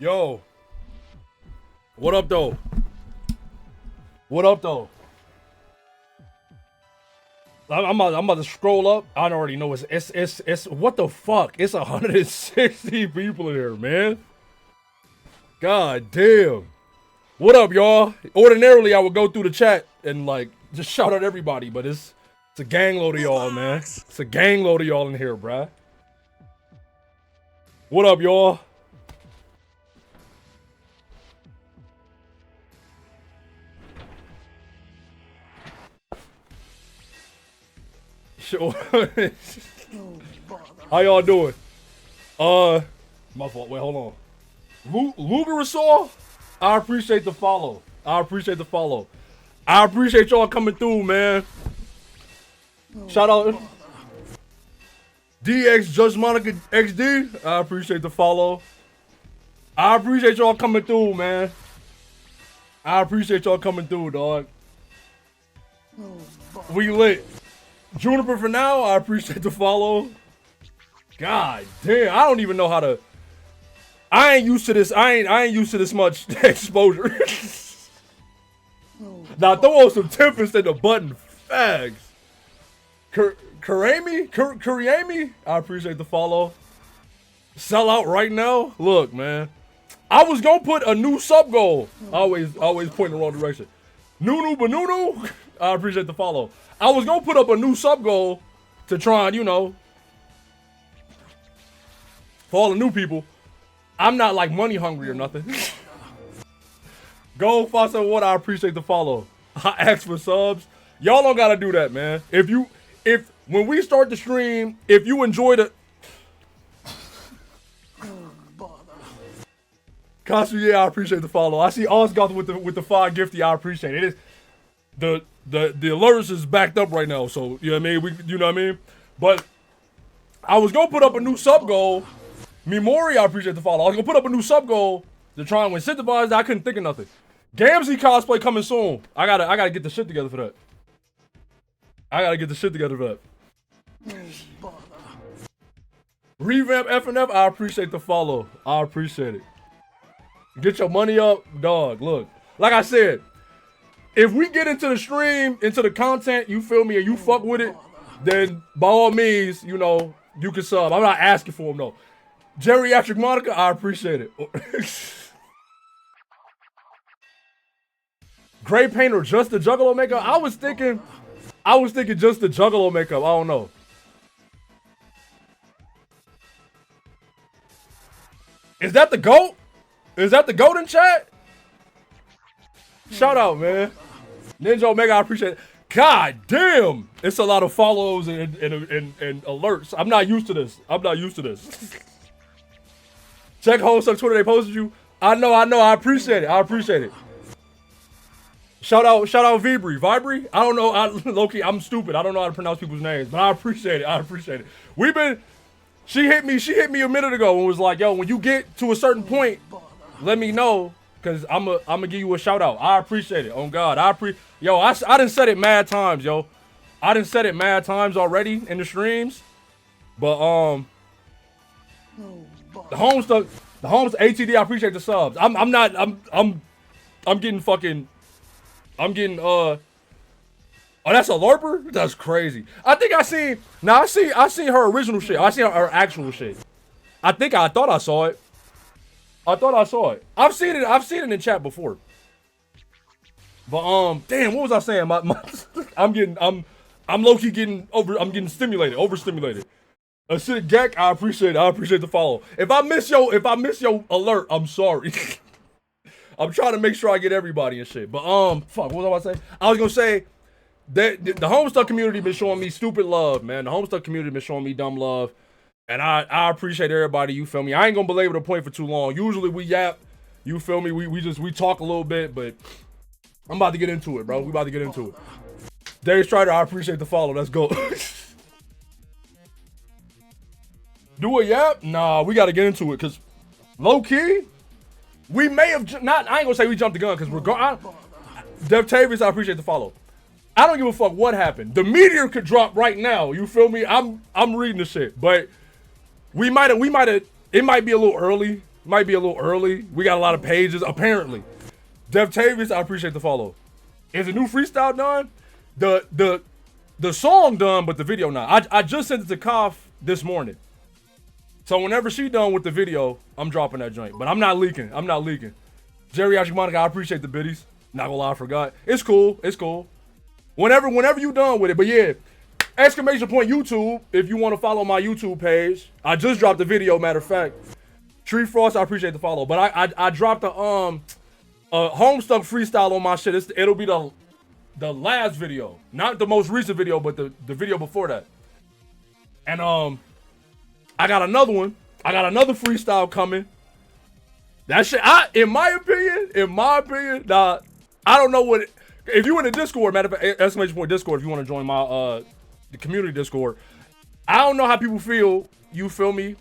Yo, what up though? What up though? I'm about to scroll up. I already know it's what the fuck? It's 160 people in here, man. God damn. What up, y'all? Ordinarily, I would go through the chat and like just shout out everybody, but it's a gang load of y'all, man. It's a gang load of y'all in here, bruh. What up, y'all? Sure. How y'all doing? My fault. Wait, hold on. Lugarasol, I appreciate the follow. I appreciate the follow. I appreciate y'all coming through, man. Shout out DX Judge Monica XD. I appreciate the follow. I appreciate y'all coming through, man. I appreciate y'all coming through, dog. We lit. Juniper for now, I appreciate the follow. God damn, I don't even know how to. I ain't used to this. I ain't used to this much exposure. Now throw on some Tempest in the button, fags. Kuriami, I appreciate the follow. Sell out right now. Look, man, I was gonna put a new sub goal. Always point in the wrong direction. Nunu Banunu, I appreciate the follow. I was gonna put up a new sub goal to try and, you know, for all the new people. I'm not like money hungry or nothing. Go Foster Water, I appreciate the follow. I ask for subs. Y'all don't gotta do that, man. If when we start the stream, if you enjoy the Kasu, yeah, I appreciate the follow. I see Osgoth with the 5 gifty, I appreciate it. It is the alerts is backed up right now, so you know what I mean. You know what I mean. But I was gonna put up a new sub goal. Mimori, I appreciate the follow. I was gonna put up a new sub goal to try and incentivize. I couldn't think of nothing. Gamzee cosplay coming soon. I gotta get the shit together for that. Revamp FNF, I appreciate the follow. I appreciate it. Get your money up, dog. Look, like I said, if we get into the stream, into the content, you feel me, and you fuck with it, then by all means, you know, you can sub. I'm not asking for them, though. Geriatric Monica, I appreciate it. Gray paint or just the Juggalo makeup? I was thinking just the Juggalo makeup. I don't know. Is that the GOAT? Is that the GOAT in chat? Shout out, man. Ninja Omega, I appreciate it. God damn! It's a lot of follows and alerts. I'm not used to this. Check Homestuck Twitter, they posted you. I know, I appreciate it. Shout out Vibri. I don't know, low-key, I'm stupid. I don't know how to pronounce people's names, but I appreciate it. She hit me a minute ago and was like, yo, when you get to a certain point, let me know. Cause I'm gonna give you a shout out. I appreciate it. On God, I done said it mad times, yo. I done said it mad times already in the streams. But the Homestuck ATD, I appreciate the subs. I'm getting oh, that's a LARPer? That's crazy. I seen her original shit. I seen her actual shit. I thought I saw it. I've seen it in chat before. But damn, what was I saying? I'm low-key getting overstimulated. Acidic Gek, I appreciate the follow. If I miss your alert, I'm sorry. I'm trying to make sure I get everybody and shit. But fuck, what was I about to say? I was gonna say that the Homestuck community been showing me stupid love, man. The Homestuck community been showing me dumb love. And I appreciate everybody, you feel me? I ain't gonna belabor the point for too long. Usually we yap, you feel me? We talk a little bit, but I'm about to get into it, bro. We about to get into it. Dave Strider, I appreciate the follow. Let's go. Do a yap? Nah, we gotta get into it, cause low key, we may have not. I ain't gonna say we jumped the gun, cause Dev Tavius, I appreciate the follow. I don't give a fuck what happened. The meteor could drop right now. You feel me? I'm reading the shit, but. It might be a little early Might be a little early. We got a lot of pages, apparently. Dev Tavis, I appreciate the follow. Is the new freestyle done? The song done, but the video not. I just sent it to Koff this morning. So whenever she done with the video, I'm dropping that joint. But I'm not leaking. I'm not leaking. Jerry Monica, I appreciate the biddies. Not gonna lie, I forgot. It's cool. It's cool. Whenever you done with it. But yeah, exclamation point YouTube if you want to follow my YouTube page. I just dropped the video, matter of fact. Tree Frost, I appreciate the follow. But I dropped a Homestuck freestyle on my shit. It'll be the last video. Not the most recent video, but the video before that. And I got another one. I got another freestyle coming. That shit, in my opinion, nah, I don't know what if you in the Discord, matter of fact, exclamation point Discord, if you want to join my the community Discord. I don't know how people feel, you feel me?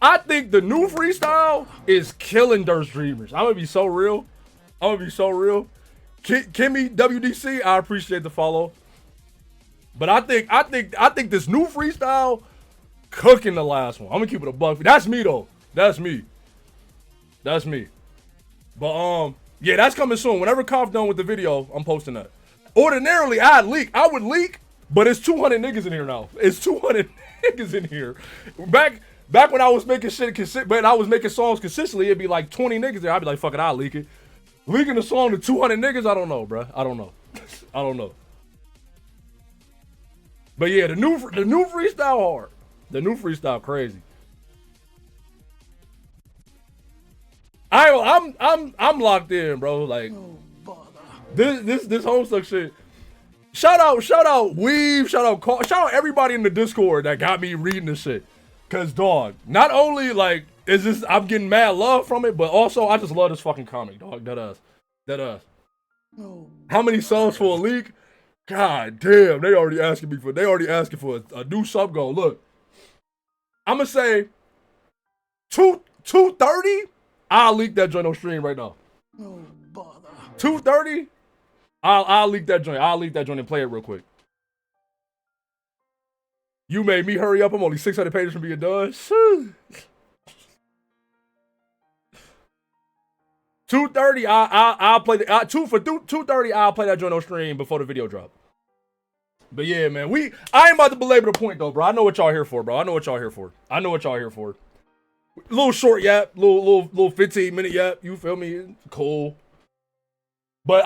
I think the new freestyle is killing Durst Dreamers. I'm gonna be so real. Kimmy WDC, I appreciate the follow. But I think this new freestyle cooking the last one. I'm gonna keep it a buck. That's me though. That's me. But yeah, that's coming soon. Whenever Koff done with the video, I'm posting that. Ordinarily, I would leak, but it's 200 niggas in here now. It's 200 niggas in here. Back when I was making but I was making songs consistently, it'd be like 20 niggas there. I'd be like, fuck it, I'll leak it. Leaking the song to 200 niggas, I don't know, bro. I don't know. But yeah, the new freestyle hard. The new freestyle crazy. I'm locked in, bro. Like this Homestuck shit. Shout out Weave, shout out everybody in the Discord that got me reading this shit. Cause dog, not only like is this I'm getting mad love from it, but also I just love this fucking comic, dog. That us. How many songs for a leak? God damn, they already asking for a new sub goal. Look, I'm gonna say 230. I'll leak that joint on stream right now. 230. I'll leak that joint. I'll leak that joint and play it real quick. You made me hurry up. I'm only 600 pages from being done. 230. I'll play the 230. I'll play that joint on stream before the video drop. But yeah, man, I ain't about to belabor the point though, bro. I know what y'all here for, bro. I know what y'all here for. Little short yap, little 15-minute yap. You feel me? Cool. But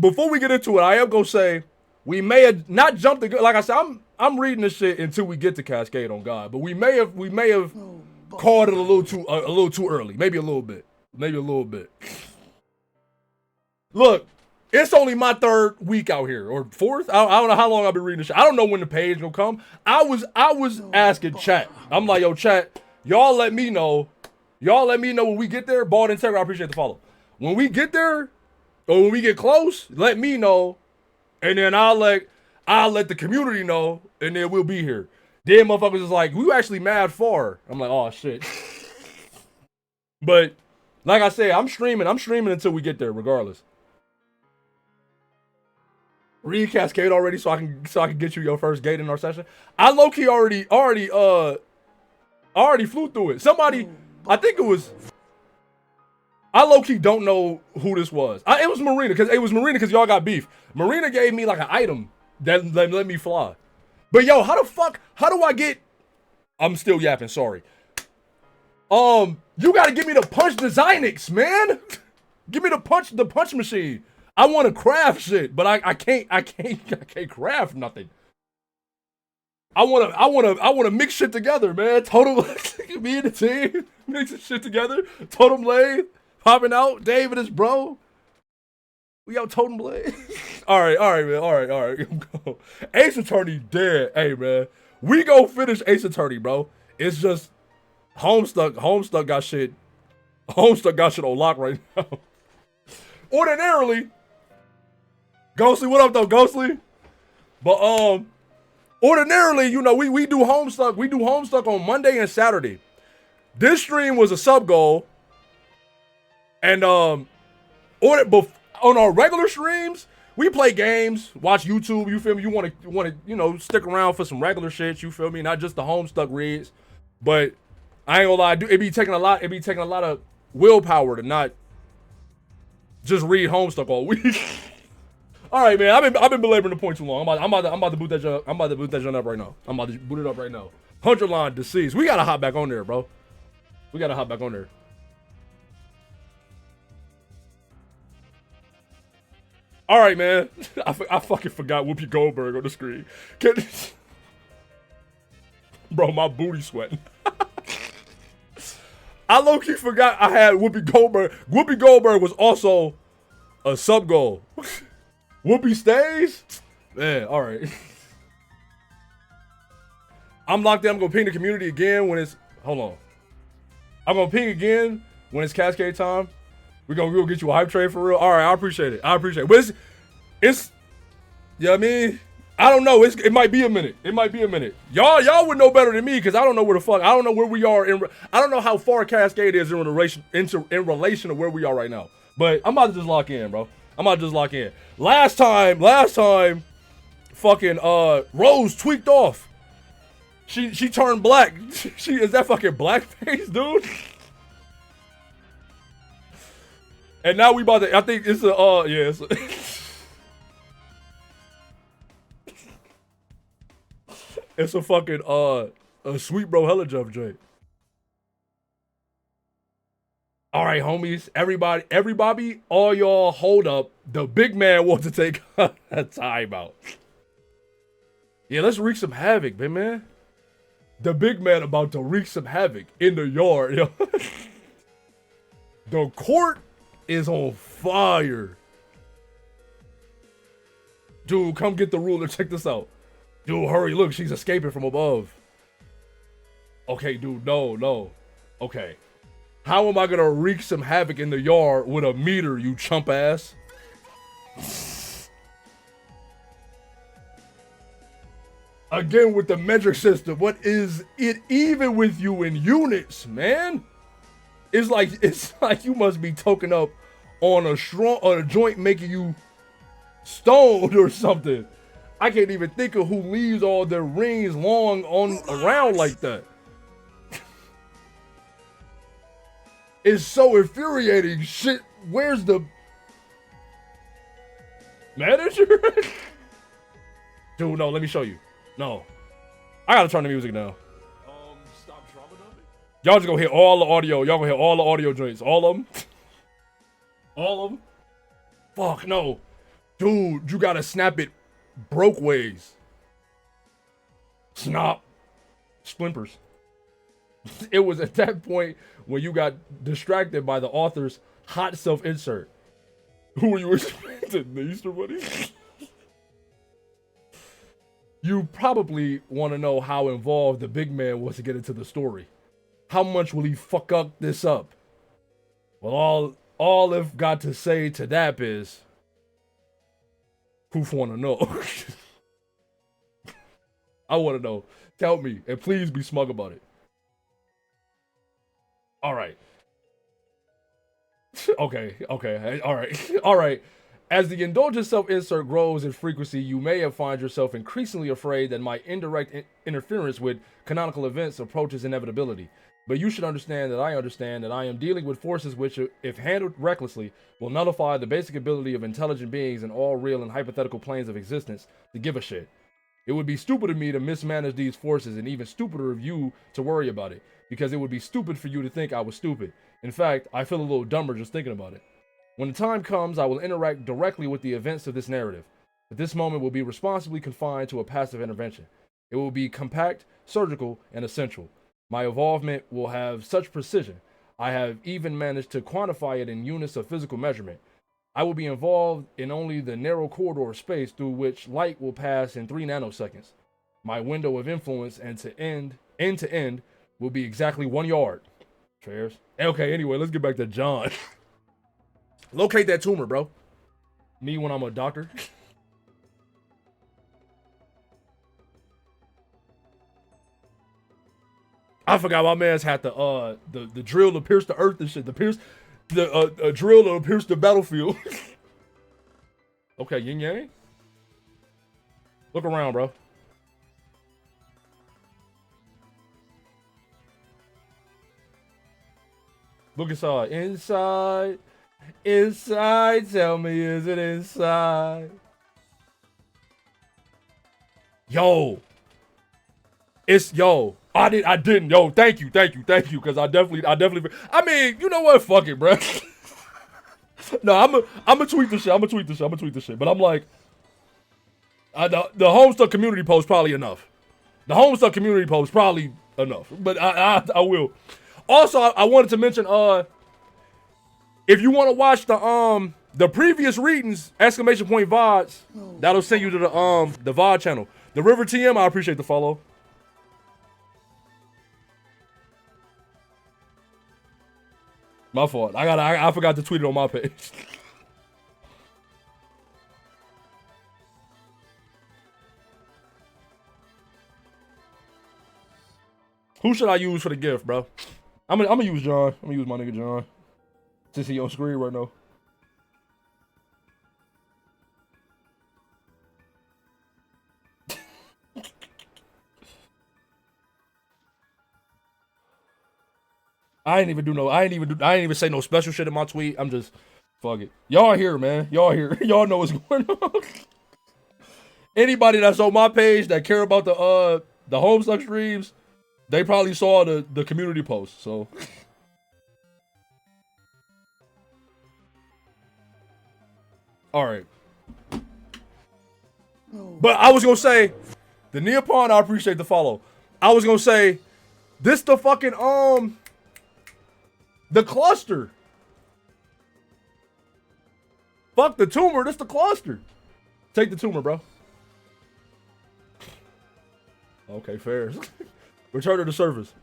before we get into it, I am gonna say we may have not jumped the gun. Like I said, I'm reading this shit until we get to Cascade on God. But we may have called it a little too early. Maybe a little bit. Look, it's only my third week out here or fourth. I don't know how long I've been reading this shit. I don't know when the page gonna come. I was asking chat. I'm like, yo, chat. Y'all let me know when we get there. Bald Integra, I appreciate the follow. When we get there, or when we get close, let me know. And then I'll let the community know, and then we'll be here. Then motherfuckers is like, we actually mad far. I'm like, oh shit. But like I said, I'm streaming until we get there, regardless. Read Cascade already so I can get you your first gate in our session. I low-key already flew through it. Somebody, I think it was. I low-key don't know who this was. It was Marina because y'all got beef. Marina gave me like an item that let me fly. But yo, how do I get? I'm still yapping. Sorry. You gotta give me the punch Designix, man. Give me the punch machine. I want to craft shit, but I can't craft nothing. I wanna mix shit together, man. Total, me and the team mixing shit together. Totem Blade popping out. Dave and his bro. We out Totem Blade. all right, man. All right. Ace Attorney dead. Hey, man. We go finish Ace Attorney, bro. It's just Homestuck got shit. Homestuck got shit on lock right now. Ordinarily, Ghostly, what up though, Ghostly? But ordinarily, you know, we do Homestuck. We do Homestuck on Monday and Saturday. This stream was a sub goal, and on our regular streams, we play games, watch YouTube. You feel me? You want to stick around for some regular shit. You feel me? Not just the Homestuck reads, but I ain't gonna lie, it be taking a lot of willpower to not just read Homestuck all week. All right, man. I've been belaboring the point too long. I'm about to boot that junk. I'm about to boot that junk up right now. I'm about to boot it up right now. 100 line deceased. We gotta hop back on there, bro. We gotta hop back on there. All right, man. I fucking forgot Whoopi Goldberg on the screen. Bro, my booty sweating. I low-key forgot I had Whoopi Goldberg. Whoopi Goldberg was also a sub-goal. Whoopi stays? Man, all right. I'm locked in. I'm going to ping the community again when it's... Hold on. I'm going to ping again when it's Cascade time. We're gonna get you a hype trade for real. All right, I appreciate it. But it's you know what I mean? I don't know. It might be a minute. It might be a minute. Y'all would know better than me because I don't know where the fuck. I don't know where we are I don't know how far Cascade is in relation to where we are right now. But I'm about to just lock in, bro. I'm about to just lock in. Last time, fucking Rose tweaked off. She turned black. She is that fucking blackface, dude. And now we about to. I think it's a yeah. It's a fucking a sweet bro hella jump joint. All right, homies, everybody, all y'all, hold up. The big man wants to take a timeout. Yeah, let's wreak some havoc, man. The big man about to wreak some havoc in the yard, yo. The court is on fire. Dude, come get the ruler. Check this out. Dude, hurry. Look, she's escaping from above. Okay, dude, no. Okay. How am I gonna wreak some havoc in the yard with a meter, you chump ass? Again with the metric system. What is it even with you in units, man? It's like you must be token up on a joint making you stoned or something. I can't even think of who leaves all their rings long on around like that. It's so infuriating. Shit, where's the manager? Dude, no, let me show you. No. I gotta turn the music down. Stop trauma dumping? Y'all just gonna hear all the audio. Y'all gonna hear all the audio joints. All of them. All of them. Fuck, no. Dude, you gotta snap it broke ways. Snap. Splinters. It was at that point when you got distracted by the author's hot self-insert. Who were you expecting? The Easter Bunny? You probably want to know how involved the big man was to get into the story. How much will he fuck up this up? Well, all I've got to say to that is, who want to know? I want to know. Tell me, and please be smug about it. All right. Okay, all right. As the indulgent self-insert grows in frequency, you may have find yourself increasingly afraid that my indirect interference with canonical events approaches inevitability. But you should understand that I am dealing with forces which, if handled recklessly, will nullify the basic ability of intelligent beings in all real and hypothetical planes of existence to give a shit. It would be stupid of me to mismanage these forces, and even stupider of you to worry about it, because it would be stupid for you to think I was stupid. In fact, I feel a little dumber just thinking about it. When the time comes, I will interact directly with the events of this narrative, but this moment will be responsibly confined to a passive intervention. It will be compact, surgical, and essential. My involvement will have such precision, I have even managed to quantify it in units of physical measurement. I will be involved in only the narrow corridor of space through which light will pass in 3 nanoseconds. My window of influence end to end, will be exactly 1 yard. Cheers. Okay, anyway, let's get back to John. Locate that tumor, bro. Me when I'm a doctor. I forgot my man's had the drill to pierce the earth and shit. The drill to pierce the battlefield. Okay, yin yang. Look around, bro. Look inside. Inside. Inside. Tell me, is it inside? Yo. It's yo. I didn't. Yo, thank you. Because I definitely. I mean, you know what? Fuck it, bro. No, I'm gonna tweet this shit. But I'm like, the Homestuck community post probably enough. The Homestuck community post probably enough. But I will. Also, I wanted to mention, if you want to watch the previous readings, exclamation point VODs, that'll send you to the VOD channel. The River TM, I appreciate the follow. My fault. I forgot to tweet it on my page. Who should I use for the gift, bro? I'm gonna use John. I'm gonna use my nigga John. Since he on screen right now. I ain't even say no special shit in my tweet. I'm just, fuck it. Y'all here, man. Y'all here. Y'all know what's going on. Anybody that's on my page that care about the Homestuck streams, they probably saw the community post. So, all right. But I was gonna say, the Neopon, I appreciate the follow. I was gonna say, this the fucking the cluster. Fuck the tumor, this the cluster. Take the tumor, bro. Okay, fair. Return to the surface.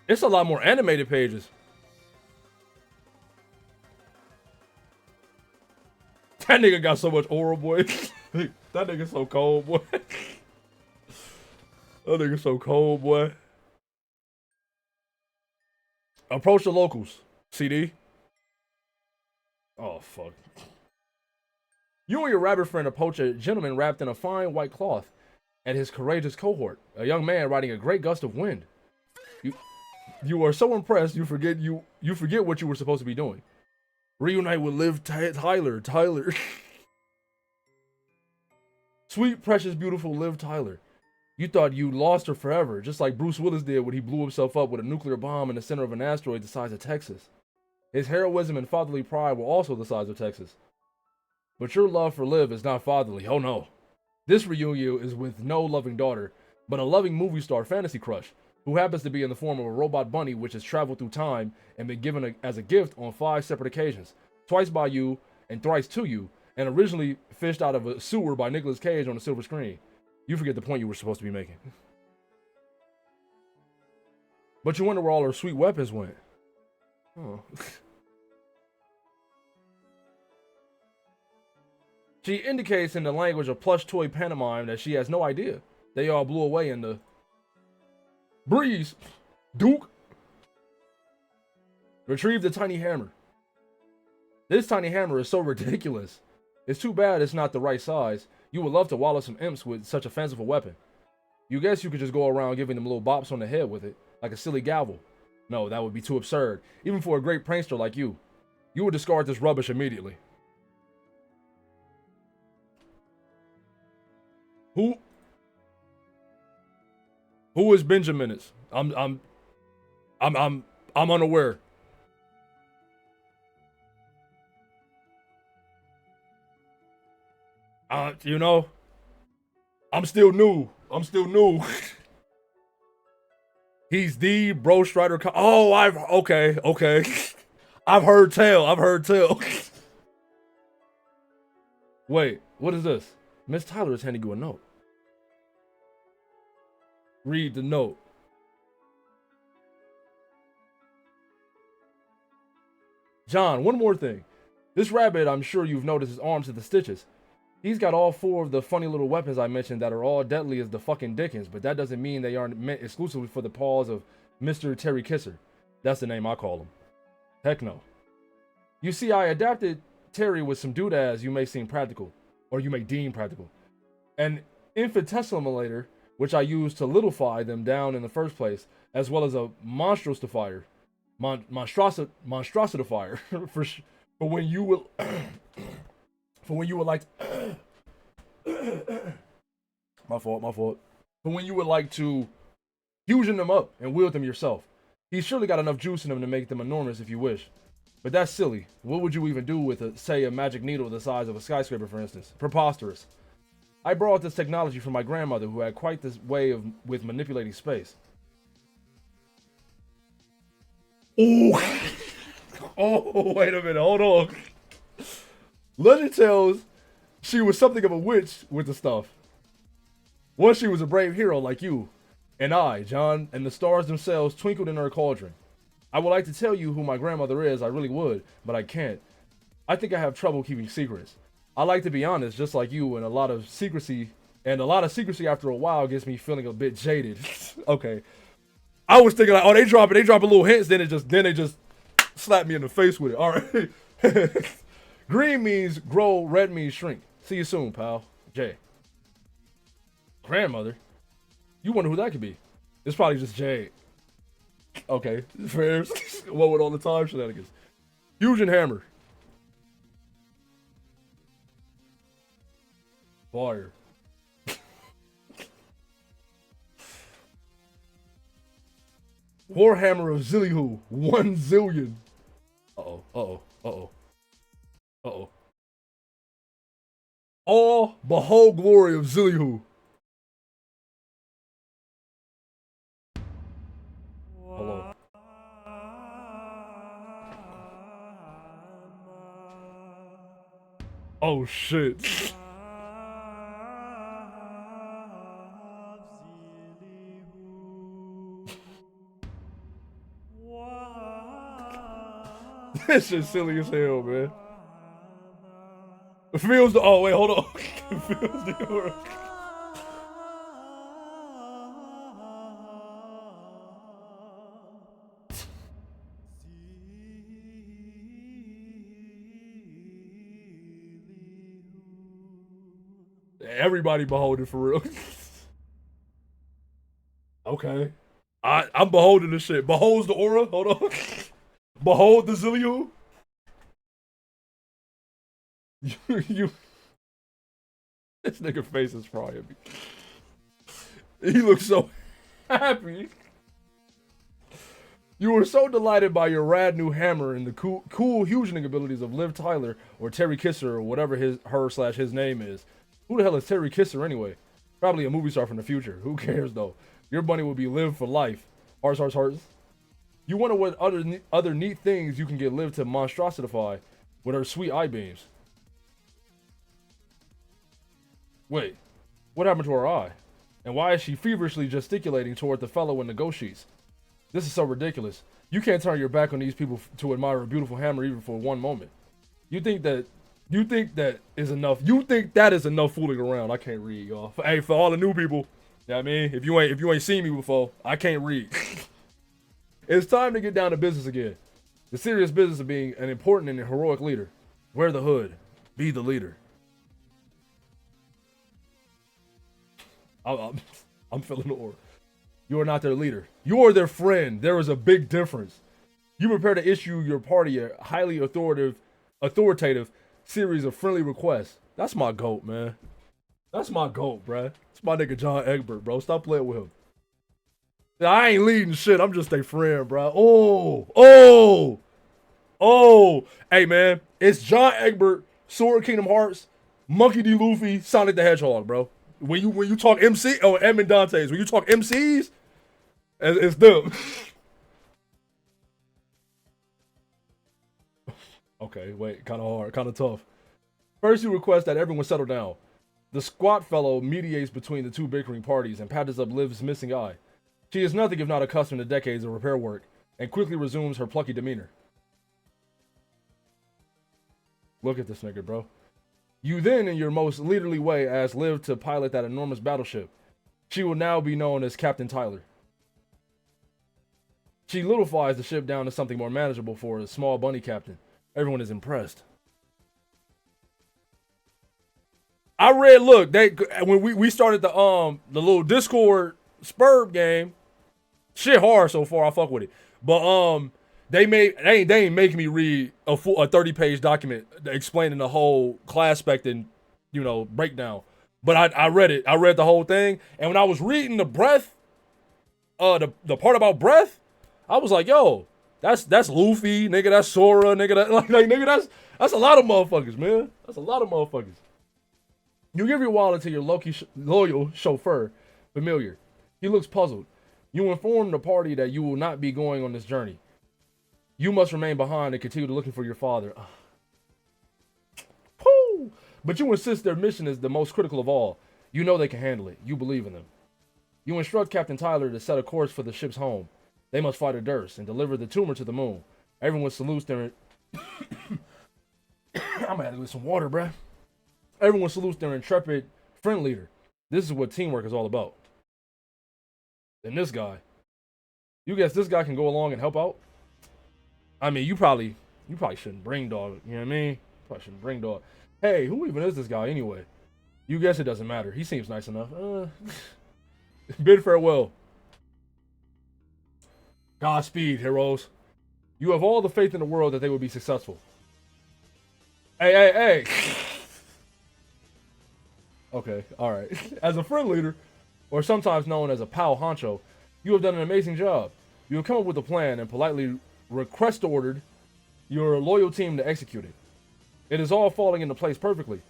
It's a lot more animated pages. That nigga got so much oral, boy. That nigga so cold, boy. That nigga so cold, boy. Approach the locals. CD. Oh, fuck. You and your rabbit friend approach a gentleman wrapped in a fine white cloth and his courageous cohort, a young man riding a great gust of wind. You are so impressed you forget what you were supposed to be doing. Reunite with Liv Tyler. Sweet, precious, beautiful Liv Tyler. You thought you lost her forever, just like Bruce Willis did when he blew himself up with a nuclear bomb in the center of an asteroid the size of Texas. His heroism and fatherly pride were also the size of Texas. But your love for Liv is not fatherly, oh no. This reunion is with no loving daughter, but a loving movie star fantasy crush, who happens to be in the form of a robot bunny which has traveled through time and been given as a gift on 5 separate occasions, twice by you and thrice to you, and originally fished out of a sewer by Nicolas Cage on a silver screen. You forget the point you were supposed to be making. But you wonder where all her sweet weapons went. Oh. She indicates in the language of plush toy pantomime that she has no idea. They all blew away in the breeze. Duke. Retrieve the tiny hammer. This tiny hammer is so ridiculous. It's too bad it's not the right size. You would love to wallow some imps with such a fanciful weapon. You guess you could just go around giving them little bops on the head with it, like a silly gavel. No, that would be too absurd, even for a great prankster like you. You would discard this rubbish immediately. Who is Benjamin? I'm unaware. You know, I'm still new. He's the bro strider. Oh, okay. I've heard tell. Wait, what is this? Miss Tyler is handing you a note. Read the note. John, one more thing. This rabbit, I'm sure you've noticed, his arms to the stitches. He's got all 4 of the funny little weapons I mentioned that are all deadly as the fucking Dickens, but that doesn't mean they aren't meant exclusively for the paws of Mr. Terry Kisser. That's the name I call him. Heck no. You see, I adapted Terry with some doodads you may seem practical, or you may deem practical. An infinitesimal which I used to littlefy them down in the first place, as well as a monstrosifier, monstrosifier for when you would for when you would like my fault. For when you would like to fusion them up and wield them yourself. He's surely got enough juice in him to make them enormous if you wish. But that's silly. What would you even do with, say, a magic needle the size of a skyscraper, for instance? Preposterous. I borrowed this technology from my grandmother, who had quite this way with manipulating space. Ooh. Oh, wait a minute. Hold on. Legend tells she was something of a witch with the stuff. Once she was a brave hero like you and I, John, and the stars themselves twinkled in her cauldron. I would like to tell you who my grandmother is, I really would, but I can't. I think I have trouble keeping secrets. I like to be honest, just like you, and a lot of secrecy after a while gets me feeling a bit jaded. Okay. I was thinking like, oh, they drop little hints, then they just slap me in the face with it. All right. Green means grow, red means shrink. See you soon, pal. Jay. Grandmother? You wonder who that could be. It's probably just Jade. Okay, fair. What with all the time shenanigans? Fusion hammer. Fire. Warhammer of Zillihu. 1 zillion. Uh-oh. All behold glory of Zillihu. Hello. Oh shit. This is silly as hell, man. It feels the. Oh wait, hold on. It feels the aura. Everybody beholding for real. Okay. I'm beholding this shit. Beholds the aura. Hold on. Behold the Zillion. You. This nigga face is frying me. He looks so happy. You were so delighted by your rad new hammer and the cool fusioning abilities of Liv Tyler or Terry Kisser or whatever his name is. Who the hell is Terry Kisser anyway? Probably a movie star from the future. Who cares though? Your bunny will be Liv for life. Hearts. You wonder what other neat things you can get Liv to monstrosify with her sweet eye beams. Wait, what happened to her eye? And why is she feverishly gesticulating toward the fellow in the ghost sheets? This is so ridiculous. You can't turn your back on these people to admire a beautiful hammer even for one moment. You think that is enough? You think that is enough fooling around? I can't read, y'all. Hey, for all the new people, you know what I mean, if you ain't seen me before, I can't read. It's time to get down to business again. The serious business of being an important and heroic leader. Wear the hood. Be the leader. I'm feeling the aura. You are not their leader. You are their friend. There is a big difference. You prepare to issue your party a highly authoritative series of friendly requests. That's my GOAT, man. That's my GOAT, bruh. It's my nigga John Egbert, bro. Stop playing with him. I ain't leading shit. I'm just a friend, bro. Oh. Hey, man. It's John Egbert, Sword Kingdom Hearts, Monkey D. Luffy, Sonic the Hedgehog, bro. When you talk MC, M and Dante's. When you talk MCs, it's them. Okay, wait. Kind of hard. Kind of tough. First, you request that everyone settle down. The squat fellow mediates between the two bickering parties and patches up Liv's missing eye. She is nothing if not accustomed to decades of repair work, and quickly resumes her plucky demeanor. Look at this nigga, bro. You then, in your most leaderly way, ask Liv to pilot that enormous battleship. She will now be known as Captain Tyler. She littlefies the ship down to something more manageable for a small bunny captain. Everyone is impressed. I read. Look, they when we started the little Discord Spurb game. Shit hard so far. I fuck with it, but they ain't making me read a 30-page document explaining the whole class spec and breakdown. But I read it. I read the whole thing, and when I was reading the breath, the part about breath, I was like, yo, that's Luffy, nigga. That's Sora, nigga. Nigga, that's a lot of motherfuckers, man. That's a lot of motherfuckers. You give your wallet to your loyal chauffeur, Familiar. He looks puzzled. You inform the party that you will not be going on this journey. You must remain behind and continue looking for your father. Woo! But you insist their mission is the most critical of all. You know they can handle it. You believe in them. You instruct Captain Tyler to set a course for the ship's home. They must fight Adurse and deliver the tumor to the moon. Everyone salutes their... I'm gonna have to get some water, bruh. Everyone salutes their intrepid friend leader. This is what teamwork is all about. And this guy. You guess this guy can go along and help out? I mean, you probably shouldn't bring dog. You know what I mean? Probably shouldn't bring dog. Hey, who even is this guy anyway? You guess it doesn't matter. He seems nice enough. Bid farewell. Godspeed, heroes. You have all the faith in the world that they will be successful. Hey. Okay, alright. As a friend leader, or sometimes known as a pal honcho, you have done an amazing job. You have come up with a plan and politely ordered your loyal team to execute it. It is all falling into place perfectly.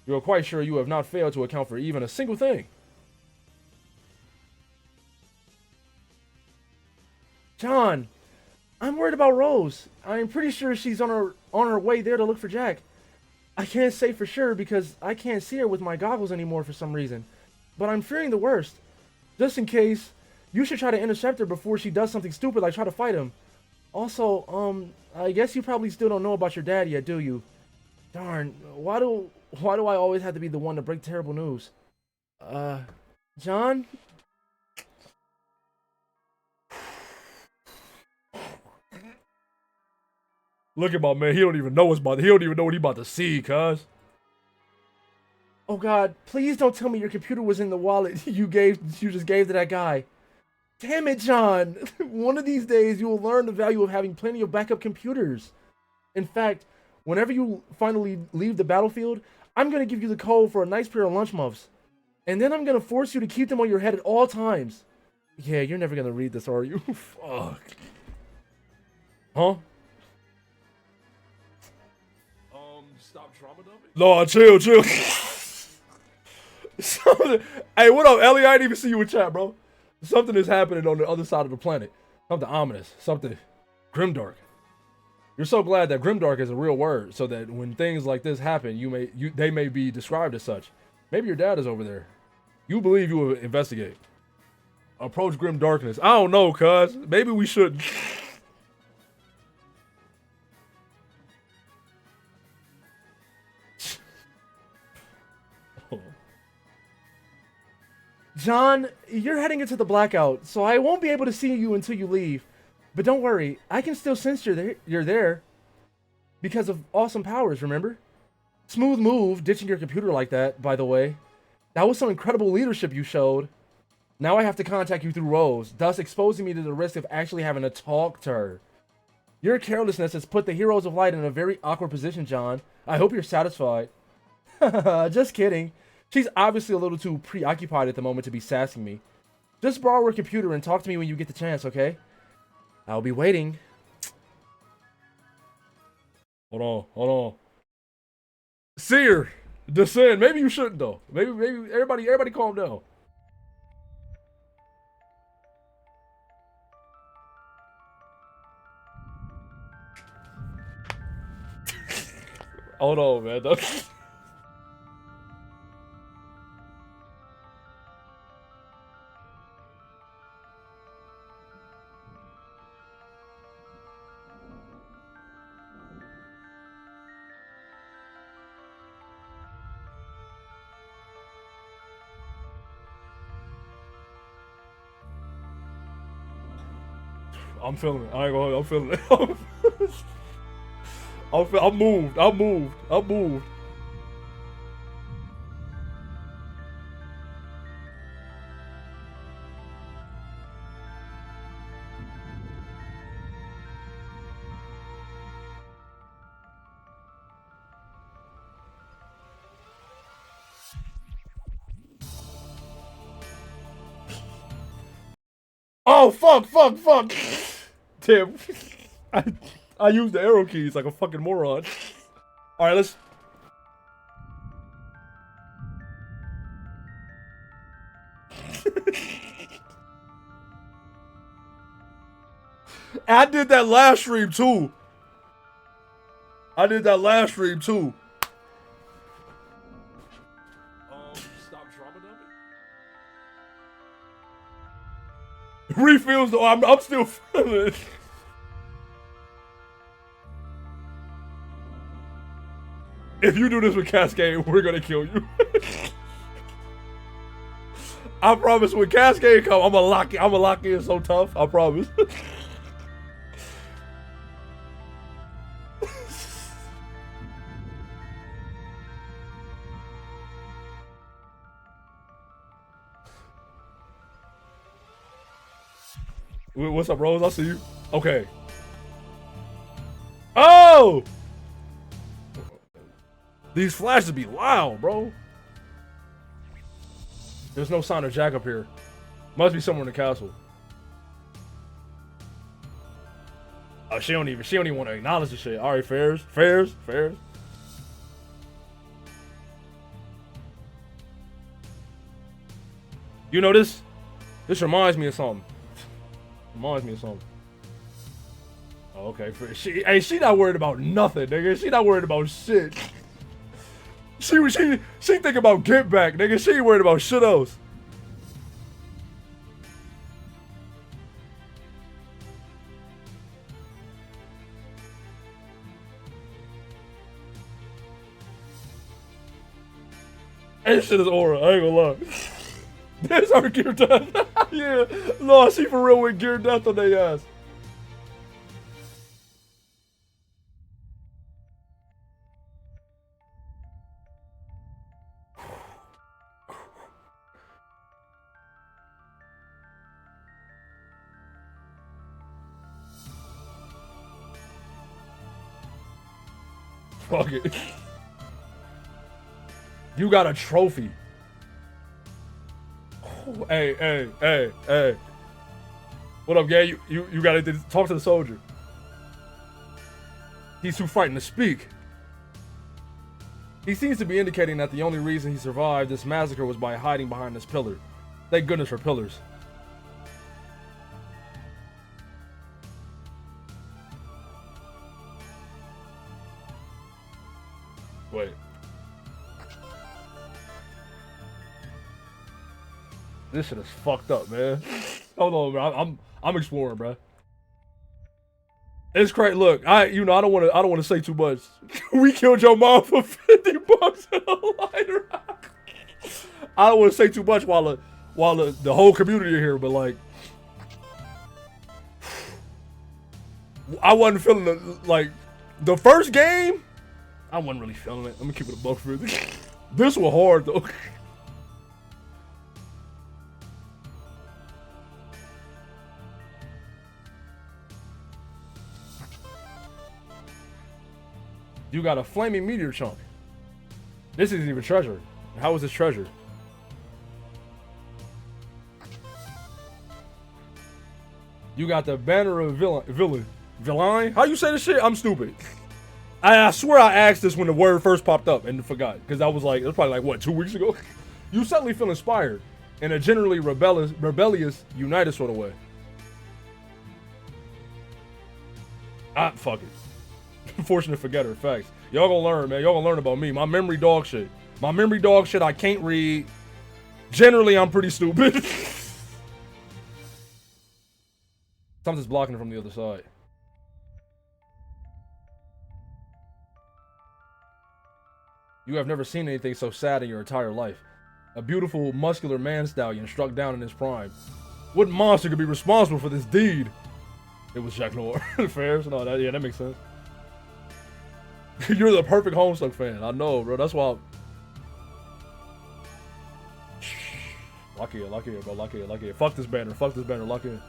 You are quite sure you have not failed to account for even a single thing. John, I'm worried about Rose. I'm pretty sure she's on her way there to look for Jack. I can't say for sure because I can't see her with my goggles anymore for some reason. But I'm fearing the worst. Just in case, you should try to intercept her before she does something stupid like try to fight him. Also, I guess you probably still don't know about your dad yet, do you? Darn, why do I always have to be the one to break terrible news? John? Look at my man. He don't even know what he about to see, cuz. Oh God, please don't tell me your computer was in the wallet you just gave to that guy. Damn it, John. One of these days you will learn the value of having plenty of backup computers. In fact, whenever you finally leave the battlefield, I'm going to give you the code for a nice pair of lunch muffs. And then I'm going to force you to keep them on your head at all times. Yeah, you're never going to read this, are you? Fuck. Huh? Stop trauma dumping? No, chill. Hey, what up, Ellie? I didn't even see you in chat, bro. Something is happening on the other side of the planet. Something ominous. Something grimdark. You're so glad that grimdark is a real word, so that when things like this happen, they may be described as such. Maybe your dad is over there. You believe you will investigate. Approach grim darkness. I don't know, cuz. Maybe we shouldn't. John, you're heading into the blackout, so I won't be able to see you until you leave. But don't worry, I can still sense you're there. Because of awesome powers, remember? Smooth move, ditching your computer like that, by the way. That was some incredible leadership you showed. Now I have to contact you through Rose, thus exposing me to the risk of actually having to talk to her. Your carelessness has put the Heroes of Light in a very awkward position, John. I hope you're satisfied. Just kidding. She's obviously a little too preoccupied at the moment to be sassing me. Just borrow her computer and talk to me when you get the chance, okay? I'll be waiting. Hold on. Seer, descend. Maybe you shouldn't though. Maybe everybody calm down. Hold on, man. I'm feeling it. I ain't gonna. I'm feeling it. I'm moved. Oh, fuck. Damn. I used the arrow keys like a fucking moron. All right, let's. I did that last stream too. Stop trauma dumping? Refills though. I'm still feeling it. If you do this with Cascade, we're gonna kill you. I promise. When Cascade come, I'm gonna lock in so tough. I promise. What's up, Rose? I see you. Okay. Oh! These flashes be loud, bro. There's no sign of Jack up here. Must be somewhere in the castle. Oh, she don't even want to acknowledge the shit. All right, fairs. You know this? This reminds me of something. Oh, okay. She not worried about nothing, nigga. She not worried about shit. She think about get back, nigga. She ain't worried about shit else. That shit is aura. I ain't gonna lie. This our gear death. Yeah. No, she for real with gear death on their ass. Fuck it. You got a trophy. Hey. What up, gang? You gotta talk to the soldier. He's too frightened to speak. He seems to be indicating that the only reason he survived this massacre was by hiding behind this pillar. Thank goodness for pillars. Wait. This shit is fucked up, man. Hold on, bro. I'm exploring, bro. It's crazy. Look, I don't want to say too much. We killed your mom for $50 in a lighter. I don't want to say too much while the whole community are here, but like, I wasn't feeling the first game. I wasn't really feeling it. I'm gonna keep it a buck for this. This was hard though. You got a flaming meteor chunk. This isn't even treasure. How is this treasure? You got the banner of villain. How you say this shit? I'm stupid. I swear I asked this when the word first popped up and forgot. Because I was like, it was probably like, what, 2 weeks ago? You suddenly feel inspired in a generally rebellious, united sort of way. Fuck it. Fortunate forgetter, facts. Y'all gonna learn, man. Y'all gonna learn about me. My memory dog shit. I can't read. Generally, I'm pretty stupid. Something's blocking it from the other side. You have never seen anything so sad in your entire life. A beautiful, muscular man stallion struck down in his prime. What monster could be responsible for this deed? It was Jack Noir. Fairs? No, that makes sense. You're the perfect Homestuck fan. I know, bro. That's why. Lock in, bro. Lock in. Fuck this banner. Lock in.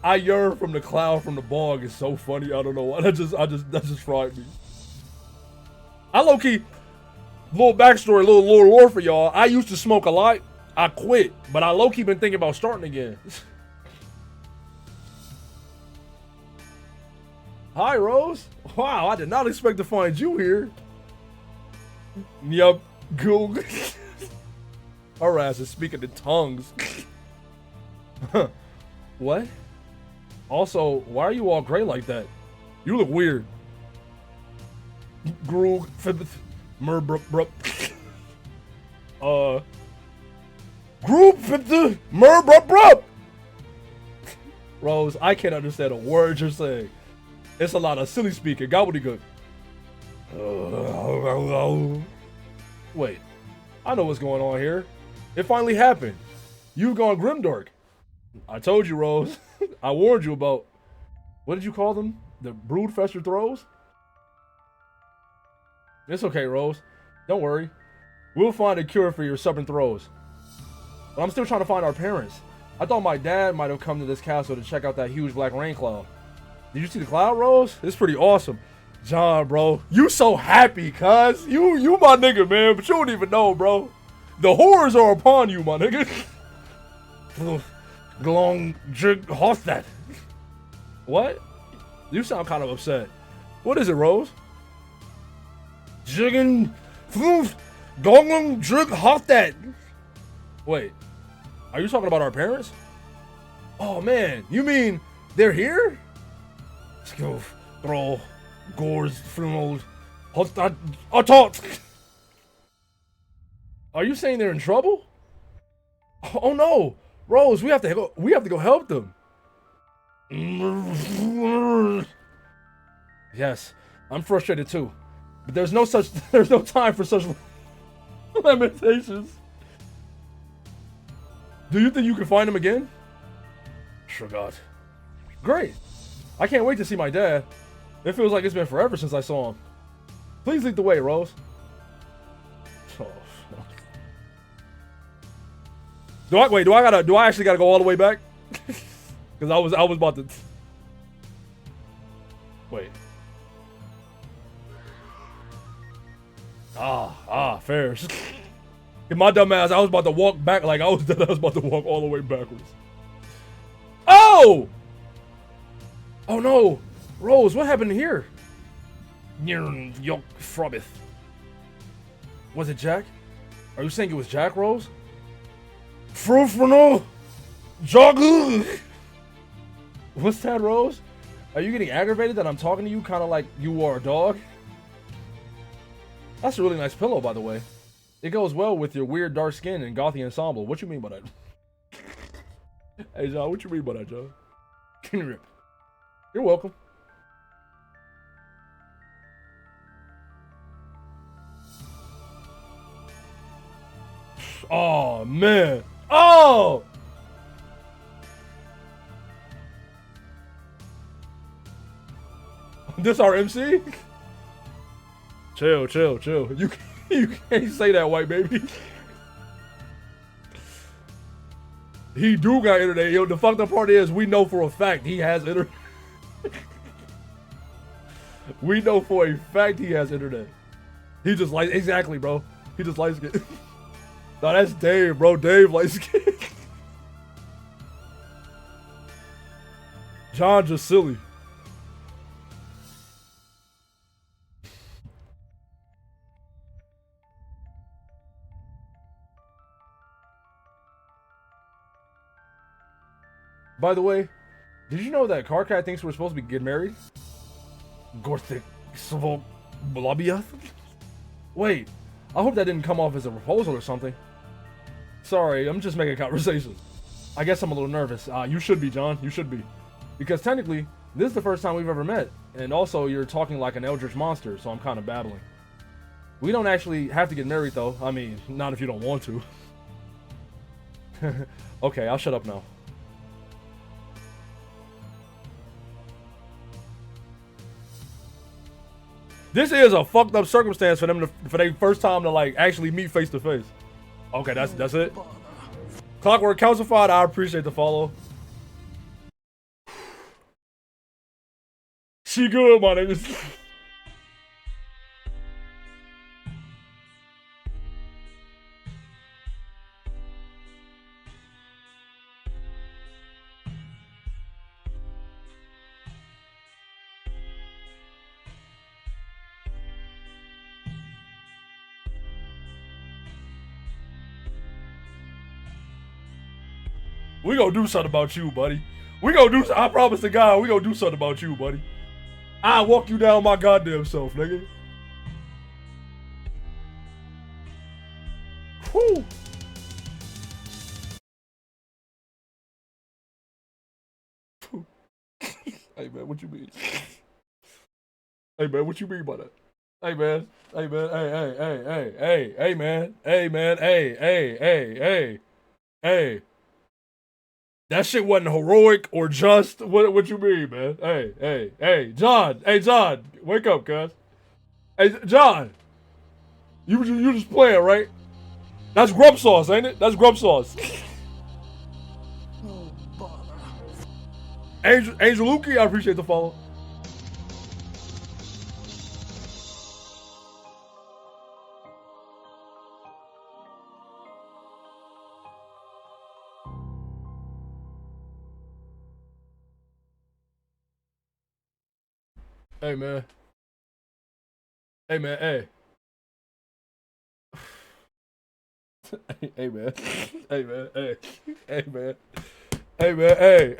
I yearn from the cloud from the bog. It's so funny. I don't know why. That just fried me. I low key, little backstory, little lore for y'all. I used to smoke a lot. I quit, but I low key been thinking about starting again. Hi, Rose. Wow, I did not expect to find you here. Yup, Goog. Her ass is speaking in tongues. What? Also, why are you all gray like that? You look weird. Groog, Group Rose, I can't understand a word you're saying. It's a lot of silly speaking. Gobbledygook. Wait, I know what's going on here. It finally happened. You've gone grimdark. I told you, Rose. I warned you about. What did you call them? The broodfester throws? It's okay, Rose. Don't worry. We'll find a cure for your stubborn throws. But I'm still trying to find our parents. I thought my dad might have come to this castle to check out that huge black rain cloud. Did you see the cloud, Rose? It's pretty awesome. John, bro. You so happy, cuz. You my nigga, man. But you don't even know, bro. The horrors are upon you, my nigga. Glong jig that. What? You sound kind of upset. What is it, Rose? Jiggin Gonglong jig that. Wait. Are you talking about our parents? Oh man, you mean they're here? Skoof, throw, gores, frumold, hot. Are you saying they're in trouble? Oh no, Rose, we have to go help them. Yes, I'm frustrated too, but there's no time for such lamentations. Do you think you can find him again? Sure God. Great. I can't wait to see my dad. It feels like it's been forever since I saw him. Please lead the way, Rose. Oh, do I actually gotta go all the way back? Because I was about to. Wait. Fair. In my dumb ass, I was about to walk back like I was about to walk all the way backwards. Oh! Oh no! Rose, what happened here? Was it Jack? Are you saying it was Jack, Rose? Frufano! Joggle! What's that, Rose? Are you getting aggravated that I'm talking to you kind of like you are a dog? That's a really nice pillow, by the way. It goes well with your weird dark skin and gothy ensemble. What you mean by that? Hey, John, what you mean by that, John? You're welcome. Oh, man. Oh! This our MC? Chill. You can't say that, white baby. He do got internet. Yo, the fucked up part is we know for a fact he has internet. We know for a fact he has internet. He just like exactly, bro. He just likes it. No, that's Dave, bro. Dave likes it. John just silly. By the way, did you know that Carcat thinks we're supposed to be getting married? Gorthic Svol Blobiath? Wait, I hope that didn't come off as a proposal or something. Sorry, I'm just making conversation. I guess I'm a little nervous. You should be, John. You should be. Because technically, this is the first time we've ever met. And also, you're talking like an eldritch monster, so I'm kind of babbling. We don't actually have to get married, though. I mean, not if you don't want to. Okay, I'll shut up now. This is a fucked up circumstance for them for their first time to like actually meet face to face. Okay, that's it. Clockwork calcified, I appreciate the follow. She good, my niggas. We gonna do something about you, buddy. We gonna do. I promise to God, we gonna do something about you, buddy. I'll walk you down my goddamn self, nigga. Whew. Hey man, what you mean? Hey man, what you mean by that? Hey man, hey man, hey man, hey man, hey. That shit wasn't heroic or just. What you mean, man? Hey, John, wake up, cuz. Hey, John, you just playing, right? That's grub sauce, ain't it? That's grub sauce. Angel Luki, I appreciate the follow. Hey man. Hey man, hey. Hey man. Hey man, hey. Hey man. Hey man, hey.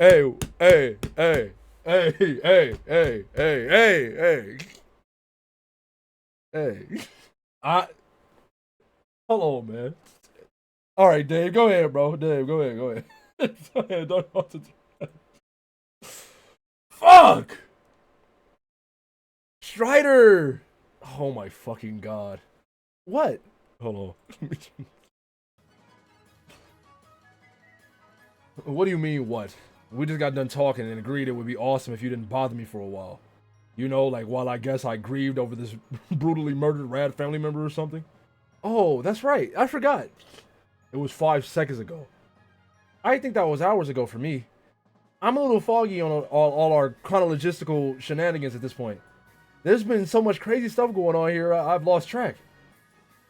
Hey. Hold on, man. All right, Dave, go ahead, bro. Dave, go ahead. Go ahead, don't know what to do. Fuck! Strider! Oh my fucking god. What? Hold on. What do you mean, what? We just got done talking and agreed it would be awesome if you didn't bother me for a while. You know, like while I guess I grieved over this brutally murdered rad family member or something. Oh, that's right. I forgot. It was 5 seconds ago. I think that was hours ago for me. I'm a little foggy on all our chronologistical shenanigans at this point. There's been so much crazy stuff going on here, I've lost track.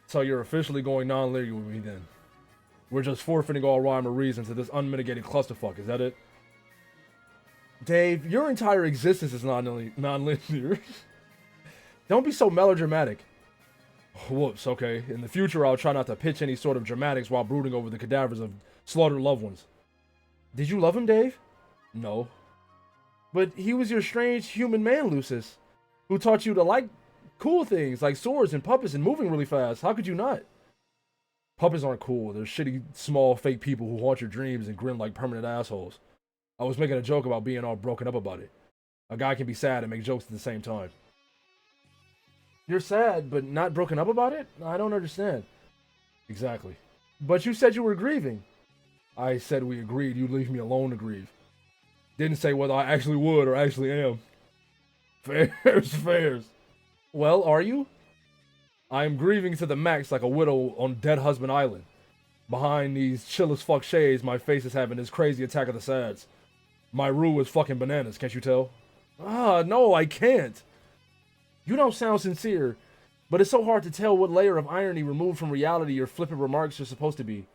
So you're officially going non-linear with me then. We're just forfeiting all rhyme or reason to this unmitigated clusterfuck, is that it? Dave, your entire existence is non-linear. Don't be so melodramatic. Whoops, okay. In the future, I'll try not to pitch any sort of dramatics while brooding over the cadavers of slaughtered loved ones. Did you love him, Dave? No. But he was your strange human man, Lucis, who taught you to like cool things like swords and puppets and moving really fast. How could you not? Puppets aren't cool. They're shitty, small, fake people who haunt your dreams and grin like permanent assholes. I was making a joke about being all broken up about it. A guy can be sad and make jokes at the same time. You're sad, but not broken up about it? I don't understand. Exactly. But you said you were grieving. I said we agreed you'd leave me alone to grieve. Didn't say whether I actually would or actually am. Fairs. Well, are you? I am grieving to the max like a widow on Dead Husband Island. Behind these chill as fuck shades, my face is having this crazy attack of the sads. My rue is fucking bananas, can't you tell? No, I can't. You don't sound sincere, but it's so hard to tell what layer of irony removed from reality your flippant remarks are supposed to be.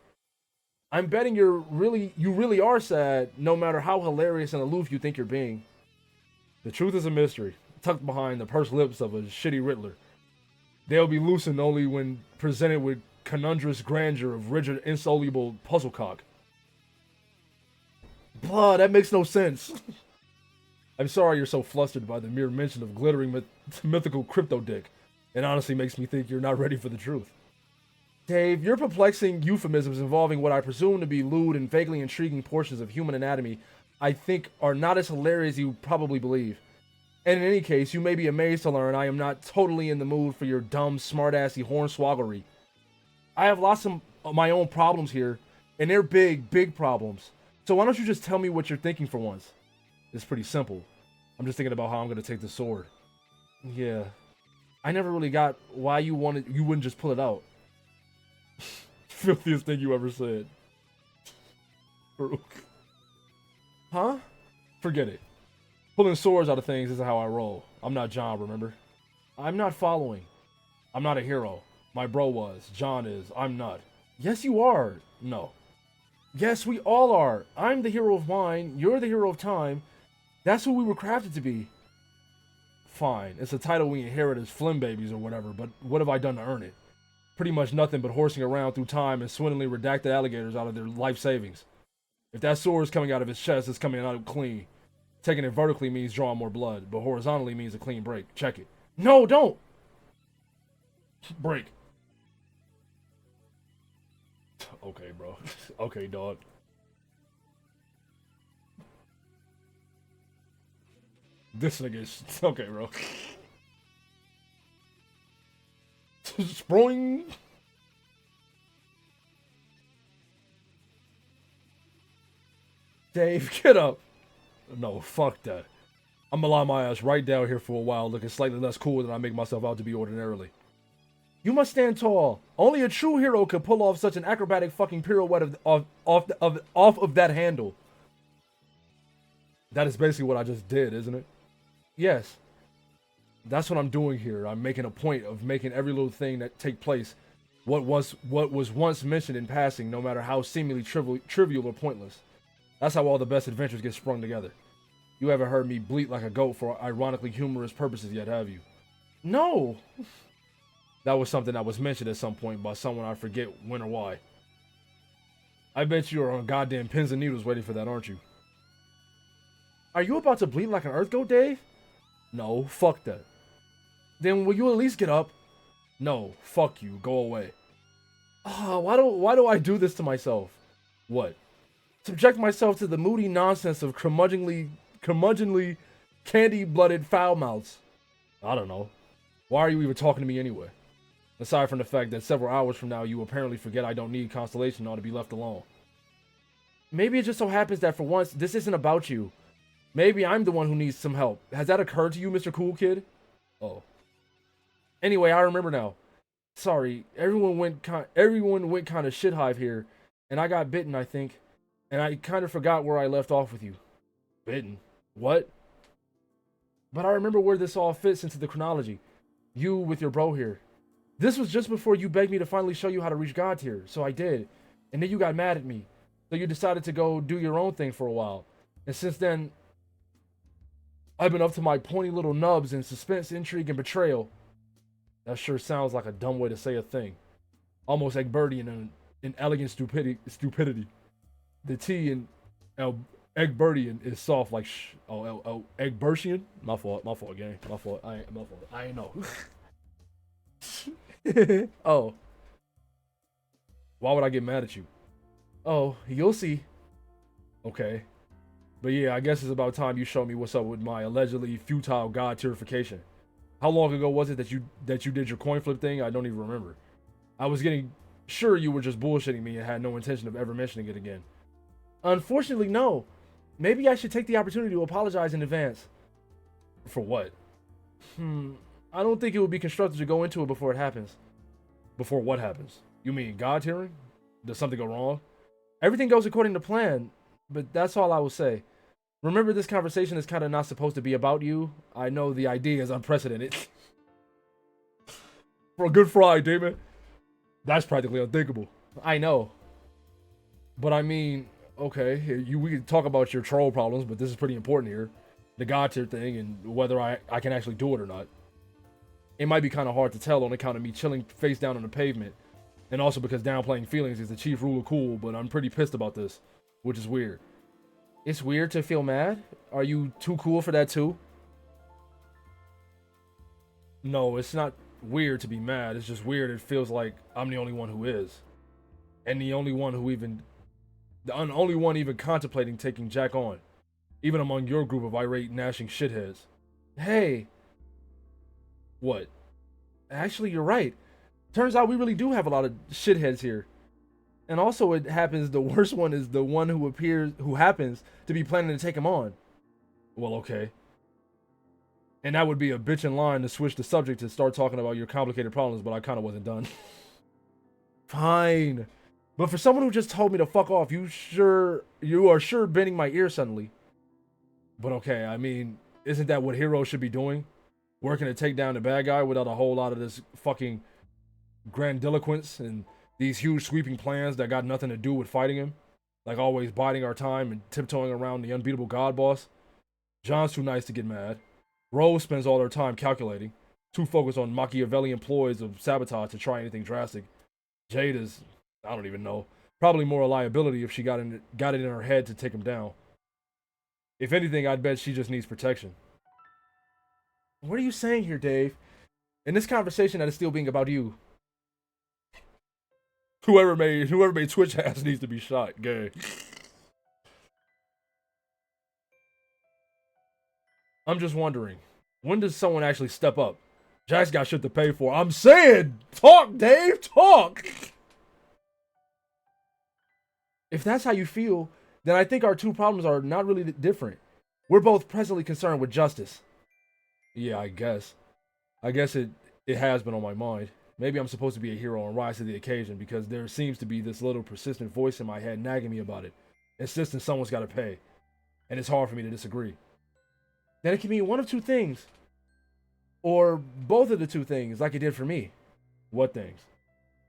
I'm betting you really are sad, no matter how hilarious and aloof you think you're being. The truth is a mystery, tucked behind the pursed lips of a shitty Riddler. They'll be loosened only when presented with conundrous grandeur of rigid, insoluble puzzle cock. Blah, that makes no sense. I'm sorry you're so flustered by the mere mention of glittering mythical crypto dick. It honestly makes me think you're not ready for the truth. Dave, your perplexing euphemisms involving what I presume to be lewd and vaguely intriguing portions of human anatomy I think are not as hilarious as you probably believe. And in any case, you may be amazed to learn I am not totally in the mood for your dumb, smartassy hornswoggery. I have lots of my own problems here, and they're big, big problems. So why don't you just tell me what you're thinking for once? It's pretty simple. I'm just thinking about how I'm going to take the sword. Yeah. I never really got why you wouldn't just pull it out. Filthiest thing you ever said. Farouk. Huh? Forget it. Pulling swords out of things isn't how I roll. I'm not John, remember? I'm not following. I'm not a hero. My bro was. John is. I'm not. Yes, you are. No. Yes, we all are. I'm the hero of mine. You're the hero of time. That's who we were crafted to be. Fine. It's a title we inherit as Flim babies or whatever, but what have I done to earn it? Pretty much nothing but horsing around through time and swindling redacted alligators out of their life savings. If that sword is coming out of his chest, it's coming out clean. Taking it vertically means drawing more blood, but horizontally means a clean break. Check it. No, don't. Break. Okay, bro. Okay, dog. This nigga is... Okay, bro. Spring. Dave, get up. No, fuck that. I'm gonna lie my ass right down here for a while, looking slightly less cool than I make myself out to be ordinarily. You must stand tall. Only a true hero could pull off such an acrobatic fucking pirouette off of that handle. That is basically what I just did, isn't it? Yes. That's what I'm doing here. I'm making a point of making every little thing that take place what was once mentioned in passing, no matter how seemingly trivial or pointless. That's how all the best adventures get sprung together. You haven't heard me bleat like a goat for ironically humorous purposes yet, have you? No. That was something that was mentioned at some point by someone I forget when or why. I bet you are on goddamn pins and needles waiting for that, aren't you? Are you about to bleed like an earth goat, Dave? No, fuck that. Then will you at least get up? No, fuck you, go away. Why do I do this to myself? What? Subject myself to the moody nonsense of curmudgeonly, candy-blooded foul mouths. I don't know. Why are you even talking to me anyway? Aside from the fact that several hours from now you apparently forget I don't need constellation or to be left alone. Maybe it just so happens that for once, this isn't about you. Maybe I'm the one who needs some help. Has that occurred to you, Mr. Cool Kid? Oh. Anyway, I remember now. Sorry, everyone went kind of shit hive here, and I got bitten, I think. And I kind of forgot where I left off with you. Bitten? What? But I remember where this all fits into the chronology. You with your bro here. This was just before you begged me to finally show you how to reach God tier, so I did. And then you got mad at me. So you decided to go do your own thing for a while. And since then, I've been up to my pointy little nubs in suspense, intrigue, and betrayal. That sure sounds like a dumb way to say a thing. Almost Egbertian in elegant stupidity. The T in Egbertian is soft like Egbertian? My fault, gang. My fault. I ain't know. Oh. Why would I get mad at you? Oh, you'll see. Okay. But yeah, I guess it's about time you show me what's up with my allegedly futile god tierification. How long ago was it that you did your coin flip thing? I don't even remember. I was getting sure you were just bullshitting me and had no intention of ever mentioning it again. Unfortunately, no. Maybe I should take the opportunity to apologize in advance. For what? I don't think it would be constructive to go into it before it happens. Before what happens? You mean god tiering? Does something go wrong? Everything goes according to plan, but that's all I will say. Remember, this conversation is kind of not supposed to be about you. I know the idea is unprecedented. For a good fry, demon. That's practically unthinkable. I know. But I mean, okay, we can talk about your troll problems, but this is pretty important here. The god tier thing and whether I can actually do it or not. It might be kind of hard to tell on account of me chilling face down on the pavement. And also because downplaying feelings is the chief rule of cool, but I'm pretty pissed about this, which is weird. It's weird to feel mad? Are you too cool for that too? No, it's not weird to be mad. It's just weird. It feels like I'm the only one who is. And the only one even contemplating taking Jack on. Even among your group of irate, gnashing shitheads. Hey. What? Actually, you're right. Turns out we really do have a lot of shitheads here. And also it happens the worst one is the one who happens to be planning to take him on. Well, okay. And that would be a bitch in line to switch the subject to start talking about your complicated problems, but I kind of wasn't done. Fine. But for someone who just told me to fuck off, you are sure bending my ear suddenly. But okay, I mean, isn't that what heroes should be doing? Working to take down the bad guy without a whole lot of this fucking grandiloquence and these huge sweeping plans that got nothing to do with fighting him? Like always biding our time and tiptoeing around the unbeatable god boss. John's too nice to get mad. Rose spends all her time calculating, too focused on Machiavellian ploys of sabotage to try anything drastic. Jade is, I don't even know, probably more a liability if she got it in her head to take him down. If anything, I'd bet she just needs protection. What are you saying here, Dave? In this conversation that is still being about you. Whoever made Twitch ass needs to be shot. Gay. I'm just wondering, when does someone actually step up? Jack's got shit to pay for. I'm saying, talk, Dave, talk. If that's how you feel, then I think our two problems are not really different. We're both presently concerned with justice. Yeah, I guess it has been on my mind. Maybe I'm supposed to be a hero and rise to the occasion because there seems to be this little persistent voice in my head nagging me about it, insisting someone's got to pay. And it's hard for me to disagree. Then it can mean one of two things. Or both of the two things, like it did for me. What things?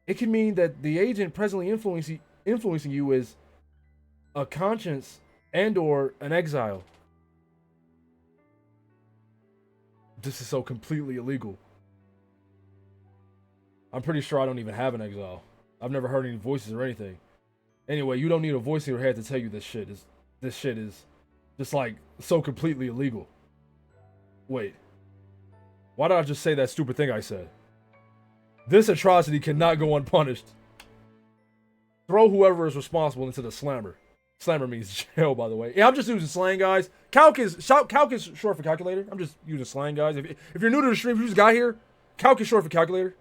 It can mean that the agent presently influencing you is a conscience and or an exile. This is so completely illegal. I'm pretty sure I don't even have an exile. I've never heard any voices or anything. Anyway, you don't need a voice in your head to tell you this shit is just like so completely illegal. Wait. Why did I just say that stupid thing I said? This atrocity cannot go unpunished. Throw whoever is responsible into the slammer. Slammer means jail, by the way. Yeah, I'm just using slang, guys. Calc is short for calculator. I'm just using slang, guys. If you're new to the stream, if you just got here, calc is short for calculator.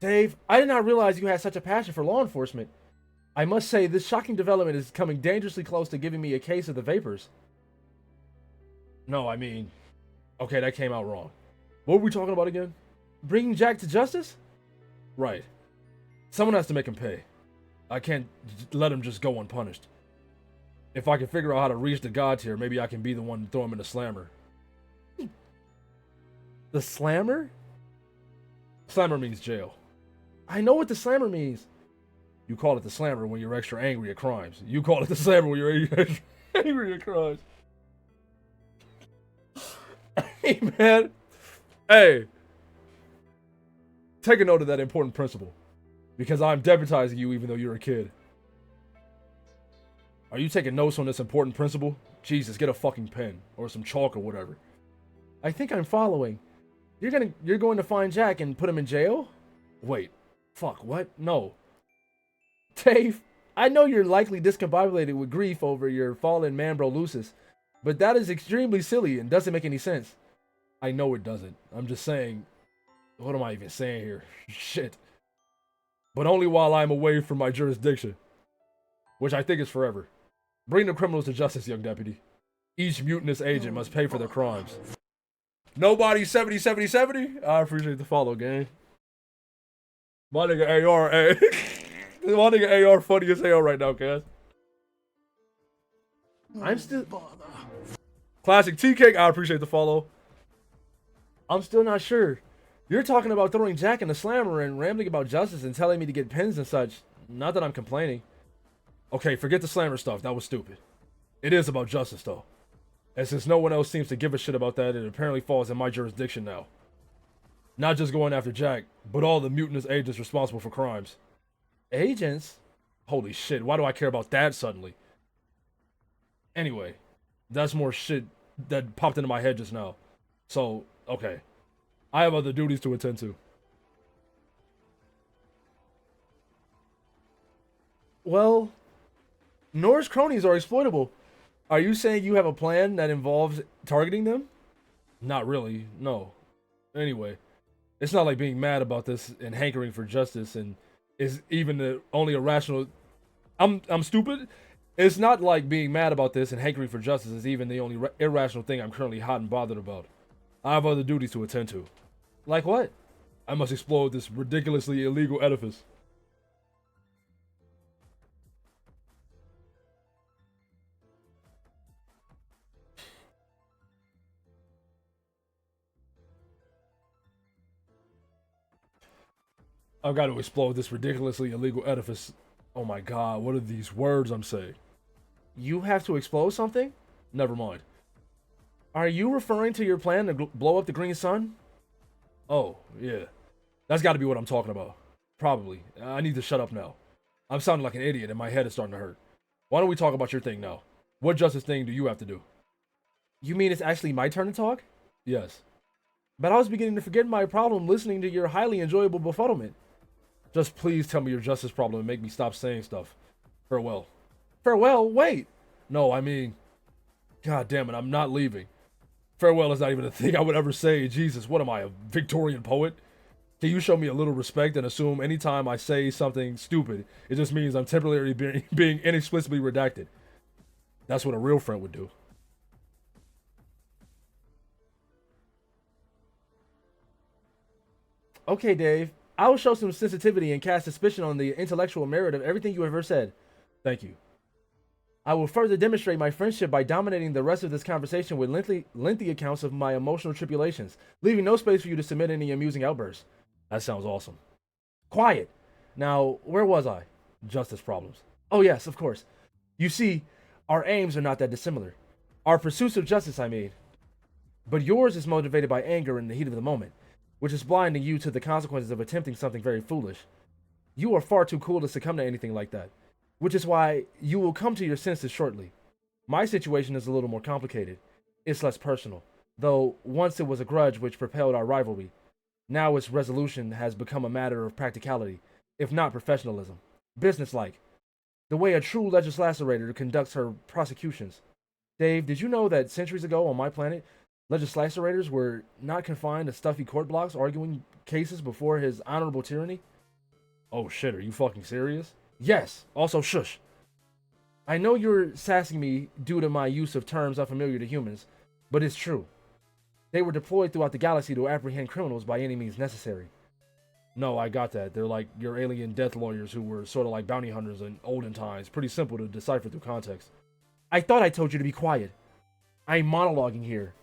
Dave, I did not realize you had such a passion for law enforcement. I must say, this shocking development is coming dangerously close to giving me a case of the vapors. No, I mean... Okay, that came out wrong. What were we talking about again? Bringing Jack to justice? Right. Someone has to make him pay. I can't let him just go unpunished. If I can figure out how to reach the god tier, maybe I can be the one to throw him in the slammer. The slammer? Slammer means jail. I know what the slammer means. You call it the slammer when you're extra angry at crimes. You call it the slammer when you're extra angry at crimes. Hey, man. Hey. Take a note of that important principle. Because I'm deputizing you even though you're a kid. Are you taking notes on this important principle? Jesus, get a fucking pen. Or some chalk or whatever. I think I'm following. You're going to find Jack and put him in jail? Wait. Fuck, what? No. Dave, I know you're likely discombobulated with grief over your fallen man bro Lucis, but that is extremely silly and doesn't make any sense. I know it doesn't. I'm just saying... What am I even saying here? Shit. But only while I'm away from my jurisdiction. Which I think is forever. Bring the criminals to justice, young deputy. Each mutinous agent must pay for their crimes. Nobody 70. I appreciate the follow, gang. My nigga AR, hey. My nigga AR funny as hell right now, guys. I'm still... Classic T-Cake, I appreciate the follow. I'm still not sure. You're talking about throwing Jack in the slammer and rambling about justice and telling me to get pens and such. Not that I'm complaining. Okay, forget the slammer stuff. That was stupid. It is about justice, though. And since no one else seems to give a shit about that, it apparently falls in my jurisdiction now. Not just going after Jack, but all the mutinous agents responsible for crimes. Agents? Holy shit, why do I care about that suddenly? Anyway, that's more shit that popped into my head just now. So, okay. I have other duties to attend to. Well, Nora's cronies are exploitable. Are you saying you have a plan that involves targeting them? Not really, no. Anyway, it's not like being mad about this and hankering for justice and is even the only irrational... I'm stupid? It's not like being mad about this and hankering for justice is even the only irrational thing I'm currently hot and bothered about. I have other duties to attend to. Like what? I must explode this ridiculously illegal edifice. I've got to explode this ridiculously illegal edifice. Oh my god, what are these words I'm saying? You have to explode something? Never mind. Are you referring to your plan to blow up the green sun? Oh, yeah. That's got to be what I'm talking about. Probably. I need to shut up now. I'm sounding like an idiot and my head is starting to hurt. Why don't we talk about your thing now? What justice thing do you have to do? You mean it's actually my turn to talk? Yes. But I was beginning to forget my problem listening to your highly enjoyable befuddlement. Just please tell me your justice problem and make me stop saying stuff. Farewell. Farewell? Wait. No, I mean... God damn it, I'm not leaving. Farewell is not even a thing I would ever say. Jesus, what am I, a Victorian poet? Can you show me a little respect and assume anytime I say something stupid, it just means I'm temporarily being inexplicably redacted? That's what a real friend would do. Okay, Dave. I will show some sensitivity and cast suspicion on the intellectual merit of everything you have ever said. Thank you. I will further demonstrate my friendship by dominating the rest of this conversation with lengthy accounts of my emotional tribulations, leaving no space for you to submit any amusing outbursts. That sounds awesome. Quiet. Now, where was I? Justice problems. Oh, yes, of course. You see, our aims are not that dissimilar. Our pursuits of justice, I mean. But yours is motivated by anger in the heat of the moment, which is blinding you to the consequences of attempting something very foolish. You are far too cool to succumb to anything like that, which is why you will come to your senses shortly. My situation is a little more complicated. It's less personal, though once it was a grudge which propelled our rivalry. Now its resolution has become a matter of practicality, if not professionalism. Businesslike. The way a true legislator conducts her prosecutions. Dave, did you know that centuries ago on my planet, legislators were not confined to stuffy court blocks arguing cases before his honorable tyranny? Oh shit, are you fucking serious? Yes, also shush. I know you're sassing me due to my use of terms unfamiliar to humans, but it's true. They were deployed throughout the galaxy to apprehend criminals by any means necessary. No, I got that. They're like your alien death lawyers who were sort of like bounty hunters in olden times. Pretty simple to decipher through context. I thought I told you to be quiet. I'm monologuing here.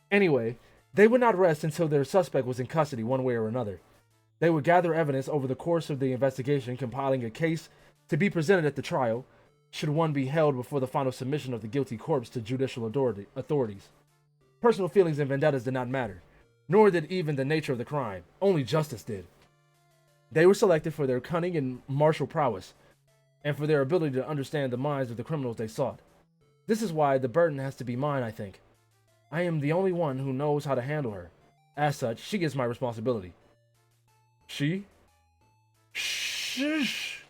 Anyway, they would not rest until their suspect was in custody one way or another. They would gather evidence over the course of the investigation, compiling a case to be presented at the trial, should one be held before the final submission of the guilty corpse to judicial authorities. Personal feelings and vendettas did not matter, nor did even the nature of the crime. Only justice did. They were selected for their cunning and martial prowess, and for their ability to understand the minds of the criminals they sought. This is why the burden has to be mine, I think. I am the only one who knows how to handle her. As such, she is my responsibility. She? Shh.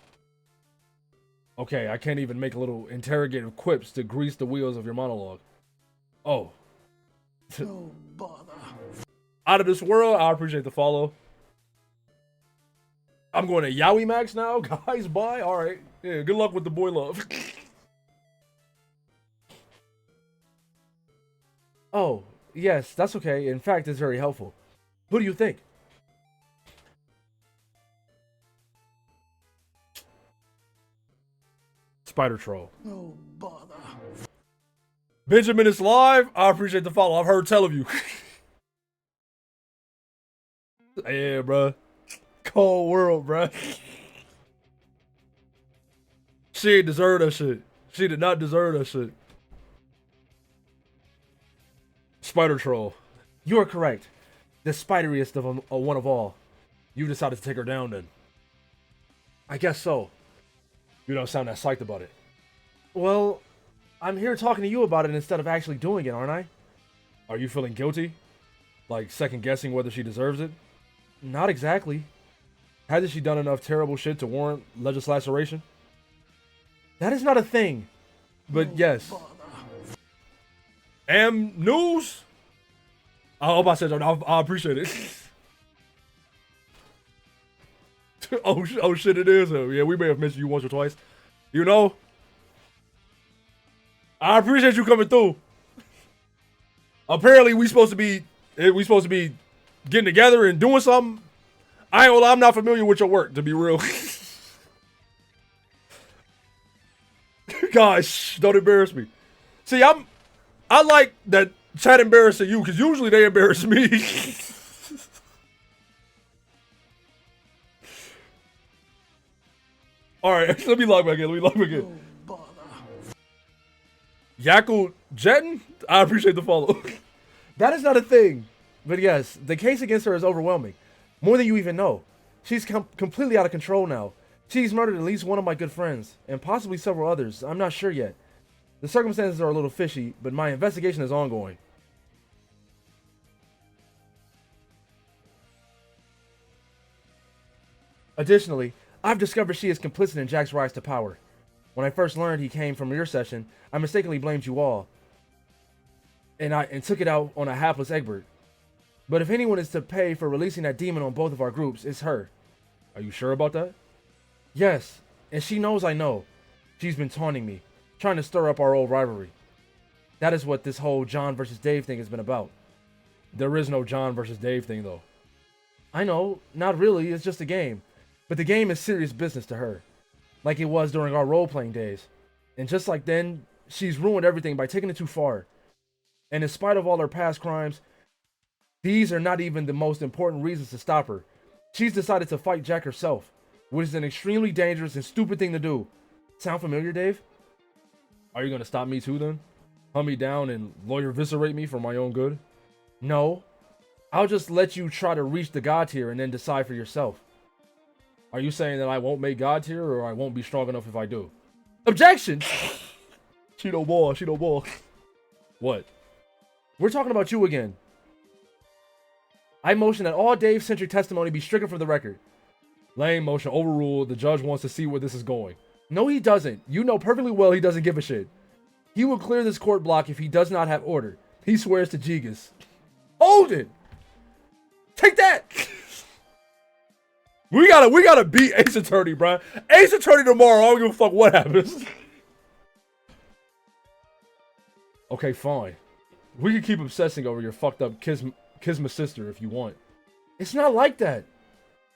Okay, I can't even make little interrogative quips to grease the wheels of your monologue. Oh. No bother. Out of this world, I appreciate the follow. I'm going to Yowie Max now, guys. Bye. All right. Yeah, good luck with the boy love. Oh, yes, that's okay. In fact, it's very helpful. Who do you think? Spider Troll. No bother. Benjamin is live. I appreciate the follow. I've heard tell of you. Yeah, bruh. Cold world, bruh. She ain't deserve that shit. She did not deserve that shit. Spider Troll. You are correct. The spideriest of one of all. You decided to take her down then. I guess so. You don't sound that psyched about it. Well, I'm here talking to you about it instead of actually doing it, aren't I? Are you feeling guilty? Like second guessing whether she deserves it? Not exactly. Hasn't she done enough terrible shit to warrant legislation? That is not a thing. But yes. News? I hope I said that. I appreciate it. Oh shit, it is him. Yeah, we may have mentioned you once or twice. You know? I appreciate you coming through. Apparently, we supposed to be getting together and doing something. I ain't gonna lie, I'm not familiar with your work, to be real. Gosh, don't embarrass me. See, I like that chat embarrassing you, because usually they embarrass me. All right, let me log back in. No bother. Yackle Jetton, I appreciate the follow. That is not a thing. But yes, the case against her is overwhelming. More than you even know. She's completely out of control now. She's murdered at least one of my good friends, and possibly several others. I'm not sure yet. The circumstances are a little fishy, but my investigation is ongoing. Additionally, I've discovered she is complicit in Jack's rise to power. When I first learned he came from your session, I mistakenly blamed you all. And took it out on a hapless Egbert. But if anyone is to pay for releasing that demon on both of our groups, it's her. Are you sure about that? Yes, and she knows I know. She's been taunting me, trying to stir up our old rivalry. That is what this whole John versus Dave thing has been about. There is no John versus Dave thing, though. I know, not really, it's just a game. But the game is serious business to her, like it was during our role-playing days. And just like then, she's ruined everything by taking it too far. And in spite of all her past crimes, these are not even the most important reasons to stop her. She's decided to fight Jack herself, which is an extremely dangerous and stupid thing to do. Sound familiar, Dave? Are you gonna stop me too, then? Hunt me down and lawyer viscerate me for my own good? No. I'll just let you try to reach the God tier and then decide for yourself. Are you saying that I won't make God tier, or I won't be strong enough if I do? Objection! Cheeto ball. What? We're talking about you again. I motion that all Dave-centric testimony be stricken from the record. Lane motion overruled. The judge wants to see where this is going. No, he doesn't. You know perfectly well he doesn't give a shit. He will clear this court block if he does not have order. He swears to Gigas. Hold it! Take that! We gotta beat Ace Attorney, bro. Ace Attorney tomorrow. I don't give a fuck what happens. Okay, fine. We can keep obsessing over your fucked up Kisma sister if you want. It's not like that.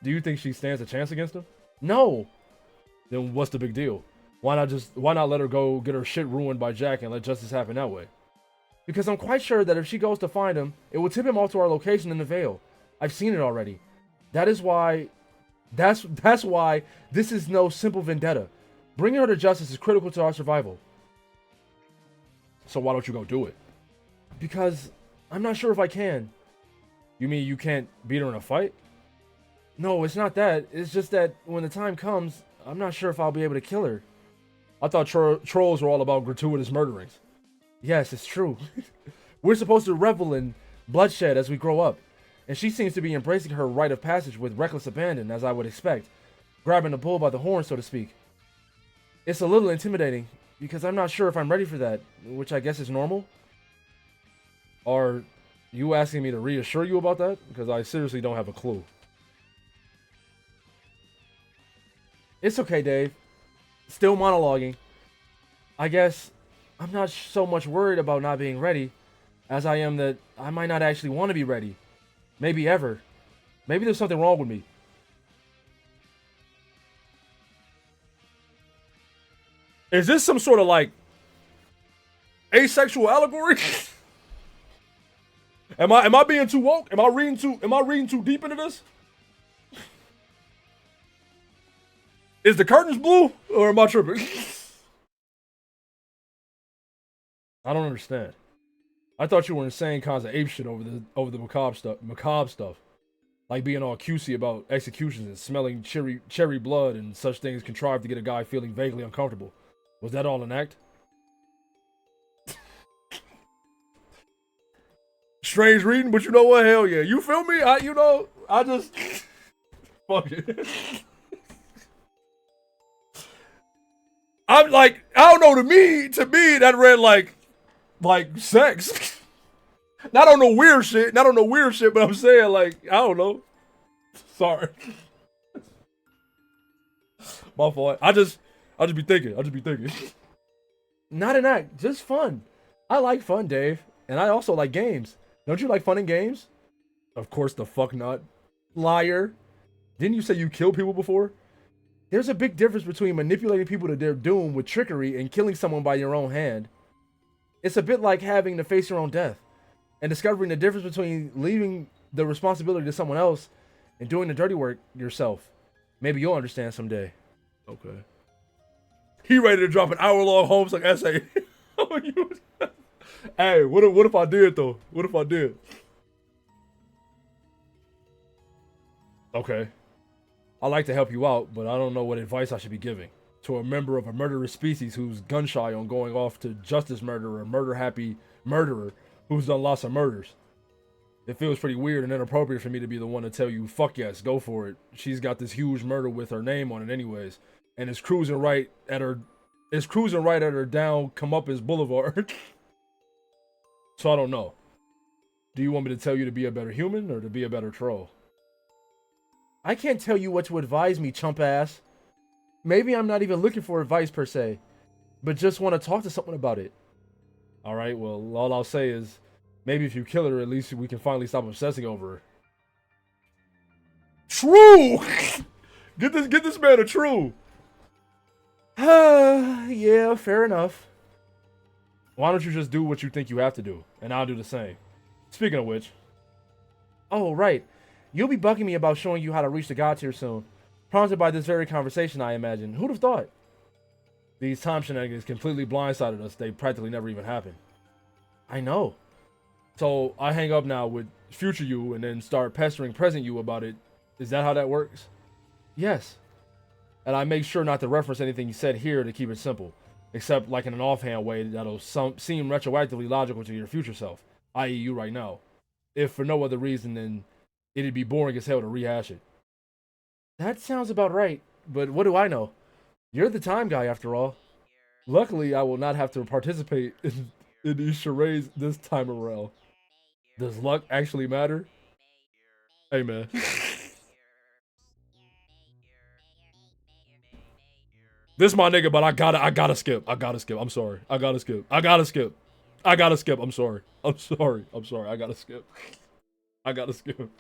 Do you think she stands a chance against him? No. Then what's the big deal? Why not let her go get her shit ruined by Jack and let justice happen that way? Because I'm quite sure that if she goes to find him, it will tip him off to our location in the Vale. I've seen it already. That's why this is no simple vendetta. Bringing her to justice is critical to our survival. So why don't you go do it? Because I'm not sure if I can. You mean you can't beat her in a fight? No, it's not that. It's just that when the time comes, I'm not sure if I'll be able to kill her. I thought trolls were all about gratuitous murderings. Yes, it's true. We're supposed to revel in bloodshed as we grow up. And she seems to be embracing her rite of passage with reckless abandon, as I would expect. Grabbing the bull by the horn, so to speak. It's a little intimidating, because I'm not sure if I'm ready for that, which I guess is normal. Are you asking me to reassure you about that? Because I seriously don't have a clue. It's okay, Dave. Still monologuing. I guess I'm not so much worried about not being ready, as I am that I might not actually want to be ready. Maybe ever. Maybe there's something wrong with me. Is this some sort of like asexual allegory? Am I being too woke? Am I reading too deep into this? Is the curtains blue or am I tripping? I don't understand. I thought you were insane kinds of ape shit over the macabre stuff. Like being all cutesy about executions and smelling cherry blood and such things contrived to get a guy feeling vaguely uncomfortable. Was that all an act? Strange reading, but you know what? Hell yeah. You feel me? I just fuck it. I'm like, I don't know, to me that read like sex. Not on no weird shit, but I'm saying like, I don't know. Sorry. My fault. I just be thinking. Not an act, just fun. I like fun, Dave. And I also like games. Don't you like fun and games? Of course the fuck not. Liar. Didn't you say you killed people before? There's a big difference between manipulating people to their doom with trickery and killing someone by your own hand. It's a bit like having to face your own death and discovering the difference between leaving the responsibility to someone else and doing the dirty work yourself. Maybe you'll understand someday. Okay. He ready to drop an hour-long Homestuck essay. Hey, what if I did though? What if I did? Okay. I like to help you out, but I don't know what advice I should be giving to a member of a murderous species who's gun shy on going off to justice murderer, murder happy murderer who's done lots of murders. It feels pretty weird and inappropriate for me to be the one to tell you, fuck yes, go for it. She's got this huge murder with her name on it anyways, and it's cruising right at her down Comeuppance Boulevard. So I don't know. Do you want me to tell you to be a better human or to be a better troll? I can't tell you what to advise me, chump ass. Maybe I'm not even looking for advice per se, but just want to talk to someone about it. Alright, well, all I'll say is, maybe if you kill her, at least we can finally stop obsessing over her. True! Get this man a true! Yeah, fair enough. Why don't you just do what you think you have to do, and I'll do the same. Speaking of which... Oh, right. You'll be bugging me about showing you how to reach the god tier soon. Prompted by this very conversation, I imagine. Who'd have thought? These time shenanigans completely blindsided us. They practically never even happened. I know. So I hang up now with future you and then start pestering present you about it. Is that how that works? Yes. And I make sure not to reference anything you said here to keep it simple. Except like in an offhand way that'll seem retroactively logical to your future self. I.e. you right now. If for no other reason than it'd be boring as hell to rehash it. That sounds about right. But what do I know? You're the time guy after all. Luckily, I will not have to participate in these charades this time around. Does luck actually matter? Hey, man. This my nigga, but I gotta skip. I'm sorry. I gotta skip. I'm sorry. I gotta skip.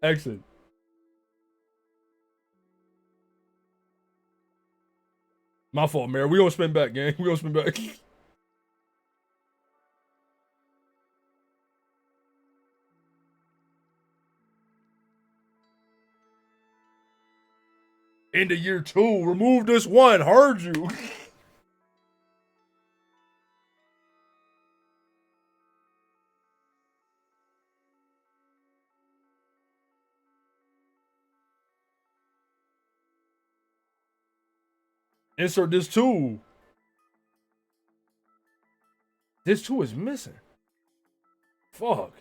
Exit. My fault, Mary. We gonna spin back, gang. We gonna spin back. Into year 2. Remove this one. Heard you. Insert this too. This too is missing. Fuck.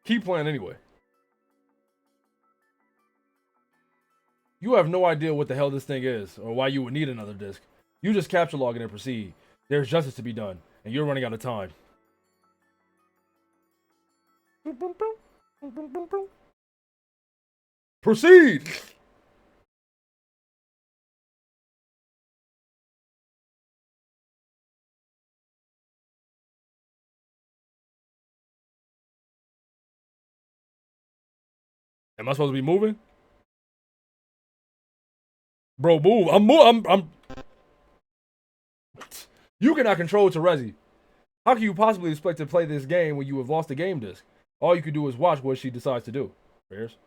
Keep playing anyway. You have no idea what the hell this thing is, or why you would need another disc. You just capture log it and proceed. There's justice to be done, and you're running out of time. Proceed! Am I supposed to be moving? Bro, move. I'm... You cannot control Terezi. How can you possibly expect to play this game when you have lost the game disc? All you can do is watch what she decides to do. Bears.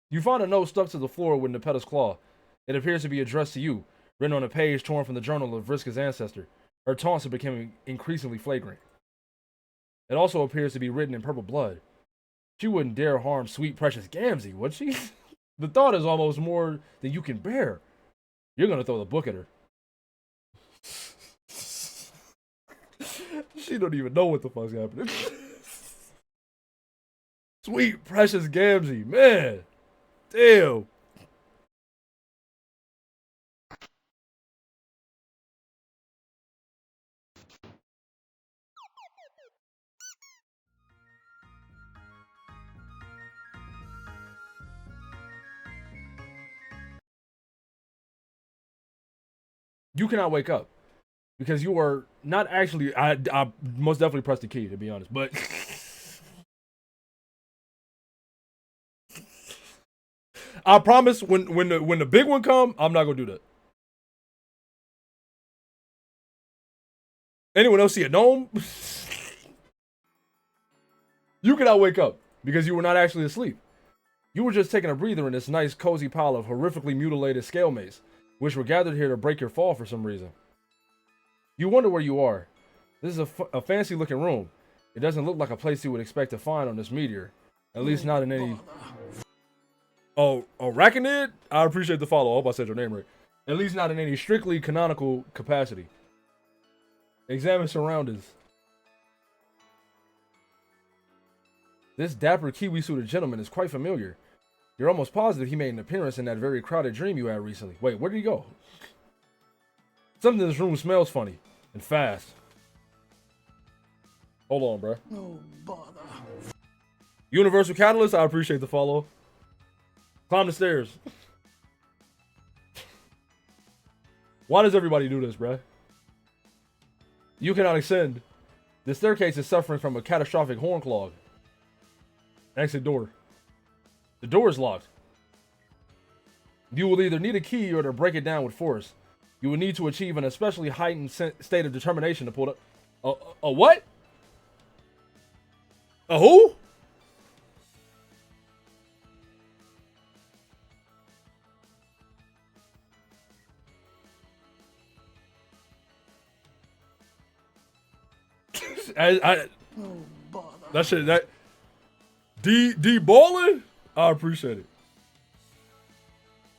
You find a note stuck to the floor with Nepetta's claw. It appears to be addressed to you, written on a page torn from the journal of Vriska's ancestor. Her taunts are becoming increasingly flagrant. It also appears to be written in purple blood. She wouldn't dare harm sweet, precious Gamzee, would she? The thought is almost more than you can bear. You're gonna throw the book at her. She don't even know what the fuck's happening. Sweet, precious Gamzee, man. Damn. You cannot wake up because you are not actually. I most definitely pressed the key, to be honest, but I promise when the big one come, I'm not gonna do that. Anyone else see a gnome? You cannot wake up because you were not actually asleep. You were just taking a breather in this nice, cozy pile of horrifically mutilated scale mates, which were gathered here to break your fall for some reason. You wonder where you are. This is a fancy-looking room. It doesn't look like a place you would expect to find on this meteor. At least not in any... Oh, Arachnid? I appreciate the follow. I hope I said your name right. At least not in any strictly canonical capacity. Examine surroundings. This dapper kiwi-suited gentleman is quite familiar. You're almost positive he made an appearance in that very crowded dream you had recently. Wait, where did he go? Something in this room smells funny. And fast. Hold on, bro. No bother. Universal Catalyst, I appreciate the follow. Climb the stairs. Why does everybody do this, bruh? You cannot ascend. The staircase is suffering from a catastrophic horn clog. Exit door. The door is locked. You will either need a key or to break it down with force. You will need to achieve an especially heightened state of determination to pull it up. A what? A who? No bother. That shit, that D ballin'? I appreciate it.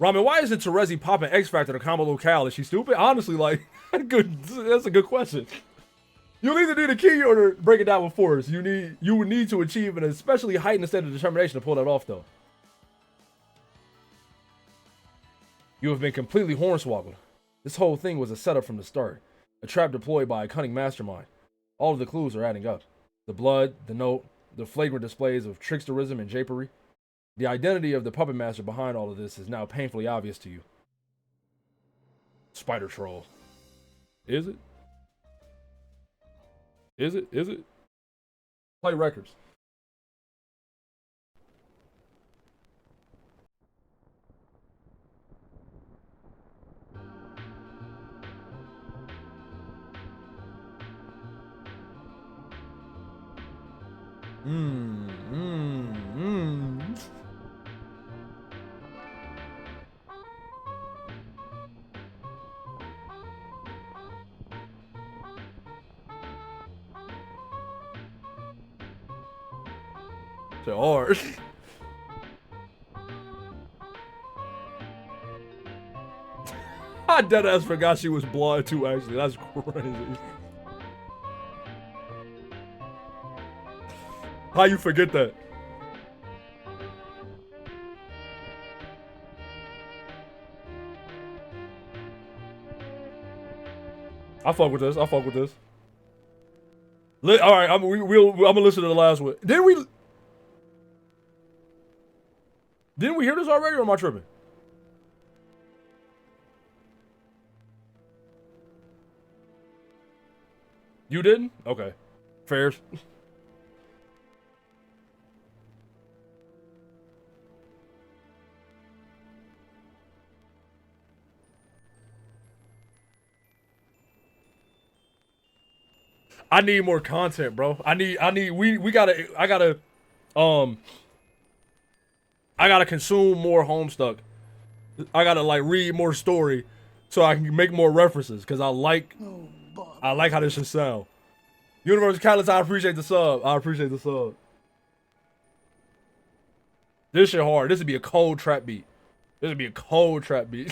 Ramen, why isn't Terezi popping X Factor to combo locale? Is she stupid? Honestly, like, that's a good question. You'll either need a key or to break it down with force. You would need to achieve an especially heightened state of determination to pull that off, though. You have been completely hornswoggled. This whole thing was a setup from the start. A trap deployed by a cunning mastermind. All of the clues are adding up. The blood, the note, the flagrant displays of tricksterism and japery. The identity of the puppet master behind all of this is now painfully obvious to you. Spider troll. Is it? Is it? Is it? Play records. So hard. I deadass forgot she was blonde too, actually. That's crazy. How you forget that? I fuck with this. I fuck with this. All right, I'm gonna listen to the last one. Didn't we hear this already, or am I tripping? You didn't? Okay. Fairs. I need more content, bro. I gotta consume more Homestuck. I gotta like read more story so I can make more references because I like how this should sound. Universal Catalyst, I appreciate the sub. I appreciate the sub. This shit hard. This would be a cold trap beat. This would be a cold trap beat.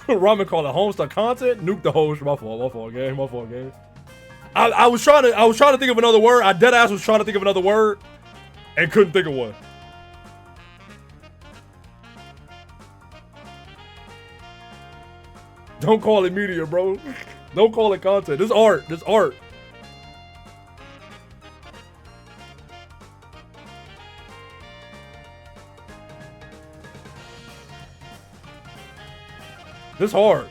Ramen called it Homestuck content. Nuke the host. My fault, game. My fault, game. I was trying to think of another word. I deadass was trying to think of another word and couldn't think of one. Don't call it media, bro. Don't call it content. This art. This art. This hard.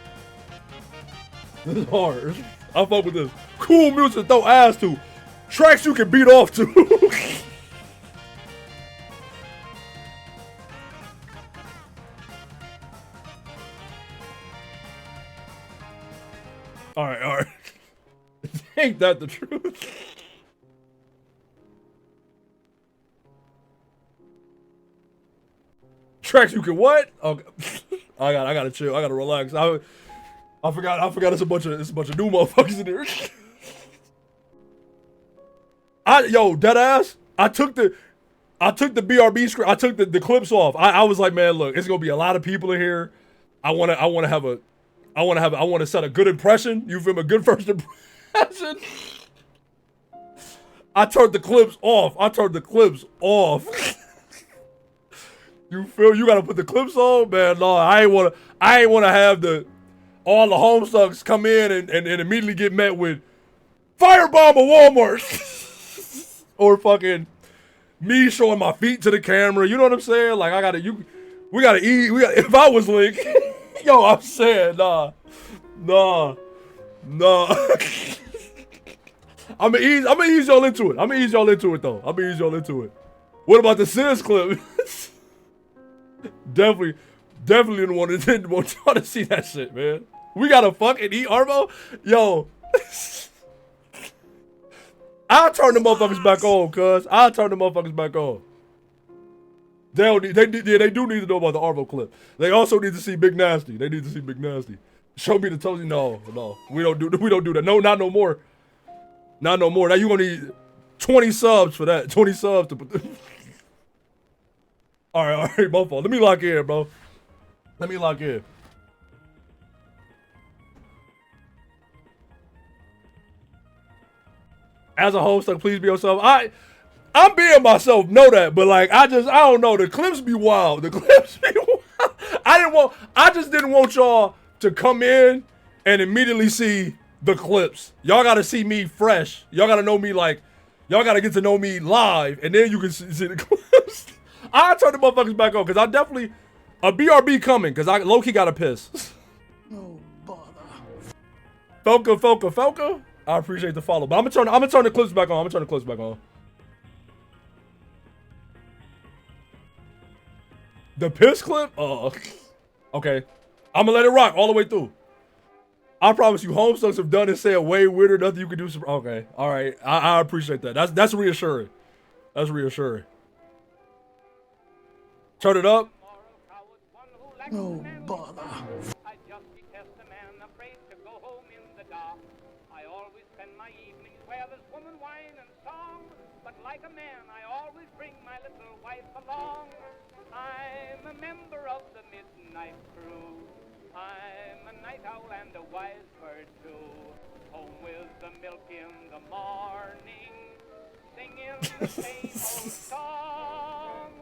This is hard. I fuck with this. Cool music to throw ass to. Tracks you can beat off to. All right. Ain't that the truth? Tracks you can what? Okay. I gotta chill. I gotta relax. I forgot it's a bunch of new motherfuckers in there. Yo, dead ass. I took the BRB script. I took the clips off. I was like, man, look, it's gonna be a lot of people in here. I wanna set a good impression. You feel me? A good first impression. I turned the clips off. You feel? You gotta put the clips on, man. No, I ain't wanna have all the Homestucks come in and immediately get met with firebomb of Walmart. Or fucking me showing my feet to the camera. You know what I'm saying? Like we gotta eat. If I was Link, yo, I'm saying nah. I'm gonna ease y'all into it. I'm gonna ease y'all into it. What about the Sis clip? Definitely didn't want y'all to see that shit, man. We gotta fucking eat Arvo? Yo. I'll turn the motherfuckers back on, cuz. I'll turn the motherfuckers back on. They do need to know about the Arvo clip. They also need to see Big Nasty. Show me the toes. No. We don't do that. No, not no more. Now you gonna need 20 subs for that. 20 subs to put Alright, mofo. Let me lock in, bro. As a Homestuck, please be yourself. I'm being myself, know that, but like I don't know. The clips be wild. I just didn't want y'all to come in and immediately see the clips. Y'all gotta see me fresh. Y'all gotta know me like, y'all gotta get to know me live, and then you can see the clips. I'll turn the motherfuckers back on, because I definitely, a BRB coming, because I low-key gotta piss. No bother. Felka. I appreciate the follow, but I'm gonna turn the clips back on. The piss clip? Okay. I'm gonna let it rock all the way through. I promise you, Homestucks have done and said way weirder. Nothing you can do. Okay. All right. I appreciate that. That's reassuring. Turn it up. No bother. I just detest a man afraid to go home in the dark. I always spend my evenings where there's woman, wine, and song. But like a man, I always bring my little wife along. I'm a member of the midnight crew. I'm a night owl and a wise bird too. Home with the milk in the morning, singing the same old song.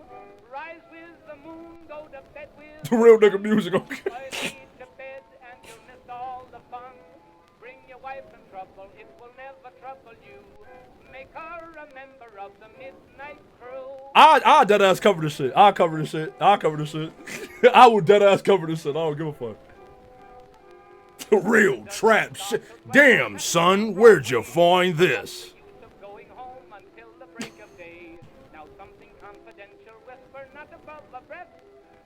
Rise with the moon, go to bed with The real nigga music, okay. I lead to bed and you'll miss all the fun. Bring your wife in trouble, it will never trouble you. Make her a member of the midnight crew. I'll dead ass cover this shit. I'll cover this shit. I will dead ass cover this shit. I don't give a fuck. Real trap shit. Damn, son, where'd you find this? Going home until the break of day. Now something confidential, whisper not above the breath.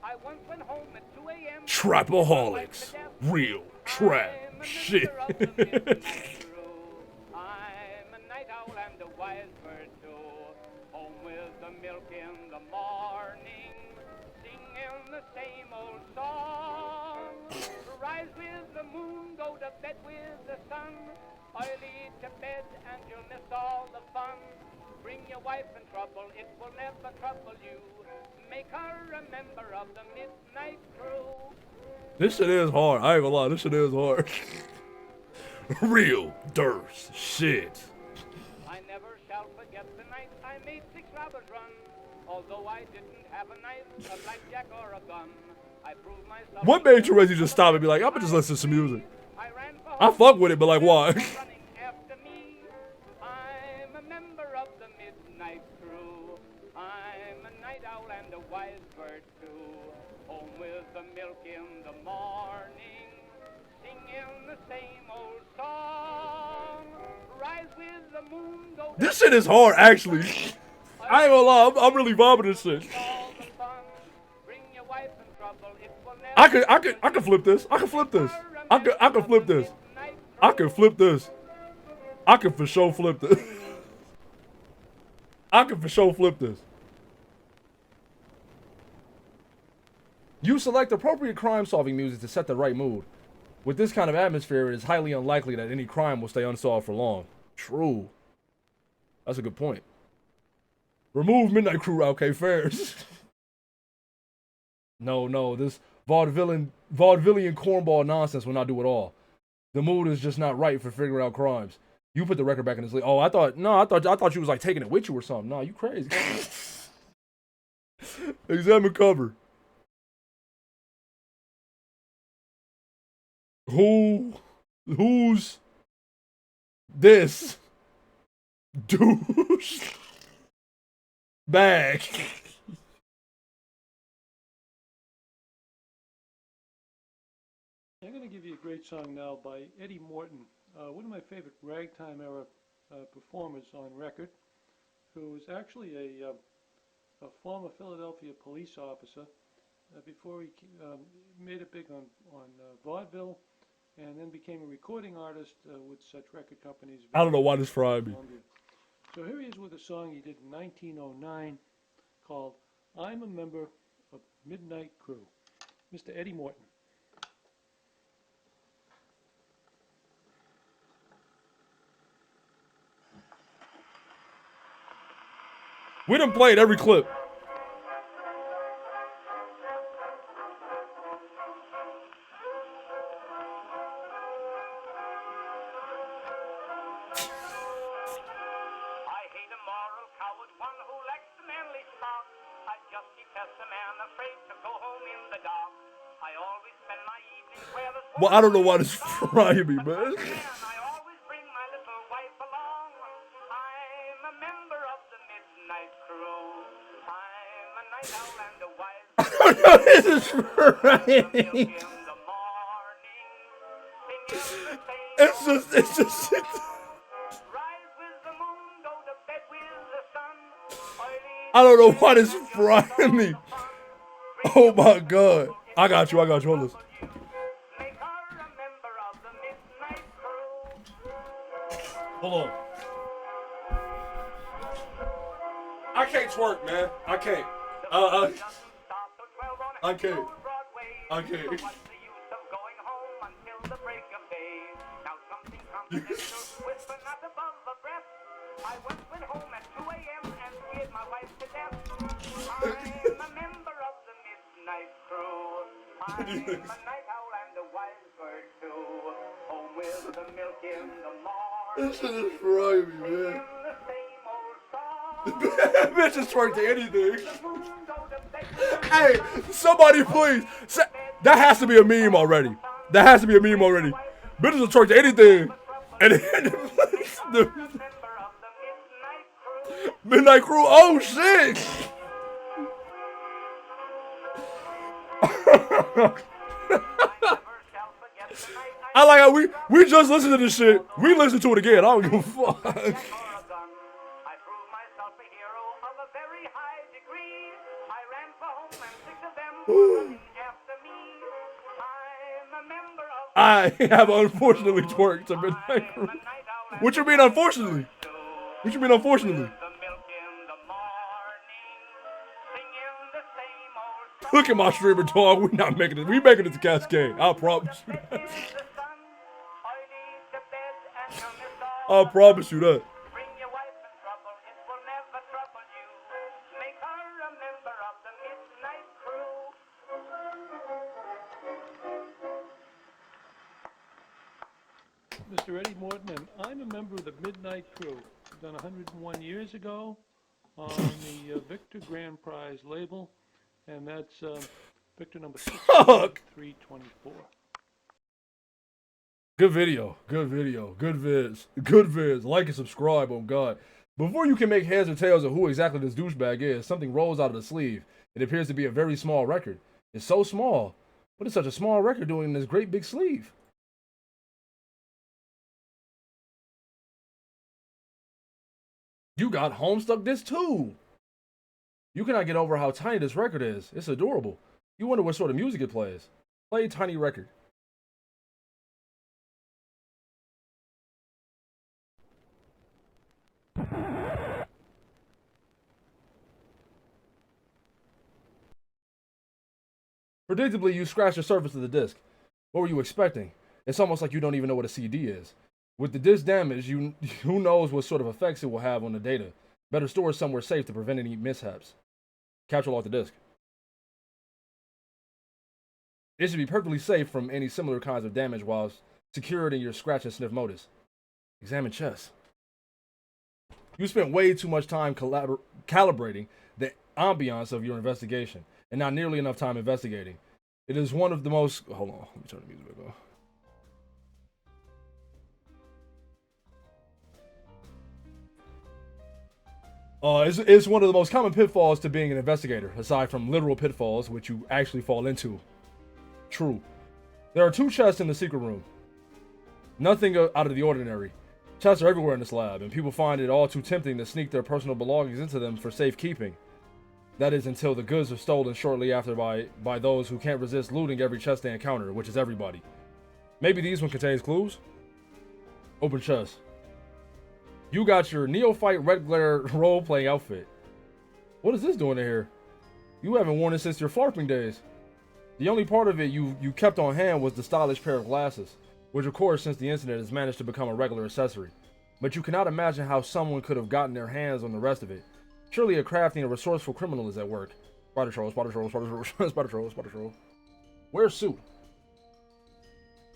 I once went home at 2 a.m. Trapaholics. Real trap shit. I'm a night owl and a wise bird too. Home with the milk in the morning, singing the same old song. Rise with the moon, go to bed with the sun. Early to bed and you'll miss all the fun. Bring your wife in trouble, it will never trouble you. Make her a member of the midnight crew. This shit is hard. I ain't gonna lie, this shit is hard. Real dirt shit. I never shall forget the night I made 6 robbers run. Although I didn't have a knife, a blackjack, or a gun, I proved myself. What made you ready to just stop and be like, I'm gonna just listen to some music? I ran for I fuck with it, but like, why? running after me. I'm a member of the midnight crew. I'm a night owl and a wise bird too. Home with the milk in the morning, singing the same old song. Rise with the This shit is hard, actually. I ain't gonna lie, I'm really vibing this shit. I could flip this. I could flip this. I could flip this. I could flip this. I could for sure flip this. I could for sure flip this. You select appropriate crime-solving music to set the right mood. With this kind of atmosphere, it is highly unlikely that any crime will stay unsolved for long. True. That's a good point. Remove Midnight Crew, okay, fairs. No, this vaudevillian cornball nonsense will not do it all. The mood is just not right for figuring out crimes. You put the record back in the sleeve. Oh, I thought you was like taking it with you or something. Nah, you crazy. Examine cover. Who's this douche bag? I'm going to give you a great song now by Eddie Morton, one of my favorite ragtime era performers on record, who was actually a former Philadelphia police officer before he made it big on vaudeville, and then became a recording artist with such record companies. I don't know why this fried me. So here he is with a song he did in 1909 called I'm a Member of Midnight Crew. Mr. Eddie Morton. We done played every clip. Well, I don't know why this is frying me, man. This is frying. It's just. I don't know why this is frying me. Oh my god. I got you. Hold this. Hold on. I can't twerk, man. I can't. I can't. I once went home at 2 a.m. and scared my wife to death. I'm a member of the Midnight Crew. I'm a night owl and a wise bird too. Home with the milk in the morning. This shit is frying me, man. The same old song. Bitches twerk to anything. Hey, somebody please. That has to be a meme already. Bitches will twerk to anything. And then the Midnight Crew. Oh shit! I like how we just listened to this shit. We listened to it again. I don't give a fuck. I proved myself a hero of a very high degree. I ran for home and 6 of them were running after me. I'm a member of I have unfortunately twerked to Midnight Crew. What you mean unfortunately? Look at my streamer, dog. We're not making it. We making it to Cascade. I promise you that. I promise you that. Bring your wife in trouble, it will never trouble you. Make her a member of the Midnight Crew. Mr. Eddie Morton, and I'm a member of the Midnight Crew. Done 101 years ago on the Victor Grand Prize label, and that's Victor number 324. Good video. Good vids. Like and subscribe, oh god. Before you can make heads or tails of who exactly this douchebag is, something rolls out of the sleeve. It appears to be a very small record. It's so small. What is such a small record doing in this great big sleeve? You got Homestuck disc 2. You cannot get over how tiny this record is. It's adorable. You wonder what sort of music it plays. Play tiny record. Predictably, you scratch the surface of the disc. What were you expecting? It's almost like you don't even know what a CD is. With the disc damage, who knows what sort of effects it will have on the data. Better store it somewhere safe to prevent any mishaps. Capture lock the disc. It should be perfectly safe from any similar kinds of damage while secured in your scratch and sniff modus. Examine chest. You spent way too much time calibrating the ambiance of your investigation, and not nearly enough time investigating. It is one of the most... Hold on, let me turn the music back off. It's one of the most common pitfalls to being an investigator, aside from literal pitfalls, which you actually fall into. True. There are 2 chests in the secret room. Nothing out of the ordinary. Chests are everywhere in this lab, and people find it all too tempting to sneak their personal belongings into them for safekeeping. That is until the goods are stolen shortly after by those who can't resist looting every chest they encounter, which is everybody. Maybe these one contains clues? Open chest. You got your neophyte red glare role-playing outfit. What is this doing in here? You haven't worn it since your FLARPing days. The only part of it you kept on hand was the stylish pair of glasses, which of course since the incident has managed to become a regular accessory. But you cannot imagine how someone could have gotten their hands on the rest of it. Surely a crafty and resourceful criminal is at work. Spider troll, spider troll, spider troll, spider troll, spider troll. Wear suit.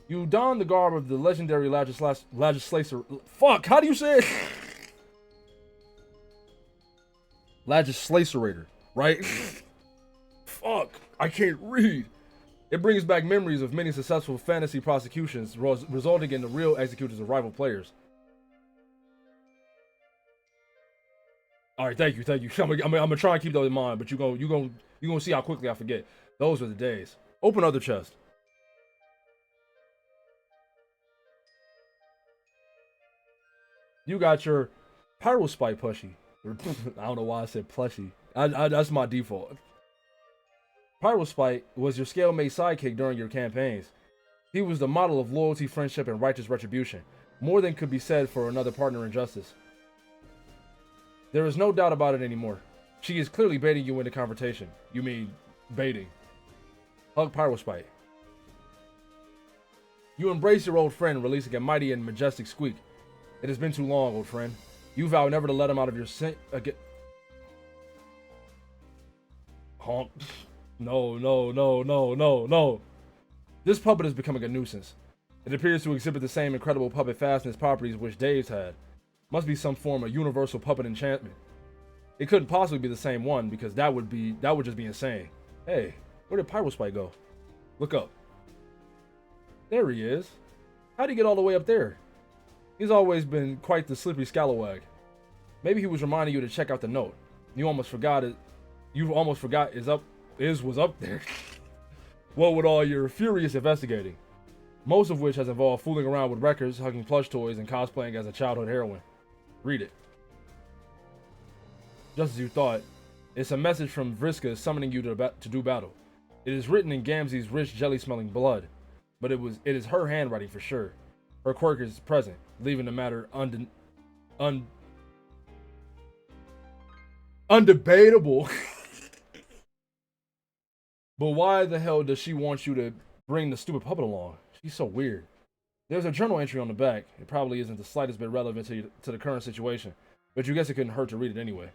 You don the garb of the legendary legislator. Fuck, how do you say it? Legislacerator, right? Fuck, I can't read. It brings back memories of many successful fantasy prosecutions, resulting in the real executors of rival players. All right, thank you. I'm gonna try and keep those in mind, but you gonna see how quickly I forget. Those are the days. Open other chest. You got your Pyrospite plushie. I don't know why I said plushie. That's my default. Pyrospite was your scale-mate sidekick during your campaigns. He was the model of loyalty, friendship, and righteous retribution. More than could be said for another partner in justice. There is no doubt about it anymore. She is clearly baiting you into confrontation. You mean baiting. Hug Pyrospite. You embrace your old friend, releasing a mighty and majestic squeak. It has been too long, old friend. You vow never to let him out of your sin again. Honk. No. This puppet is becoming a nuisance. It appears to exhibit the same incredible puppet fastness properties which Dave's had. Must be some form of universal puppet enchantment. It couldn't possibly be the same one because that would just be insane. Hey, where did Pyrospite go? Look up. There he is. How'd he get all the way up there? He's always been quite the slippery scalawag. Maybe he was reminding you to check out the note. You almost forgot it. You almost forgot was up there. What with all your furious investigating, most of which has involved fooling around with records, hugging plush toys, and cosplaying as a childhood heroine. Read it. Just as you thought, it's a message from Vriska summoning you to do battle. It is written in Gamzee's rich, jelly-smelling blood, but it is her handwriting for sure. Her quirk is present, leaving the matter undebatable. But why the hell does she want you to bring the stupid puppet along? She's so weird. There's a journal entry on the back. It probably isn't the slightest bit relevant to the current situation, but you guess it couldn't hurt to read it anyway.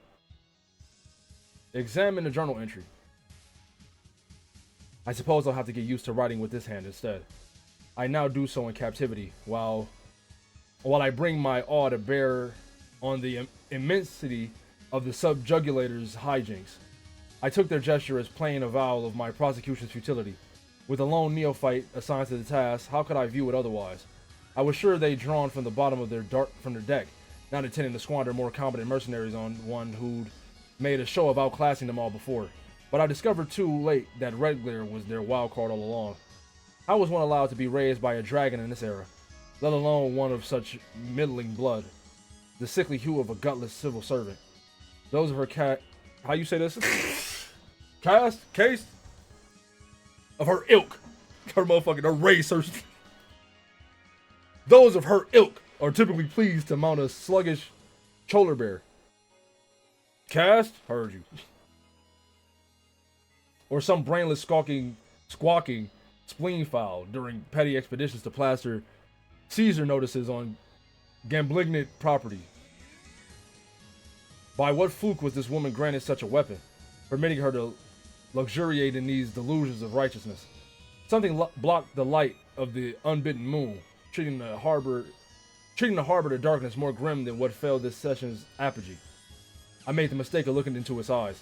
Examine the journal entry. I suppose I'll have to get used to writing with this hand instead. I now do so in captivity, while I bring my awe to bear on the immensity of the subjugulator's hijinks. I took their gesture as plain avowal of my prosecution's futility. With a lone neophyte assigned to the task, how could I view it otherwise? I was sure they'd drawn from the bottom of their deck, not intending to squander more competent mercenaries on one who'd made a show of outclassing them all before. But I discovered too late that Red Glare was their wild card all along. How was one allowed to be raised by a dragon in this era, let alone one of such middling blood? the sickly hue of a gutless civil servant. Those of her how you say this? Case of her ilk, her motherfucking her race, her. Those of her ilk are typically pleased to mount a sluggish cholar bear. Cast, heard you. Or some brainless squawking spleen fowl during petty expeditions to plaster Caesar notices on Gamblignant property. By what fluke was this woman granted such a weapon, permitting her to luxuriate in these delusions of righteousness? Something blocked the light of the unbidden moon, treating the harbor to darkness more grim than what fell this session's apogee. I made the mistake of looking into its eyes,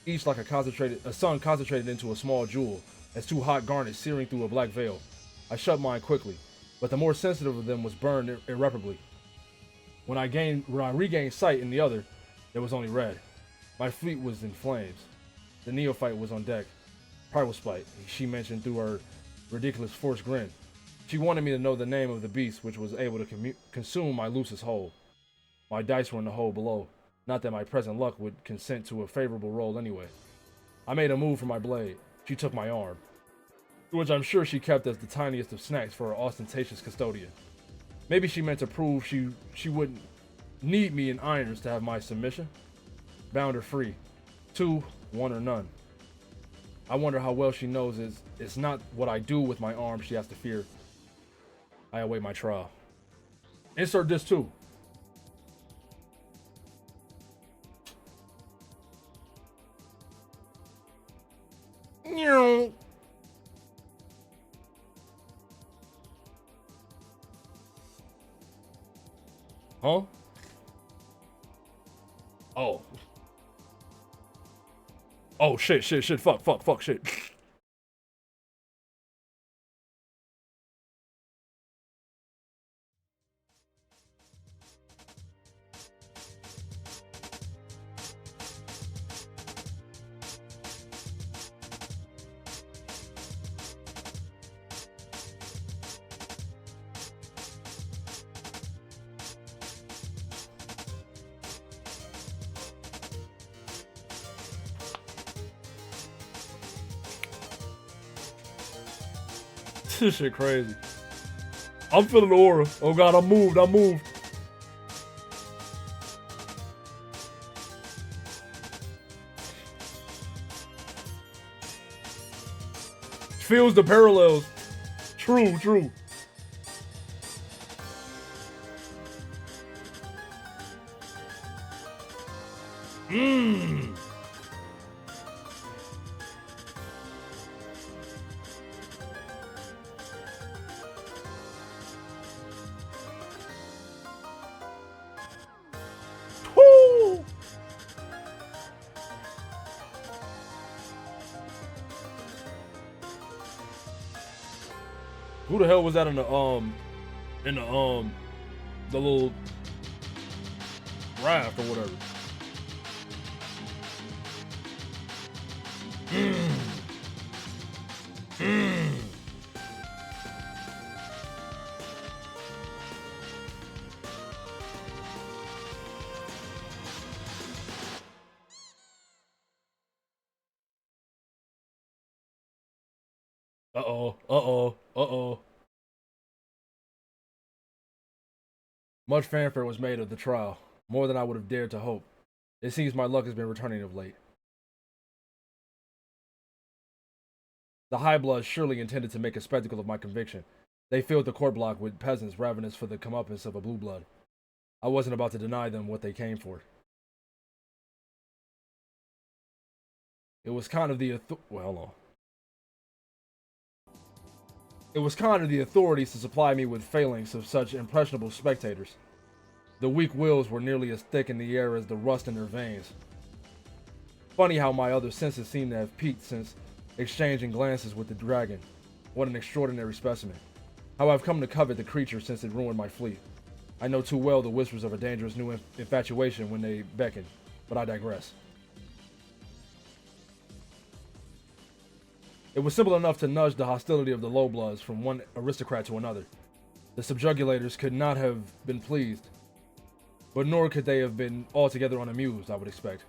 each like a sun concentrated into a small jewel, as two hot garnets searing through a black veil. I shut mine quickly, but the more sensitive of them was burned irreparably. When I regained sight in the other, there was only red. My fleet was in flames. The neophyte was on deck. Primal spite, she mentioned through her ridiculous forced grin. She wanted me to know the name of the beast which was able to consume my loosest hold. My dice were in the hole below. Not that my present luck would consent to a favorable roll anyway. I made a move for my blade. She took my arm, which I'm sure she kept as the tiniest of snacks for her ostentatious custodian. Maybe she meant to prove she wouldn't need me in irons to have my submission. Bound or free. 2, 1 or none. I wonder how well she knows it's not what I do with my arm she has to fear. I await my trial. Insert this too. Huh? Oh. Oh shit, fuck, shit. This shit crazy. I'm feeling the aura. Oh god, I moved. Feels the parallels. True. Woo! Who the hell was that in the little raft or whatever? Uh-oh. Much fanfare was made of the trial, more than I would have dared to hope. It seems my luck has been returning of late. The high bloods surely intended to make a spectacle of my conviction. They filled the court block with peasants ravenous for the comeuppance of a blue blood. I wasn't about to deny them what they came for. It was kind of the It was kind of the authorities to supply me with phalanx of such impressionable spectators. The weak wills were nearly as thick in the air as the rust in their veins. Funny how my other senses seem to have peaked since exchanging glances with the dragon. What an extraordinary specimen. How I've come to covet the creature since it ruined my fleet. I know too well the whispers of a dangerous new infatuation when they beckon, but I digress. It was simple enough to nudge the hostility of the low bloods from one aristocrat to another. The subjugulators could not have been pleased. but nor could they have been altogether unamused, I would expect.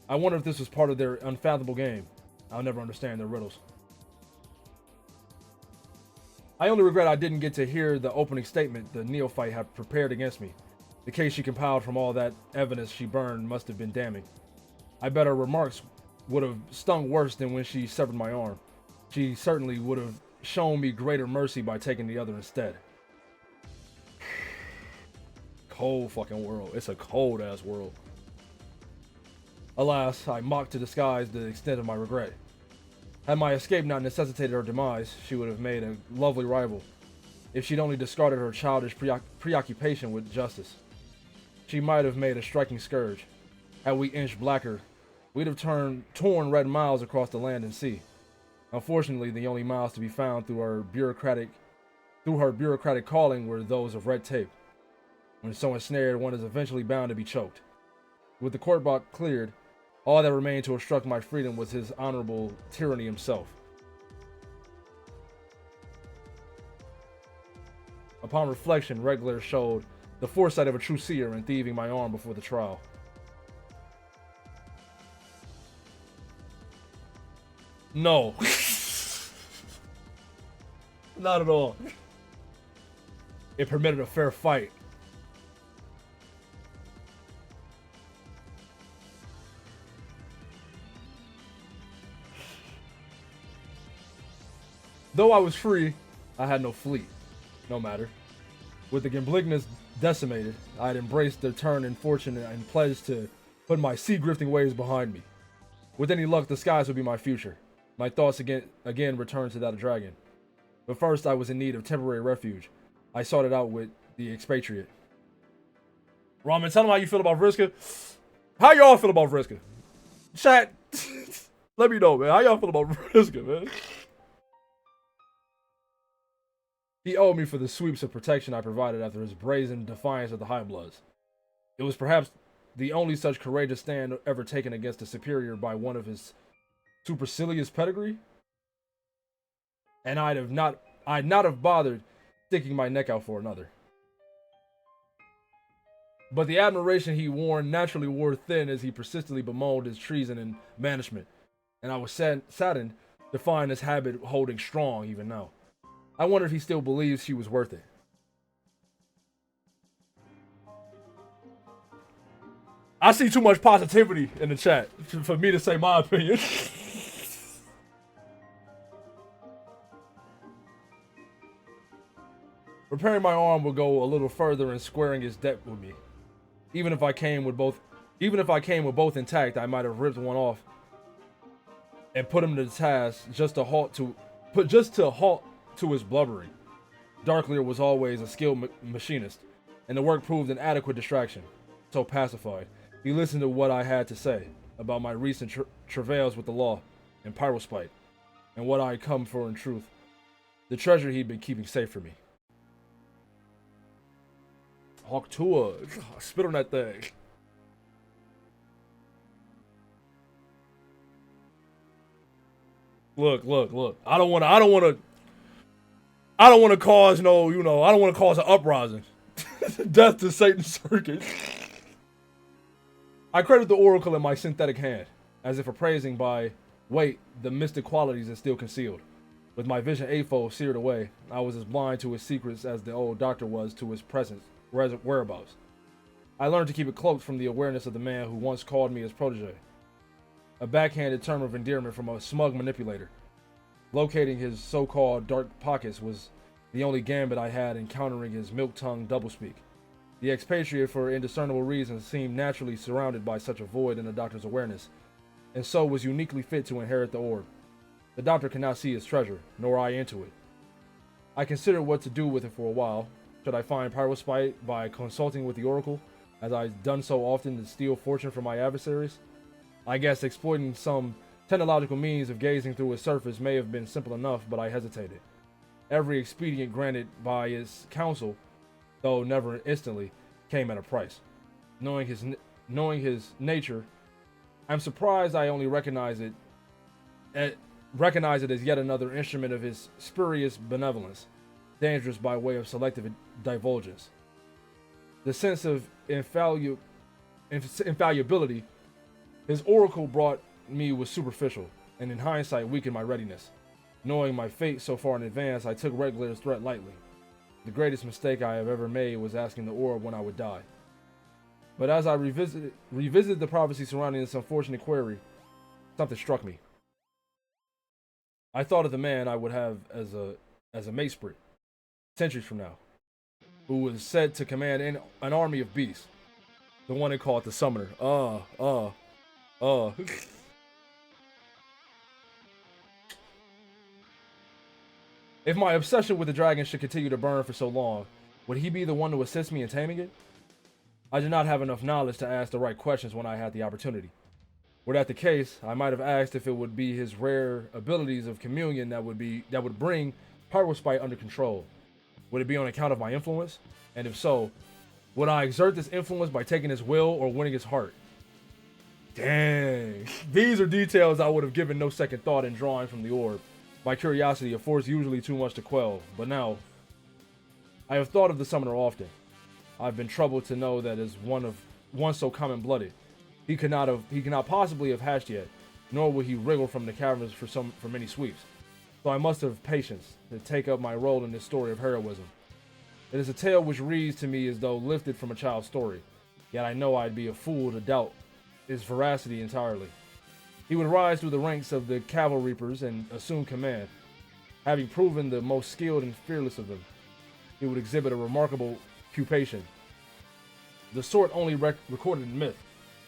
I wonder if this was part of their unfathomable game. I'll never understand their riddles. I only regret I didn't get to hear the opening statement the neophyte had prepared against me. The case she compiled from all that evidence she burned must have been damning. I bet her remarks would have stung worse than when she severed my arm. She certainly would have shown me greater mercy by taking the other instead. Cold fucking world. It's a cold ass world. Alas, I mocked to disguise the extent of my regret. Had my escape not necessitated her demise, she would have made a lovely rival, if she'd only discarded her childish preoccupation with justice. She might have made a striking scourge. Had we inched blacker, we'd have torn red miles across the land and sea. Unfortunately, the only miles to be found through her bureaucratic calling were those of red tape. When so ensnared, one is eventually bound to be choked. With the court block cleared, all that remained to obstruct my freedom was his honorable tyranny himself. Upon reflection, Regler showed the foresight of a true seer in thieving my arm before the trial. No. Not at all. It permitted a fair fight. Though I was free, I had no fleet. No matter. With the Gimblignus decimated, I had embraced their turn in fortune and pledged to put my sea-grifting ways behind me. With any luck, the skies would be my future. My thoughts again returned to that of Dragon. But first, I was in need of temporary refuge. I sought it out with the expatriate. Ramen, tell them how you feel about Vriska. How y'all feel about Vriska? Chat, let me know, man. How y'all feel about Vriska, man? He owed me for the sweeps of protection I provided after his brazen defiance of the High Bloods. It was perhaps the only such courageous stand ever taken against a superior by one of his supercilious pedigree. And I'd not have bothered sticking my neck out for another. But the admiration he naturally wore thin as he persistently bemoaned his treason and banishment, and I was saddened to find this habit holding strong even now. I wonder if he still believes she was worth it. I see too much positivity in the chat for me to say my opinion. Repairing my arm would go a little further in squaring his debt with me. Even if I came with both intact, I might have ripped one off and put him to the task just to halt to his blubbering. Darklear was always a skilled machinist, and the work proved an adequate distraction. So pacified, he listened to what I had to say about my recent travails with the law and pyrospite, and what I had come for in truth, the treasure he'd been keeping safe for me. Hawk Tua, spit on that thing. Look. I don't want to cause I don't want to cause an uprising. Death to Satan's circuit. I credit the oracle in my synthetic hand, as if appraising by weight the mystic qualities it still concealed. With my vision eightfold seared away, I was as blind to his secrets as the old doctor was to his whereabouts. I learned to keep it cloaked from the awareness of the man who once called me his protege. A backhanded term of endearment from a smug manipulator. Locating his so-called dark pockets was the only gambit I had in countering his milk-tongued doublespeak. The expatriate, for indiscernible reasons, seemed naturally surrounded by such a void in the doctor's awareness, and so was uniquely fit to inherit the orb. The doctor could not see his treasure, nor I into it. I considered what to do with it for a while. Should I find pyrospite by consulting with the oracle, as I'd done so often to steal fortune from my adversaries? I guess exploiting some technological means of gazing through its surface may have been simple enough, but I hesitated. Every expedient granted by his counsel, though never instantly, came at a price. Knowing his nature, I'm surprised I only recognize it as yet another instrument of his spurious benevolence, dangerous by way of selective divulgence. The sense of infallibility, his oracle brought me was superficial, and in hindsight weakened my readiness. Knowing my fate so far in advance, I took Reglar's threat lightly. The greatest mistake I have ever made was asking the orb when I would die. But as I revisited the prophecy surrounding this unfortunate query, something struck me. I thought of the man I would have as a maesprit, centuries from now, who was said to command an army of beasts. The one they called the Summoner. If my obsession with the dragon should continue to burn for so long, would he be the one to assist me in taming it? I did not have enough knowledge to ask the right questions when I had the opportunity. Were that the case, I might have asked if it would be his rare abilities of communion that would bring Pyrospite under control. Would it be on account of my influence? And if so, would I exert this influence by taking his will or winning his heart? Dang. These are details I would have given no second thought in drawing from the orb. My curiosity, a force usually too much to quell, but now I have thought of the Summoner often. I've been troubled to know that as one so common-blooded, he could not possibly have hatched yet, nor would he wriggle from the caverns for many sweeps. So I must have patience to take up my role in this story of heroism. It is a tale which reads to me as though lifted from a child's story, yet I know I'd be a fool to doubt its veracity entirely. He would rise through the ranks of the Cavalry Reapers and assume command. Having proven the most skilled and fearless of them, he would exhibit a remarkable pupation, the sort only recorded in myth,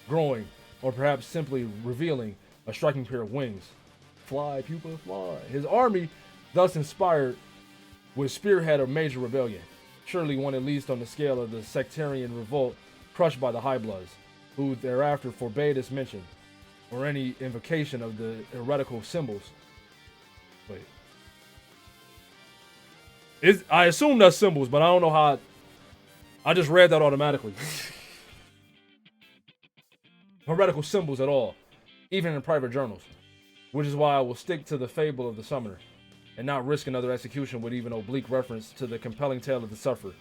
growing, or perhaps simply revealing, a striking pair of wings. Fly, pupa, fly. His army, thus inspired, would spearhead a major rebellion, surely one at least on the scale of the sectarian revolt crushed by the High Bloods, who thereafter forbade its mention, or any invocation of the heretical symbols. Wait. I assume that's symbols, but I don't know how. I just read that automatically. Heretical symbols at all, even in private journals, which is why I will stick to the fable of the Summoner, and not risk another execution with even oblique reference to the compelling tale of the sufferer.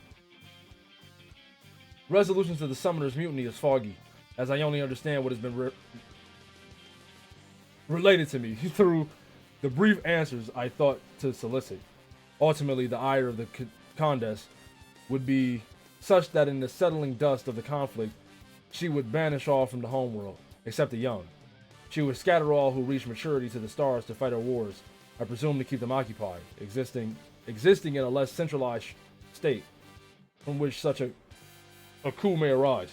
Resolution to the Summoner's mutiny is foggy, as I only understand what has been related to me through the brief answers I thought to solicit. Ultimately, the ire of the Condess would be such that in the settling dust of the conflict, she would banish all from the homeworld, except the young. She would scatter all who reach maturity to the stars to fight her wars, I presume to keep them occupied, existing in a less centralized state, from which such a coup may arise.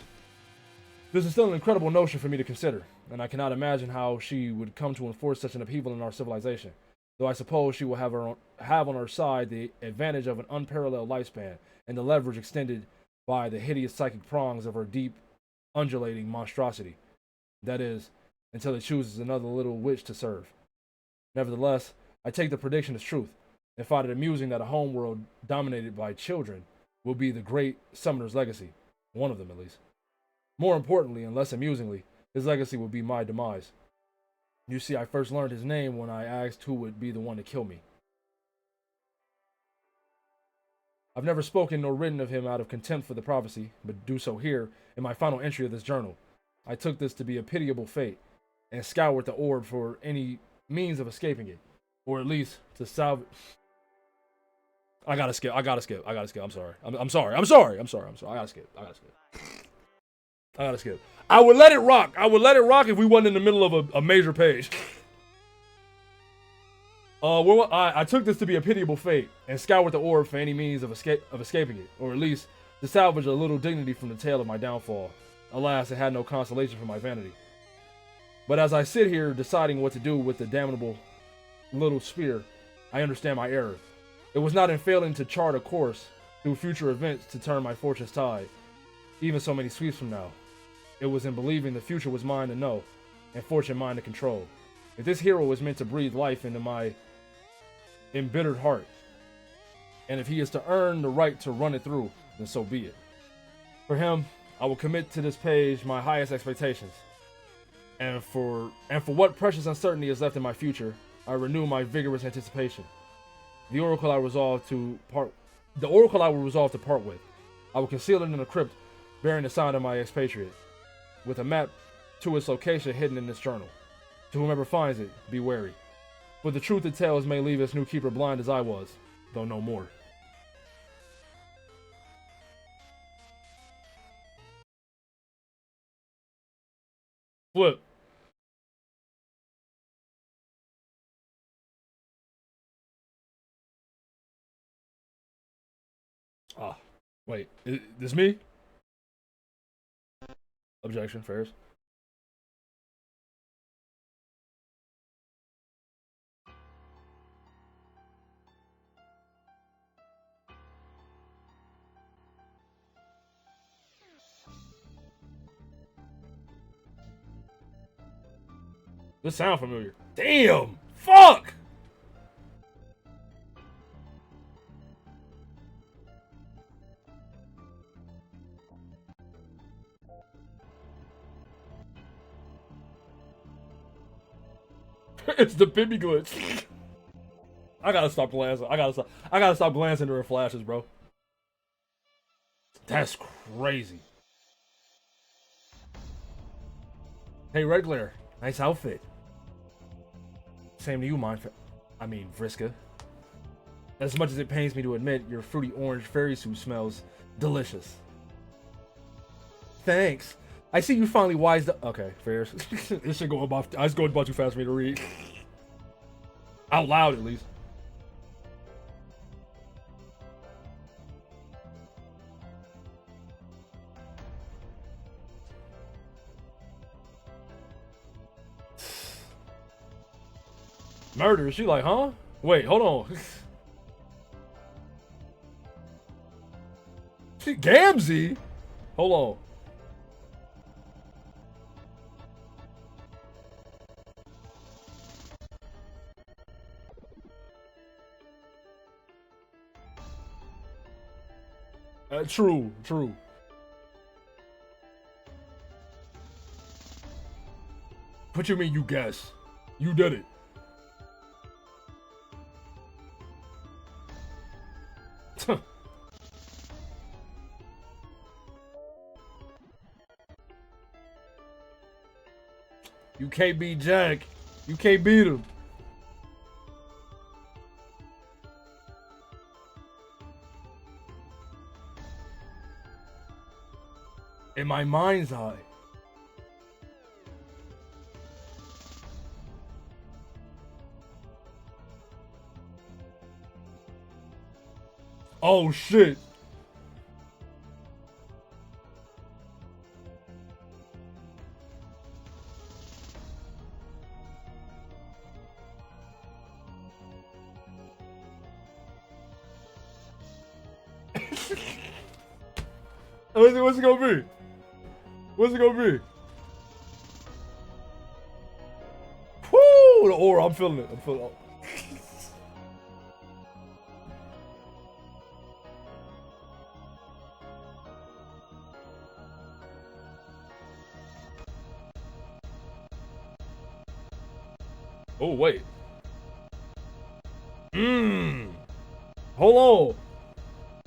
This is still an incredible notion for me to consider, and I cannot imagine how she would come to enforce such an upheaval in our civilization, though I suppose she will have on her side the advantage of an unparalleled lifespan, and the leverage extended by the hideous psychic prongs of her deep, undulating monstrosity. That is, until it chooses another little witch to serve. Nevertheless, I take the prediction as truth, and find it amusing that a homeworld dominated by children will be the great Summoner's legacy, one of them at least. More importantly, and less amusingly, his legacy will be my demise. You see, I first learned his name when I asked who would be the one to kill me. I've never spoken nor written of him out of contempt for the prophecy, but do so here in my final entry of this journal. I took this to be a pitiable fate, and scoured the orb for any means of escaping it, or at least to salvage. I gotta skip. I'm sorry. I'm sorry. I gotta skip. I would let it rock. If we wasn't in the middle of a major page. I took this to be a pitiable fate, and scoured the orb for any means of escaping it, or at least to salvage a little dignity from the tale of my downfall. Alas, it had no consolation for my vanity. But as I sit here deciding what to do with the damnable little spear, I understand my error. It was not in failing to chart a course through future events to turn my fortune's tide, even so many sweeps from now. It was in believing the future was mine to know, and fortune mine to control. If this hero was meant to breathe life into my embittered heart, and if he is to earn the right to run it through, then so be it. For him, I will commit to this page my highest expectations, and for what precious uncertainty is left in my future, I renew my vigorous anticipation. The oracle I will resolve to part with. I will conceal it in a crypt bearing the sign of my expatriate, with a map to its location hidden in this journal. To whomever finds it, be wary. For the truth it tells may leave its new keeper blind as I was, though no more. Flip. Ah, wait, is this me? Objection, Ferris. This sound familiar. Damn! Fuck! It's the Bibby glitch. I gotta stop glancing. I gotta stop glancing during flashes, bro. That's crazy. Hey, Red Glare. Nice outfit. Same to you, Vriska. As much as it pains me to admit, your fruity orange fairy suit smells delicious. Thanks. I see you finally wised up. Okay, Ferris. This shit going about. It's going about too fast for me to read. Out loud, at least. Murder? She like, huh? Wait, hold on. She Gamzee? Hold on. True. What you mean you guess? You did it. You can't beat Jack. You can't beat him. In my mind's eye. Oh shit. What's it gonna be? What's it gonna be? Woo! The aura, I'm feeling it. Oh, wait. Hold on.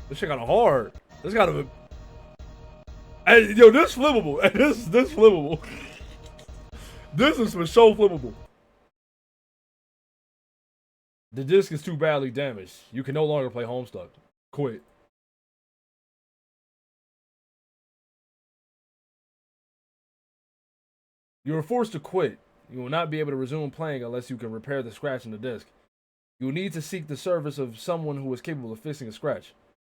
This shit got hard. This gotta be. Hey, yo, this flippable. Hey, this flippable. This is for sure flippable. The disc is too badly damaged. You can no longer play Homestuck. Quit. You are forced to quit. You will not be able to resume playing unless you can repair the scratch in the disc. You will need to seek the service of someone who is capable of fixing a scratch.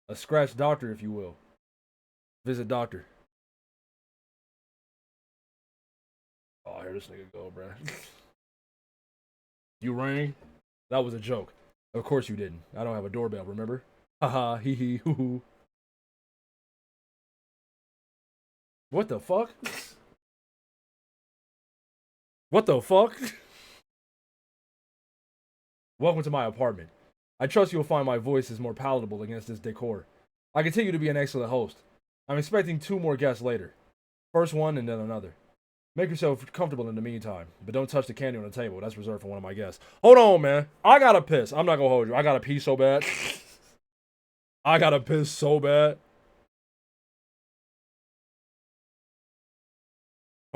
A scratch doctor, if you will. Visit doctor. Oh, here this nigga go, bruh. You rang? That was a joke. Of course you didn't. I don't have a doorbell, remember? Haha, hee hee, hoo hoo. What the fuck? What the fuck? Welcome to my apartment. I trust you'll find my voice is more palatable against this decor. I continue to be an excellent host. I'm expecting 2 more guests later. First one and then another. Make yourself comfortable in the meantime, but don't touch the candy on the table. That's reserved for one of my guests. Hold on, man. I gotta piss. I'm not gonna hold you. I gotta pee so bad. I gotta piss so bad.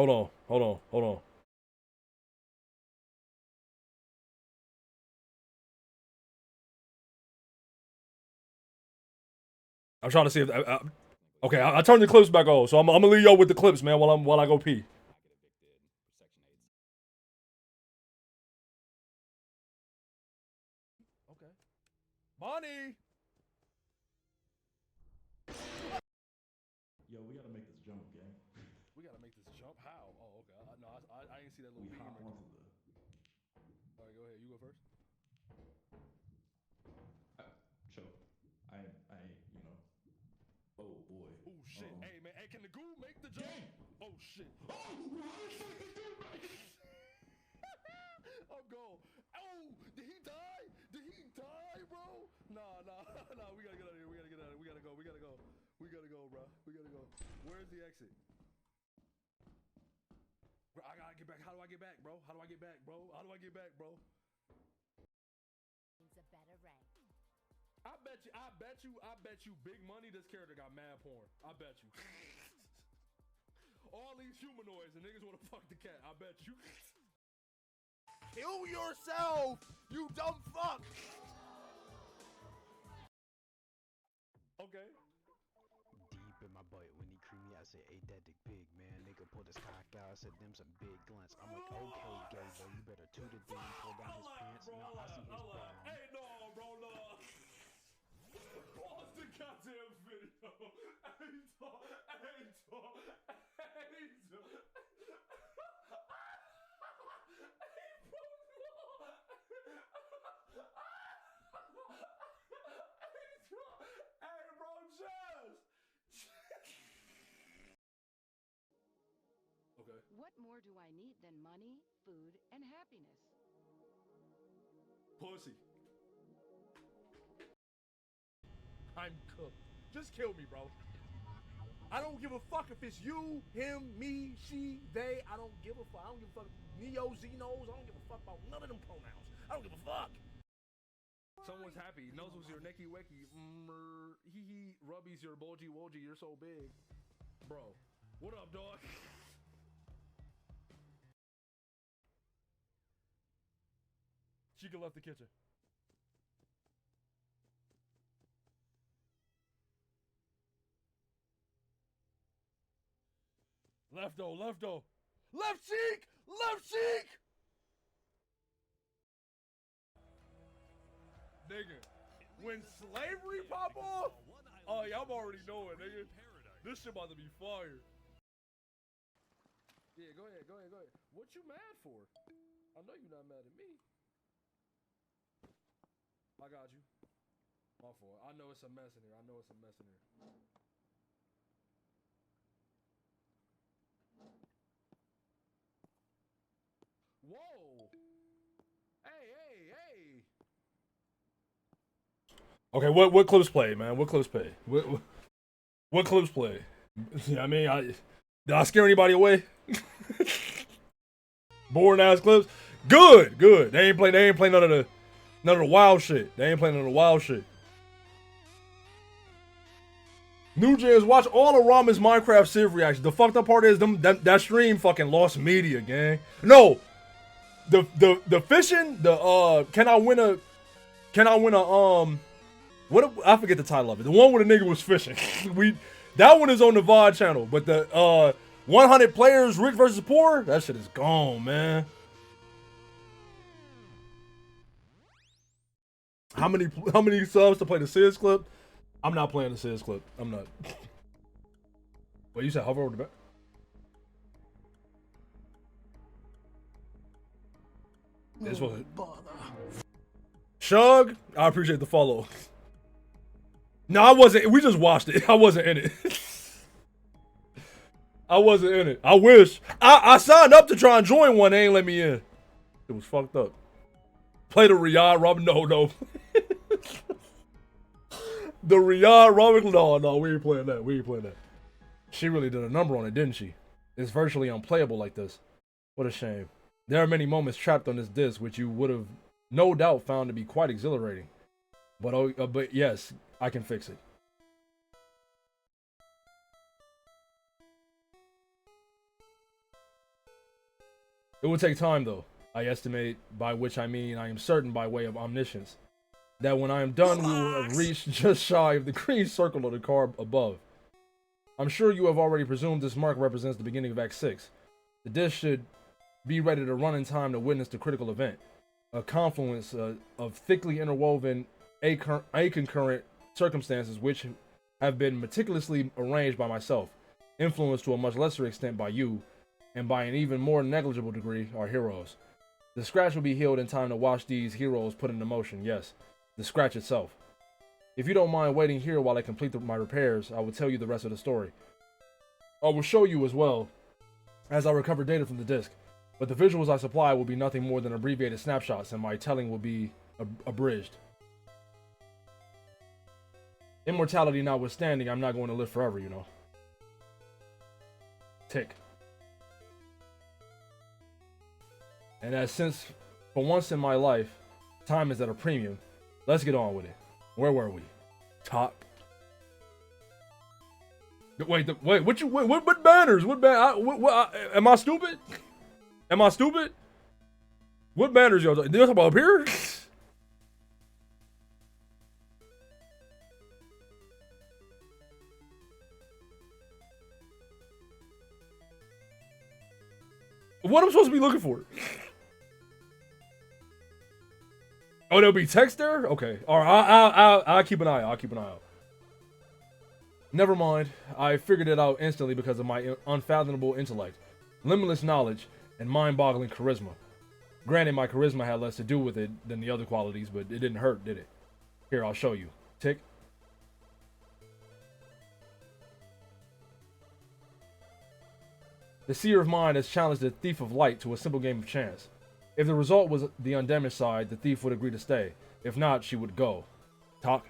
Hold on, hold on, hold on. I'm trying to see if okay. I turned the clips back on, so I'm gonna leave y'all with the clips, man, while I go pee. Okay. Bonnie. Yo, we gotta make this jump, gang. We gotta make this jump. How? Oh, okay. No, I didn't see that little. We hop onto the. All right, go ahead. You go first. Choke. I, you know. Oh boy. Oh shit. Uh-oh. Hey man. Hey, can the goo make the jump? Oh shit. I'm gone. Oh, did he die? Did he die, bro? Nah. We gotta get out of here. We gotta get out of here. We gotta go. We gotta go. We gotta go, bro. We gotta go. Where's the exit? Bro, I gotta get back. How do I get back, bro? How do I get back, bro? How do I get back, bro? A better rank. I bet you big money this character got mad porn. I bet you. All these humanoids and niggas wanna fuck the cat. I bet you. Kill yourself, you dumb fuck! Okay. Deep in my butt when he creamed me, I said, "Ain't that dick big, man?" Nigga pulled his cock out, I said, "Them some big blunts." I'm like, "Okay, gay boy, you better toot it down, pull down his pants." Now I see his ball. Hey, no, bro, no. Pause the goddamn video. Hey, dog. Hey, bro, just. Okay. What more do I need than money, food, and happiness? Pussy. I'm cooked. Just kill me, bro. I don't give a fuck if it's you, him, me, she, they. I don't give a fuck. I don't give a fuck. Neo, Xenos. I don't give a fuck about none of them pronouns. I don't give a fuck. Someone's happy. Nuzzles your necky wecky. Hee hee. Rubbies your boji woji. You're so big. Bro. What up, dog? Chica left the kitchen. Left though. Left cheek! Nigga, when slavery pop off, oh yeah, I'm already knowing, nigga. This shit about to be fire. Yeah, go ahead. What you mad for? I know you're not mad at me. I got you. My fault. I know it's a mess in here. Whoa! Hey! Okay, what clips play, man? What clips play? What clips play? I mean, did I scare anybody away? Boring ass clips. Good. They ain't play none of the wild shit. New gens watch all of Ramen's Minecraft Civ reactions. The fucked up part is that stream fucking lost media, gang. No, the fishing, can I win a what I forget the title of it. The one where the nigga was fishing. That one is on the VOD channel, but the 100 players rich versus poor, that shit is gone, man. How many subs to play the Sis clip? I'm not playing the Sis clip. I'm not. Wait, you said hover over the back? This was Bother. Shug, I appreciate the follow. No, I wasn't. We just watched it. I wasn't in it. I wish. I signed up to try and join one. They ain't let me in. It was fucked up. Play the Riyadh Robin. No. The Riyadh Robin. No, we ain't playing that. She really did a number on it, didn't she? It's virtually unplayable like this. What a shame. There are many moments trapped on this disc which you would have no doubt found to be quite exhilarating. But yes, I can fix it. It will take time, though. I estimate, by which I mean I am certain by way of omniscience, that when I am done, we will have reached just shy of the green circle of the card above. I'm sure you have already presumed this mark represents the beginning of Act 6. The disc should be ready to run in time to witness the critical event, a confluence of thickly interwoven concurrent circumstances which have been meticulously arranged by myself, influenced to a much lesser extent by you, and by an even more negligible degree our heroes. The scratch will be healed in time to watch these heroes put into motion, yes, the scratch itself. If you don't mind waiting here while I complete my repairs, I will tell you the rest of the story. I will show you as well as I recover data from the disk, but the visuals I supply will be nothing more than abbreviated snapshots, and my telling will be abridged. Immortality notwithstanding, I'm not going to live forever, you know. Tick. And as since, for once in my life, time is at a premium, let's get on with it. Where were we? Top. Wait, what banners? Am I stupid? Am I stupid? What banners y'all talking about up here? What am I supposed to be looking for? Oh, there'll be text there? Okay. Alright, I'll keep an eye out. I'll keep an eye out. Never mind. I figured it out instantly because of my unfathomable intellect, limitless knowledge, and mind-boggling charisma. Granted, my charisma had less to do with it than the other qualities, but it didn't hurt, did it? Here, I'll show you. Tick. The Seer of Mind has challenged the Thief of Light to a simple game of chance. If the result was the undamaged side, the thief would agree to stay. If not, she would go. Talk.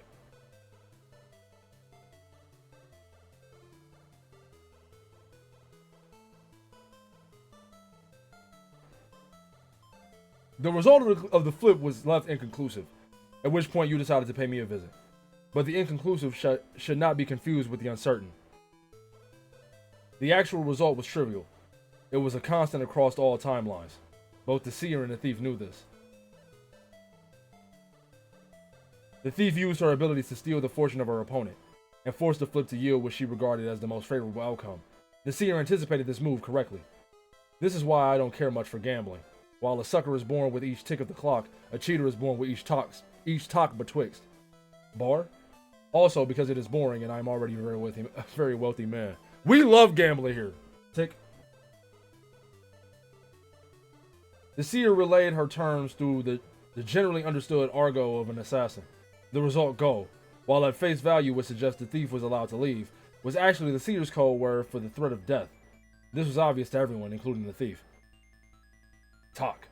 The result of the flip was left inconclusive, at which point you decided to pay me a visit. But the inconclusive should not be confused with the uncertain. The actual result was trivial. It was a constant across all timelines. Both the seer and the thief knew this. The thief used her abilities to steal the fortune of her opponent, and forced the flip to yield what she regarded as the most favorable outcome. The seer anticipated this move correctly. This is why I don't care much for gambling. While a sucker is born with each tick of the clock, a cheater is born with each talk betwixt. Bar? Also because it is boring and I'm already a very wealthy man. We love gambling here. Tick. The seer relayed her terms through the generally understood argot of an assassin. The result, go, while at face value would suggest the thief was allowed to leave, was actually the seer's code word for the threat of death. This was obvious to everyone, including the thief. Talk.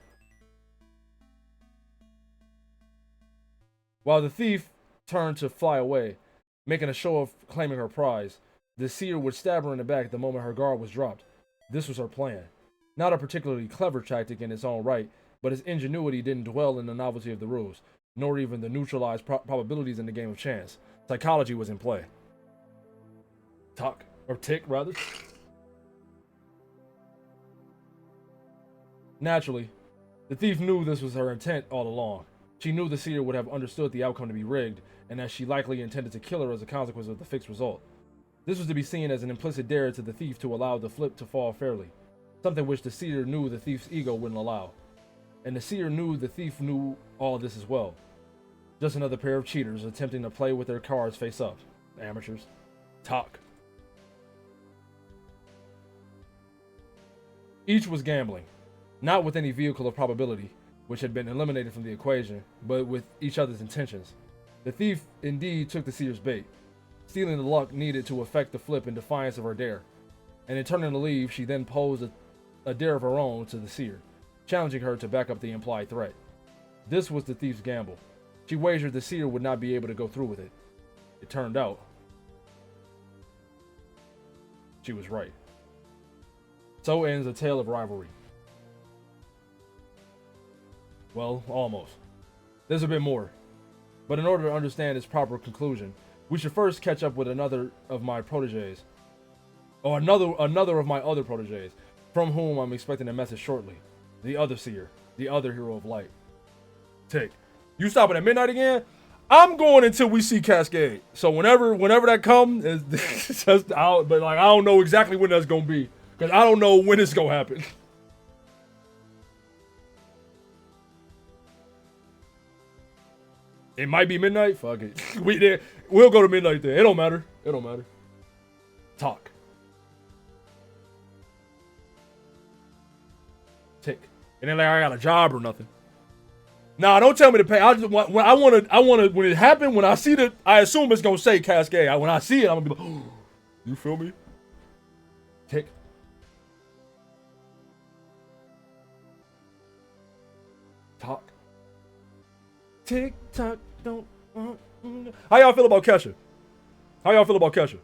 While the thief turned to fly away, making a show of claiming her prize, the seer would stab her in the back the moment her guard was dropped. This was her plan. Not a particularly clever tactic in its own right, but his ingenuity didn't dwell in the novelty of the rules, nor even the neutralized probabilities in the game of chance. Psychology was in play. Talk. Or tick, rather. Naturally, the thief knew this was her intent all along. She knew the seer would have understood the outcome to be rigged, and that she likely intended to kill her as a consequence of the fixed result. This was to be seen as an implicit dare to the thief to allow the flip to fall fairly, something which the seer knew the thief's ego wouldn't allow. And the seer knew the thief knew all of this as well. Just another pair of cheaters attempting to play with their cards face up. Amateurs. Talk. Each was gambling, not with any vehicle of probability, which had been eliminated from the equation, but with each other's intentions. The thief indeed took the seer's bait, stealing the luck needed to effect the flip in defiance of her dare. And in turning to leave, she then posed a dare of her own to the seer, challenging her to back up the implied threat. This was the thief's gamble. She wagered the seer would not be able to go through with it. It turned out she was right. So ends a tale of rivalry. Well, almost. There's a bit more. But in order to understand its proper conclusion, we should first catch up with another of my proteges. Or another of my other proteges, from whom I'm expecting a message shortly. The other seer. The other hero of light. Tick. You stopping at midnight again? I'm going until we see Cascade. So whenever that comes, but like I don't know exactly when that's gonna be. Because I don't know when it's gonna happen. It might be midnight. Fuck it. We'll go to midnight there. It don't matter. It don't matter. Talk. Tick. And then like I got a job or nothing. Nah, don't tell me to pay. I just want when it happened, when I see the, I assume it's gonna say Cascade. When I see it, I'm gonna be like, oh, you feel me? Tick. Talk. Tick tock. Don't. How y'all feel about Kesha? How y'all feel about Kesha?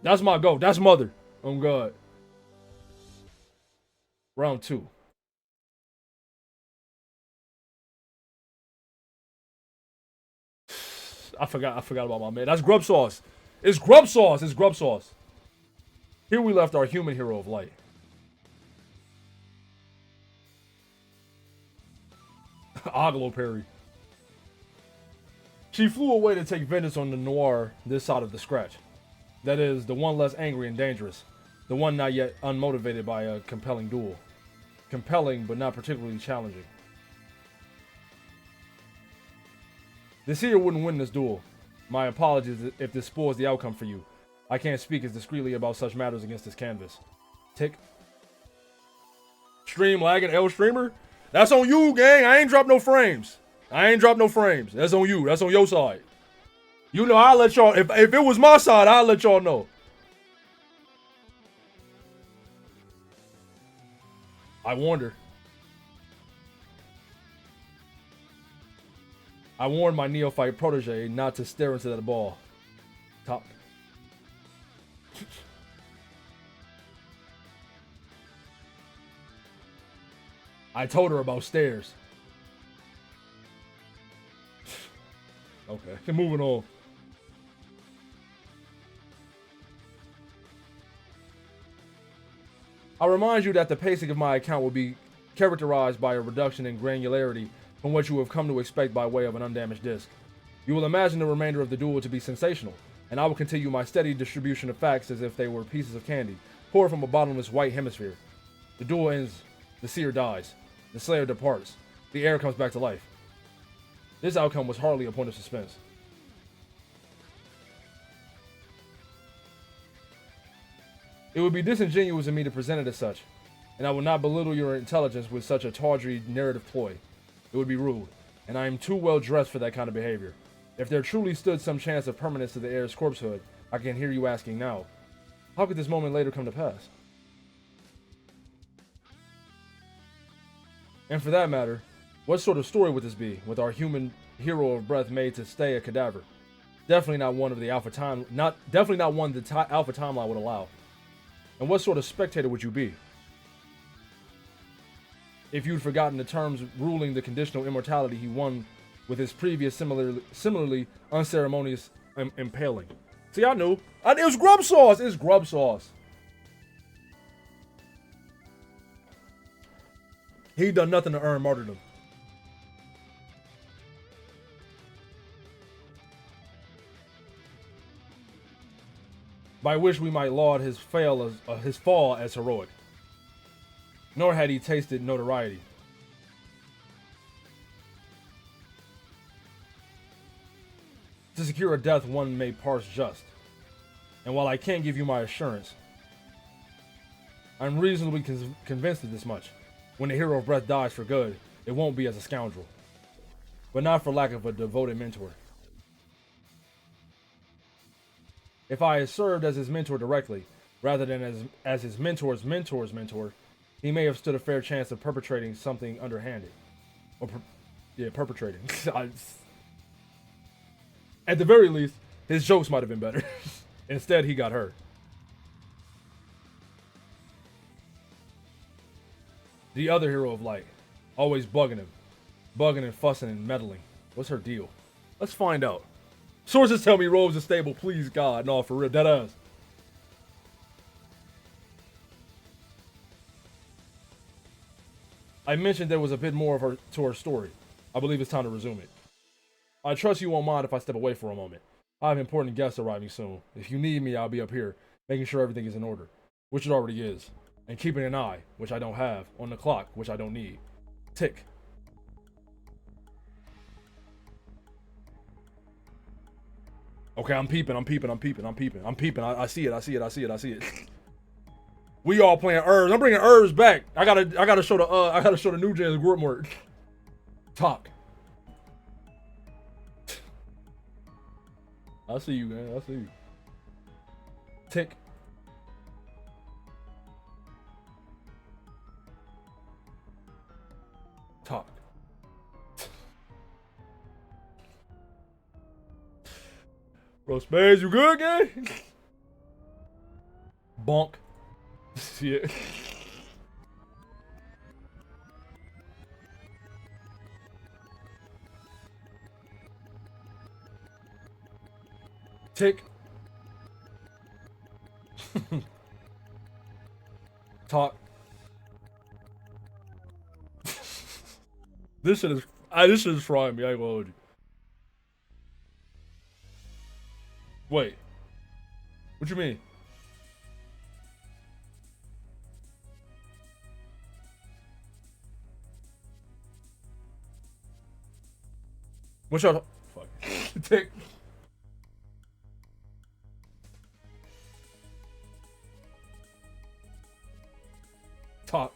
That's my goal. That's mother. Oh God. Round 2. I forgot about my man. That's grub sauce. It's grub sauce. It's grub sauce. Here we left our human hero of light. Oglo Perry. She flew away to take vengeance on the noir this side of the scratch. That is, the one less angry and dangerous. The one not yet unmotivated by a compelling duel. Compelling, but not particularly challenging. The seer wouldn't win this duel. My apologies if this spoils the outcome for you. I can't speak as discreetly about such matters against this canvas. Tick. Stream lagging, L streamer? That's on you, gang. I ain't dropped no frames. That's on you. That's on your side. You know, I'll let y'all, if it was my side, I'll let y'all know. I warned her. I warned my neophyte protege not to stare into that ball. Top. I told her about stairs. Okay, moving on. I remind you that the pacing of my account will be characterized by a reduction in granularity from what you have come to expect by way of an undamaged disc. You will imagine the remainder of the duel to be sensational, and I will continue my steady distribution of facts as if they were pieces of candy, poured from a bottomless white hemisphere. The duel ends, the seer dies, the slayer departs, the air comes back to life. This outcome was hardly a point of suspense. It would be disingenuous of me to present it as such, and I will not belittle your intelligence with such a tawdry narrative ploy. It would be rude, and I am too well dressed for that kind of behavior. If there truly stood some chance of permanence to the heir's corpsehood, I can hear you asking now, how could this moment later come to pass? And for that matter, what sort of story would this be, with our human hero of breath made to stay a cadaver? Definitely not one of the Alpha Time, definitely not one the Alpha timeline would allow. And what sort of spectator would you be? If you'd forgotten the terms ruling the conditional immortality he won with his previous similarly unceremonious impaling. See, I knew. It was grub sauce. It's grub sauce. He done nothing to earn martyrdom. By which we might laud his fall as heroic. Nor had he tasted notoriety. To secure a death one may parse just. And while I can't give you my assurance, I'm reasonably convinced of this much. When the hero of breath dies for good, it won't be as a scoundrel. But not for lack of a devoted mentor. If I had served as his mentor directly, rather than as his mentor's mentor, he may have stood a fair chance of perpetrating something underhanded. Or, perpetrating. At the very least, his jokes might have been better. Instead, he got hurt. The other hero of light, always bugging and fussing and meddling. What's her deal? Let's find out. Sources tell me Rose is stable, please God. No, for real, deadass. I mentioned there was a bit more of her to her story. I believe it's time to resume it. I trust you won't mind if I step away for a moment. I have important guests arriving soon. If you need me, I'll be up here, making sure everything is in order, which it already is, and keeping an eye, which I don't have, on the clock, which I don't need. Tick. Okay, I'm peeping. I see it. We all playing herbs. I'm bringing herbs back. I gotta show the new gens group work. Talk. I see you, man. I see you. Tick. Talk. Bro, Spades, you good, gang? Bonk. Yeah. Tick. Talk. This shit is frying me. I ain't gonna hold you. Wait. What you mean? What's your fuck? Tick. Talk.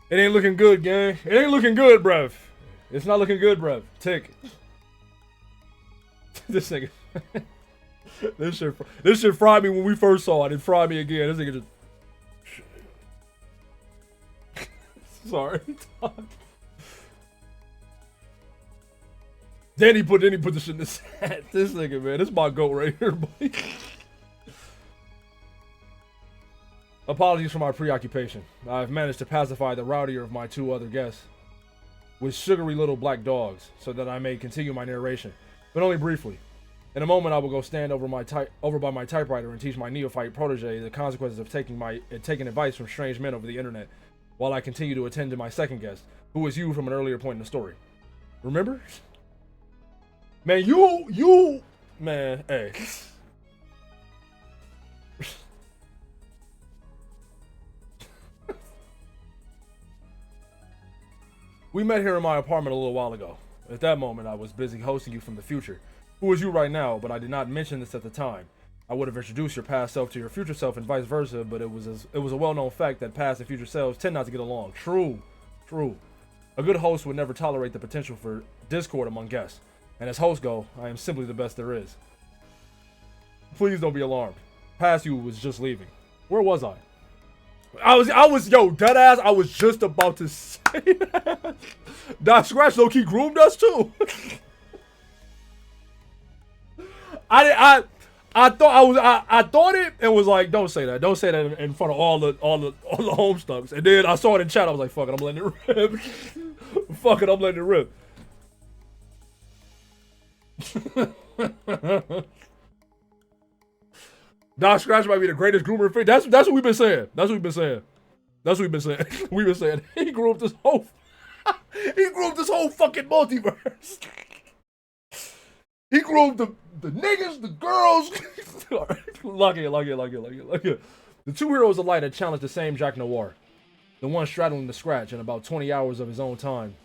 It ain't looking good, gang. It ain't looking good, bruv. It's not looking good, bruv. Tick. This nigga. This shit fried me when we first saw it. It fried me again. This nigga just. Sorry. Then he put the shit in the set. This nigga, man. This is my goat right here, boy. Apologies for my preoccupation. I've managed to pacify the rowdier of my two other guests with sugary little black dogs so that I may continue my narration, but only briefly. In a moment, I will go stand over by my typewriter and teach my neophyte protege the consequences of taking advice from strange men over the internet, while I continue to attend to my second guest, who is you from an earlier point in the story. Remember? Man, man, hey. We met here in my apartment a little while ago. At that moment, I was busy hosting you from the future, who is you right now, but I did not mention this at the time. I would have introduced your past self to your future self and vice versa, but it was a well-known fact that past and future selves tend not to get along. True. A good host would never tolerate the potential for discord among guests, and as hosts go, I am simply the best there is. Please don't be alarmed. Past you was just leaving. Where was I? I was, dead ass, I was just about to say that. Doc Scratch low-key groomed us too. I thought it and was like, don't say that in front of all the Homestucks. And then I saw it in chat, I was like, fuck it, I'm letting it rip. Fuck it, I'm letting it rip. Doc Scratch might be the greatest groomer in That's what we've been saying. We've been saying he groomed this whole fucking multiverse. He groomed the niggas, the girls. Lock it. The two heroes of light had challenged the same Jack Noir, the one straddling the Scratch in about 20 hours of his own time,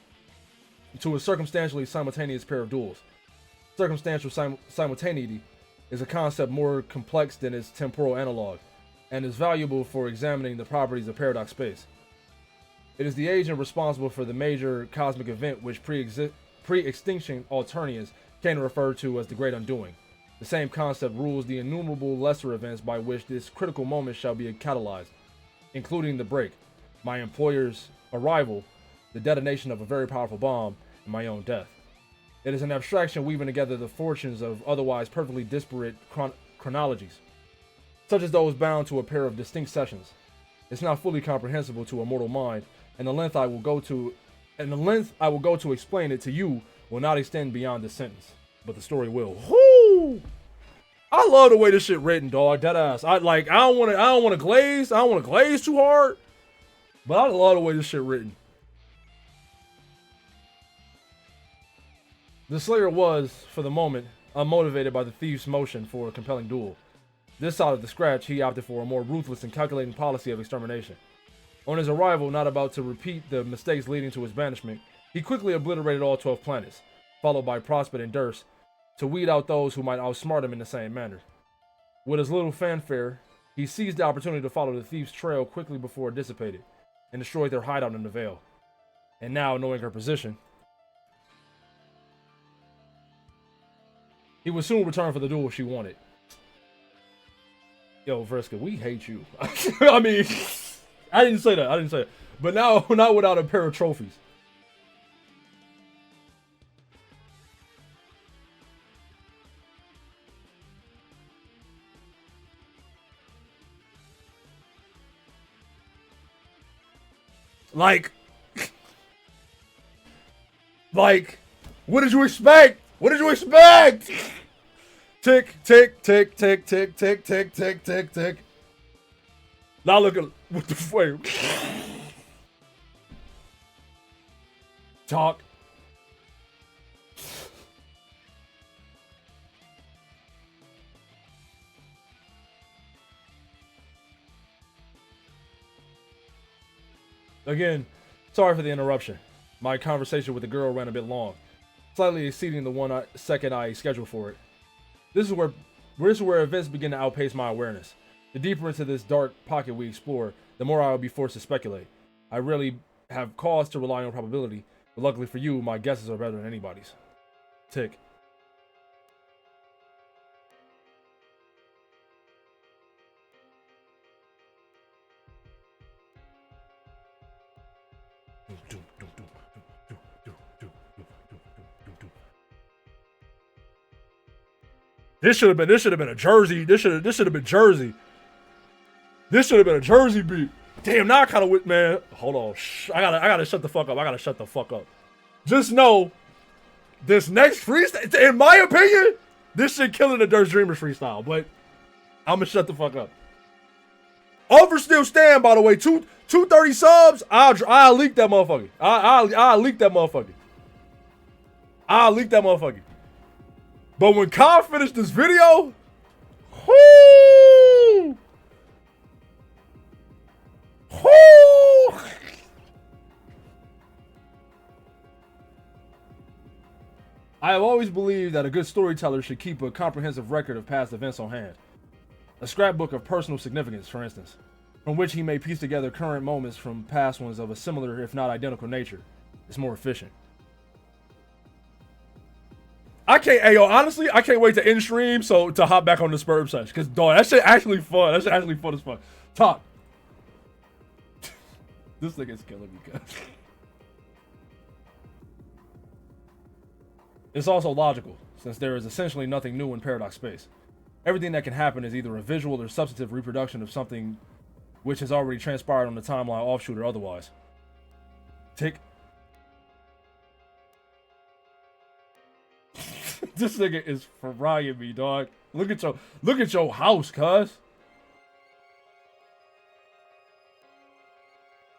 to a circumstantially simultaneous pair of duels. Circumstantial simultaneity is a concept more complex than its temporal analog, and is valuable for examining the properties of paradox space. It is the agent responsible for the major cosmic event which pre-extinction Alternians can refer to as the Great Undoing. The same concept rules the innumerable lesser events by which this critical moment shall be catalyzed, including the break, my employer's arrival, the detonation of a very powerful bomb, and my own death. It is an abstraction weaving together the fortunes of otherwise perfectly disparate chronologies, such as those bound to a pair of distinct sessions. It's not fully comprehensible to a mortal mind, and the length I will go to explain it to you will not extend beyond this sentence. but the story will. Whoo! I love the way this shit written, dog. That ass. I don't want to glaze too hard. But I love the way this shit written. The Slayer was, for the moment, unmotivated by the thief's motion for a compelling duel. This side of the scratch, he opted for a more ruthless and calculating policy of extermination. On his arrival, not about to repeat the mistakes leading to his banishment, he quickly obliterated all 12 planets, followed by Prospect and Durst, to weed out those who might outsmart him in the same manner. With as little fanfare, he seized the opportunity to follow the thief's trail quickly before it dissipated, and destroyed their hideout in the Vale. And now, knowing her position, he would soon return for the duel she wanted. Yo, Vriska, we hate you. I mean, I didn't say that. But now, not without a pair of trophies. Like, what did you expect? What did you expect? Tick, tick, tick, tick, tick, tick, tick, tick, tick, tick. Now look at what the fuck. Talk. Again, sorry for the interruption. My conversation with the girl ran a bit long, slightly exceeding the 1 second I scheduled for it. This is where events begin to outpace my awareness. The deeper into this dark pocket we explore, the more I will be forced to speculate. I rarely have cause to rely on probability, but luckily for you, my guesses are better than anybody's. Tick. This should have been a Jersey. This should have been Jersey. This should have been a Jersey beat. Damn, now I kind of man. Hold on. Shh. I gotta shut the fuck up. Just know, this next freestyle, in my opinion, this shit killing the Dirt Dreamers freestyle. But I'm gonna shut the fuck up. Offer still stand, by the way. 230 subs. I'll leak that motherfucker. I'll leak that motherfucker. I'll leak that motherfucker. But when Kyle finished this video, whoo, whoo. I have always believed that a good storyteller should keep a comprehensive record of past events on hand. A scrapbook of personal significance, for instance, from which he may piece together current moments from past ones of a similar, if not identical nature. It's more efficient. Honestly, I can't wait to end stream to hop back on the Spurb session. Cause dog, that shit actually fun. That shit actually fun as fuck. Top. This nigga's killing me, guys. It's also logical, since there is essentially nothing new in Paradox space. Everything that can happen is either a visual or substantive reproduction of something which has already transpired on the timeline, offshoot or otherwise. Tick. This nigga is frying me, dog. Look at your house, cuz.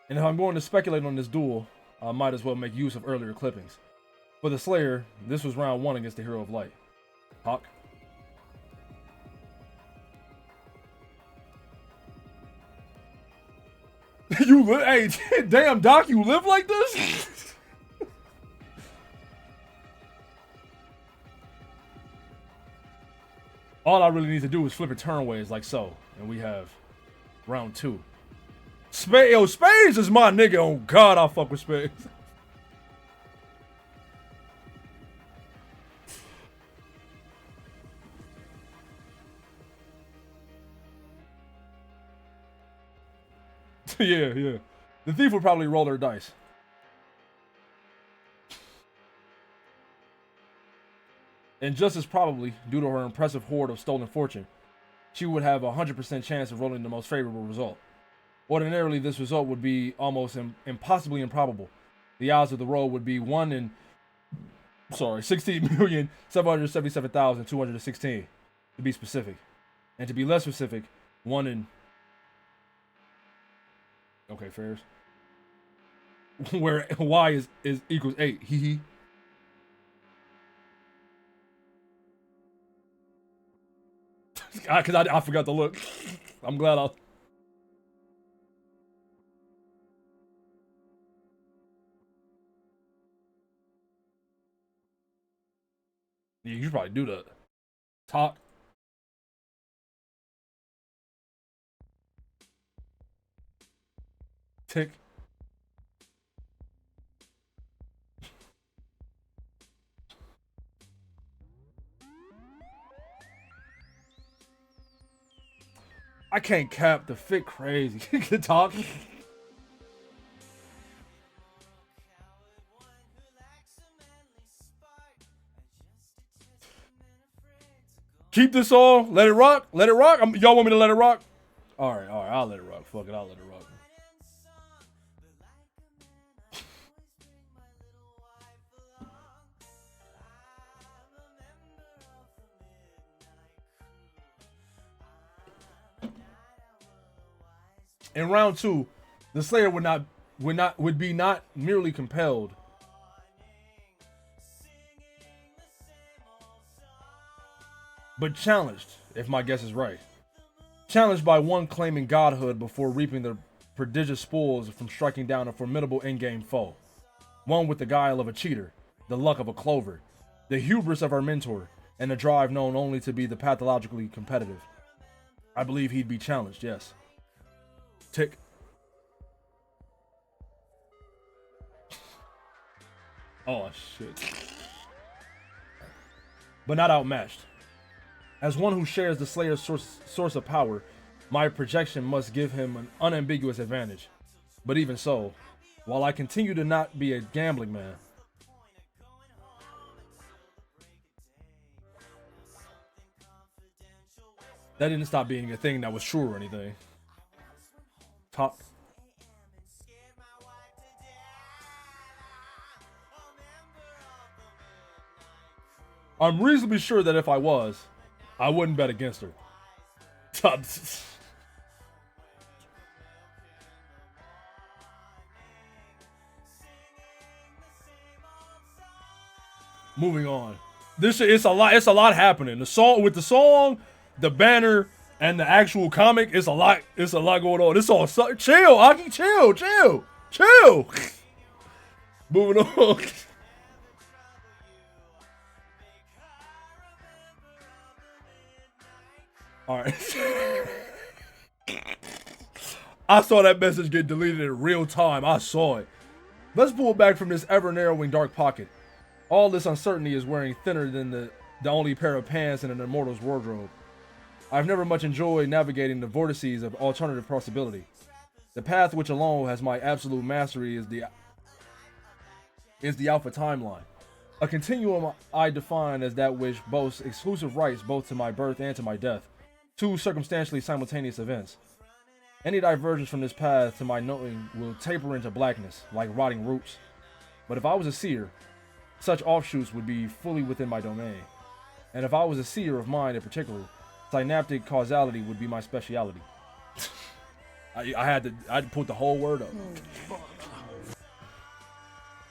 And if I'm going to speculate on this duel, I might as well make use of earlier clippings. For the Slayer, this was round 1 against the Hero of Light. Hawk. Hey, damn, Doc, you live like this? All I really need to do is flip it turnways like so. And we have round 2. Spades is my nigga. Oh, God, I fuck with Spades. Yeah. The thief would probably roll her dice. And just as probably, due to her impressive hoard of stolen fortune, she would have a 100% chance of rolling the most favorable result. Ordinarily, this result would be almost impossibly improbable. The odds of the roll would be 1 in Sorry, 16,777,216 to be specific. And to be less specific, 1 in... Okay, fairs. Where y is equals 8. Hee hee. Because I forgot to look. I'm glad I... Yeah, you should probably do that. Talk. Tick. I can't cap the fit crazy. Talk. Keep this on. Let it rock. Let it rock. Y'all want me to let it rock? All right. I'll let it rock. Fuck it. I'll let it rock. In round 2, the Slayer would be not merely compelled, but challenged, if my guess is right. Challenged by one claiming godhood before reaping the prodigious spoils from striking down a formidable in-game foe. One with the guile of a cheater, the luck of a clover, the hubris of our mentor, and the drive known only to be the pathologically competitive. I believe he'd be challenged, yes. Tick. Oh, shit. But not outmatched. As one who shares the Slayer's source of power, my projection must give him an unambiguous advantage. But even so, while I continue to not be a gambling man, that didn't stop being a thing that was true or anything. Talk. I'm reasonably sure that if I was, I wouldn't bet against her. Moving on. It's a lot happening. The song, the banner, and the actual comic, it's a lot going on. It's all chill, Aki, chill. Moving on. All right. I saw that message get deleted in real time. I saw it. Let's pull back from this ever-narrowing dark pocket. All this uncertainty is wearing thinner than the only pair of pants in an immortal's wardrobe. I've never much enjoyed navigating the vortices of alternative possibility. The path which alone has my absolute mastery is the alpha timeline. A continuum I define as that which boasts exclusive rights both to my birth and to my death. Two circumstantially simultaneous events. Any divergence from this path to my knowing will taper into blackness, like rotting roots. But if I was a seer, such offshoots would be fully within my domain. And if I was a seer of mind in particular, synaptic causality would be my speciality. I had to put the whole word up.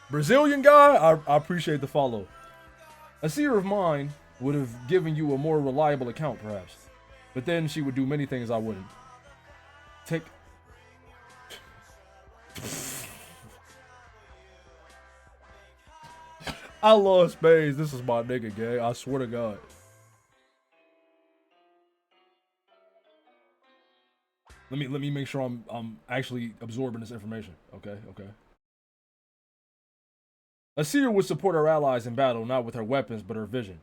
Brazilian guy, I appreciate the follow. A seer of mine would have given you a more reliable account, perhaps. But then she would do many things I wouldn't. Tick. I love Spades. This is my nigga, gang. I swear to God. Let me make sure I'm actually absorbing this information. Okay. A seer would support her allies in battle, not with her weapons, but her vision.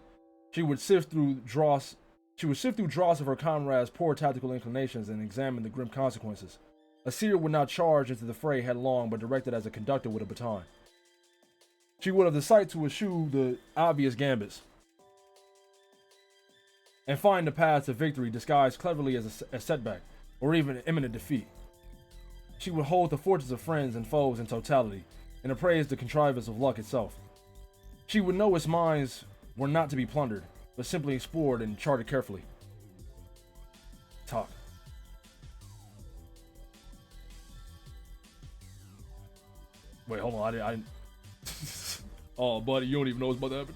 She would sift through dross of her comrades' poor tactical inclinations and examine the grim consequences. A seer would not charge into the fray headlong, but directed as a conductor with a baton. She would have the sight to eschew the obvious gambits and find the path to victory disguised cleverly as a setback or even imminent defeat. She would hold the fortunes of friends and foes in totality and appraise the contrivance of luck itself. She would know its mines were not to be plundered, but simply explored and charted carefully. Talk. Wait, hold on. I didn't. Oh, buddy, you don't even know what's about to happen.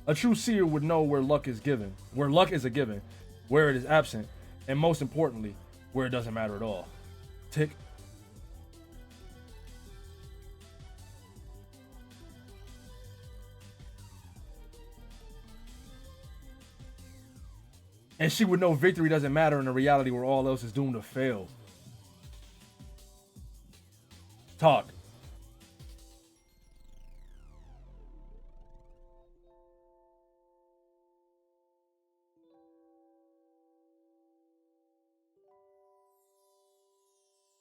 A true seer would know where luck is given, where luck is a given, where it is absent, and most importantly, where it doesn't matter at all. Tick. And she would know victory doesn't matter in a reality where all else is doomed to fail. Talk.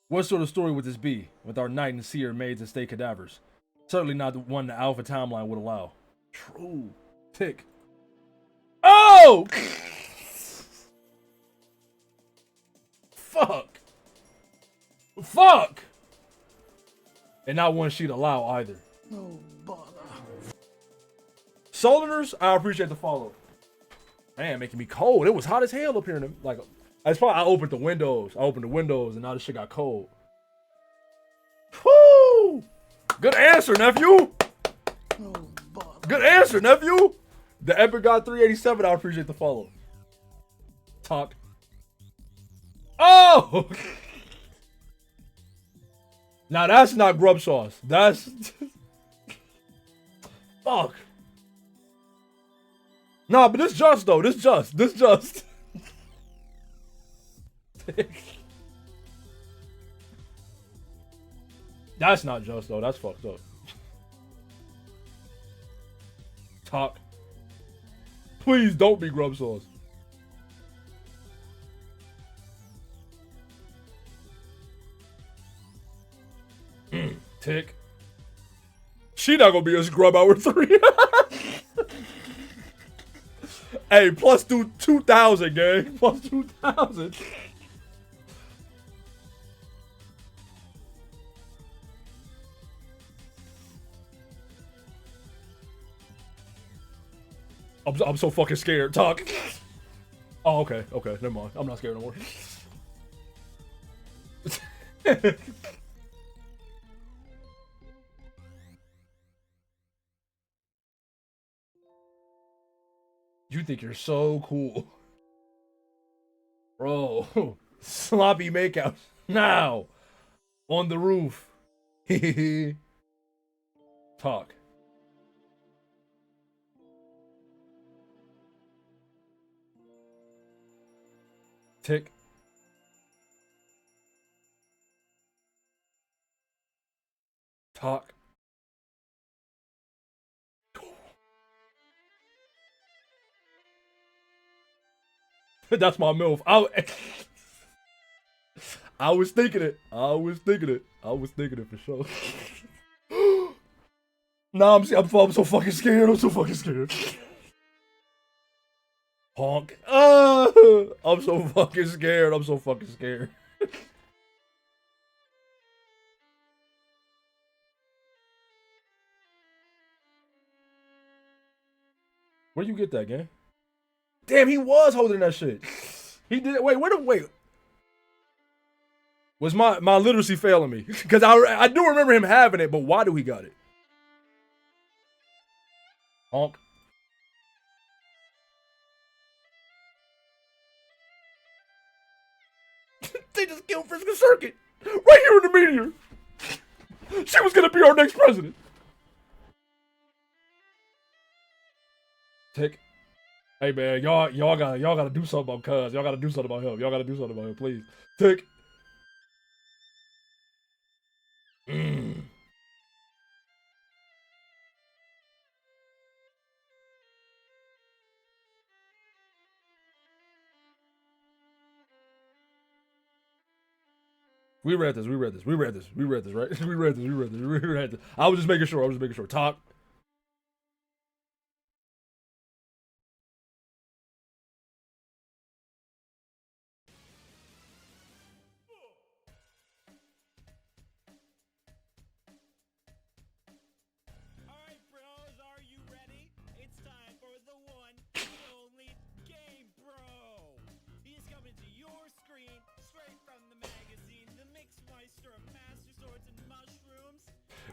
What sort of story would this be, with our knight and seer maids and stay cadavers? Certainly not the one the Alpha timeline would allow. True. Tick. Oh! Fuck. Fuck! And not one she'd allow either. No bother. Southerners, I appreciate the follow. Man, making me cold. It was hot as hell up here. That's probably I opened the windows. And now this shit got cold. Woo! Good answer, nephew. No bother. Good answer, nephew. The Epic God 387, I appreciate the follow. Talk. Oh! Now that's not grub sauce. That's fuck. Nah, but this just though. This just. That's not just though. That's fucked up. Talk. Please don't be grub sauce. Tick. She not gonna be a scrub hour 3. Hey, plus 2,000, gang. Plus 2,000. I'm so fucking scared. Talk. Oh, okay. Okay, never mind. I'm not scared no more. You think you're so cool. Bro. Sloppy makeout. Now. On the roof. Talk. Tick. Talk. That's my MILF. I was thinking it. I was thinking it for sure. Nah, I'm so fucking scared. I'm so fucking scared. Honk. I'm so fucking scared. I'm so fucking scared. Where you get that, gang? Damn, he was holding that shit. He did. Wait. Was my literacy failing me? Because I do remember him having it, but why do he got it? Honk. They just killed Frisker Circuit right here in the meteor. She was gonna be our next president. Tick. Hey man, y'all gotta do something about Cuz. Y'all gotta do something about him. Y'all gotta do something about him, please. Tick. We read this, right? We read this. I was just making sure. Talk.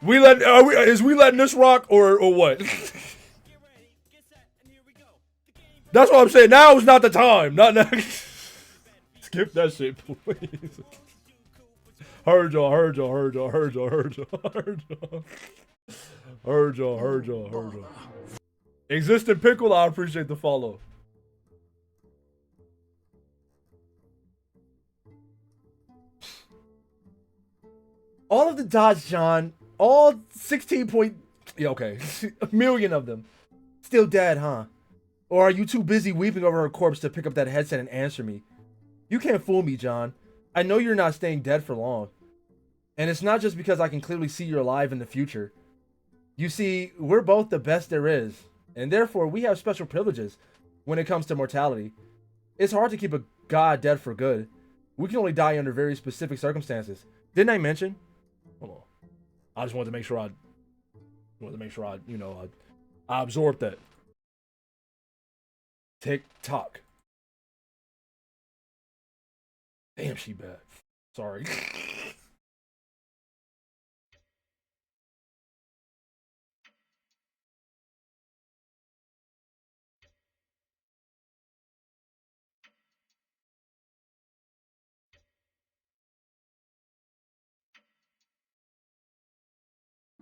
Is we letting this rock or what? That's what I'm saying. Now is not the time. Not now. Skip that shit, please. Heard y'all. Existing Pickle, I appreciate the follow. All of the dots, John, all 16 point, yeah, okay, a million of them, still dead, huh? Or are you too busy weeping over her corpse to pick up that headset and answer me? You can't fool me, John. I know you're not staying dead for long. And it's not just because I can clearly see you're alive in the future. You see, we're both the best there is, and therefore we have special privileges when it comes to mortality. It's hard to keep a god dead for good. We can only die under very specific circumstances. Didn't I mention? Hold on. I just wanted to make sure I absorbed that. Tick tock. Damn, she bad. Sorry.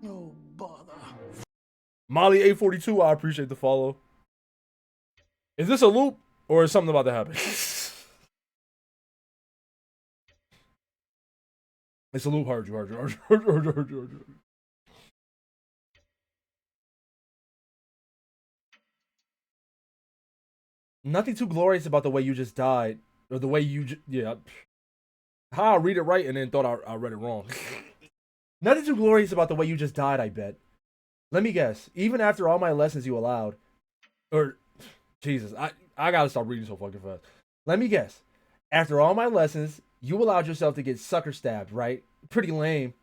No bother. Molly 842, I appreciate the follow. Is this a loop or is something about to happen? It's a loop. Heard you. Nothing too glorious about the way you just died, or the way yeah. How I read it right and then thought I read it wrong. Nothing too glorious about the way you just died, I bet. Let me guess. Even after all my lessons you allowed, or Jesus, I gotta stop reading so fucking fast. Let me guess. After all my lessons, you allowed yourself to get sucker stabbed, right? Pretty lame.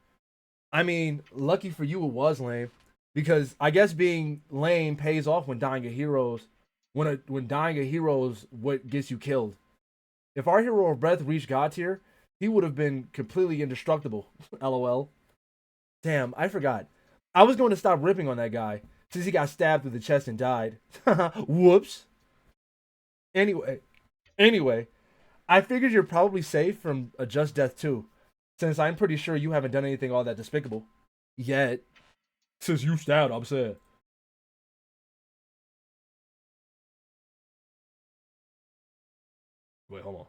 I mean, lucky for you, it was lame, because I guess being lame pays off when dying a hero's. When dying a hero's what gets you killed. If our hero of breath reached God tier, he would have been completely indestructible. LOL. Damn, I forgot. I was going to stop ripping on that guy since he got stabbed through the chest and died. Whoops. Anyway, I figured you're probably safe from a just death too, since I'm pretty sure you haven't done anything all that despicable. Yet. Since you stabbed, I'm saying. Wait, hold on.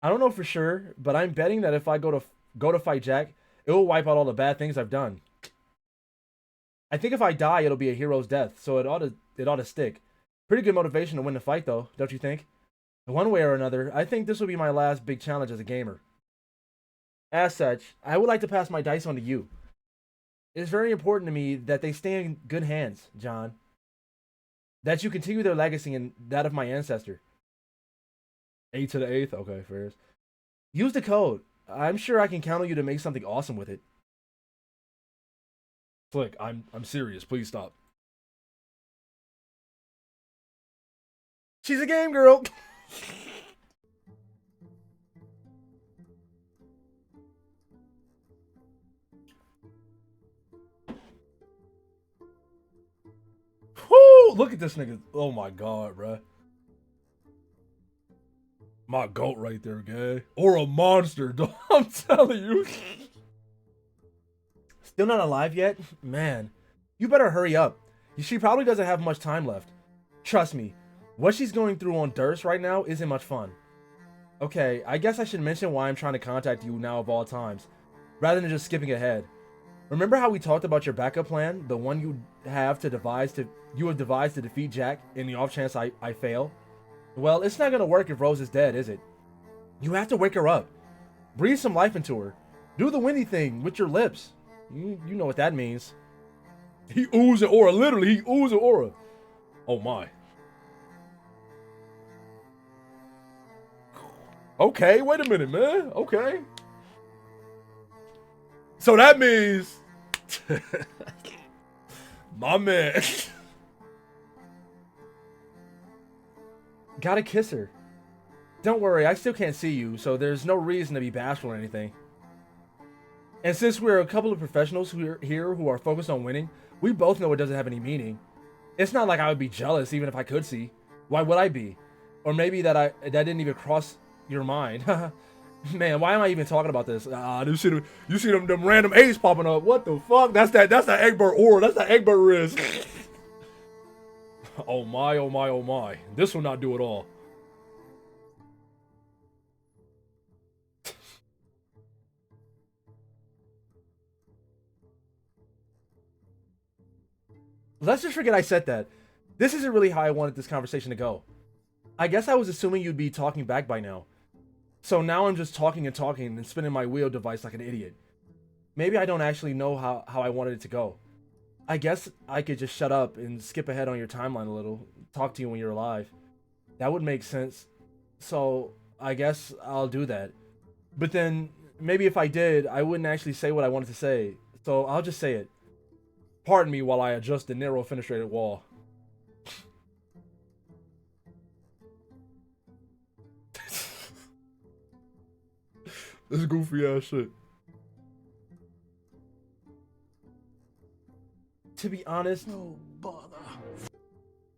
I don't know for sure, but I'm betting that if I go to fight Jack, it will wipe out all the bad things I've done. I think if I die, it'll be a hero's death, so it ought to stick. Pretty good motivation to win the fight, though, don't you think? One way or another, I think this will be my last big challenge as a gamer. As such, I would like to pass my dice on to you. It's very important to me that they stay in good hands, John. That you continue their legacy and that of my ancestor. 8 to the 8th? Okay, fair. Use the code. I'm sure I can count on you to make something awesome with it. Flick, I'm serious. Please stop. She's a game girl. Woo! Look at this nigga. Oh my god, bruh. My goat right there, gay. Or a monster, dog. I'm telling you. Still not alive yet? Man, you better hurry up. She probably doesn't have much time left. Trust me, what she's going through on Durst right now isn't much fun. Okay, I guess I should mention why I'm trying to contact you now of all times, rather than just skipping ahead. Remember how we talked about your backup plan, the one you have devised to defeat Jack in the off chance I fail? Well, it's not gonna work if Rose is dead, is it? You have to wake her up. Breathe some life into her. Do the windy thing with your lips. You know what that means. He oozes aura. Literally, he oozes aura. Oh my. Okay, wait a minute, man. Okay. So that means my man. Gotta kiss her. Don't worry, I still can't see you, so there's no reason to be bashful or anything. And since we're a couple of professionals who are here who are focused on winning, we both know it doesn't have any meaning. It's not like I would be jealous even if I could see. Why would I be? Or maybe that didn't even cross your mind. Man, why am I even talking about this? You see them random A's popping up. What the fuck? That's that Egbert aura. That's that Egbert wrist. Oh my, oh my, oh my. This will not do it all. Let's just forget I said that. This isn't really how I wanted this conversation to go. I guess I was assuming you'd be talking back by now. So now I'm just talking and spinning my wheel device like an idiot. Maybe I don't actually know how I wanted it to go. I guess I could just shut up and skip ahead on your timeline a little. Talk to you when you're alive. That would make sense. So I guess I'll do that. But then maybe if I did, I wouldn't actually say what I wanted to say. So I'll just say it. Pardon me while I adjust the narrow fenestrated wall. This is goofy ass shit. To be honest, No bother.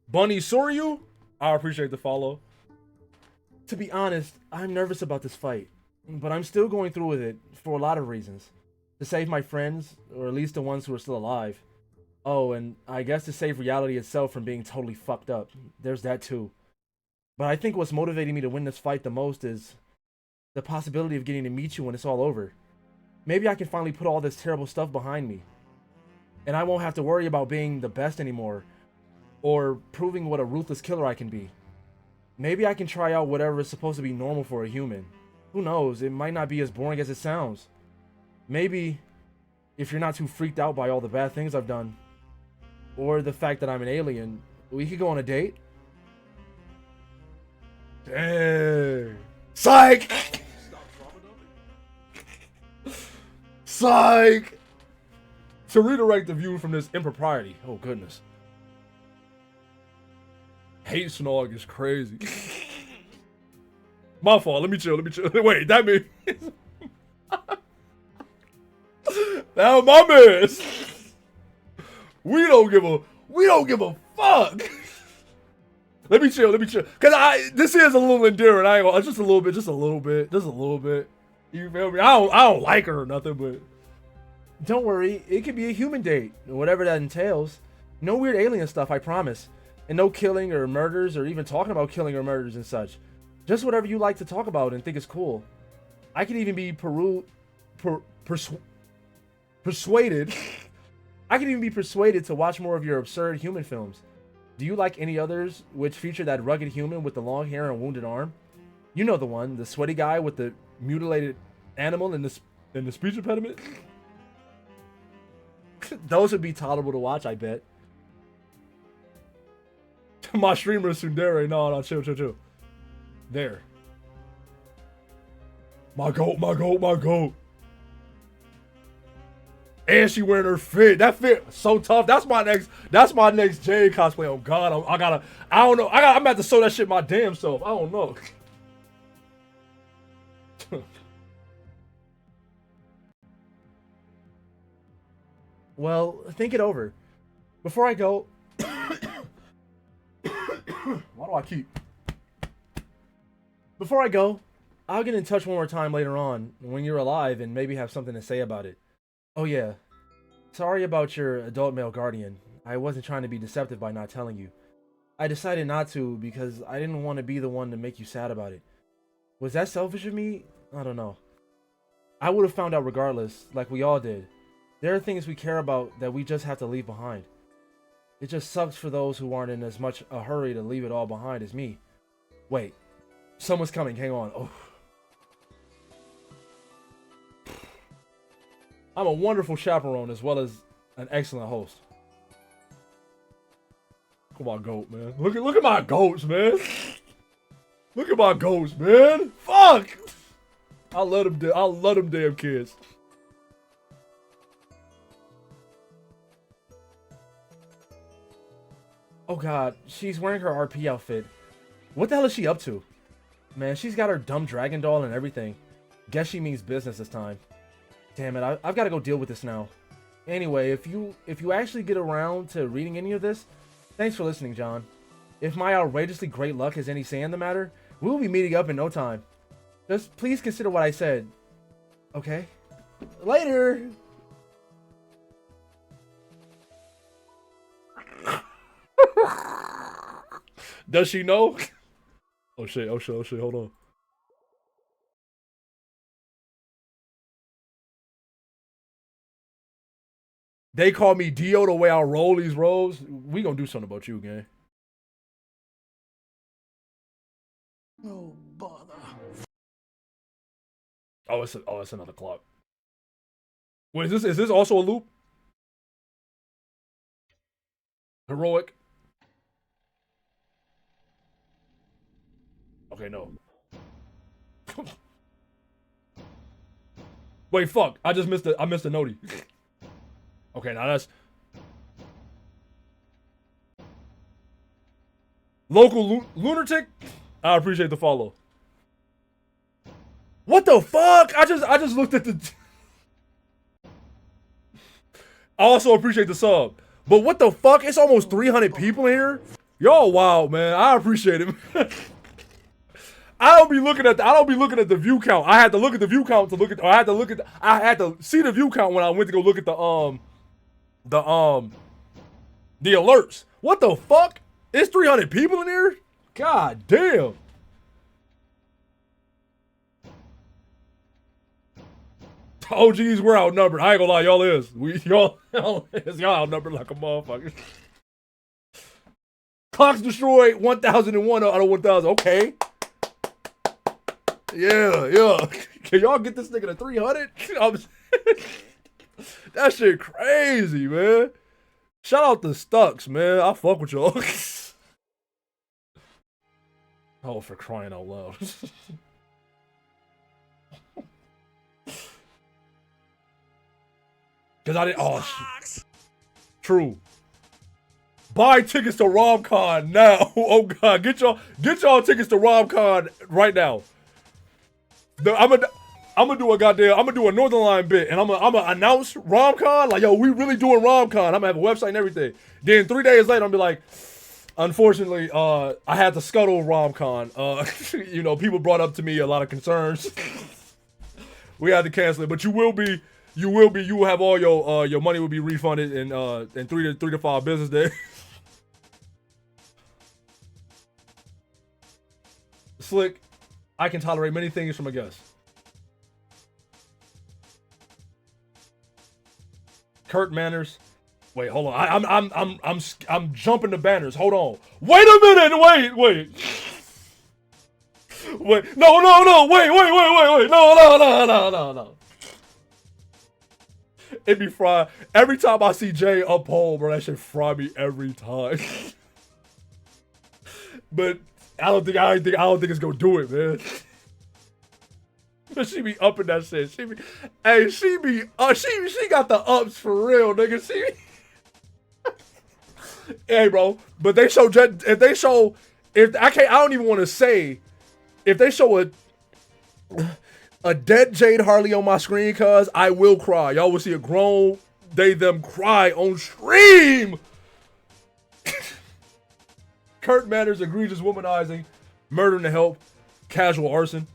Bunny Soryu, I appreciate the follow. To be honest, I'm nervous about this fight, but I'm still going through with it for a lot of reasons. To save my friends, or at least the ones who are still alive. Oh, and I guess to save reality itself from being totally fucked up. There's that too. But I think what's motivating me to win this fight the most is the possibility of getting to meet you when it's all over. Maybe I can finally put all this terrible stuff behind me. And I won't have to worry about being the best anymore, or proving what a ruthless killer I can be. Maybe I can try out whatever is supposed to be normal for a human. Who knows, it might not be as boring as it sounds. Maybe, if you're not too freaked out by all the bad things I've done, or the fact that I'm an alien, we could go on a date? Dang. Psych! Psych! To redirect the view from this impropriety. Oh, goodness. Hate Snog is crazy. My fault. Let me chill. Wait, that means... Now my man. We don't give a fuck. Let me chill. Cause this is a little endearing. I ain't gonna, just a little bit. You feel me? I don't like her or nothing, but Don't worry, it could be a human date, whatever that entails. No weird alien stuff, I promise. And no killing or murders or even talking about killing or murders and such. Just whatever you like to talk about and think is cool. I could even be persuaded. I could even be persuaded to watch more of your absurd human films. Do you like any others which feature that rugged human with the long hair and wounded arm? You know the one, the sweaty guy with the mutilated animal and the speech impediment? Those would be tolerable to watch, I bet. my streamer is Sundere. No, chill. There. My goat. And she wearing her fit. That fit so tough. That's my next Jade cosplay. Oh God, I don't know. I'm about to sew that shit my damn self. I don't know. Well, think it over. Before I go, Why do I keep? Before I go, I'll get in touch one more time later on when you're alive and maybe have something to say about it. Oh yeah, sorry about your adult male guardian. I wasn't trying to be deceptive by not telling you. I decided not to because I didn't want to be the one to make you sad about it. Was that selfish of me? I don't know. I would have found out regardless, like we all did. There are things we care about that we just have to leave behind. It just sucks for those who aren't in as much a hurry to leave it all behind as me. Wait, someone's coming, hang on. Oh. I'm a wonderful chaperone as well as an excellent host. Look at my goat, man. Look at my goats, man. Look at my goats, man. Fuck. I love them damn kids. Oh god, she's wearing her RP outfit. What the hell is she up to? Man, she's got her dumb dragon doll and everything. Guess she means business this time. Damn it, I've got to go deal with this now. Anyway, if you actually get around to reading any of this, thanks for listening, John. If my outrageously great luck has any say in the matter, we will be meeting up in no time. Just please consider what I said. Okay? Later! Does she know? Oh shit, hold on. They call me Dio the way I roll these rolls. We gonna do something about you, gang. No bother. Oh, it's another clock. Wait, is this also a loop? Heroic. Okay, no. Wait, fuck. I missed the noti. Okay, now that's local lunatic. I appreciate the follow. What the fuck? I just looked at the. I also appreciate the sub. But what the fuck? It's almost 300 people in here. Y'all wild, man. I appreciate it. I don't be looking at the view count. I had to look at the view count to look at. I had to see the view count when I went to go look at the alerts. What the fuck? It's 300 people in here? God damn. OGs, we're outnumbered. I ain't gonna lie, y'all is. Y'all outnumbered like a motherfucker. Clocks destroyed 1001 out of 1000. Okay. Yeah. Can y'all get this nigga to 300? That shit crazy, man. Shout out to Stucks, man. I fuck with y'all. Oh, for crying out loud. Cause I didn't. Oh, shit. True. Buy tickets to RomCon now. Oh god, get y'all tickets to RomCon right now. I'm gonna do a Northern Line bit, and I'm gonna announce RomCon. Like, yo, we really doing RomCon. I'm gonna have a website and everything. Then 3 days later, I'm gonna be like, unfortunately, I had to scuttle RomCon. You know, people brought up to me a lot of concerns. We had to cancel it, but you will have all your money will be refunded in 3 to 5 business days. Slick, I can tolerate many things from a guest. Kurt Manners. Wait, hold on. I'm jumping the banners. Hold on. Wait a minute. Wait. Wait. No. Wait. No. It be fried. Every time I see Jay uphold, bro, that shit fry me every time. But I don't think it's gonna do it, man. But she be upping that shit. She got the ups for real, nigga. Hey, bro. But I don't even want to say if they show a dead Jade Harley on my screen, cuz I will cry. Y'all will see a grown them cry on stream. Kurt Manners, egregious womanizing, murdering to help, casual arson,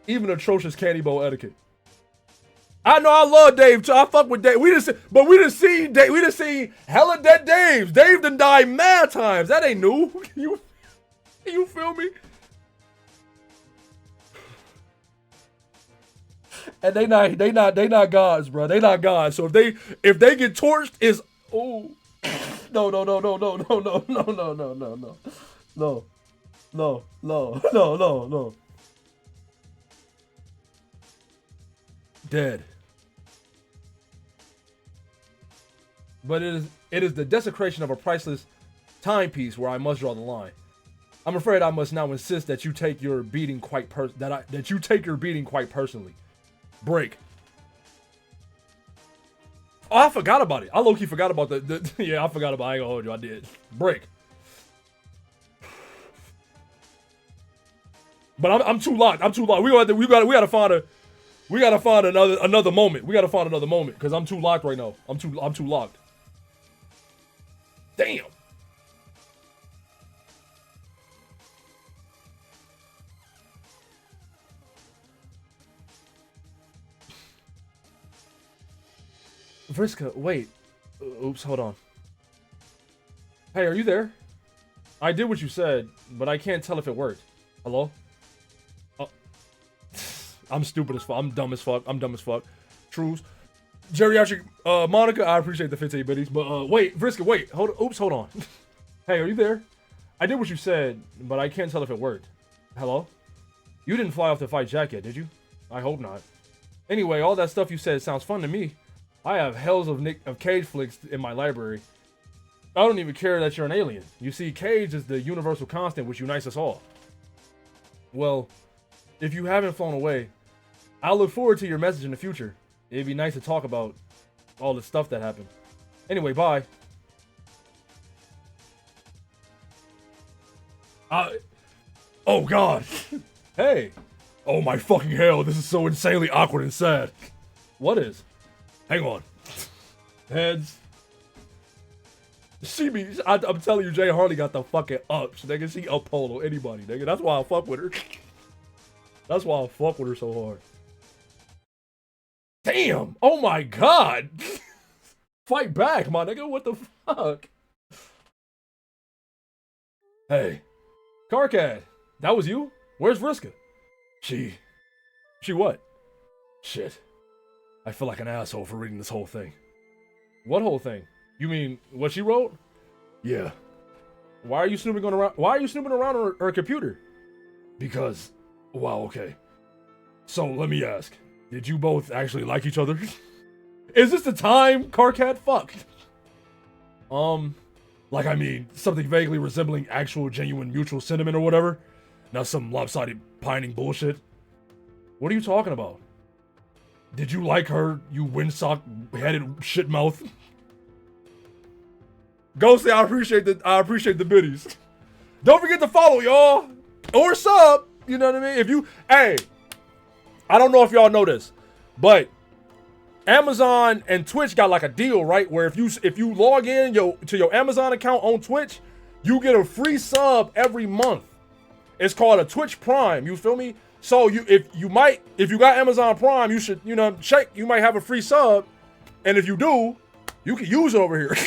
even atrocious candy bowl etiquette. I know I love Dave too. I fuck with Dave. We done seen hella dead Daves. Dave done died mad times. That ain't new. You feel me? And they not gods, bro. They not gods. So if they get torched, is no. Dead. But it is the desecration of a priceless timepiece where I must draw the line. I'm afraid I must now insist that you take your beating quite personally. Break. Oh, I forgot about it. I low-key forgot about yeah, I forgot about it. I ain't gonna hold you. I did. Break. But I'm too locked. I'm too locked. We gotta find another moment. We gotta find another moment because I'm too locked right now. I'm too locked. Damn. Vriska, wait. Oops, hold on. Hey, are you there? I did what you said, but I can't tell if it worked. Hello? Oh. I'm stupid as fuck. I'm dumb as fuck. Trues. Geriatric, Monica, I appreciate the 15 biddies, but wait, Vriska, wait. Hold on. Hey, are you there? I did what you said, but I can't tell if it worked. Hello? You didn't fly off to fight Jack yet, did you? I hope not. Anyway, all that stuff you said sounds fun to me. I have hells of Cage flicks in my library. I don't even care that you're an alien. You see, Cage is the universal constant which unites us all. Well, if you haven't flown away, I'll look forward to your message in the future. It'd be nice to talk about all the stuff that happened. Anyway, bye. Oh God. Hey. Oh my fucking hell, this is so insanely awkward and sad. What is? Hang on. Heads. I'm telling you, Jay Harley got the fucking ups, nigga. She up polo anybody, nigga. That's why I fuck with her. That's why I fuck with her so hard. Damn! Oh my God! Fight back, my nigga. What the fuck? Hey. Carcad. That was you? Where's Vriska? She what? Shit. I feel like an asshole for reading this whole thing. What whole thing? You mean what she wrote? Yeah. Why are you snooping around her computer? Because, wow, okay. So let me ask, did you both actually like each other? Is this the time, Carcat? Fuck. Like I mean, something vaguely resembling actual genuine mutual sentiment or whatever? Not some lopsided pining bullshit? What are you talking about? Did you like her, you windsock-headed shitmouth? Ghosty, I appreciate the biddies. Don't forget to follow, y'all. Or sub. You know what I mean? Hey, I don't know if y'all know this, but Amazon and Twitch got like a deal, right? Where if you log in to your Amazon account on Twitch, you get a free sub every month. It's called a Twitch Prime. You feel me? So if you got Amazon Prime, you should, check. You might have a free sub, and if you do, you can use it over here.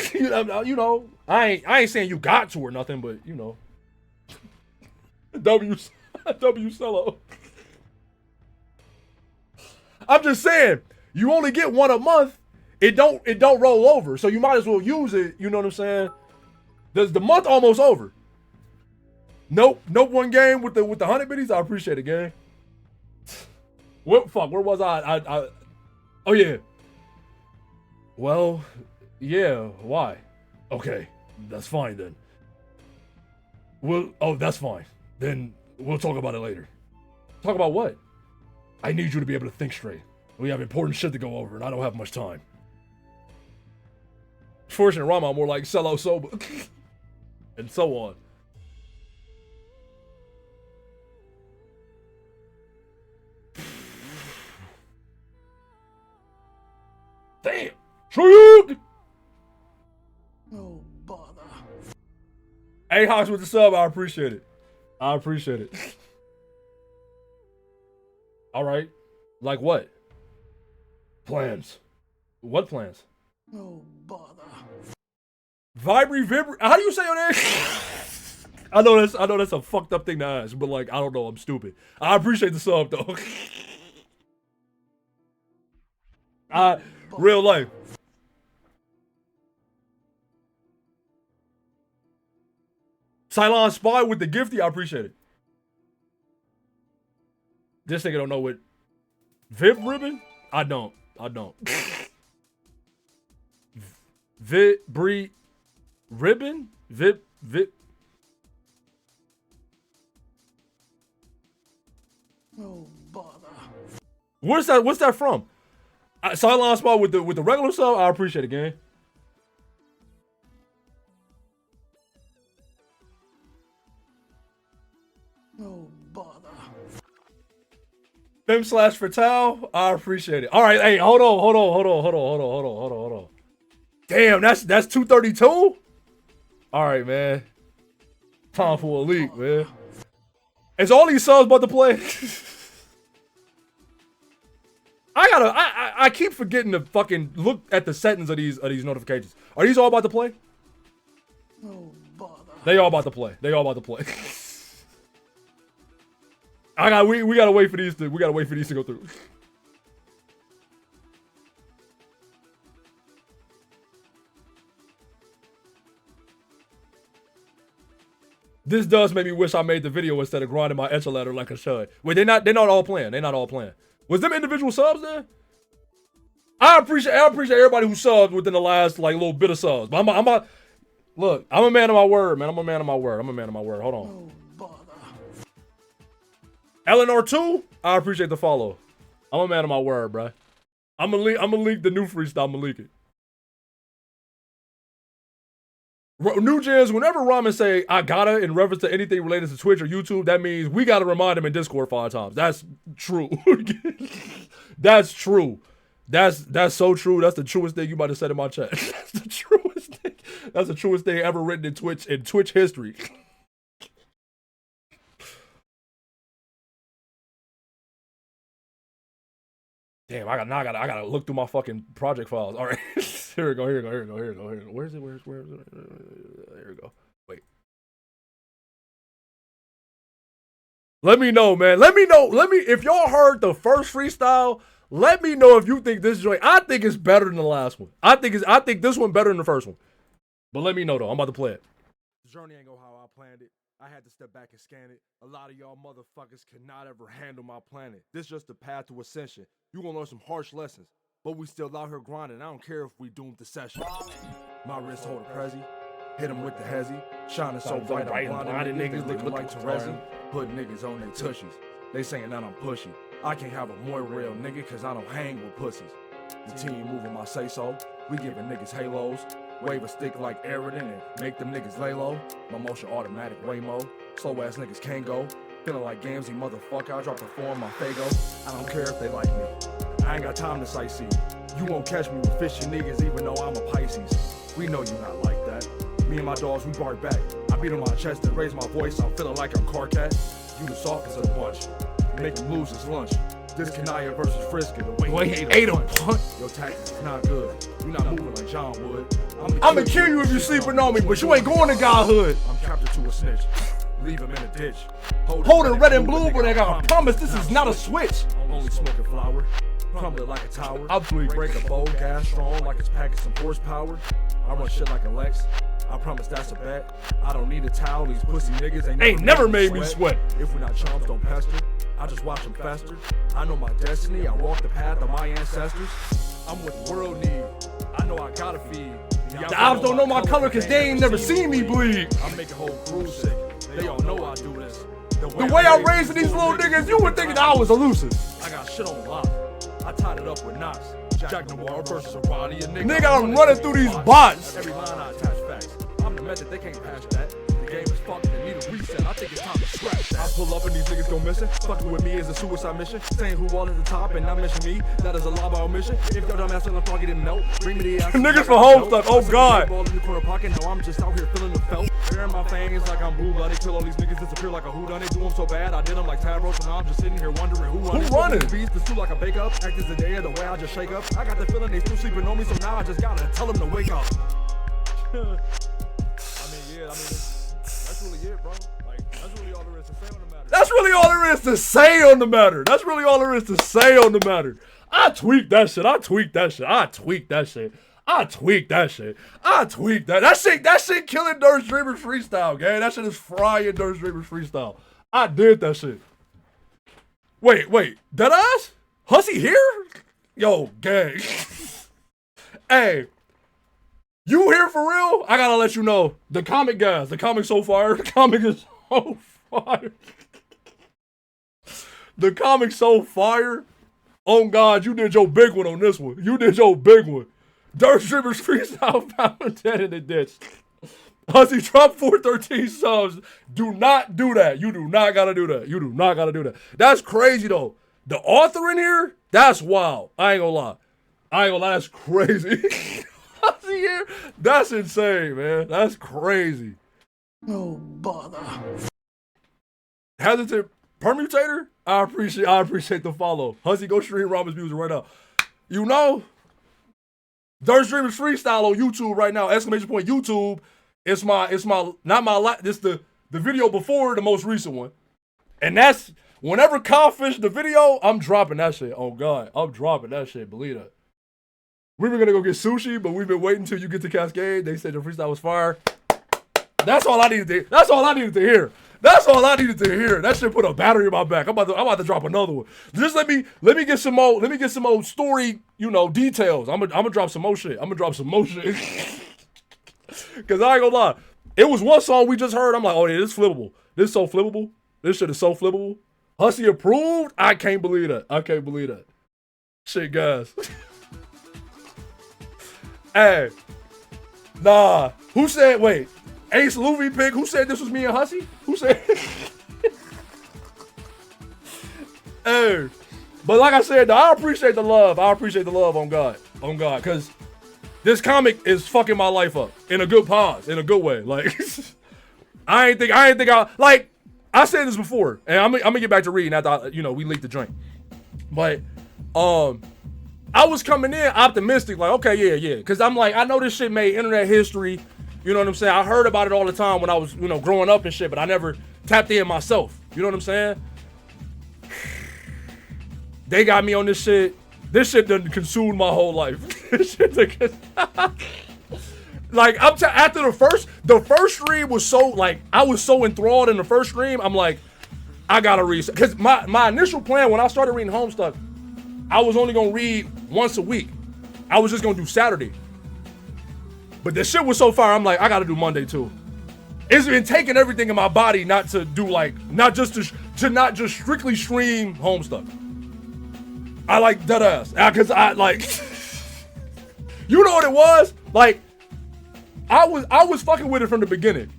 I ain't saying you got to or nothing, but W Cello. I'm just saying, you only get one a month. It don't roll over, so you might as well use it. You know what I'm saying? The month almost over. Nope, one game with the 100 biddies. I appreciate it, gang. What fuck? Where was I? Oh yeah. Well, yeah. Why? Okay, that's fine then. That's fine. Then we'll talk about it later. Talk about what? I need you to be able to think straight. We have important shit to go over, and I don't have much time. Fortunate Rama, more like Cello Soba, and so on. Damn! Shoot! No bother. Hey, Hawks with the sub, I appreciate it. All right. Like what? Plans. What plans? No bother. Vibri. How do you say your name? I know that's a fucked up thing to ask, but like I don't know, I'm stupid. I appreciate the sub though. Real life. Cylon Spy with the gifty, I appreciate it. This nigga don't know what Vib ribbon? I don't. Vibri ribbon? Vib. No bother. What's that from? Cylon Spy with the regular sub, I appreciate it, gang. No bother. Fem/Fatal, I appreciate it. All right, hey, hold on. Damn, that's 232. All right, man. Time for a leak, man. Is all these subs about to play? I keep forgetting to fucking look at the settings of these notifications. Are these all about to play? No bother. They all about to play. They all about to play. We gotta wait for these to go through. This does make me wish I made the video instead of grinding my ladder like I should. Wait, they're not all playing. They're not all playing. Was them individual subs there? I appreciate everybody who subbed within the last like little bit of subs. But look, I'm a man of my word, man. I'm a man of my word. Hold on. No bother. Eleanor 2, I appreciate the follow. I'm a man of my word, bruh. I'm gonna leak the new freestyle. I'm gonna leak it. New gens, whenever Ramen say I gotta in reference to anything related to Twitch or YouTube, that means we gotta remind him in Discord 5 times. That's true. That's true. That's so true. That's the truest thing you might have said in my chat. That's the truest thing. That's the truest thing ever written in Twitch history. Damn, I gotta look through my fucking project files. All right, here we go. Where is it? Where is it? Here we go. Wait. Let me know, man. Let me if y'all heard the first freestyle. Let me know if you think this joint. I think it's better than the last one. I think this one better than the first one. But let me know though. I'm about to play it. The journey ain't go how I planned it. I had to step back and scan it. A lot of y'all motherfuckers cannot ever handle my planet. This just the path to ascension. You gonna learn some harsh lessons, but we still out here grinding. I don't care if we doomed the session. My wrist hold a Prezi, hit him with the hezzy, shining so bright I'm blinding niggas looking like Terezi. Put niggas on their tushies. They saying that I'm pushy. I can't have a more real nigga cause I don't hang with pussies. The team moving my say so. We giving niggas halos. Wave a stick like Aridin and make them niggas lay low. My motion automatic Waymo. Slow ass niggas can't go. Feeling like Gamsey motherfucker. I drop the form my Fago. I don't care if they like me. I ain't got time to sightsee. You won't catch me with fishy niggas even though I'm a Pisces. We know you not like that. Me and my dogs, we bark back. I beat on my chest and raise my voice. I'm feeling like I'm Carcat. You the softest of the bunch. Make him lose his lunch. This Kanaya versus Friska. The way he ate him. Your tactics is not good. You not moving like John would. I'ma kill you if you sleeping on me, but you ain't going to Godhood. I'm captured to a snitch. Leave him in a ditch. Hold it red and blue, but I got a promise this is not a switch. Only smoking flower. Crumble it like a tower. I'll break a bow, gas strong like it's packing some horsepower. I run shit like a Lex. I promise that's a bet. I don't need a towel. These pussy niggas ain't never made me sweat. If we not chums, don't pester. I just watch them fester. I know my destiny. I walk the path of my ancestors. I'm what the world need. I know I gotta feed. The ops don't know my color cause they ain't never seen me bleed. I make a whole crew sick. They all know I do this. The way I raised these little niggas, you would think that I was elusive. I got shit on lock. I tied it up with knots. Jack Noir versus Roddy. Nigga, I'm running through these bots. Every line I attach facts. I'm the method, they can't patch that. The game is fucked, they need a reset. I think it's time to scratch that. I pull up and these niggas go missing. Fucking with me is a suicide mission. Saying who all at the top and not mention me. That is a lie by omission. If your dumb ass on the target didn't know, bring me the ass. Niggas for Homestuck, oh god. Ball in the corner pocket, now I'm just out here feeling the felt. Wearing my fangs like I'm Boo Buddy. Kill all these niggas disappear like a whodunit. Do them so bad, I did them like Tavros. So now I'm just sitting here wondering who running. Beats the suit like a bake up. Act as the day of the way I just shake up. I got the feeling they still sleeping on me, so now I just gotta tell them to wake up. That's really it, bro. Like, that's really all there is to say on the matter. That's really all there is to say on the matter. That's really all there is to say on the matter. I tweaked that shit. I tweaked that shit. I tweaked that shit. I tweaked that shit. I tweaked that. That shit killing Dirt Streamers freestyle, gang. That shit is frying Dirt Streamers freestyle. I did that shit. Wait. Deadass? Hussy here? Yo, gang. Hey. You here for real? I gotta let you know. The comic guys, the comic so fire. The comic is so fire. The comic so fire. Oh God, you did your big one on this one. You did your big one. Dirt Streamers freestyle found dead in the ditch. Hussy, drop 413 subs. Do not do that. You do not gotta do that. You do not gotta do that. That's crazy though. the author in here, that's wild. I ain't gonna lie. That's crazy. Hussy here, that's insane, man. That's crazy. No bother. Hesitant permutator, I appreciate the follow. Hussy, go stream Robin's music right now. You know, Dirt Streamers Freestyle on YouTube right now. Exclamation point YouTube. It's the video before the most recent one. And that's whenever Kyle finished the video, I'm dropping that shit. Oh God, I'm dropping that shit. Believe that. We were gonna go get sushi, but we've been waiting until you get to Cascade. They said the freestyle was fire. That's all I needed to hear. That's all I needed to hear. That shit put a battery in my back. I'm about to drop another one. Just let me get some more story, details. I'm gonna drop some more shit. Cause I ain't gonna lie. It was one song we just heard. I'm like, oh yeah, this is flippable. This is so flippable. This shit is so flippable. Hussy approved. I can't believe that. Shit, guys. Hey. Nah. Who said, wait. Ace Luffy pick. Who said this was me and Hussy? Who said? Hey. But like I said, I appreciate the love. On God. Cause this comic is fucking my life up in a good way. Like, I ain't think I said this before, and I'm gonna get back to reading after we leaked the drink. But I was coming in optimistic, like, okay, yeah, because I'm like, I know this shit made internet history. You know what I'm saying? I heard about it all the time when I was, growing up and shit, but I never tapped in myself. You know what I'm saying? They got me on this shit. This shit done consumed my whole life. Like, after the first stream was so, like, I was so enthralled in the first stream, I'm like, I gotta read. Because my initial plan when I started reading Homestuck, I was only gonna read once a week. I was just gonna do Saturday. But the shit was so far, I'm like, I gotta do Monday too. It's been taking everything in my body not to do not just strictly stream Homestuck. I like dead ass. Cause I like, you know what it was? Like, I was fucking with it from the beginning.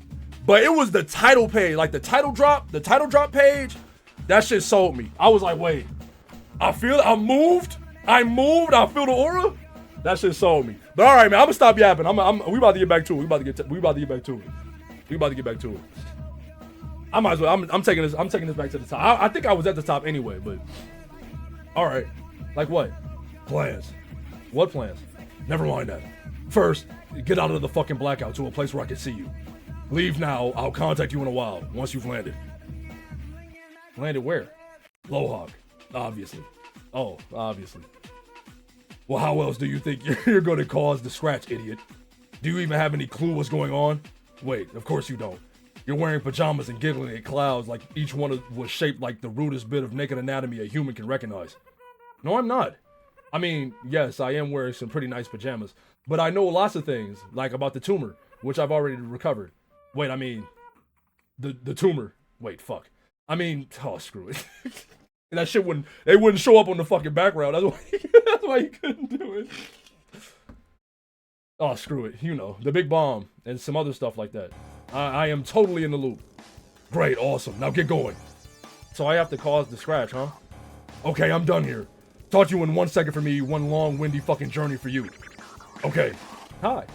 But it was the title page, like the title drop page, that shit sold me. I was like, wait, I moved, I feel the aura. That shit sold me. But all right, man, I'm gonna stop yapping. We about to get back to it. We about to get back to it. I might as well. I'm taking this back to the top. I think I was at the top anyway, but all right. Like what? Plans. What plans? Never mind that. First, get out of the fucking blackout to a place where I can see you. Leave now. I'll contact you in a while once you've landed. Landed where? Lowhawk. Obviously. Oh, obviously. Well, how else do you think you're going to cause the scratch, idiot? Do you even have any clue what's going on? Wait, of course you don't. You're wearing pajamas and giggling at clouds like each one was shaped like the rudest bit of naked anatomy a human can recognize. No, I'm not. I mean, yes, I am wearing some pretty nice pajamas, but I know lots of things, like about the tumor, which I've already recovered. Wait, I mean, the tumor. Wait, fuck. I mean, oh, screw it. That shit wouldn't show up on the fucking background. That's why you couldn't do it. Oh, screw it. The big bomb and some other stuff like that. I am totally in the loop. Great, awesome. Now get going. So I have to cause the scratch, huh? Okay, I'm done here. Talk to you in 1 second for me, one long, windy fucking journey for you. Okay. Hi.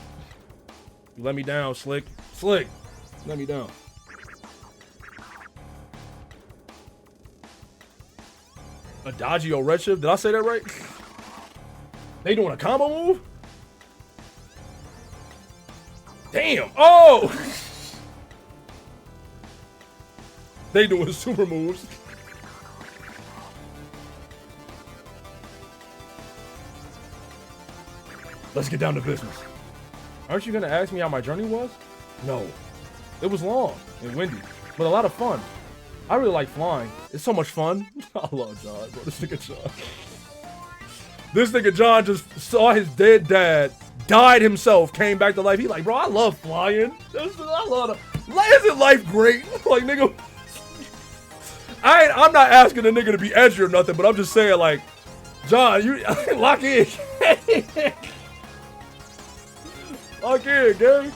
You let me down, Slick. Slick. Let me down. Adagio Redshift? Did I say that right? They doing a combo move? Damn. Oh! They doing super moves. Let's get down to business. Aren't you gonna ask me how my journey was? No. It was long and windy, but a lot of fun. I really like flying. It's so much fun. I love John, bro. This nigga John just saw his dead dad, died himself, came back to life. He like, bro, I love flying. I love it. Isn't life great? Like, nigga, I'm not asking the nigga to be edgy or nothing, but I'm just saying, like, John, you lock in. Lock in, gang.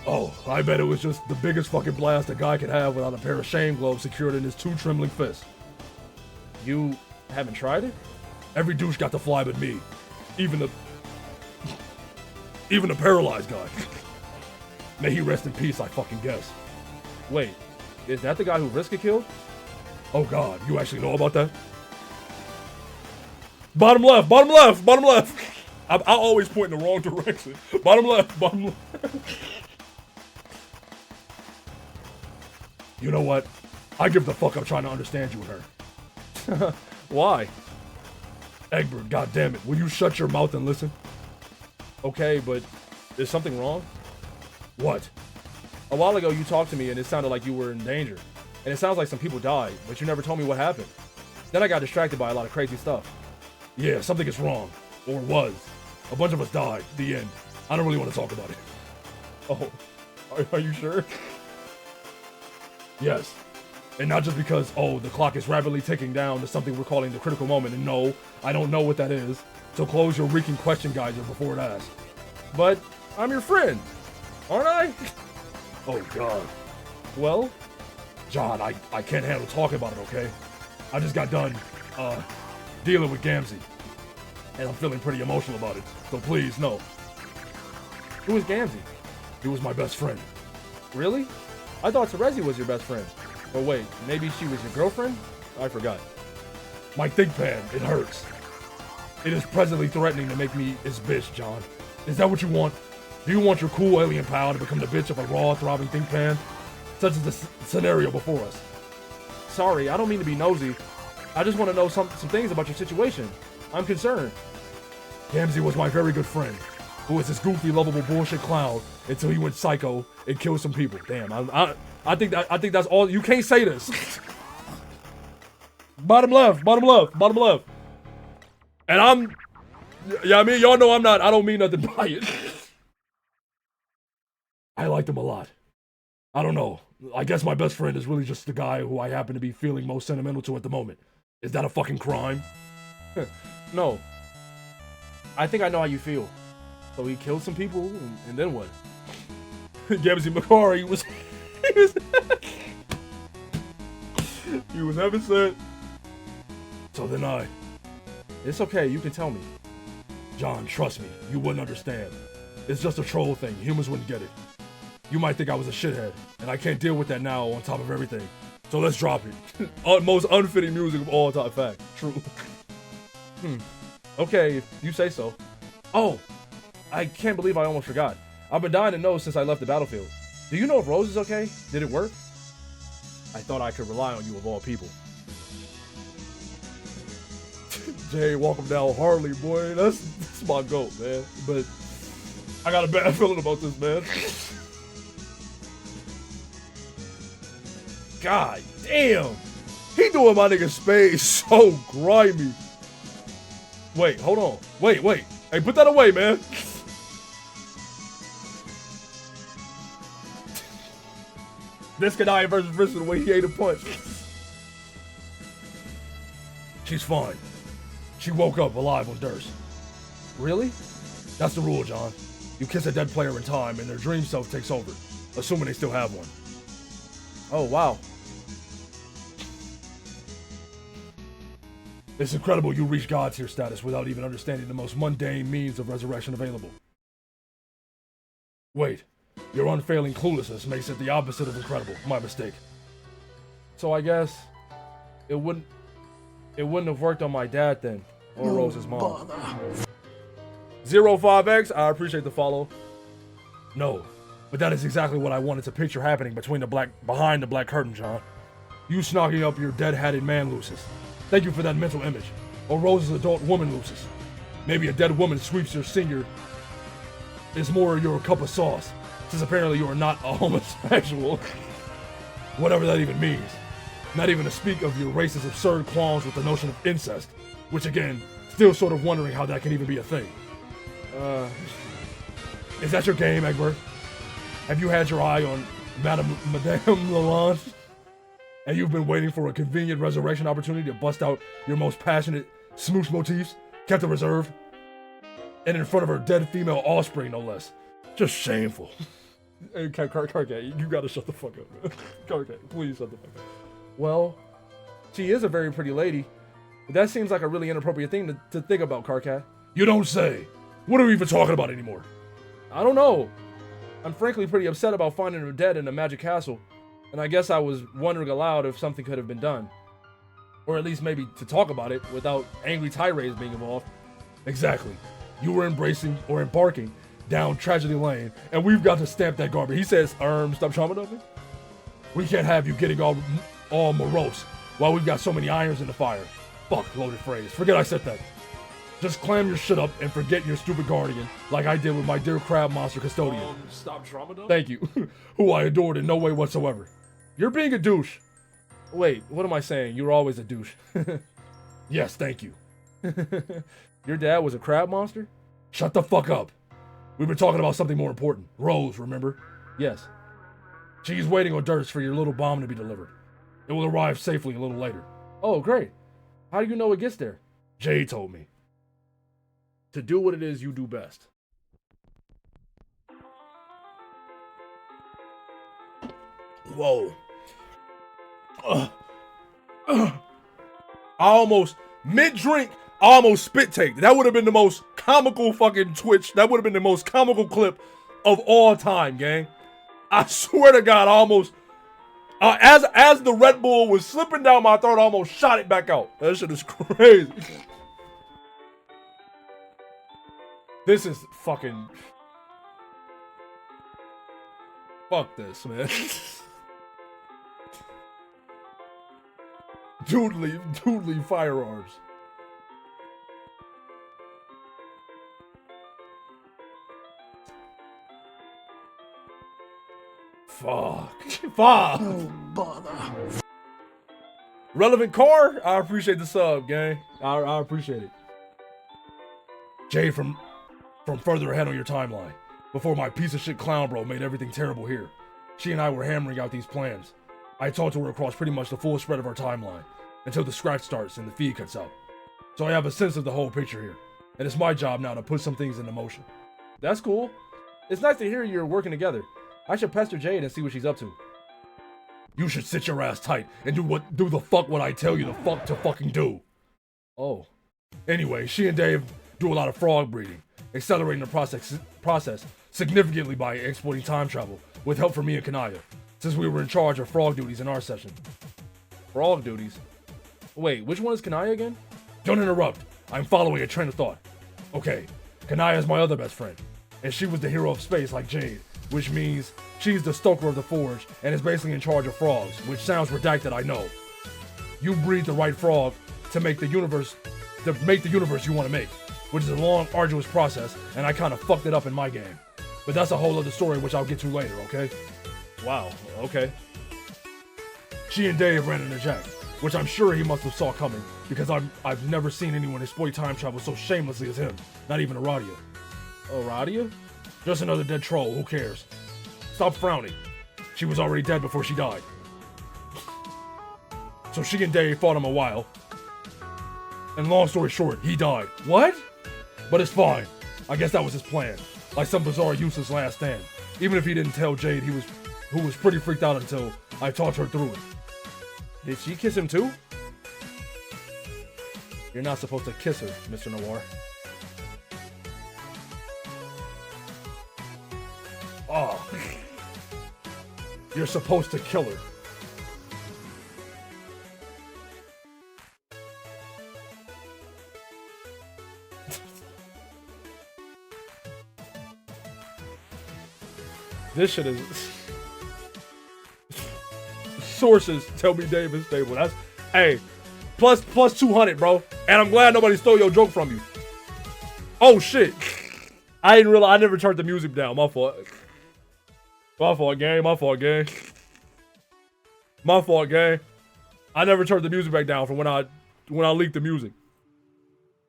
Oh, I bet it was just the biggest fucking blast a guy could have without a pair of shame gloves secured in his two trembling fists. You haven't tried it? Every douche got to fly but me. Even the paralyzed guy. May he rest in peace, I fucking guess. Wait, is that the guy who Riska killed? Oh god, you actually know about that? Bottom left, bottom left, bottom left. I always point in the wrong direction. Bottom left, bottom left. You know what? I give the fuck up trying to understand you and her. Why? Egbert, goddammit, will you shut your mouth and listen? Okay, but is something wrong? What? A while ago you talked to me and it sounded like you were in danger. And it sounds like some people died, but you never told me what happened. Then I got distracted by a lot of crazy stuff. Yeah, something is wrong. Or was. A bunch of us died. The end. I don't really want to talk about it. Oh, are you sure? Yes. And not just because, oh, the clock is rapidly ticking down to something we're calling the critical moment. And no, I don't know what that is. So close your reeking question geyser before it asks. But I'm your friend, aren't I? Oh, God. Well? John, I can't handle talking about it, okay? I just got done, dealing with Gamzee. And I'm feeling pretty emotional about it. So please, no. Who is Gamzee? He was my best friend. Really? I thought Terezi was your best friend. Or wait, maybe she was your girlfriend? I forgot. My think pan, it hurts. It is presently threatening to make me its bitch, John. Is that what you want? Do you want your cool alien pal to become the bitch of a raw, throbbing think pan? Such as the scenario before us. Sorry, I don't mean to be nosy. I just want to know some things about your situation. I'm concerned. Gamzee was my very good friend, who was this goofy, lovable bullshit clown until he went psycho and killed some people. Damn, I think that's all. You can't say this. Bottom left, bottom left, bottom left. And yeah, I mean, y'all know I don't mean nothing by it. I liked him a lot. I don't know. I guess my best friend is really just the guy who I happen to be feeling most sentimental to at the moment. Is that a fucking crime? No. I think I know how you feel. So he killed some people, and then what? Gamzee Makari was he was heaven sent. So then It's okay, you can tell me. John, trust me, you wouldn't understand. It's just a troll thing. Humans wouldn't get it. You might think I was a shithead, and I can't deal with that now on top of everything. So let's drop it. Most unfitting music of all time. Fact. True. Okay, if you say so. Oh, I can't believe I almost forgot. I've been dying to know since I left the battlefield. Do you know if Rose is okay? Did it work? I thought I could rely on you of all people. Jay, walk him down Harley, boy. That's my goat, man. But I got a bad feeling about this, man. God damn. He doing my nigga Spade so grimy. Wait, hold on. Wait. Hey, put that away, man. This Kanai versus Bristol, the way he ate a punch. She's fine. She woke up alive on Durst. Really? That's the rule, John. You kiss a dead player in time and their dream self takes over, assuming they still have one. Oh, wow. It's incredible you reach God tier status without even understanding the most mundane means of resurrection available. Wait, your unfailing cluelessness makes it the opposite of incredible. My mistake. So I guess it wouldn't have worked on my dad then, or Rose's mom. 05X, I appreciate the follow. No, but that is exactly what I wanted to picture happening behind the black curtain, John. You snogging up your dead-hatted man Lucis. Thank you for that mental image. Or Rose's adult woman Lucis. Maybe a dead woman sweeps your senior is more your cup of sauce, since apparently you are not a homosexual. Whatever that even means. Not even to speak of your race's absurd qualms with the notion of incest, which again, still sort of wondering how that can even be a thing. Is that your game, Egbert? Have you had your eye on Madame Lalonde? And you've been waiting for a convenient resurrection opportunity to bust out your most passionate smooch motifs, kept in reserve, and in front of her dead female offspring, no less. Just shameful. Hey, Carcat, you gotta shut the fuck up, man. Carcat, please shut the fuck up. Well, she is a very pretty lady, That seems like a really inappropriate thing to think about, Carcat. You don't say. What are we even talking about anymore? I don't know. I'm frankly pretty upset about finding her dead in a magic castle, and I guess I was wondering aloud if something could have been done. Or at least maybe to talk about it without angry tirades being involved. Exactly. You were embarking down Tragedy Lane, and we've got to stamp that garbage. He says, stop trying to me. We can't have you getting all morose while we've got so many irons in the fire. Fuck, loaded phrase. Forget I said that. Just clam your shit up and forget your stupid guardian, like I did with my dear crab monster custodian. Stop trauma dump? Thank you. Who I adored in no way whatsoever. You're being a douche. Wait, what am I saying? You were always a douche. Yes, thank you. Your dad was a crab monster? Shut the fuck up. We've been talking about something more important. Rose, remember? Yes. She's waiting on Durst for your little bomb to be delivered. It will arrive safely a little later. Oh, great. How do you know it gets there? Jay told me. To do what it is you do best. Whoa. I almost, mid-drink, I almost spit take. That would have been the most comical fucking twitch. That would have been the most comical clip of all time, gang. I swear to God, I almost, as the Red Bull was slipping down my throat, I almost shot it back out. That shit is crazy. This is fucking, fuck this, man. Doodly firearms. Fuck. No bother. Relevant car? I appreciate the sub, gang. I appreciate it. Jay from further ahead on your timeline. Before my piece of shit clown bro made everything terrible here. She and I were hammering out these plans. I talked to her across pretty much the full spread of our timeline. Until the scratch starts and the feed cuts out. So I have a sense of the whole picture here. And it's my job now to put some things into motion. That's cool. It's nice to hear you're working together. I should pester Jade and see what she's up to. You should sit your ass tight and do the fuck what I tell you the fuck to fucking do. Oh. Anyway, she and Dave do a lot of frog breeding, accelerating the process significantly by exploiting time travel, with help from me and Kanaya, since we were in charge of frog duties in our session. Frog duties? Wait, which one is Kanaya again? Don't interrupt. I'm following a train of thought. Okay, Kanaya is my other best friend, and she was the hero of space like Jade, which means she's the stoker of the forge and is basically in charge of frogs, which sounds redacted, I know. You breed the right frog to make the universe you want to make, which is a long, arduous process, and I kind of fucked it up in my game. But that's a whole other story which I'll get to later, okay? Wow, okay. She and Dave ran into Jack, which I'm sure he must have saw coming, because I've never seen anyone exploit time travel so shamelessly as him, not even Aradia. Aradia? Just another dead troll, who cares? Stop frowning. She was already dead before she died. So she and Dave fought him a while. And long story short, he died. What? But it's fine. I guess that was his plan. Like some bizarre useless last stand. Even if he didn't tell Jade, who was pretty freaked out until I talked her through it. Did she kiss him too? You're not supposed to kiss her, Mr. Noir. Oh. You're supposed to kill her. This shit is... Sources tell me Dave is stable. That's... Hey, plus 200, bro. And I'm glad nobody stole your joke from you. Oh, shit. I didn't realize... I never turned the music down. My fault. My fault, gang. My fault, gang. My fault, gang. I never turned the music back down from when I leaked the music.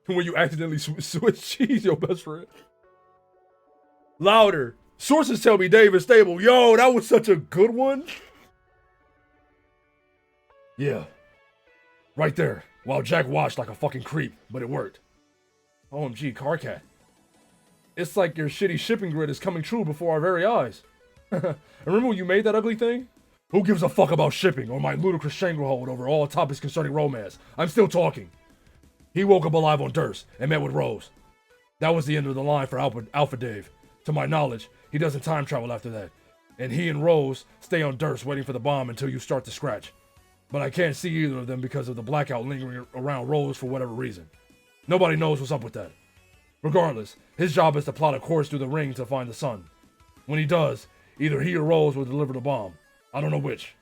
When you accidentally switch cheese, your best friend. Louder. Sources tell me Dave is stable. Yo, that was such a good one. Yeah. Right there. While Jack watched like a fucking creep, but it worked. OMG, Carcat. It's like your shitty shipping grid is coming true before our very eyes. Remember when you made that ugly thing? Who gives a fuck about shipping or my ludicrous stranglehold over all topics concerning romance? I'm still talking. He woke up alive on Durst and met with Rose. That was the end of the line for Alpha Dave. To my knowledge, he doesn't time travel after that. And he and Rose stay on Durst waiting for the bomb until you start to scratch. But I can't see either of them because of the blackout lingering around Rose for whatever reason. Nobody knows what's up with that. Regardless, his job is to plot a course through the ring to find the sun. When he does, either he or Rose will deliver the bomb. I don't know which.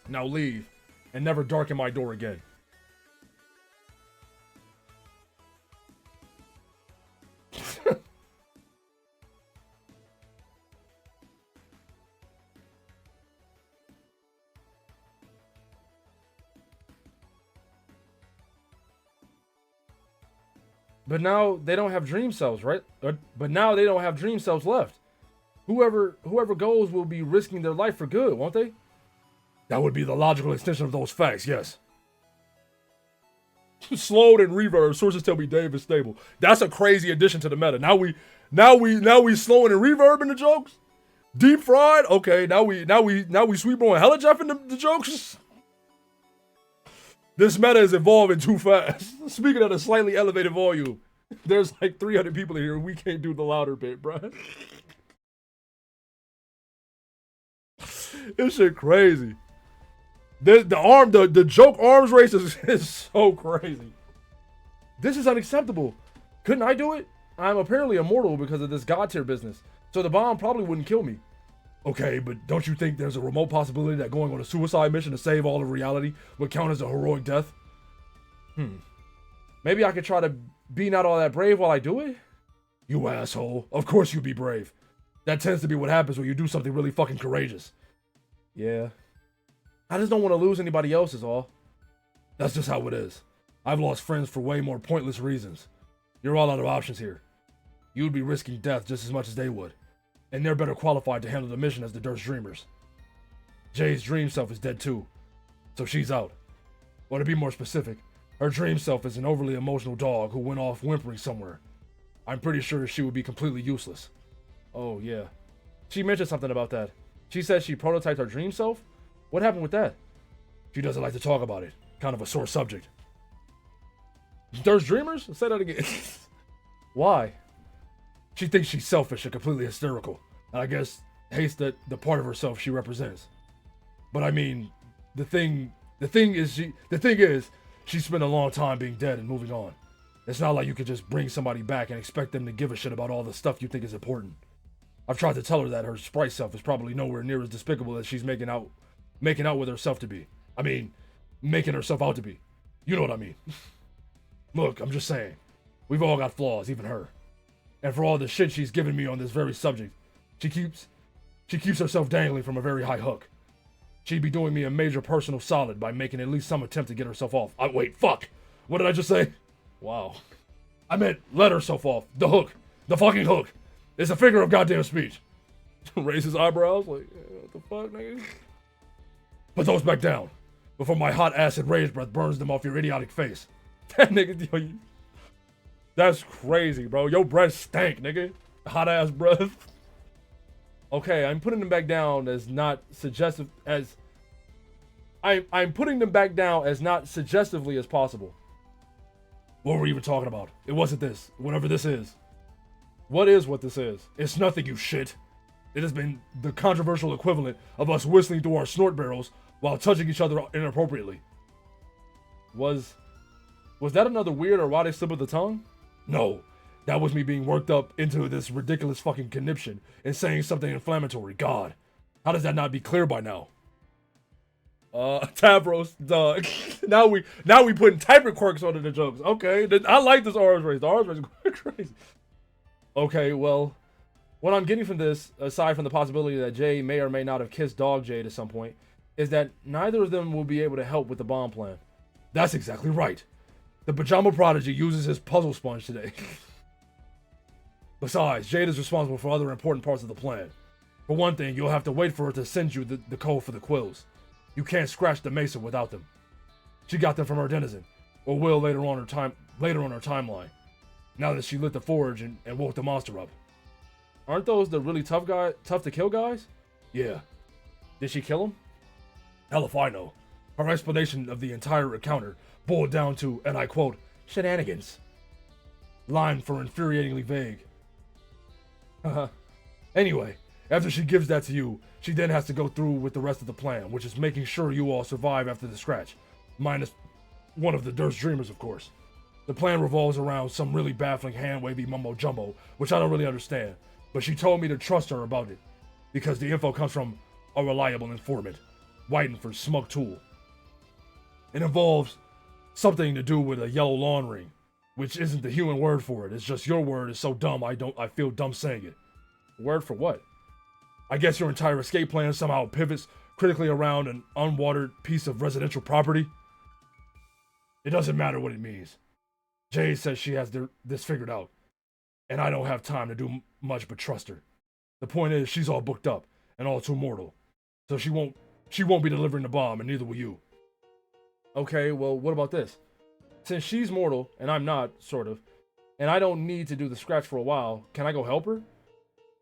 Now leave, and never darken my door again. But now they don't have dream cells, right? But now they don't have dream cells left. Whoever goes will be risking their life for good, won't they? That would be the logical extension of those facts, yes. Slowed and reverb. Sources tell me Dave is stable. That's a crazy addition to the meta. Now we slowing and reverbing the jokes. Deep fried. Okay, now we sweet blowing hella Jeff in the jokes. This meta is evolving too fast. Speaking at a slightly elevated volume, there's like 300 people in here. We can't do the louder bit, bro. This shit crazy. The joke arms race is so crazy. This is unacceptable. Couldn't I do it? I'm apparently immortal because of this god tier business, so the bomb probably wouldn't kill me. Okay, but don't you think there's a remote possibility that going on a suicide mission to save all of reality would count as a heroic death? Maybe I could try to be not all that brave while I do it? You asshole. Of course you'd be brave. That tends to be what happens when you do something really fucking courageous. Yeah. I just don't want to lose anybody else is all. That's just how it is. I've lost friends for way more pointless reasons. You're all out of options here. You'd be risking death just as much as they would. And they're better qualified to handle the mission as the Durst Dreamers. Jay's dream self is dead too, so she's out. Or to be more specific, her dream self is an overly emotional dog who went off whimpering somewhere. I'm pretty sure she would be completely useless. Oh yeah. She mentioned something about that. She said she prototyped her dream self? What happened with that? She doesn't like to talk about it. Kind of a sore subject. Durst Dreamers? Say that again. Why? She thinks she's selfish and completely hysterical, and I guess hates the part of herself she represents. But I mean, the thing is she spent a long time being dead and moving on. It's not like you could just bring somebody back and expect them to give a shit about all the stuff you think is important. I've tried to tell her that her sprite self is probably nowhere near as despicable as she's making out with herself to be. I mean, making herself out to be. You know what I mean. Look, I'm just saying, we've all got flaws, even her. And for all the shit she's given me on this very subject, she keeps herself dangling from a very high hook. She'd be doing me a major personal solid by making at least some attempt to get herself off. Wait, fuck! What did I just say? Wow. I meant let herself off. The hook. The fucking hook. It's a figure of goddamn speech. Raise his eyebrows like, what the fuck, nigga? Put those back down before my hot acid rage breath burns them off your idiotic face. That nigga, yo, that's crazy, bro. Your breath stank, nigga. Hot ass breath. Okay, I'm putting them back down as not suggestive as I'm putting them back down as not suggestively as possible. What were we even talking about? It wasn't this. Whatever this is. What is what this is? It's nothing, you shit. It has been the controversial equivalent of us whistling through our snort barrels while touching each other inappropriately. Was that another weird erotic slip of the tongue? No, that was me being worked up into this ridiculous fucking conniption and saying something inflammatory. God, how does that not be clear by now? Tavros, dog. now we putting typing quirks onto the jokes. Okay, I like this arms race. The arms race is crazy. Okay, well, what I'm getting from this, aside from the possibility that Jay may or may not have kissed Dog Jade at some point, is that neither of them will be able to help with the bomb plan. That's exactly right. The Pajama Prodigy uses his puzzle sponge today. Besides, Jade is responsible for other important parts of the plan. For one thing, you'll have to wait for her to send you the code for the quills. You can't scratch the Mesa without them. She got them from her denizen, or will later on her timeline. Now that she lit the forge and woke the monster up. Aren't those the really tough to kill guys? Yeah. Did she kill him? Hell if I know. Her explanation of the entire encounter boiled down to, and I quote, Shenanigans. Line for infuriatingly vague. Anyway, after she gives that to you, she then has to go through with the rest of the plan, which is making sure you all survive after the scratch. Minus one of the Durst Dreamers, of course. The plan revolves around some really baffling hand-wavy mumbo-jumbo, which I don't really understand, but she told me to trust her about it, because the info comes from a reliable informant, Whiten for Smug Tool. It involves something to do with a yellow lawn ring, which isn't the human word for it. It's just your word is so dumb I feel dumb saying it. Word for what? I guess your entire escape plan somehow pivots critically around an unwatered piece of residential property. It doesn't matter what it means. Jade says she has this figured out, and I don't have time to do much but trust her. The point is, she's all booked up and all too mortal, so she won't be delivering the bomb, and neither will you. Okay, well, what about this? Since she's mortal and I'm not, sort of, and I don't need to do the scratch for a while, can I go help her?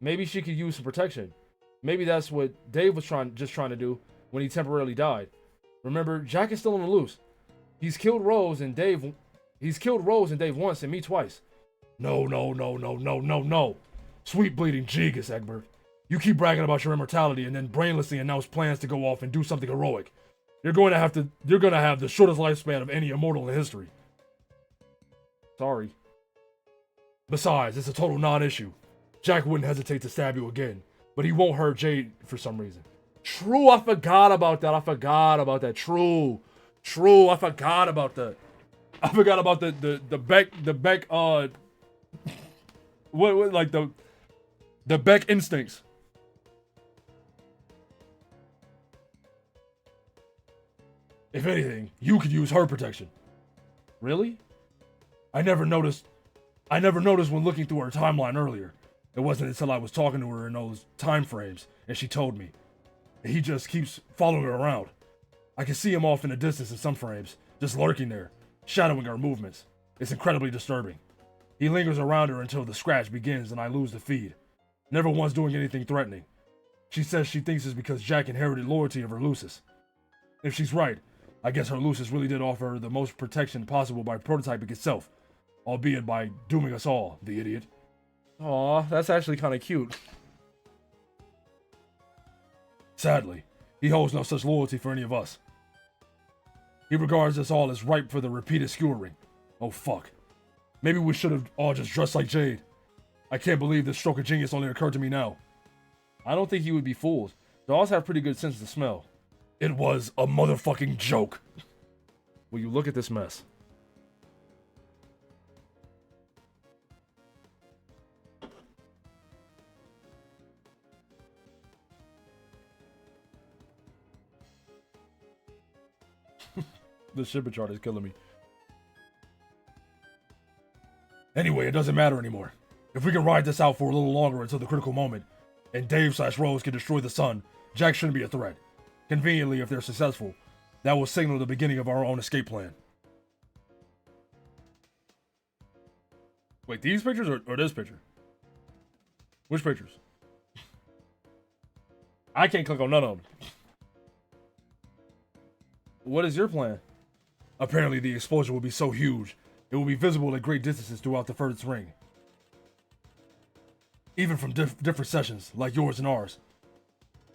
Maybe she could use some protection. Maybe that's what Dave was trying to do when he temporarily died. Remember, Jack is still on the loose. He's killed Rose and Dave once and me twice. No. Sweet bleeding Jigus, Egbert. You keep bragging about your immortality and then brainlessly announce plans to go off and do something heroic. You're going to have the shortest lifespan of any immortal in history. Sorry. Besides, it's a total non-issue. Jack wouldn't hesitate to stab you again, but he won't hurt Jade for some reason. True, I forgot about that. True, I forgot about that. I forgot about the Beck what like the Beck instincts. If anything, you could use her protection. Really? I never noticed when looking through her timeline earlier. It wasn't until I was talking to her in those time frames and she told me. And he just keeps following her around. I can see him off in the distance in some frames, just lurking there, shadowing our movements. It's incredibly disturbing. He lingers around her until the scratch begins and I lose the feed. Never once doing anything threatening. She says she thinks it's because Jack inherited loyalty of her Lucis. If she's right, I guess her Lucis really did offer her the most protection possible by prototyping itself, albeit by dooming us all, the idiot. Aw, that's actually kind of cute. Sadly, he holds no such loyalty for any of us. He regards us all as ripe for the repeated skewering. Oh fuck. Maybe we should have all just dressed like Jade. I can't believe this stroke of genius only occurred to me now. I don't think he would be fooled. Dolls have pretty good sense of smell. It was a motherfucking joke. Will you look at this mess? The shipper chart is killing me. Anyway, it doesn't matter anymore. If we can ride this out for a little longer until the critical moment, and Dave/Rose can destroy the sun, Jack shouldn't be a threat. Conveniently, if they're successful, that will signal the beginning of our own escape plan. Wait, these pictures or this picture? Which pictures? I can't click on none of them. What is your plan? Apparently, the explosion will be so huge, it will be visible at great distances throughout the furthest ring. Even from different sessions, like yours and ours.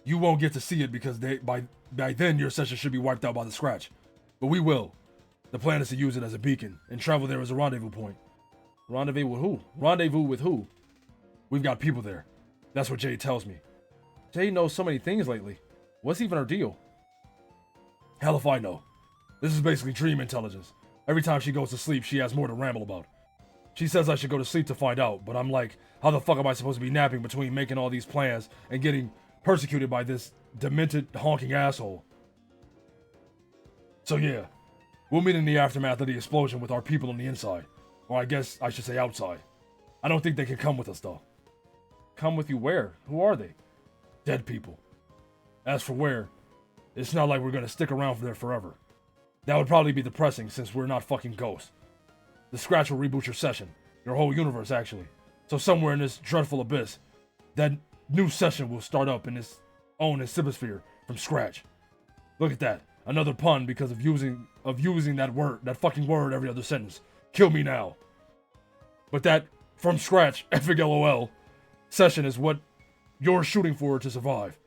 You won't get to see it because by then your session should be wiped out by the scratch. But we will. The plan is to use it as a beacon and travel there as a rendezvous point. Rendezvous with who? Rendezvous with who? We've got people there. That's what Jade tells me. Jade knows so many things lately. What's even her deal? Hell if I know. This is basically dream intelligence. Every time she goes to sleep, she has more to ramble about. She says I should go to sleep to find out, but I'm like, how the fuck am I supposed to be napping between making all these plans and getting persecuted by this demented, honking asshole? So yeah, we'll meet in the aftermath of the explosion with our people on the inside. Or I guess I should say outside. I don't think they can come with us though. Come with you where? Who are they? Dead people. As for where, it's not like we're gonna stick around there forever. That would probably be depressing since we're not fucking ghosts. The scratch will reboot your session. Your whole universe, actually. So somewhere in this dreadful abyss, that new session will start up in its own insiposphere from scratch. Look at that. Another pun because of using that word, that fucking word every other sentence. kill me now. But that from scratch, epic LOL, session is what you're shooting for to survive.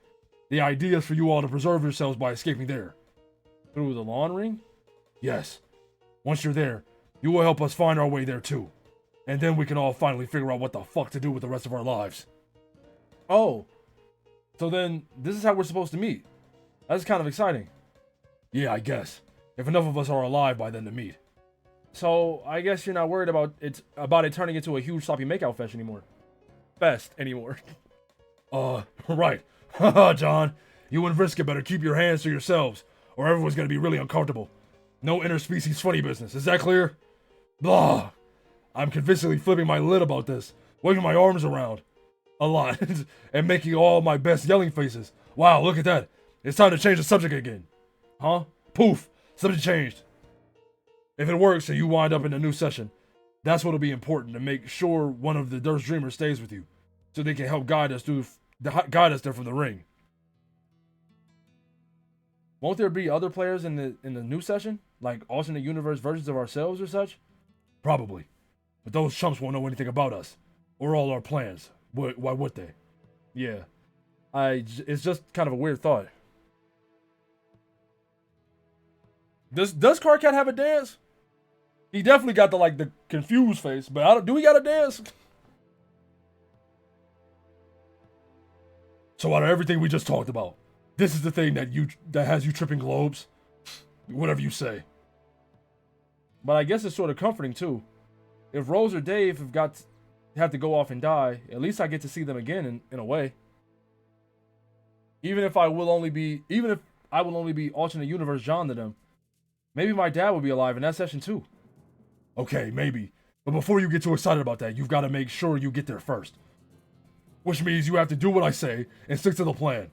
The idea is for you all to preserve yourselves by escaping there. Through the lawn ring? Yes. Once you're there, you will help us find our way there too. And then we can all finally figure out what the fuck to do with the rest of our lives. Oh. So then, this is how we're supposed to meet. That's kind of exciting. Yeah, I guess. If enough of us are alive by then to meet. So, I guess you're not worried about it turning into a huge sloppy makeout fest anymore. Right. Haha, John. You and Vriska better keep your hands to yourselves, or everyone's gonna be really uncomfortable. No interspecies funny business, is that clear? Blah. I'm convincingly flipping my lid about this, waving my arms around a lot, and making all my best yelling faces. Wow, look at that. It's time to change the subject again. Huh? Poof. Subject changed. If it works and you wind up in a new session, that's what'll be important to make sure one of the Durst Dreamers stays with you, so they can help guide us there from the ring. Won't there be other players in the new session, like alternate universe versions of ourselves or such? Probably, but those chumps won't know anything about us or all our plans. Why would they? Yeah, it's just kind of a weird thought. Does Carcat have a dance? He definitely got the confused face, but do we got a dance? So out of everything we just talked about, this is the thing that has you tripping globes? Whatever you say. But I guess it's sort of comforting too. If Rose or Dave have to go off and die, at least I get to see them again in a way. Even if I will only be alternate universe John to them, maybe my dad will be alive in that session too. Okay, maybe. But before you get too excited about that, you've got to make sure you get there first. Which means you have to do what I say and stick to the plan.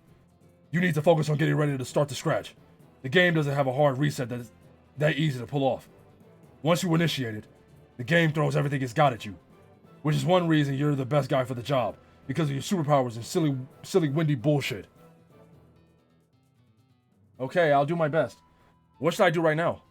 You need to focus on getting ready to start to scratch. The game doesn't have a hard reset that's that easy to pull off. Once you initiate it, the game throws everything it's got at you. Which is one reason you're the best guy for the job, because of your superpowers and silly windy bullshit. Okay, I'll do my best. What should I do right now?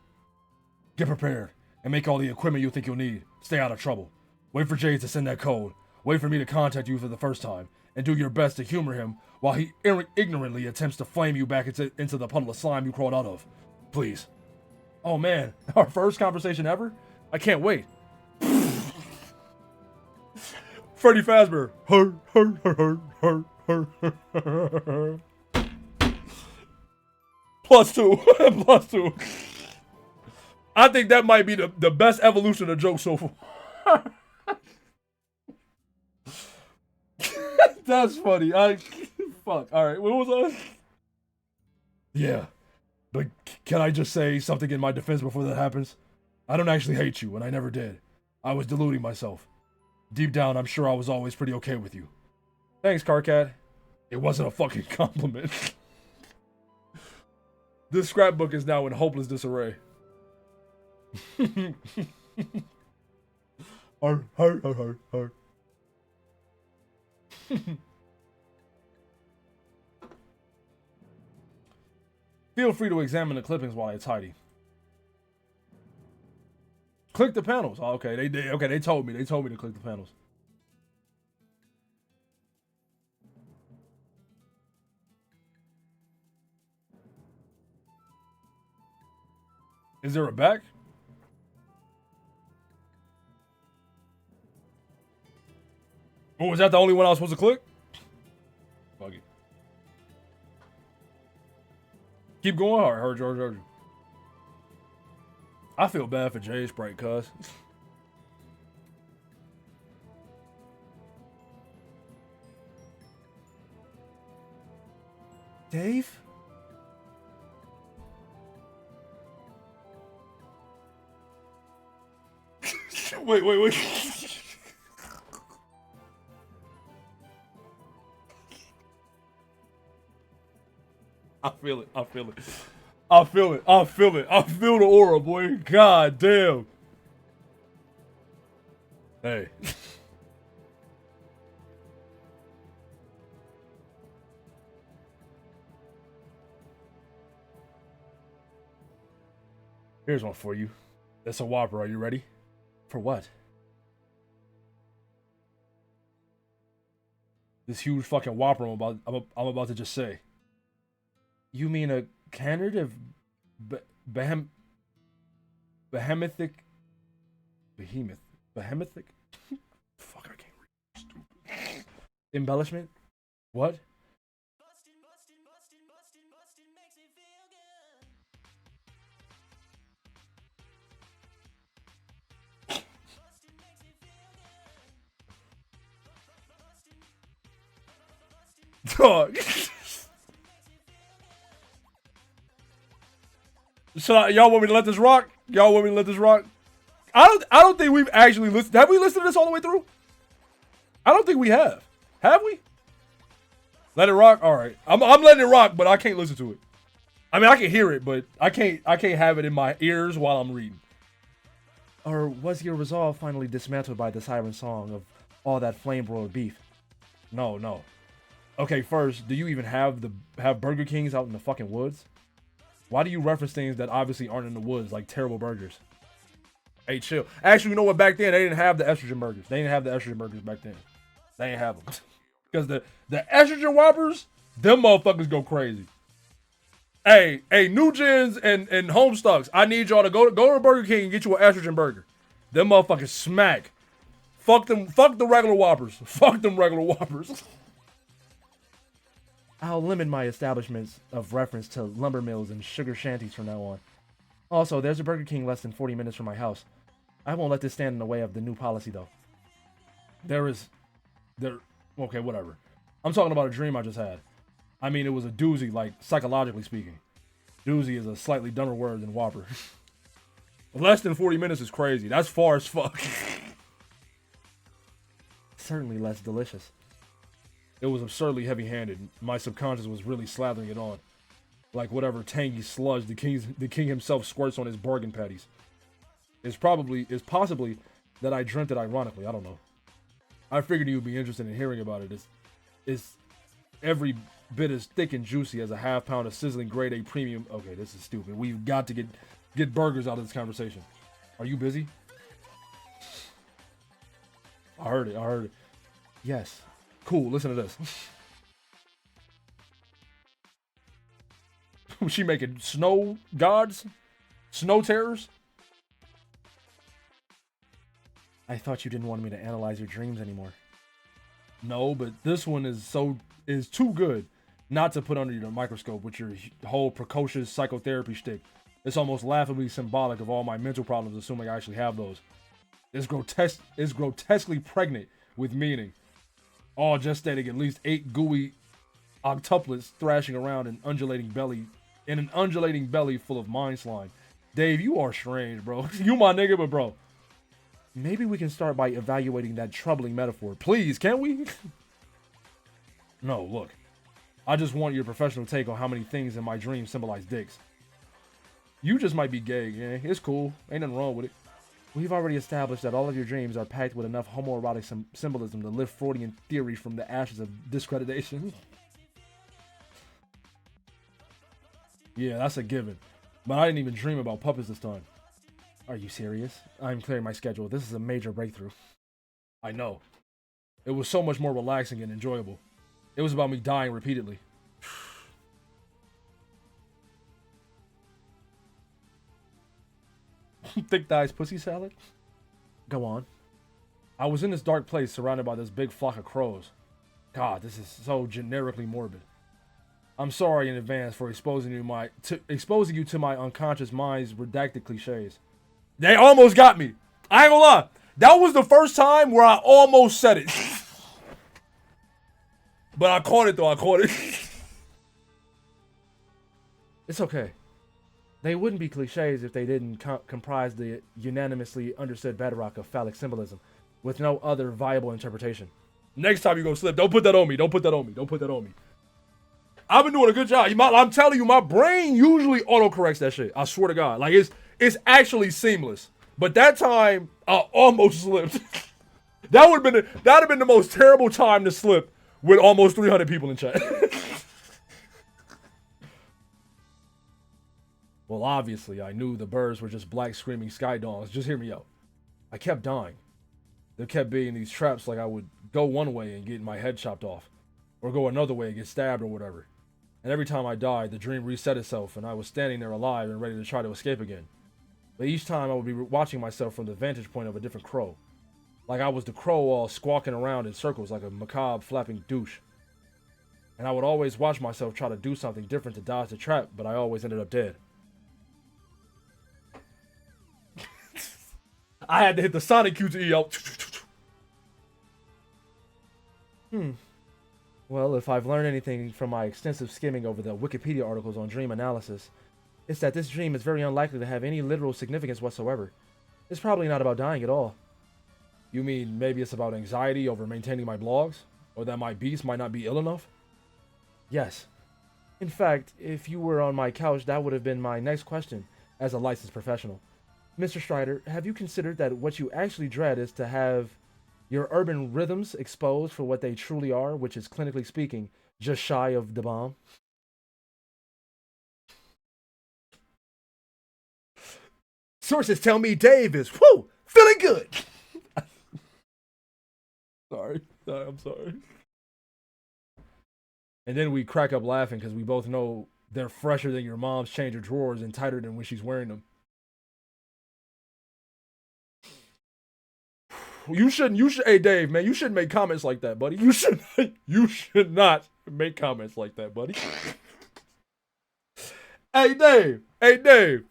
Get prepared, and make all the equipment you think you'll need. Stay out of trouble. Wait for Jade to send that code. Wait for me to contact you for the first time, and do your best to humor him while he ignorantly attempts to flame you back into the puddle of slime you crawled out of. Please. Oh man, our first conversation ever? I can't wait. Freddy Fazbear. +2. +2. I think that might be the best evolution of jokes so far. That's funny. Fuck. Alright, what was I? Yeah. But can I just say something in my defense before that happens? I don't actually hate you, and I never did. I was deluding myself. Deep down, I'm sure I was always pretty okay with you. Thanks, Carcat. It wasn't a fucking compliment. This scrapbook is now in hopeless disarray. Arr. Feel free to examine the clippings while I tidy. Click the panels. Oh, okay, they told me. They told me to click the panels. Is there a back? Oh, was that the only one I was supposed to click? Fuck it. Keep going. I heard you. I feel bad for Jay Sprite, cuz. Dave? Wait. I feel it. I feel the aura, boy. God damn. Hey. Here's one for you. That's a Whopper. Are you ready? For what? This huge fucking whopper I'm about to just say. You mean a candidate of behemoth? Behemoth? Fuck, I can't read. Stupid. Embellishment? What? Dog. Y'all want me to let this rock? Y'all want me to let this rock? I don't think we've actually listened. Have we listened to this all the way through? I don't think we have. Have we? Let it rock? Alright. I'm letting it rock, but I can't listen to it. I mean I can hear it, but I can't have it in my ears while I'm reading. Or was your resolve finally dismantled by the siren song of all that flame broiled beef? No. Okay, first, do you even have Burger Kings out in the fucking woods? Why do you reference things that obviously aren't in the woods, like terrible burgers? Hey, chill. Actually, you know what? Back then, they didn't have the estrogen burgers. They didn't have the estrogen burgers back then. They didn't have them. Because the estrogen whoppers, them motherfuckers go crazy. Hey, New Gens and Homestucks, I need y'all to go to Burger King and get you an estrogen burger. Them motherfuckers smack. Fuck the regular whoppers. Fuck them regular whoppers. I'll limit my establishments of reference to lumber mills and sugar shanties from now on. Also, there's a Burger King less than 40 minutes from my house. I won't let this stand in the way of the new policy, though. Okay, whatever. I'm talking about a dream I just had. I mean, it was a doozy, like, psychologically speaking. Doozy is a slightly dumber word than whopper. Less than 40 minutes is crazy. That's far as fuck. Certainly less delicious. It was absurdly heavy-handed. My subconscious was really slathering it on. Like whatever tangy sludge the king himself squirts on his bargain patties. It's possibly that I dreamt it ironically. I don't know. I figured you would be interested in hearing about it. It's every bit as thick and juicy as a half pound of sizzling grade A premium. Okay, this is stupid. We've got to get burgers out of this conversation. Are you busy? I heard it. Yes. Cool, listen to this. Was she making snow gods? Snow terrors? I thought you didn't want me to analyze your dreams anymore. No, but this one is too good not to put under your microscope with your whole precocious psychotherapy shtick. It's almost laughably symbolic of all my mental problems, assuming I actually have those. It's grotesquely pregnant with meaning. All gestating at least 8 gooey octuplets thrashing around in an undulating belly full of mind slime. Dave, you are strange, bro. You my nigga, but bro. Maybe we can start by evaluating that troubling metaphor. Please, can't we? No, look. I just want your professional take on how many things in my dreams symbolize dicks. You just might be gay, yeah. It's cool. Ain't nothing wrong with it. We've already established that all of your dreams are packed with enough homoerotic symbolism to lift Freudian theory from the ashes of discreditation. Yeah, that's a given. But I didn't even dream about puppets this time. Are you serious? I'm clearing my schedule. This is a major breakthrough. I know. It was so much more relaxing and enjoyable. It was about me dying repeatedly. Thick thighs pussy salad? Go on. I was in this dark place surrounded by this big flock of crows. God, this is so generically morbid. I'm sorry in advance for exposing you to my unconscious mind's redacted cliches. They almost got me. I ain't gonna lie. That was the first time where I almost said it. But I caught it though. I caught it. It's okay. They wouldn't be cliches if they didn't comprise the unanimously understood bedrock of phallic symbolism, with no other viable interpretation. Next time you go slip, don't put that on me. Don't put that on me. Don't put that on me. I've been doing a good job. I'm telling you, my brain usually autocorrects that shit. I swear to God. Like, it's actually seamless. But that time, I almost slipped. That'd have been the most terrible time to slip with almost 300 people in chat. Well, obviously, I knew the birds were just black screaming sky dogs. Just hear me out. I kept dying. There kept being these traps like I would go one way and get my head chopped off, or go another way and get stabbed or whatever. And every time I died, the dream reset itself and I was standing there alive and ready to try to escape again. But each time I would be watching myself from the vantage point of a different crow. Like I was the crow all squawking around in circles like a macabre flapping douche. And I would always watch myself try to do something different to dodge the trap, but I always ended up dead. I had to hit the Sonic QTE out. Well, if I've learned anything from my extensive skimming over the Wikipedia articles on dream analysis, it's that this dream is very unlikely to have any literal significance whatsoever. It's probably not about dying at all. You mean maybe it's about anxiety over maintaining my blogs? Or that my beast might not be ill enough? Yes. In fact, if you were on my couch, that would have been my next question as a licensed professional. Mr. Strider, have you considered that what you actually dread is to have your urban rhythms exposed for what they truly are, which is, clinically speaking, just shy of the bomb? Sources tell me Dave is, whoo, feeling good. Sorry, I'm sorry. And then we crack up laughing because we both know they're fresher than your mom's change of drawers and tighter than when she's wearing them. You should, hey Dave, man, you shouldn't make comments like that, buddy. You should not make comments like that, buddy. Hey Dave,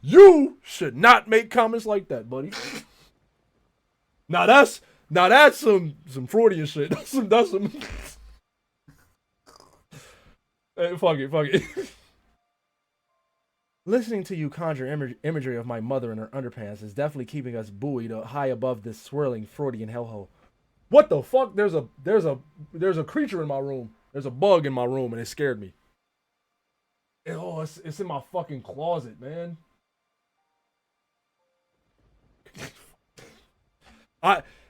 you should not make comments like that, buddy. Now that's some Freudian shit. That's some. Hey, fuck it. Listening to you conjure imagery of my mother in her underpants is definitely keeping us buoyed high above this swirling Freudian hellhole. What the fuck? There's a creature in my room. There's a bug in my room, and it scared me. It's in my fucking closet, man.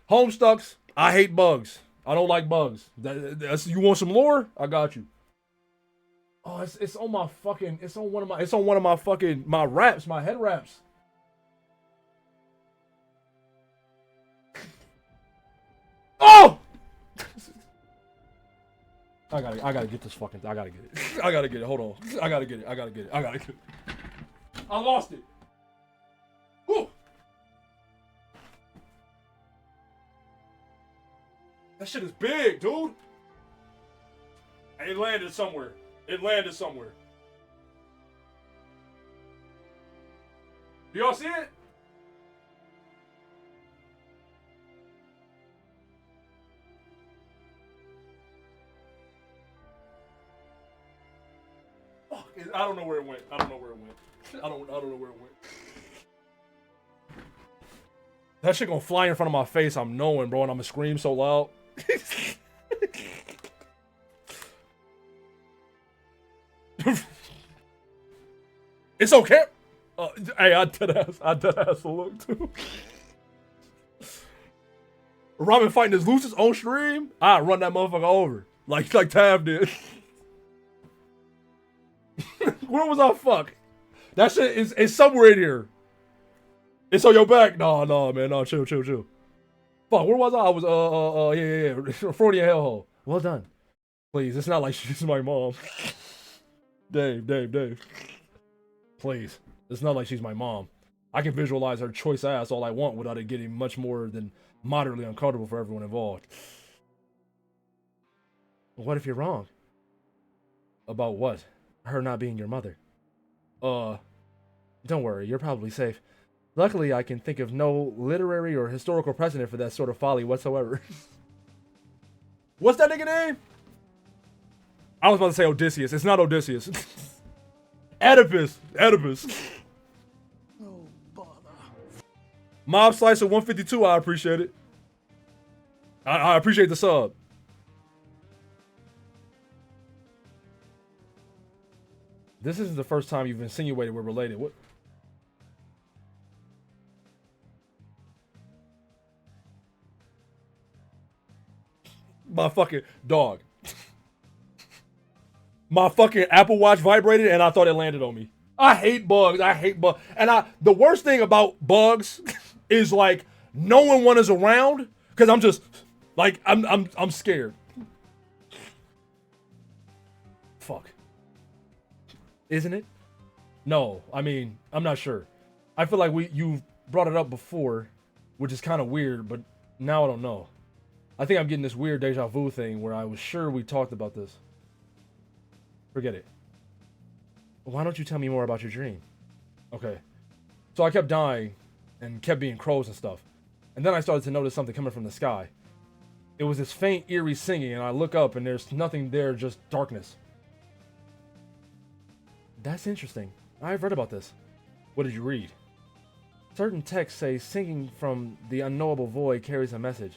Homestucks. I hate bugs. I don't like bugs. You want some lore? I got you. Oh, it's on my fucking. It's on one of my fucking wraps, my head wraps. Oh! I gotta get this fucking. I gotta get it. I gotta get it. Hold on. I gotta get it. I lost it. Whew. That shit is big, dude. It landed somewhere. Do y'all see it? Fuck, I don't know where it went. I don't know where it went. That shit gonna fly in front of my face. I'm knowing, bro, and I'm gonna scream so loud. It's okay. Hey, I dead ass a look too. Robin fighting his Lucis on stream. I run that motherfucker over like Tav did. Where was I? Fuck. That shit is somewhere in here. It's on your back. No, man. No, chill. Fuck. Where was I? I was yeah. Freudian hellhole. Well done. Please. It's not like she's my mom. Dave. Please. It's not like she's my mom. I can visualize her choice ass all I want without it getting much more than moderately uncomfortable for everyone involved. What if you're wrong? About what? Her not being your mother. Don't worry, you're probably safe. Luckily, I can think of no literary or historical precedent for that sort of folly whatsoever. What's that nigga name? I was about to say Odysseus. It's not Odysseus. Oedipus. No bother. Mob Slicer 152, I appreciate it. I appreciate the sub. This isn't the first time you've insinuated we're related. What? My fucking dog. My fucking Apple Watch vibrated and I thought it landed on me. I hate bugs. And the worst thing about bugs is like knowing one is around, because I'm just like I'm scared. Fuck. Isn't it? No, I mean, I'm not sure. I feel like you've brought it up before, which is kind of weird, but now I don't know. I think I'm getting this weird deja vu thing where I was sure we talked about this. Forget it. Why don't you tell me more about your dream? Okay. So I kept dying and kept being crows and stuff. And then I started to notice something coming from the sky. It was this faint, eerie singing, and I look up and there's nothing there, just darkness. That's interesting. I've read about this. What did you read? Certain texts say singing from the unknowable void carries a message.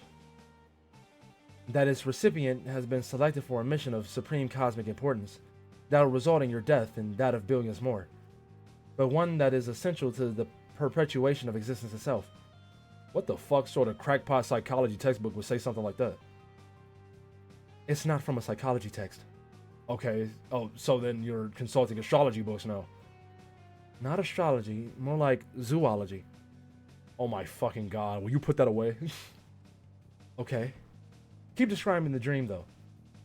That its recipient has been selected for a mission of supreme cosmic importance that will result in your death and that of billions more. But one that is essential to the perpetuation of existence itself. What the fuck sort of crackpot psychology textbook would say something like that? It's not from a psychology text. Okay, oh, so then you're consulting astrology books now. Not astrology, more like zoology. Oh my fucking god, will you put that away? Okay. Keep describing the dream though.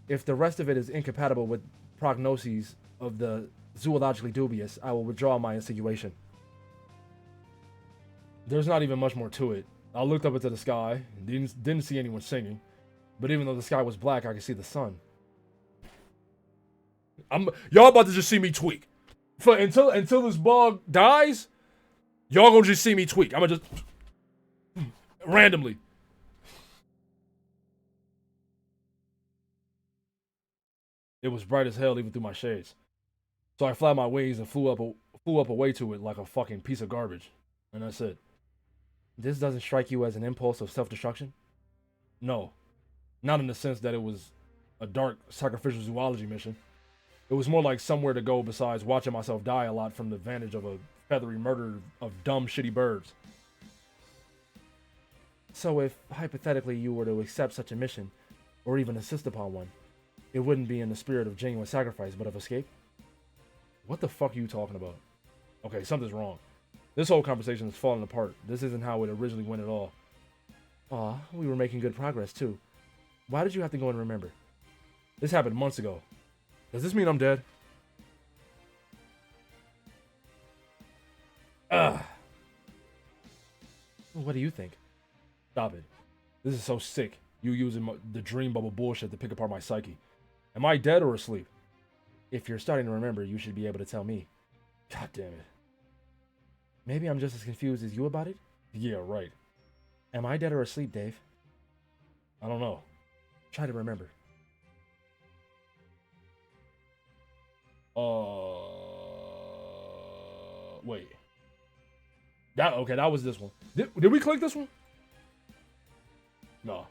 If the rest of it is incompatible with prognoses of the zoologically dubious, I will withdraw my insinuation. There's not even much more to it. I looked up into the sky, didn't see anyone singing, but even though the sky was black, I could see the sun. Y'all about to just see me tweak. Until this bug dies, y'all gonna just see me tweak. I'm gonna just randomly. It was bright as hell even through my shades. So I flapped my wings and flew up away to it like a fucking piece of garbage. And that's it. This doesn't strike you as an impulse of self-destruction? No. Not in the sense that it was a dark sacrificial zoology mission. It was more like somewhere to go besides watching myself die a lot from the vantage of a feathery murder of dumb, shitty birds. So if, hypothetically, you were to accept such a mission, or even insist upon one, it wouldn't be in the spirit of genuine sacrifice, but of escape? What the fuck are you talking about? Okay, something's wrong. This whole conversation is falling apart. This isn't how it originally went at all. Aw, we were making good progress, too. Why did you have to go and remember? This happened months ago. Does this mean I'm dead? Ugh. What do you think? Stop it. This is so sick. You using the dream bubble bullshit to pick apart my psyche. Am I dead or asleep? If you're starting to remember, you should be able to tell me. God damn it. Maybe I'm just as confused as you about it? Yeah, right. Am I dead or asleep, Dave? I don't know. Try to remember. Wait. That was this one. Did we click this one? No.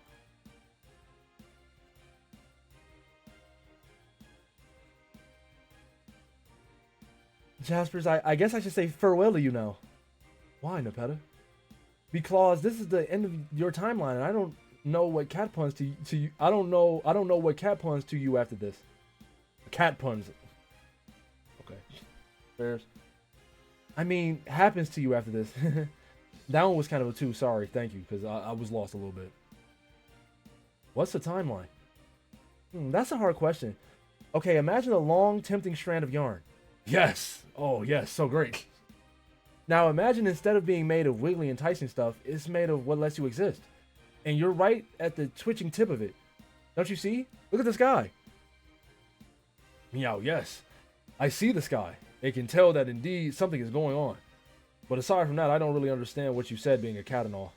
Jaspers, I guess I should say farewell to you now. Why, Nepeta? Because this is the end of your timeline, and I don't know what cat puns to you. I don't know what cat puns to you after this. Cat puns. Okay. Bears. I mean, happens to you after this. That one was kind of a two. Sorry, thank you, because I was lost a little bit. What's the timeline? That's a hard question. Okay, imagine a long, tempting strand of yarn. Yes. Oh, yes. So great. Now imagine instead of being made of wiggly, enticing stuff, it's made of what lets you exist. And you're right at the twitching tip of it. Don't you see? Look at the sky. Meow, yes. I see the sky. It can tell that indeed something is going on. But aside from that, I don't really understand what you said being a cat and all.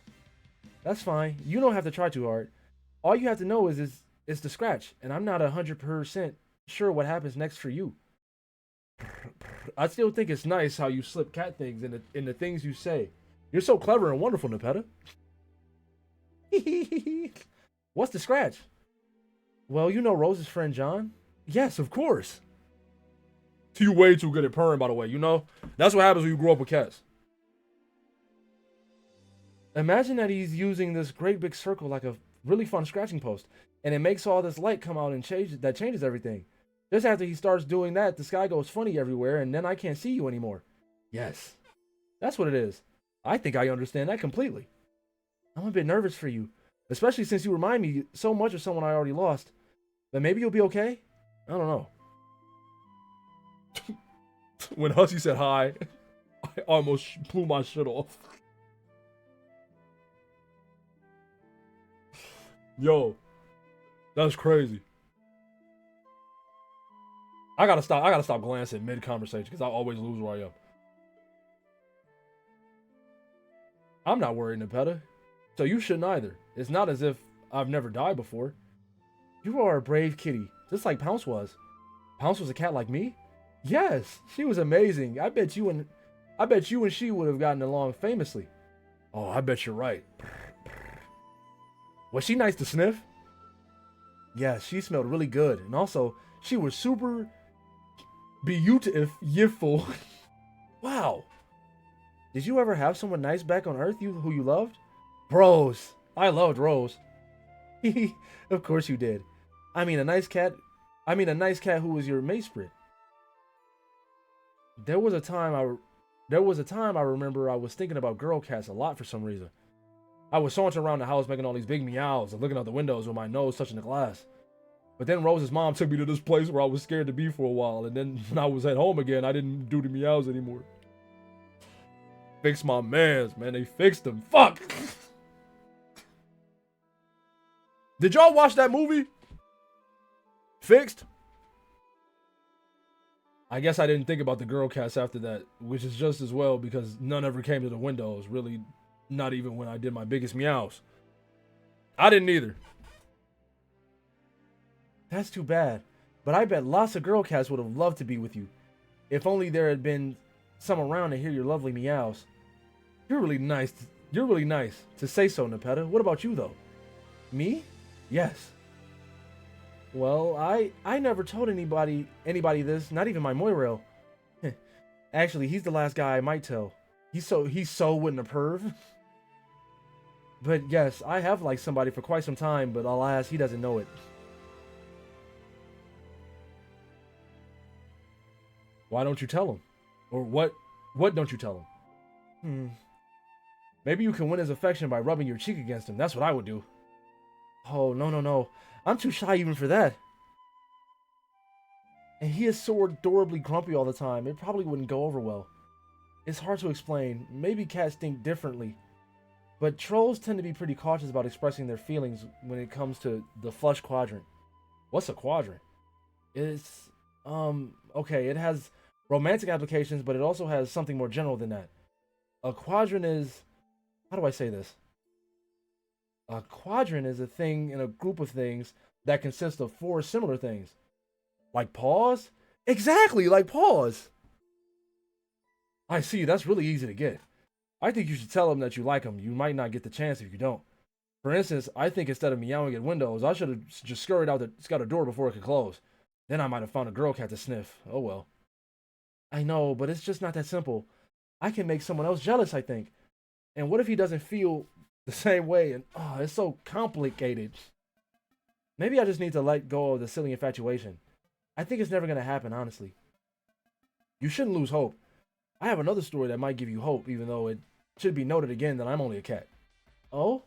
That's fine. You don't have to try too hard. All you have to know is the scratch. And I'm not 100% sure what happens next for you. I still think it's nice how you slip cat things in the things you say. You're so clever and wonderful, Nepeta. What's the scratch? Well, you know Rose's friend John. Yes, of course. You way too good at purring, by the way. You know that's what happens when you grow up with cats. Imagine that he's using this great big circle like a really fun scratching post, and it makes all this light come out and changes everything. Just after he starts doing that, the sky goes funny everywhere, and then I can't see you anymore. Yes. That's what it is. I think I understand that completely. I'm a bit nervous for you, especially since you remind me so much of someone I already lost. But maybe you'll be okay? I don't know. When Hussy said hi, I almost blew my shit off. Yo, that's crazy. I gotta stop glancing mid conversation because I always lose where I am. I'm not worried, Nepeta. So you shouldn't either. It's not as if I've never died before. You are a brave kitty, just like Pounce was. Pounce was a cat like me? Yes, she was amazing. I bet you and she would have gotten along famously. Oh, I bet you're right. Was she nice to sniff? Yes, she smelled really good. And also, she was super beautiful. Wow. Did you ever have someone nice back on Earth who you loved? Rose. I loved Rose. Of course you did. I mean a nice cat who was your mate spirit. There was a time I remember I was thinking about girl cats a lot for some reason. I was sauntering around the house making all these big meows and looking out the windows with my nose touching the glass. But then Rose's mom took me to this place where I was scared to be for a while, and then when I was at home again, I didn't do the meows anymore. Fix my mans, man. They fixed them. Fuck! Did y'all watch that movie? Fixed? I guess I didn't think about the girl cats after that, which is just as well because none ever came to the windows, really, not even when I did my biggest meows. I didn't either. That's too bad, but I bet lots of girl cats would have loved to be with you. If only there had been some around to hear your lovely meows. You're really nice to say so, Nepeta. What about you, though? Me? Yes. Well, I never told anybody this, not even my Moirail. Actually, he's the last guy I might tell. He's so wouldn't a perv. But yes, I have liked somebody for quite some time, but alas, he doesn't know it. Why don't you tell him? Or what don't you tell him? Maybe you can win his affection by rubbing your cheek against him. That's what I would do. Oh, no. I'm too shy even for that. And he is so adorably grumpy all the time. It probably wouldn't go over well. It's hard to explain. Maybe cats think differently. But trolls tend to be pretty cautious about expressing their feelings when it comes to the flush quadrant. What's a quadrant? It's, okay, it has romantic applications, but it also has something more general than that. A quadrant is, how do I say this? A quadrant is a thing in a group of things that consists of four similar things. Like paws? Exactly, like paws. I see, that's really easy to get. I think you should tell him that you like him. You might not get the chance if you don't. For instance, I think instead of meowing at windows, I should have just scurried out the scouter door before it could close. Then I might have found a girl cat to sniff. Oh well. I know, but it's just not that simple. I can make someone else jealous, I think. And what if he doesn't feel the same way? And it's so complicated. Maybe I just need to let go of the silly infatuation. I think it's never going to happen, honestly. You shouldn't lose hope. I have another story that might give you hope, even though it should be noted again that I'm only a cat. Oh?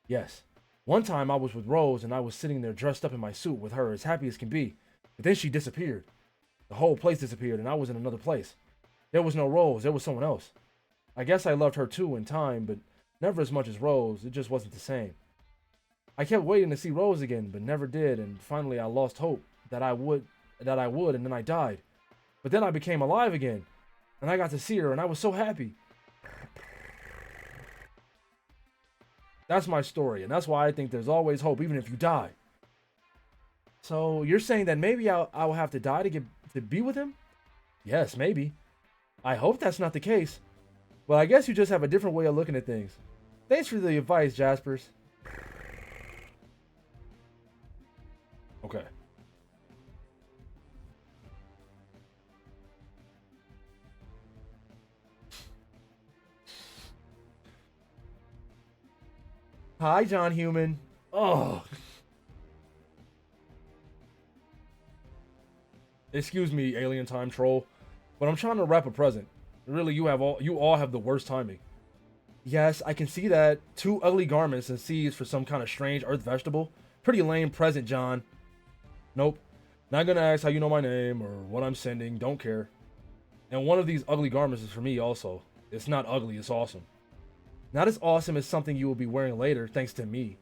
Yes. One time I was with Rose and I was sitting there dressed up in my suit with her as happy as can be. But then she disappeared. The whole place disappeared and I was in another place. There was no Rose, there was someone else. I guess I loved her too in time, but never as much as Rose. It just wasn't the same. I kept waiting to see Rose again, but never did, and finally I lost hope that I would, and then I died. But then I became alive again, and I got to see her, and I was so happy. That's my story, and that's why I think there's always hope, even if you die. So you're saying that maybe I will have to die to be with him? Yes, maybe. I hope that's not the case. Well, I guess you just have a different way of looking at things. Thanks for the advice, Jaspers. Okay. Hi, John Human. Oh. Excuse me, alien time troll, but I'm trying to wrap a present. Really, you all have the worst timing. Yes, I can see that. 2 ugly garments and seeds for some kind of strange earth vegetable. Pretty lame present, John. Nope. Not gonna ask how you know my name or what I'm sending. Don't care. And one of these ugly garments is for me also. It's not ugly, it's awesome. Not as awesome as something you will be wearing later, thanks to me.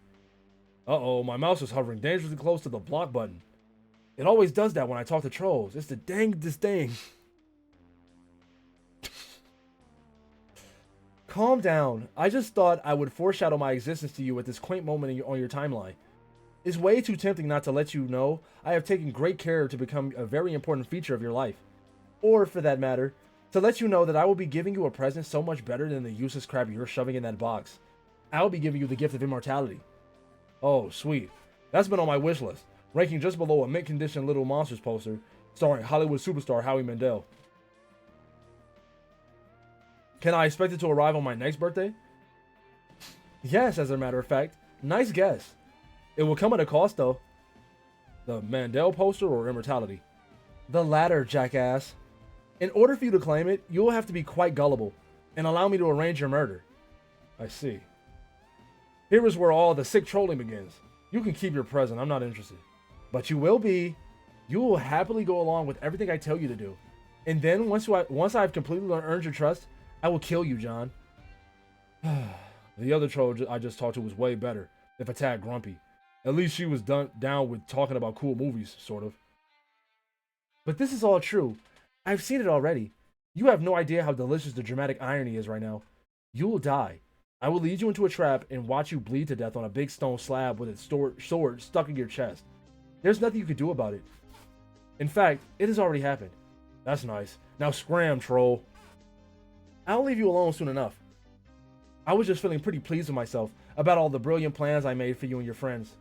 Uh-oh, my mouse is hovering dangerously close to the block button. It always does that when I talk to trolls. It's the dangest thing. Calm down. I just thought I would foreshadow my existence to you at this quaint moment on your timeline. It's way too tempting not to let you know I have taken great care to become a very important feature of your life. Or, for that matter, to let you know that I will be giving you a present so much better than the useless crap you're shoving in that box. I'll be giving you the gift of immortality. Oh, sweet. That's been on my wish list, ranking just below a mint condition Little Monsters poster starring Hollywood superstar Howie Mandel. Can I expect it to arrive on my next birthday? Yes, as a matter of fact. Nice guess. It will come at a cost, though. The Mandel poster or immortality? The latter, jackass. In order for you to claim it, you will have to be quite gullible and allow me to arrange your murder. I see. Here is where all the sick trolling begins. You can keep your present, I'm not interested. But you will be. You will happily go along with everything I tell you to do. And then once I've completely earned your trust, I will kill you, John. The other troll I just talked to was way better, if a tad grumpy. At least she was down with talking about cool movies, sort of. But this is all true. I've seen it already. You have no idea how delicious the dramatic irony is right now. You will die. I will lead you into a trap and watch you bleed to death on a big stone slab with its sword stuck in your chest. There's nothing you can do about it. In fact, it has already happened. That's nice. Now scram, troll. I'll leave you alone soon enough. I was just feeling pretty pleased with myself about all the brilliant plans I made for you and your friends.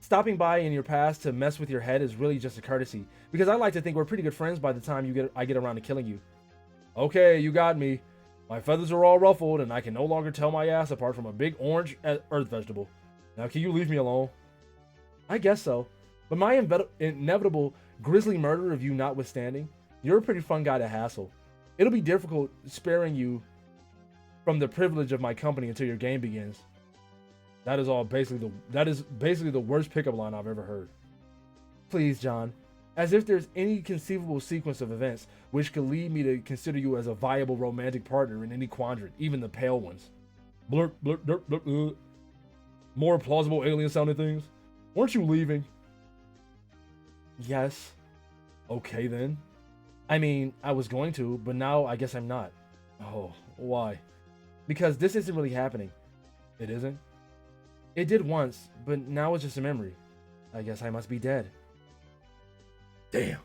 Stopping by in your past to mess with your head is really just a courtesy, because I like to think we're pretty good friends by the time I get around to killing you. Okay, you got me. My feathers are all ruffled, and I can no longer tell my ass apart from a big orange earth vegetable. Now can you leave me alone? I guess so. But my inevitable grisly murder of you notwithstanding, you're a pretty fun guy to hassle. It'll be difficult sparing you from the privilege of my company until your game begins. That is basically the worst pickup line I've ever heard. Please, John. As if there's any conceivable sequence of events which could lead me to consider you as a viable romantic partner in any quadrant, even the pale ones. Blurp, blurp, blurp, blurp, blurp. More plausible alien sounding things. Weren't you leaving? Yes. Okay then. I mean, I was going to, but now I guess I'm not. Oh, why? Because this isn't really happening. It isn't? It did once, but now it's just a memory. I guess I must be dead. Damn.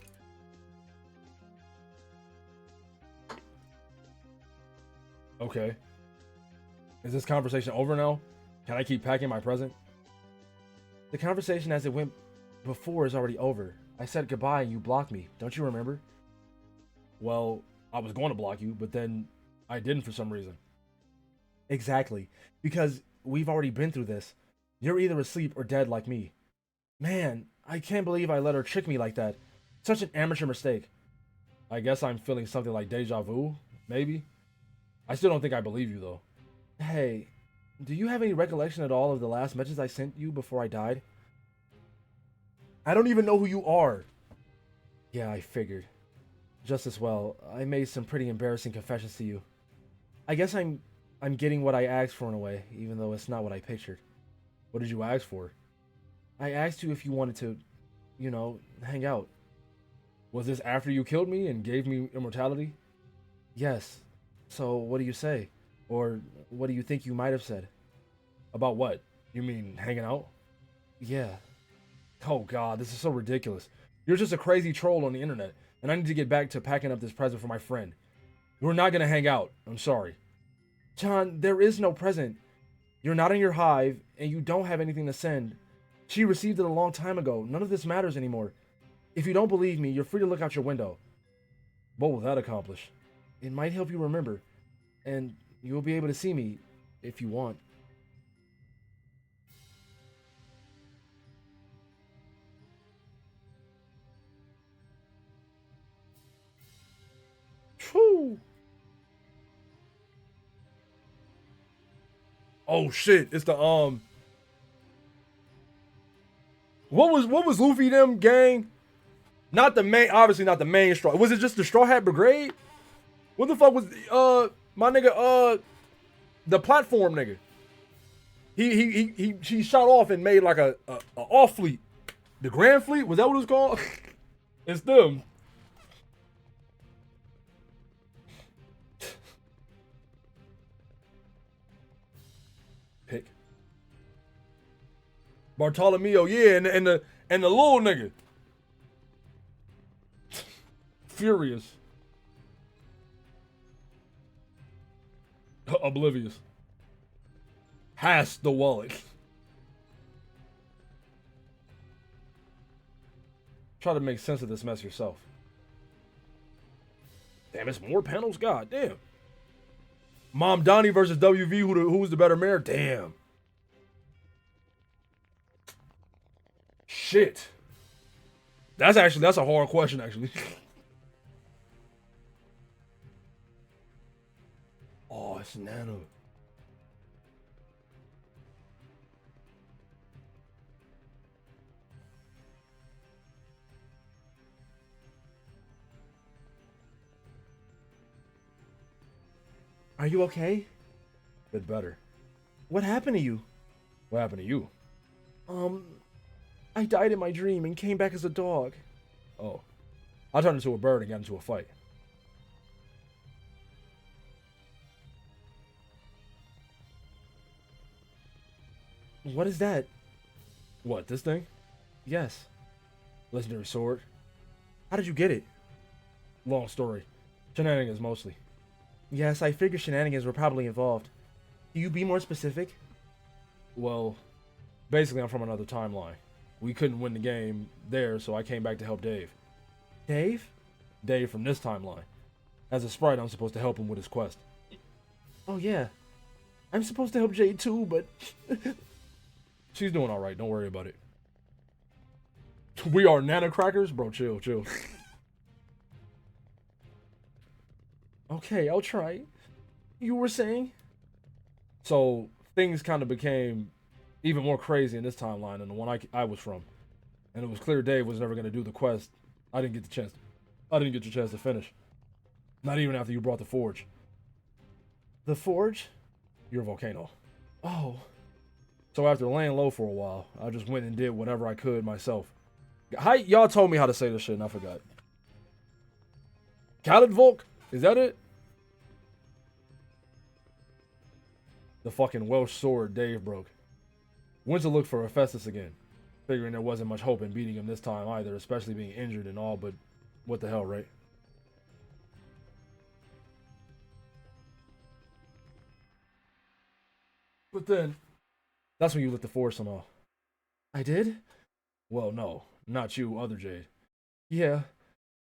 Okay. Is this conversation over now? Can I keep packing my present? The conversation as it went before is already over. I said goodbye and you blocked me. Don't you remember? Well, I was going to block you, but then I didn't for some reason. Exactly. Because we've already been through this. You're either asleep or dead like me. Man, I can't believe I let her trick me like that. Such an amateur mistake. I guess I'm feeling something like deja vu, maybe? I still don't think I believe you, though. Hey, do you have any recollection at all of the last message I sent you before I died? I don't even know who you are. Yeah, I figured. Just as well, I made some pretty embarrassing confessions to you. I guess I'm getting what I asked for in a way, even though it's not what I pictured. What did you ask for? I asked you if you wanted to, hang out. Was this after you killed me and gave me immortality? Yes. So what do you say? Or what do you think you might have said? About what? You mean hanging out? Yeah. Oh god, this is so ridiculous. You're just a crazy troll on the internet, and I need to get back to packing up this present for my friend. We're not gonna hang out. I'm sorry. John, there is no present. You're not in your hive, and you don't have anything to send. She received it a long time ago. None of this matters anymore. If you don't believe me, you're free to look out your window. What will that accomplish? It might help you remember, and you'll be able to see me if you want. Whew. Oh shit! It's the What was Luffy them gang? Not the main, obviously not the main straw. Was it just the Straw Hat Brigade? What the fuck was my nigga the platform nigga? He shot off and made like a off fleet. The Grand Fleet, was that what it was called? It's them. Pick. Bartolomeo, yeah, and the little nigga. Furious. Oblivious. Has the wallet. Try to make sense of this mess yourself. Damn, it's more panels? God damn. Mom Donnie versus WV, who's the better mayor? Damn. Shit. That's a hard question, actually. Oh, it's Nana. Are you okay? Bit better. What happened to you? What happened to you? I died in my dream and came back as a dog. Oh. I turned into a bird and got into a fight. What is that? What, this thing? Yes. Legendary sword. How did you get it? Long story. Shenanigans mostly. Yes, I figured shenanigans were probably involved. Can you be more specific? Well, basically I'm from another timeline. We couldn't win the game there, so I came back to help Dave. Dave? Dave from this timeline. As a sprite, I'm supposed to help him with his quest. Oh yeah. I'm supposed to help Jade too, but... She's doing alright, don't worry about it. We are Nana Crackers? Bro, chill. Okay, I'll try. You were saying? So, things kind of became even more crazy in this timeline than the one I was from. And it was clear Dave was never going to do the quest. I didn't get the chance to finish. Not even after you brought the forge. The forge? Your volcano. Oh. So after laying low for a while, I just went and did whatever I could myself. Y'all told me how to say this shit and I forgot. Khaled Volk? Is that it? The fucking Welsh sword Dave broke. Went to look for Hephaestus again, figuring there wasn't much hope in beating him this time either, especially being injured and all, but what the hell, right? But then, that's when you lit the force somehow. I did? Well, no, not you, other Jade. Yeah.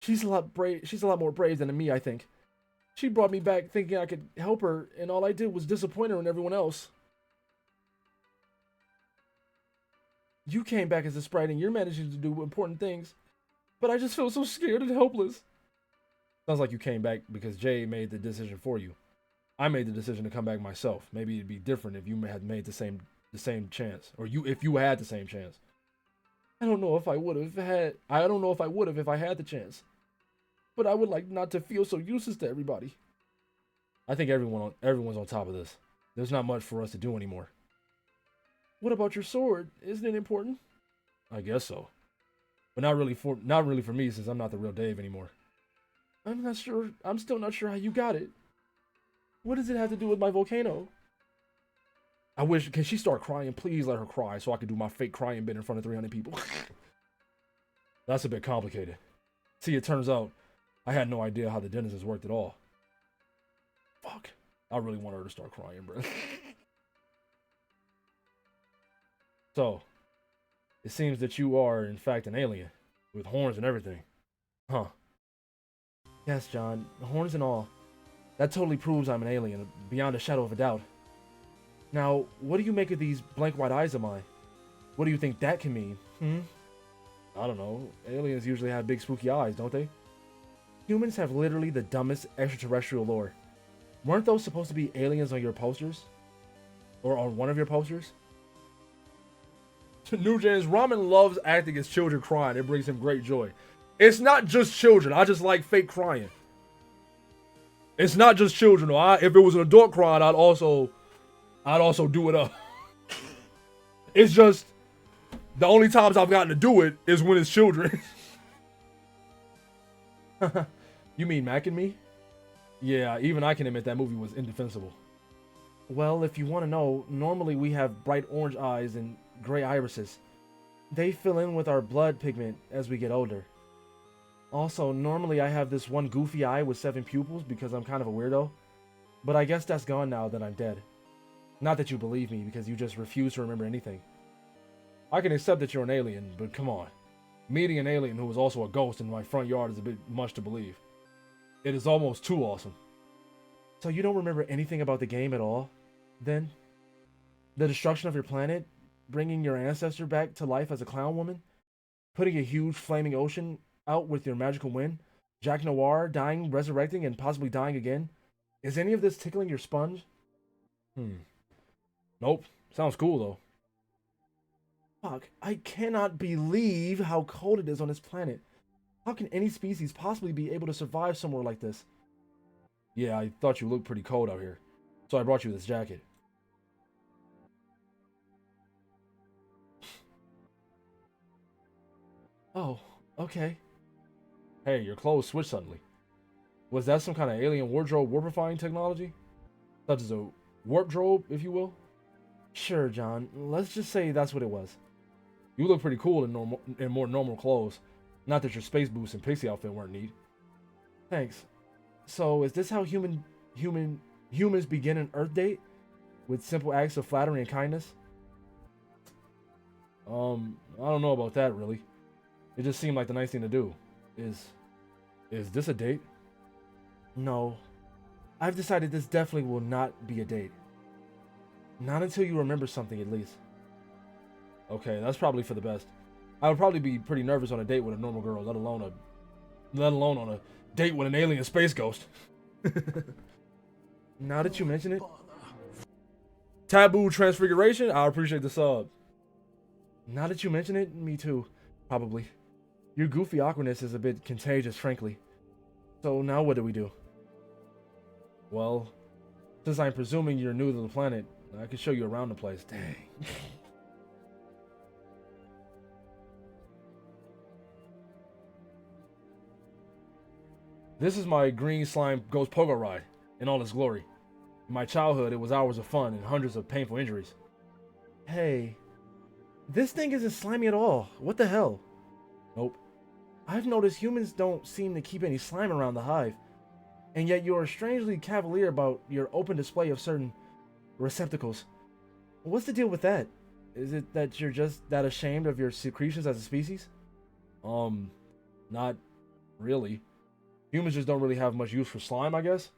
She's a lot more brave than me, I think. She brought me back thinking I could help her, and all I did was disappoint her and everyone else. You came back as a sprite and you're managing to do important things, but I just feel so scared and helpless. Sounds like you came back because Jay made the decision for you. I made the decision to come back myself. Maybe it'd be different if you had made the same chance, or if you had the same chance. I don't know if I would have if I had the chance. But I would like not to feel so useless to everybody. I think everyone's on top of this. There's not much for us to do anymore. What about your sword? Isn't it important? I guess so. But not really for me since I'm not the real Dave anymore. I'm not sure. I'm still not sure how you got it. What does it have to do with my volcano? Can she start crying? Please let her cry so I can do my fake crying bit in front of 300 people. That's a bit complicated. See, it turns out I had no idea how the denizens worked at all. Fuck. I really want her to start crying, bro. So, it seems that you are, in fact, an alien. With horns and everything. Huh. Yes, John. Horns and all. That totally proves I'm an alien, beyond a shadow of a doubt. Now, what do you make of these blank white eyes of mine? What do you think that can mean? I don't know. Aliens usually have big spooky eyes, don't they? Humans have literally the dumbest extraterrestrial lore. Weren't those supposed to be aliens on your posters? Or on one of your posters? New James, Ramen loves acting as children crying. It brings him great joy. It's not just children. I just like fake crying. It's not just children. Though. If it was an adult crying, I'd also do it up. It's just the only times I've gotten to do it is when it's children. You mean Mac and Me? Yeah, even I can admit that movie was indefensible. Well, if you want to know, normally we have bright orange eyes and gray irises. They fill in with our blood pigment as we get older. Also, normally I have this one goofy eye with 7 pupils because I'm kind of a weirdo. But I guess that's gone now that I'm dead. Not that you believe me because you just refuse to remember anything. I can accept that you're an alien, but come on. Meeting an alien who was also a ghost in my front yard is a bit much to believe. It is almost too awesome. So you don't remember anything about the game at all, then? The destruction of your planet? Bringing your ancestor back to life as a clown woman? Putting a huge flaming ocean out with your magical wind? Jack Noir dying, resurrecting, and possibly dying again? Is any of this tickling your sponge? Nope. Sounds cool, though. Fuck, I cannot believe how cold it is on this planet. How can any species possibly be able to survive somewhere like this? Yeah, I thought you looked pretty cold out here, so I brought you this jacket. Oh, okay. Hey, your clothes switched suddenly. Was that some kind of alien wardrobe warpifying technology? Such as a warp drobe, if you will? Sure, John. Let's just say that's what it was. You look pretty cool in more normal clothes. Not that your space boots and pixie outfit weren't neat. Thanks. So, is this how humans begin an Earth date? With simple acts of flattery and kindness? I don't know about that, really. It just seemed like the nice thing to do. Is this a date? No. I've decided this definitely will not be a date. Not until you remember something, at least. Okay, that's probably for the best. I would probably be pretty nervous on a date with a normal girl, let alone on a date with an alien space ghost. Now that you mention it. Taboo Transfiguration, I appreciate the sub. Now that you mention it, me too. Probably. Your goofy awkwardness is a bit contagious, frankly. So now what do we do? Well, since I'm presuming you're new to the planet, I can show you around the place. Dang. This is my green slime ghost pogo ride in all its glory. In my childhood, it was hours of fun and hundreds of painful injuries. Hey, this thing isn't slimy at all. What the hell? Nope. I've noticed humans don't seem to keep any slime around the hive, and yet you are strangely cavalier about your open display of certain receptacles. What's the deal with that? Is it that you're just that ashamed of your secretions as a species? Not really. Humans just don't really have much use for slime, I guess.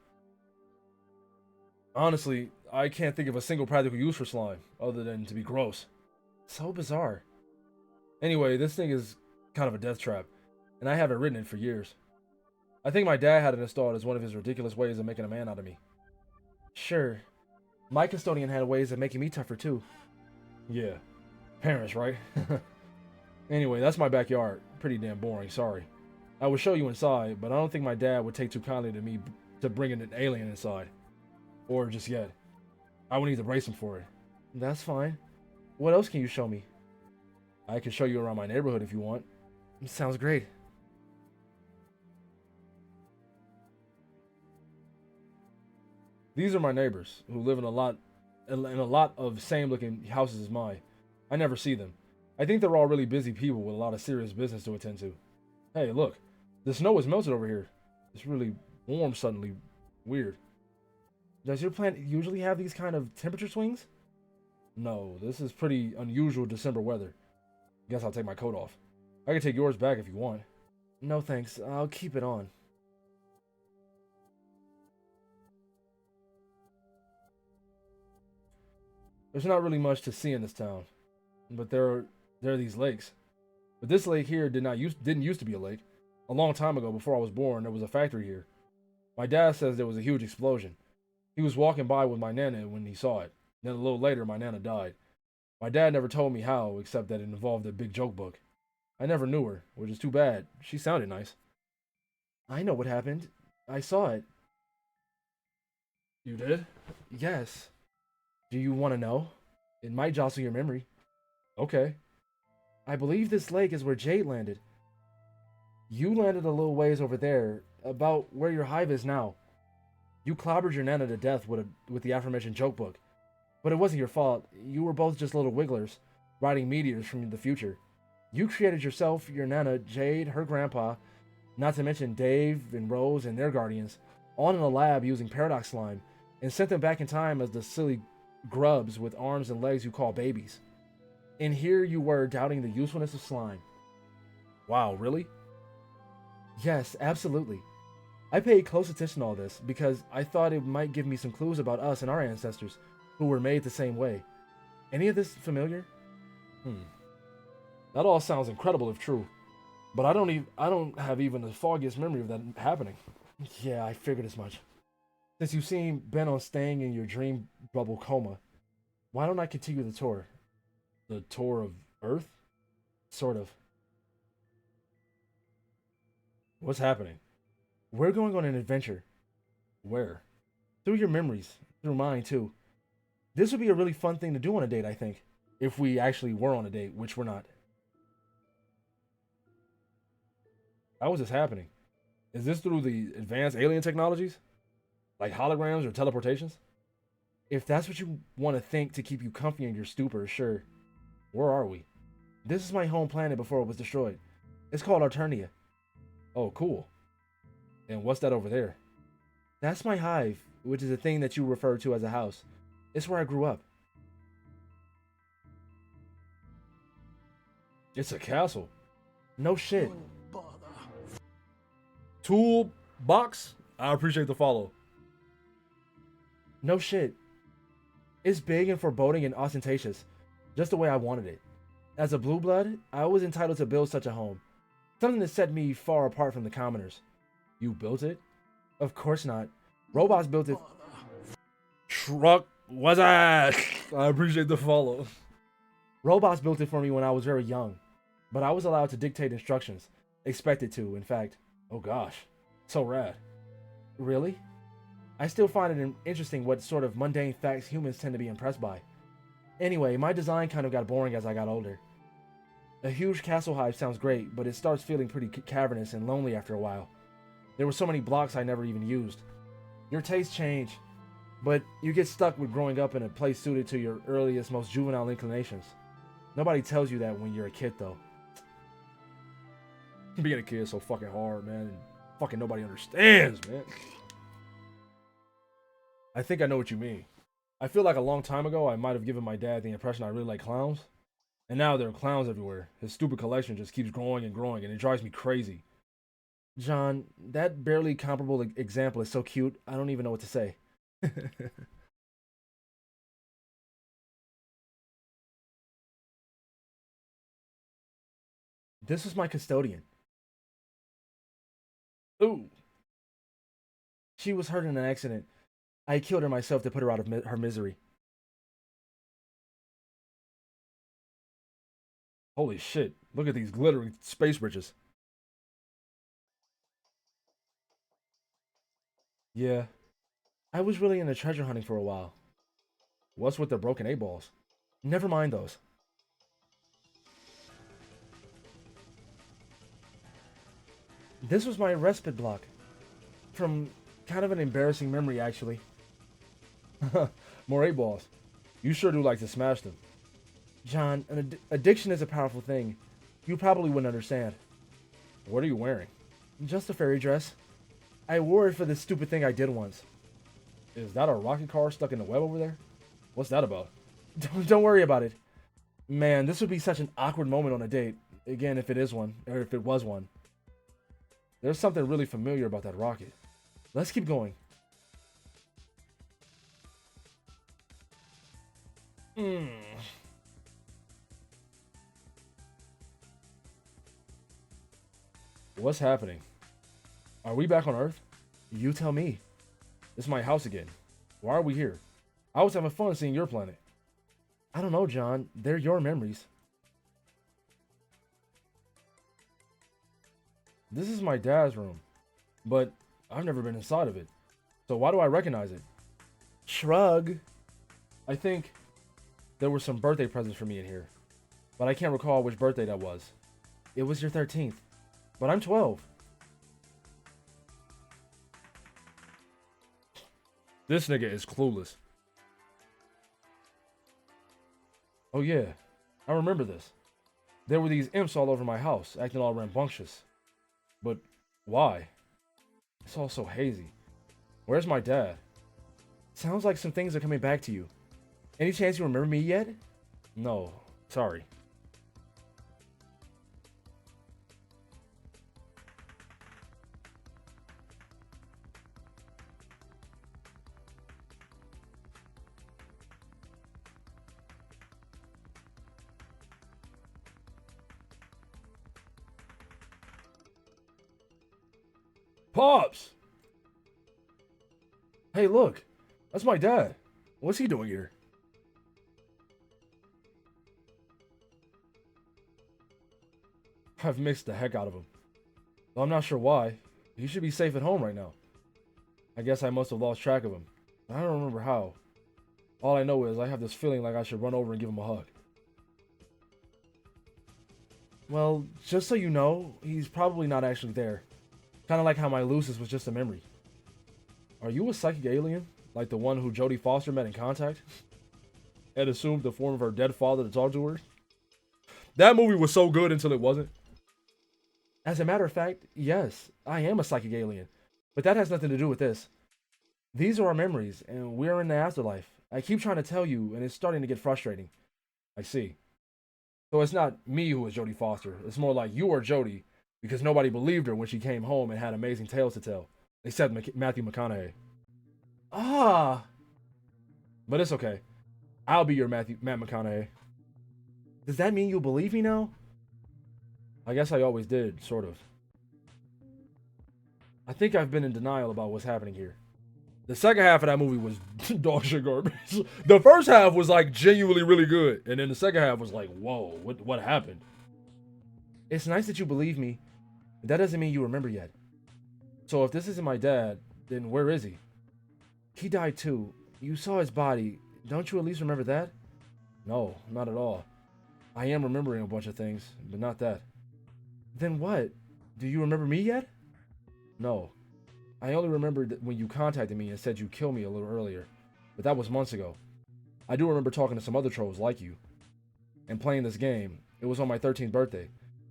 Honestly, I can't think of a single practical use for slime, other than to be gross. So bizarre. Anyway, this thing is kind of a death trap, and I haven't ridden it for years. I think my dad had it installed as one of his ridiculous ways of making a man out of me. Sure. My custodian had ways of making me tougher too. Yeah. Parents, right? Anyway, that's my backyard. Pretty damn boring, sorry. I would show you inside, but I don't think my dad would take too kindly to me to bringing an alien inside. Or just yet. I would need to brace him for it. That's fine. What else can you show me? I can show you around my neighborhood if you want. Sounds great. These are my neighbors, who live in a lot of same-looking houses as mine. I never see them. I think they're all really busy people with a lot of serious business to attend to. Hey, look. The snow is melted over here. It's really warm suddenly. Weird. Does your planet usually have these kind of temperature swings? No, this is pretty unusual December weather. Guess I'll take my coat off. I can take yours back if you want. No thanks, I'll keep it on. There's not really much to see in this town, but there are these lakes. But this lake here didn't used to be a lake. A long time ago, before I was born, there was a factory here. My dad says there was a huge explosion. He was walking by with my nana when he saw it. Then a little later, my Nana died. My dad never told me how, except that it involved a big joke book. I never knew her, which is too bad. She sounded nice. I know what happened. I saw it. You did? Yes. Do you want to know? It might jostle your memory. Okay. I believe this lake is where Jade landed. You landed a little ways over there, about where your hive is now. You clobbered your Nana to death with the aforementioned joke book. But it wasn't your fault. You were both just little wigglers, riding meteors from the future. You created yourself, your Nana, Jade, her grandpa, not to mention Dave and Rose and their guardians, all in a lab using paradox slime, and sent them back in time as the silly grubs with arms and legs you call babies. And here you were doubting the usefulness of slime. Wow, really? Yes, absolutely. I paid close attention to all this because I thought it might give me some clues about us and our ancestors, who were made the same way. Any of this familiar? That all sounds incredible if true. But I don't have even the foggiest memory of that happening. Yeah, I figured as much. Since you seem bent on staying in your dream bubble coma, why don't I continue the tour? The tour of Earth? Sort of. What's happening? We're going on an adventure. Where? Through your memories. Through mine, too. This would be a really fun thing to do on a date, I think. If we actually were on a date, which we're not. How is this happening? Is this through the advanced alien technologies? Like holograms or teleportations? If that's what you want to think to keep you comfy in your stupor, sure. Where are we? This is my home planet before it was destroyed. It's called Alternia. Oh, cool. And what's that over there? That's my hive, which is a thing that you refer to as a house. It's where I grew up. It's a castle. No shit. Bother. Toolbox? I appreciate the follow. No shit. It's big and foreboding and ostentatious, just the way I wanted it. As a blue blood, I was entitled to build such a home. Something that set me far apart from the commoners. You built it? Of course not. Robots built it. Truck was I? I appreciate the follow. Robots built it for me when I was very young, but I was allowed to dictate instructions. Expected to, in fact. Oh gosh, so rad. Really? I still find it interesting what sort of mundane facts humans tend to be impressed by. Anyway, my design kind of got boring as I got older. A huge castle hive sounds great, but it starts feeling pretty cavernous and lonely after a while. There were so many blocks I never even used. Your tastes change, but you get stuck with growing up in a place suited to your earliest, most juvenile inclinations. Nobody tells you that when you're a kid, though. Being a kid is so fucking hard, man. And fucking nobody understands, man. I think I know what you mean. I feel like a long time ago, I might have given my dad the impression I really like clowns. And now there are clowns everywhere. His stupid collection just keeps growing and growing, and it drives me crazy. John, that barely comparable example is so cute, I don't even know what to say. This was my custodian. Ooh. She was hurt in an accident. I killed her myself to put her out of her misery. Holy shit. Look at these glittering space bridges. Yeah. I was really into treasure hunting for a while. What's with the broken 8-balls? Never mind those. This was my respite block. From kind of an embarrassing memory, actually. More 8-balls. You sure do like to smash them. John, an addiction is a powerful thing. You probably wouldn't understand. What are you wearing? Just a fairy dress. I wore it for this stupid thing I did once. Is that a rocket car stuck in the web over there? What's that about? Don't worry about it. Man, this would be such an awkward moment on a date. Again, if it is one, or if it was one. There's something really familiar about that rocket. Let's keep going. What's happening? Are we back on Earth? You tell me. This is my house again. Why are we here? I was having fun seeing your planet. I don't know, John. They're your memories. This is my dad's room, but I've never been inside of it. So why do I recognize it? Shrug. I think there were some birthday presents for me in here, but I can't recall which birthday that was. It was your 13th, but I'm 12. This nigga is clueless. Oh yeah, I remember this. There were these imps all over my house, acting all rambunctious. But why? It's all so hazy. Where's my dad? Sounds like some things are coming back to you. Any chance you remember me yet? No, sorry. Pops! Hey, look. That's my dad. What's he doing here? I've mixed the heck out of him. Though I'm not sure why. He should be safe at home right now. I guess I must have lost track of him. I don't remember how. All I know is I have this feeling like I should run over and give him a hug. Well, just so you know, he's probably not actually there. Kind of like how my Lucis was just a memory. Are you a psychic alien? Like the one who Jodie Foster met in Contact? And assumed the form of her dead father to talk to her? That movie was so good until it wasn't. As a matter of fact, yes, I am a psychic alien. But that has nothing to do with this. These are our memories, and we're in the afterlife. I keep trying to tell you, and it's starting to get frustrating. I see. So it's not me who is Jodie Foster. It's more like you are Jodie, because nobody believed her when she came home and had amazing tales to tell. Except Matthew McConaughey. Ah! But it's okay. I'll be your Matt McConaughey. Does that mean you believe me now? I guess I always did, sort of. I think I've been in denial about what's happening here. The second half of that movie was dog shit garbage. The first half was like genuinely really good. And then the second half was like, whoa, what happened? It's nice that you believe me, but that doesn't mean you remember yet. So if this isn't my dad, then where is he? He died too. You saw his body. Don't you at least remember that? No, not at all. I am remembering a bunch of things, but not that. Then what? Do you remember me yet? No. I only remembered when you contacted me and said you'd kill me a little earlier, but that was months ago. I do remember talking to some other trolls like you and playing this game. It was on my 13th birthday.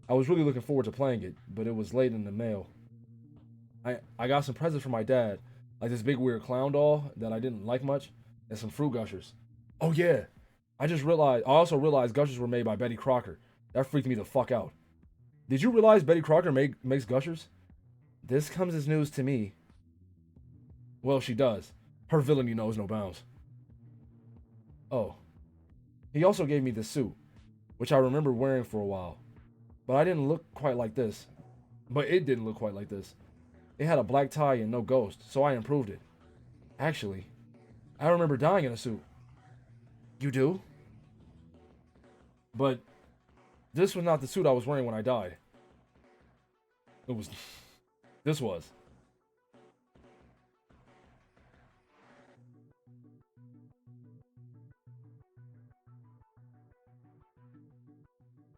I was really looking forward to playing it, but it was late in the mail. I got some presents from my dad, like this big weird clown doll that I didn't like much, and some fruit gushers. Oh yeah, I also realized gushers were made by Betty Crocker. That freaked me the fuck out. Did you realize Betty Crocker makes gushers? This comes as news to me. Well, she does. Her villainy knows no bounds. Oh. He also gave me this suit, which I remember wearing for a while. But it didn't look quite like this. It had a black tie and no ghost, so I improved it. Actually, I remember dying in a suit. You do? But this was not the suit I was wearing when I died. This was.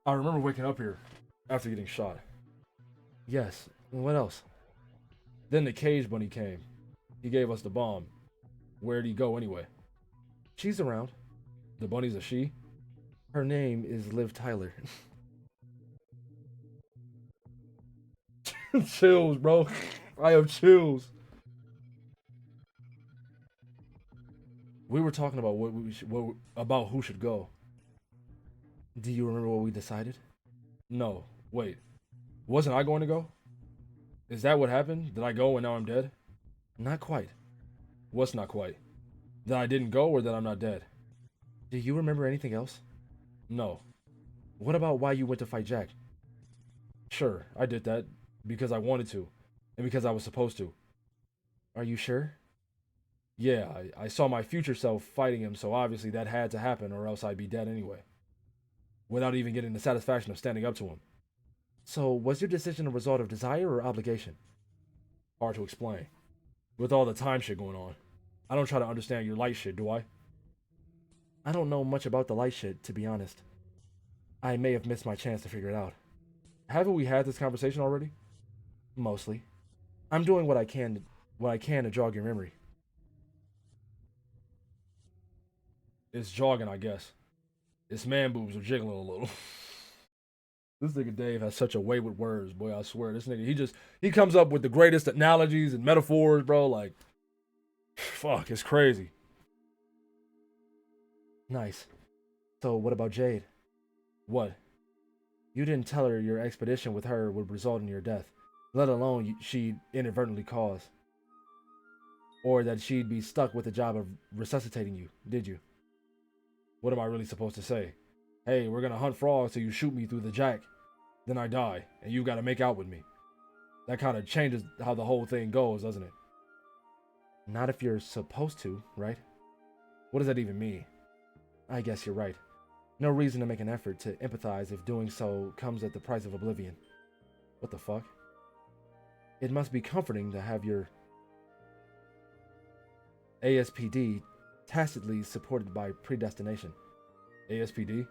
I remember waking up here after getting shot. Yes. What else? Then the cage bunny came. He gave us the bomb. Where'd he go anyway? She's around. The bunny's a she? Her name is Liv Tyler. Chills, bro. I have chills. We were talking about about who should go. Do you remember what we decided? No. Wait. Wasn't I going to go? Is that what happened? Did I go and now I'm dead? Not quite. What's not quite? That I didn't go or that I'm not dead? Do you remember anything else? No. What about why you went to fight Jack? Sure, I did that because I wanted to and because I was supposed to. Are you sure? Yeah, I saw my future self fighting him, so obviously that had to happen, or else I'd be dead anyway. Without even getting the satisfaction of standing up to him. So, was your decision a result of desire or obligation? Hard to explain. With all the time shit going on. I don't try to understand your light shit, do I? I don't know much about the light shit, to be honest. I may have missed my chance to figure it out. Haven't we had this conversation already? Mostly. I'm doing what I can to jog your memory. It's jogging, I guess. Its man boobs are jiggling a little. This nigga Dave has such a way with words, boy. I swear, this nigga he comes up with the greatest analogies and metaphors, bro. Like, fuck, it's crazy. Nice. So what about Jade? What? You didn't tell her your expedition with her would result in your death, let alone she'd inadvertently cause. Or that she'd be stuck with the job of resuscitating you, did you? What am I really supposed to say? Hey, we're gonna hunt frogs till you shoot me through the jack. Then I die, and you gotta make out with me. That kind of changes how the whole thing goes, doesn't it? Not if you're supposed to, right? What does that even mean? I guess you're right. No reason to make an effort to empathize if doing so comes at the price of oblivion. What the fuck? It must be comforting to have your ASPD tacitly supported by predestination. ASPD?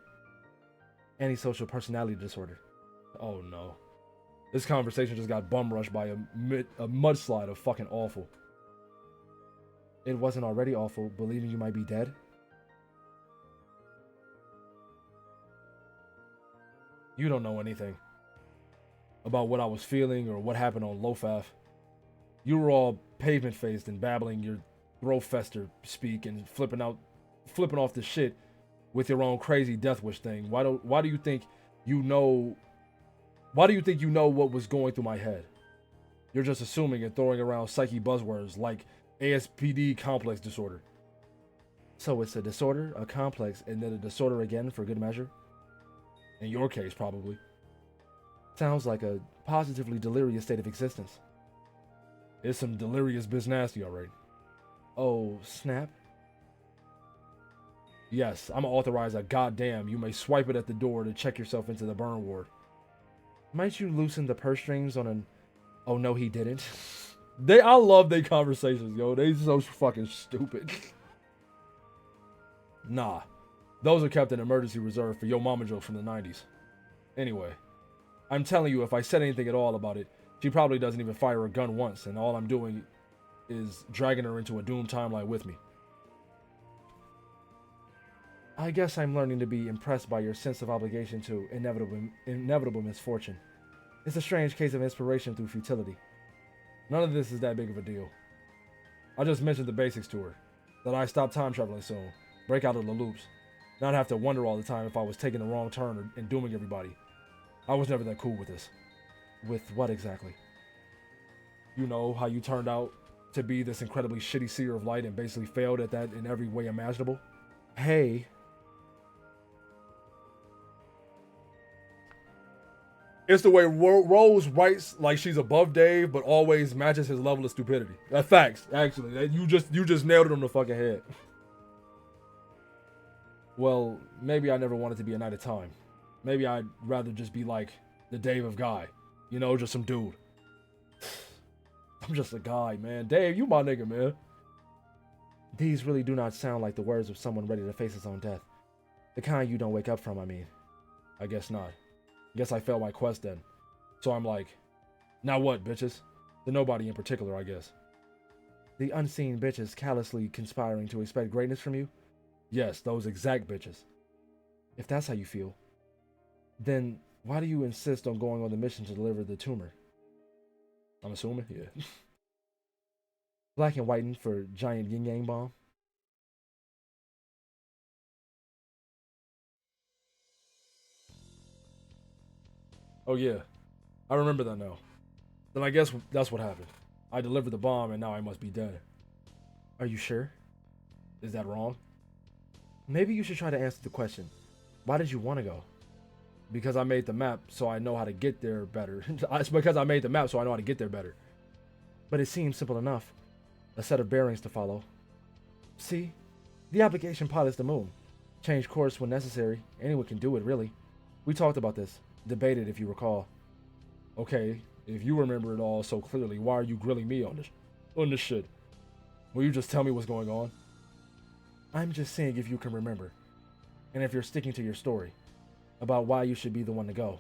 Antisocial personality disorder. Oh no. This conversation just got bum rushed by a mudslide of fucking awful. It wasn't already awful believing you might be dead? You don't know anything about what I was feeling or what happened on Lofaf. You were all pavement-faced and babbling your throat-fester speak and flipping off the shit with your own crazy death wish thing. Why do you think you know what was going through my head? You're just assuming and throwing around psyche buzzwords like ASPD complex disorder. So it's a disorder, a complex, and then a disorder again for good measure? In your case, probably. Sounds like a positively delirious state of existence. It's some delirious biz nasty, alright. Oh, snap. Yes, I'm authorized a goddamn. You may swipe it at the door to check yourself into the burn ward. Might you loosen the purse strings on an... Oh, no, he didn't. I love their conversations, yo. They so fucking stupid. Nah. Those are kept in emergency reserve for yo mama jokes from the 90s. Anyway, I'm telling you, if I said anything at all about it, she probably doesn't even fire a gun once, and all I'm doing is dragging her into a doomed timeline with me. I guess I'm learning to be impressed by your sense of obligation to inevitable misfortune. It's a strange case of inspiration through futility. None of this is that big of a deal. I just mentioned the basics to her. That I stop time traveling soon, break out of the loops, not have to wonder all the time if I was taking the wrong turn and dooming everybody. I was never that cool with this. With what exactly? You know, how you turned out to be this incredibly shitty seer of light and basically failed at that in every way imaginable. Hey. It's the way Rose writes like she's above Dave, but always matches his level of stupidity. Facts, actually. You just nailed it on the fucking head. Well, maybe I never wanted to be a knight of time. Maybe I'd rather just be like the Dave of Guy. You know, just some dude. I'm just a guy, man. Dave, you my nigga, man. These really do not sound like the words of someone ready to face his own death. The kind you don't wake up from, I mean. I guess not. Guess I failed my quest then. So I'm like, now what, bitches? The nobody in particular, I guess. The unseen bitches callously conspiring to expect greatness from you? Yes, those exact bitches. If that's how you feel, then why do you insist on going on the mission to deliver the tumor? I'm assuming, yeah. Black and whitened for giant yin-yang bomb? Oh yeah, I remember that now. Then I guess that's what happened. I delivered the bomb and now I must be dead. Are you sure? Is that wrong? Maybe you should try to answer the question. Why did you want to go? Because I made the map so I know how to get there better. It's because I made the map so I know how to get there better. But it seems simple enough. A set of bearings to follow. See? The application pilots the moon. Change course when necessary. Anyone can do it, really. We talked about this. Debated, if you recall. Okay, if you remember it all so clearly, why are you grilling me on this shit? Will you just tell me what's going on? I'm just saying if you can remember. And if you're sticking to your story. About why you should be the one to go.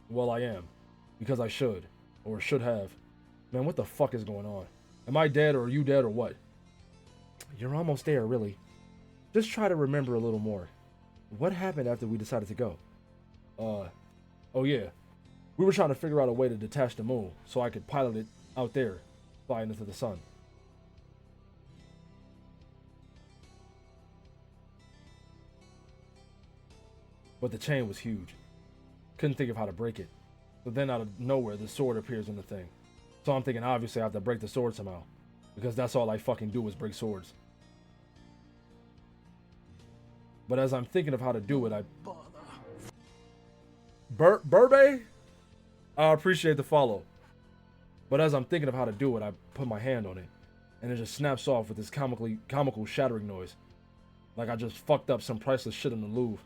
Well, I am. Because I should. Or should have. Man, what the fuck is going on? Am I dead or are you dead or what? You're almost there, really. Just try to remember a little more. What happened after we decided to go? Oh yeah. We were trying to figure out a way to detach the moon so I could pilot it out there, flying into the sun. But the chain was huge. Couldn't think of how to break it. So then out of nowhere, the sword appears in the thing. So I'm thinking obviously I have to break the sword somehow. Because that's all I fucking do is break swords. But as I'm thinking of how to do it, I... Burbe? I appreciate the follow. But as I'm thinking of how to do it, I put my hand on it. And it just snaps off with this comical shattering noise. Like I just fucked up some priceless shit in the Louvre.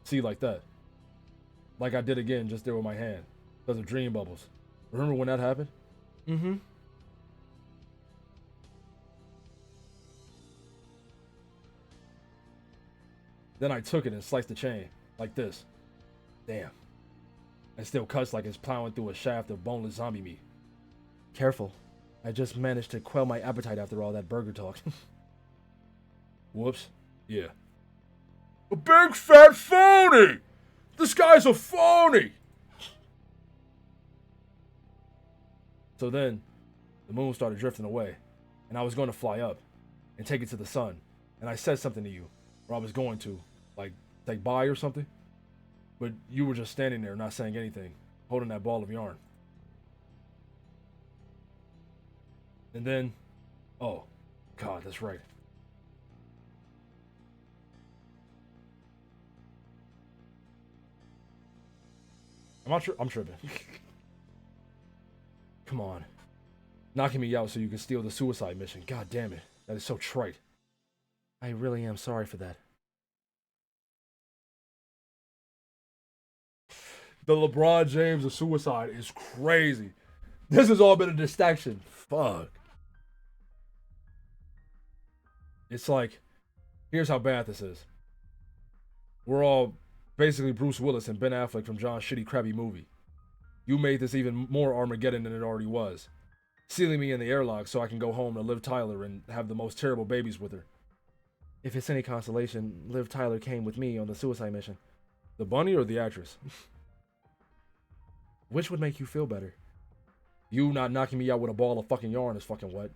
See, like that. Like I did again just there with my hand. Because of dream bubbles. Remember when that happened? Mm-hmm. Then I took it and sliced the chain. Like this. Damn. And still cuts like it's plowing through a shaft of boneless zombie meat. Careful. I just managed to quell my appetite after all that burger talk. Whoops. Yeah. A big fat phony! This guy's a phony! So then, the moon started drifting away, and I was going to fly up and take it to the sun, and I said something to you, or I was going to, like bye or something, but you were just standing there not saying anything, holding that ball of yarn. And then, oh, God, that's right. I'm tripping. Come on. Knocking me out so you can steal the suicide mission. God damn it. That is so trite. I really am sorry for that. The LeBron James of suicide is crazy. This has all been a distraction. Fuck. It's like, here's how bad this is. We're all basically Bruce Willis and Ben Affleck from John's shitty, crappy movie. You made this even more Armageddon than it already was. Sealing me in the airlock so I can go home to Liv Tyler and have the most terrible babies with her. If it's any consolation, Liv Tyler came with me on the suicide mission. The bunny or the actress? Which would make you feel better? You not knocking me out with a ball of fucking yarn is fucking what?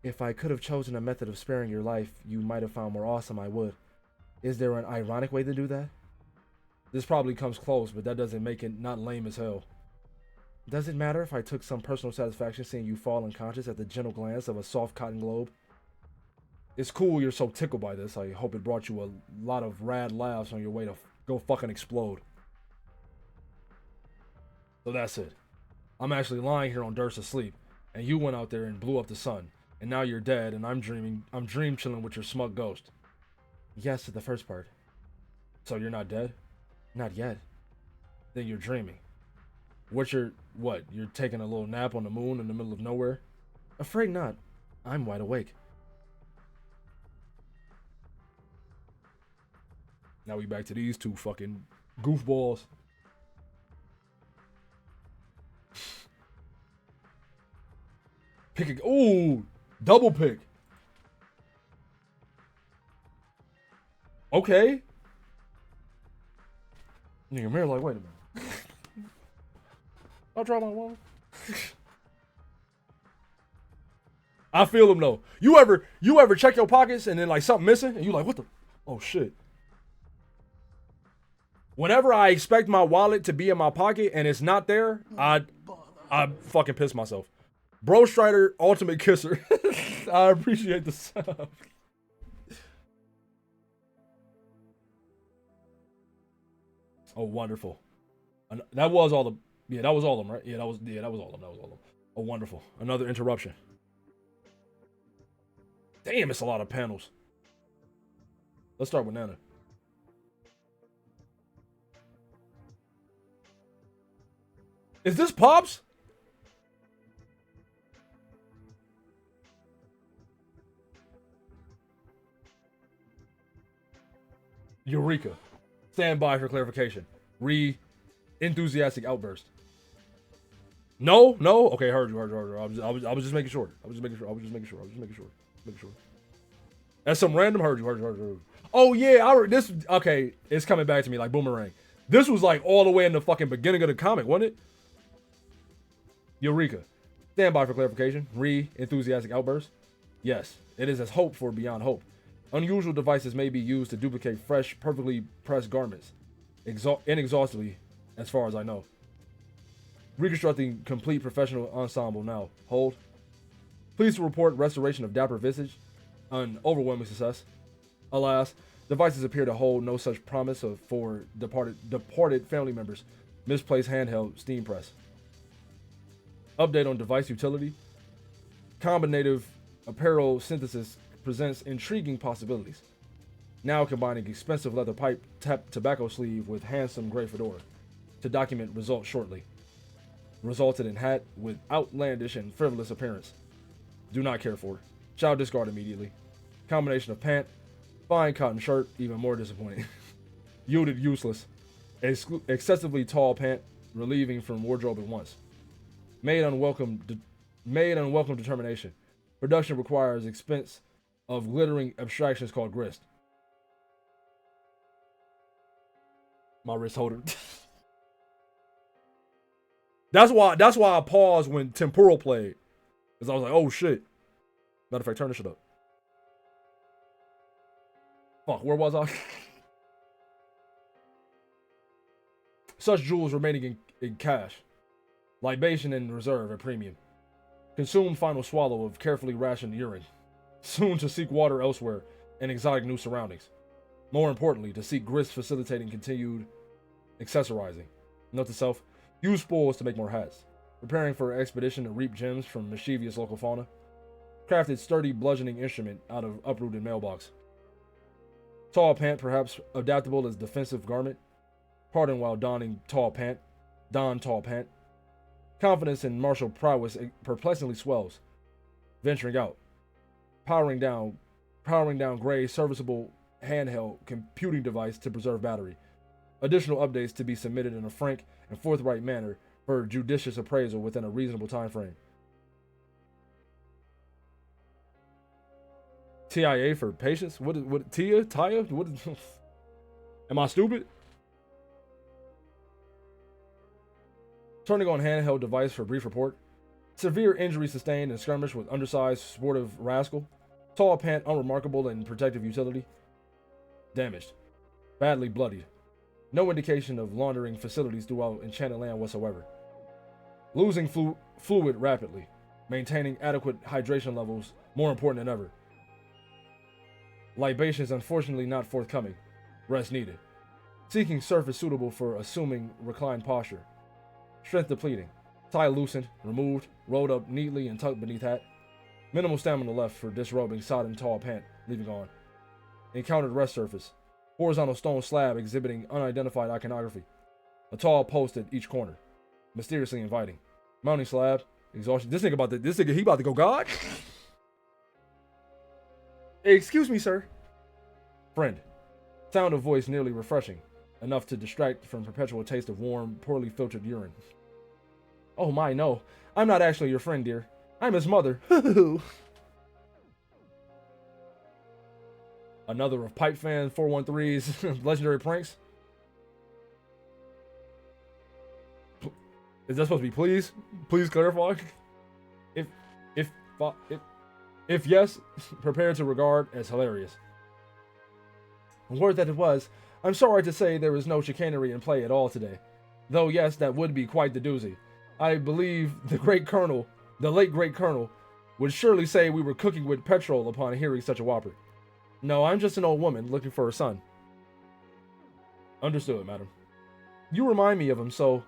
If I could have chosen a method of sparing your life you might have found more awesome, I would. Is there an ironic way to do that? This probably comes close, but that doesn't make it not lame as hell. Does it matter if I took some personal satisfaction seeing you fall unconscious at the gentle glance of a soft cotton globe? It's cool you're so tickled by this. I hope it brought you a lot of rad laughs on your way to go fucking explode. So that's it. I'm actually lying here on Durst asleep, and you went out there and blew up the sun, and now you're dead, and I'm dream chilling with your smug ghost. Yes to the first part. So you're not dead? Not yet. Then you're dreaming. What? You're taking a little nap on the moon in the middle of nowhere? Afraid not. I'm wide awake. Now we back to these two fucking goofballs. Pick a... Ooh! Double pick. Okay. Nigga, Mary like, wait a minute. I'll draw my wall. I feel him though. You ever check your pockets and then like something missing and you like, what the? Oh shit. Whenever I expect my wallet to be in my pocket and it's not there, I fucking piss myself. Bro Strider, ultimate kisser. I appreciate the sub. Oh, wonderful. And that was all the. Yeah, that was all of them, right? Yeah, that was all of them. Oh, wonderful. Another interruption. Damn, it's a lot of panels. Let's start with Nana. Is this Pops? Eureka. Stand by for clarification. Enthusiastic outburst. No, no. Okay, heard you. I was just making sure. I was just making sure. That's some random. Heard you. Oh yeah, this. Okay, it's coming back to me like boomerang. This was like all the way in the fucking beginning of the comic, wasn't it? Eureka. Stand by for clarification. Enthusiastic outburst. Yes, it is as hope for beyond hope. Unusual devices may be used to duplicate fresh, perfectly pressed garments, inexhaustibly, as far as I know. Reconstructing complete professional ensemble now. Hold. Pleased to report restoration of dapper visage. An overwhelming success. Alas, devices appear to hold no such promise for departed family members. Misplaced handheld steam press. Update on device utility. Combinative apparel synthesis presents intriguing possibilities. Now combining expensive leather pipe tobacco sleeve with handsome gray fedora. To document results shortly. Resulted in hat with outlandish and frivolous appearance. Do not care for. Shall discard immediately. Combination of pant, fine cotton shirt, even more disappointing. Yielded useless. Excessively tall pant, relieving from wardrobe at once. Made unwelcome determination. Production requires expense of glittering abstractions called grist. My wrist holder. That's why I paused when Temporal played. Because I was like, oh shit. Matter of fact, turn this shit up. Fuck, where was I? Such jewels remaining in cash. Libation in reserve at premium. Consume final swallow of carefully rationed urine. Soon to seek water elsewhere and exotic new surroundings. More importantly, to seek grist facilitating continued accessorizing. Note to self, use spoils to make more hats. Preparing for an expedition to reap gems from mischievous local fauna. Crafted sturdy bludgeoning instrument out of uprooted mailbox. Tall pant, perhaps adaptable as defensive garment. Pardon while donning tall pant. Don tall pant. Confidence in martial prowess perplexingly swells. Venturing out. Powering down gray serviceable handheld computing device to preserve battery. Additional updates to be submitted in a frank and forthright manner for judicious appraisal within a reasonable time frame. TIA for patience? What TIA? What is, am I stupid? Turning on handheld device for brief report. Severe injury sustained in skirmish with undersized sportive rascal. Tall pant unremarkable in protective utility. Damaged. Badly bloodied. No indication of laundering facilities throughout Enchanted Land whatsoever. Losing fluid rapidly. Maintaining adequate hydration levels more important than ever. Libations unfortunately not forthcoming. Rest needed. Seeking surface suitable for assuming reclined posture. Strength depleting. Tie loosened, removed, rolled up neatly and tucked beneath hat. Minimal stamina left for disrobing sodden tall pant, leaving on. Encountered rest surface. Horizontal stone slab exhibiting unidentified iconography. A tall post at each corner. Mysteriously inviting. Mounting slab. Exhaustion. This nigga, he about to go God? Excuse me, sir. Friend. Sound of voice nearly refreshing. Enough to distract from perpetual taste of warm, poorly filtered urine. Oh my, no. I'm not actually your friend, dear. I'm his mother. Another of Pipe Fan 413's legendary pranks. Is that supposed to be please? Please clarify. If yes, prepare to regard as hilarious. Word that it was, I'm sorry to say there was no chicanery in play at all today. Though yes, that would be quite the doozy. I believe the late great colonel, would surely say we were cooking with petrol upon hearing such a whopper. No, I'm just an old woman looking for a son. Understood, madam. You remind me of him so.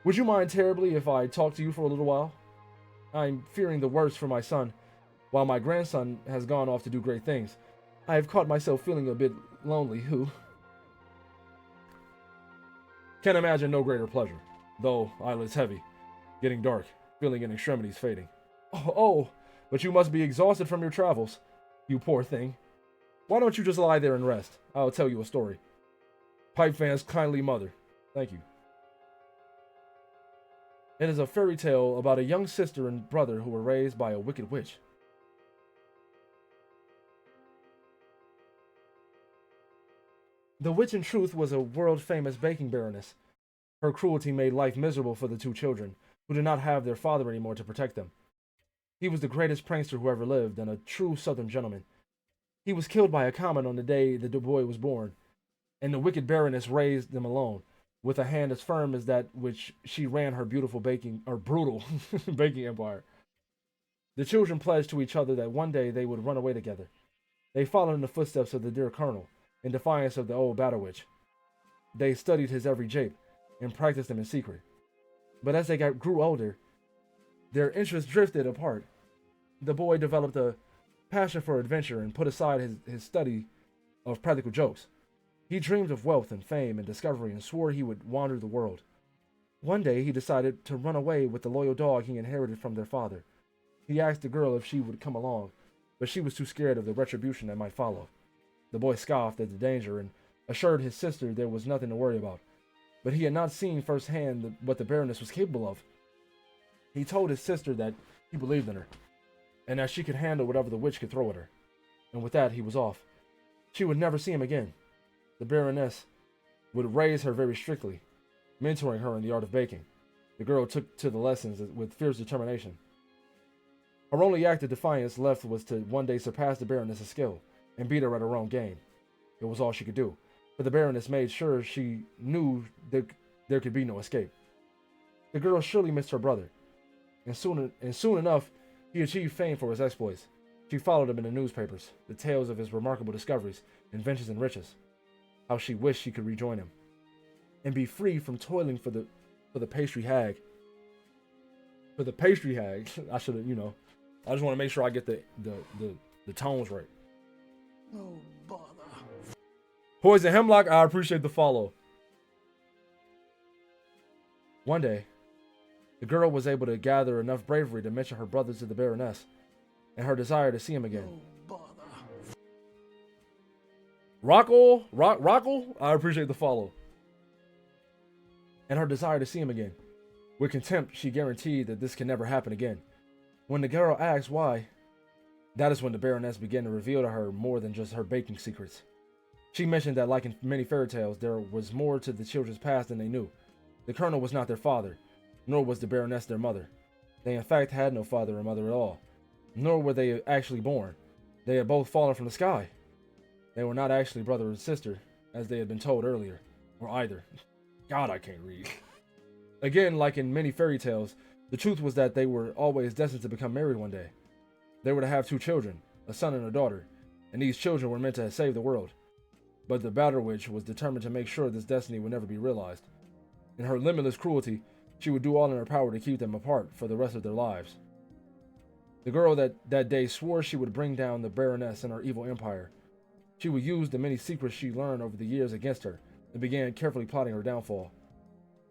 Would you mind terribly if I talk to you for a little while? I'm fearing the worst for my son. While my grandson has gone off to do great things, I have caught myself feeling a bit lonely, who can imagine no greater pleasure, though eyelids heavy, getting dark, feeling in extremities fading. Oh, but you must be exhausted from your travels, you poor thing. Why don't you just lie there and rest? I'll tell you a story. Pipe fan's kindly mother. Thank you. It is a fairy tale about a young sister and brother who were raised by a wicked witch. The witch, in truth, was a world-famous baking baroness. Her cruelty made life miserable for the two children, who did not have their father anymore to protect them. He was the greatest prankster who ever lived, and a true Southern gentleman. He was killed by a comet on the day the boy was born, and the wicked baroness raised them alone, with a hand as firm as that which she ran her brutal baking empire. The children pledged to each other that one day they would run away together. They followed in the footsteps of the dear colonel, in defiance of the old battle witch. They studied his every jape, and practiced them in secret. But as they grew older, their interests drifted apart. The boy developed a passion for adventure and put aside his study of practical jokes. He dreamed of wealth and fame and discovery and swore he would wander the world. One day he decided to run away with the loyal dog he inherited from their father. He asked the girl if she would come along, but she was too scared of the retribution that might follow. The boy scoffed at the danger and assured his sister there was nothing to worry about, but he had not seen firsthand what the Baroness was capable of. He told his sister that he believed in her, and that she could handle whatever the witch could throw at her. And with that, he was off. She would never see him again. The Baroness would raise her very strictly, mentoring her in the art of baking. The girl took to the lessons with fierce determination. Her only act of defiance left was to one day surpass the Baroness's skill and beat her at her own game. It was all she could do, but the Baroness made sure she knew that there could be no escape. The girl surely missed her brother, and soon enough, he achieved fame for his exploits. She followed him in the newspapers, the tales of his remarkable discoveries, inventions, and riches. How she wished she could rejoin him, and be free from toiling for the pastry hag. For the pastry hag, I should have, I just want to make sure I get the tones right. No bother. Poison Hemlock, I appreciate the follow. One day, the girl was able to gather enough bravery to mention her brother to the Baroness, and her desire to see him again. No bother. Rockle, I appreciate the follow. And her desire to see him again. With contempt, she guaranteed that this could never happen again. When the girl asked why, that is when the Baroness began to reveal to her more than just her baking secrets. She mentioned that, like in many fairy tales, there was more to the children's past than they knew. The colonel was not their father, nor was the Baroness their mother. They in fact had no father or mother at all, nor were they actually born. They had both fallen from the sky. They were not actually brother and sister, as they had been told earlier, or either. God, I can't read. Again, like in many fairy tales, the truth was that they were always destined to become married one day. They were to have 2 children, a son and a daughter, and these children were meant to save the world. But the Battle Witch was determined to make sure this destiny would never be realized. In her limitless cruelty, she would do all in her power to keep them apart for the rest of their lives. The girl that day swore she would bring down the Baroness and her evil empire. She would use the many secrets she learned over the years against her, and began carefully plotting her downfall.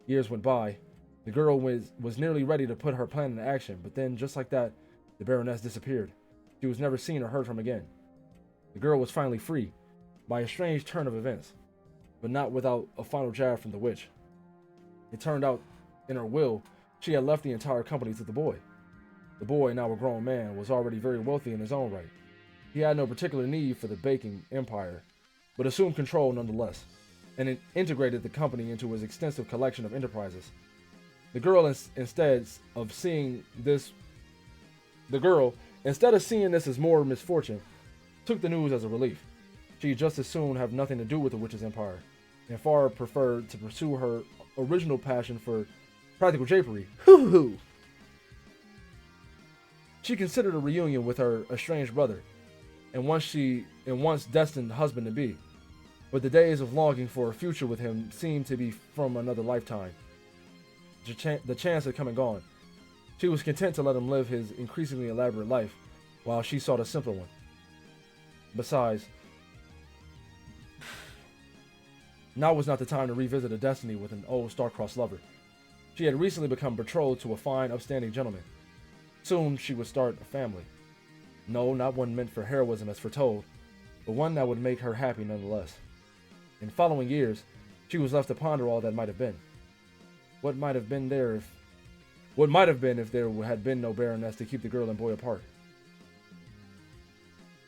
Years went by. The girl was nearly ready to put her plan into action, but then, just like that, the Baroness disappeared. She was never seen or heard from again. The girl was finally free, by a strange turn of events, but not without a final jab from the witch. It turned out, in her will, she had left the entire company to the boy. The boy, now a grown man, was already very wealthy in his own right. He had no particular need for the baking empire, but assumed control nonetheless, and it integrated the company into his extensive collection of enterprises. The girl, instead of seeing this as more misfortune, took the news as a relief. She'd just as soon have nothing to do with the witch's empire, and far preferred to pursue her original passion for practical japery. Hoo-hoo! She considered a reunion with her estranged brother, and once destined husband-to-be, but the days of longing for a future with him seemed to be from another lifetime. the chance had come and gone. She was content to let him live his increasingly elaborate life, while she sought a simpler one. Besides, now was not the time to revisit a destiny with an old star-crossed lover. She had recently become betrothed to a fine, upstanding gentleman. Soon she would start a family. No, not one meant for heroism as foretold, but one that would make her happy nonetheless. In following years, she was left to ponder all that might have been. What might have been if there had been no Baroness to keep the girl and boy apart?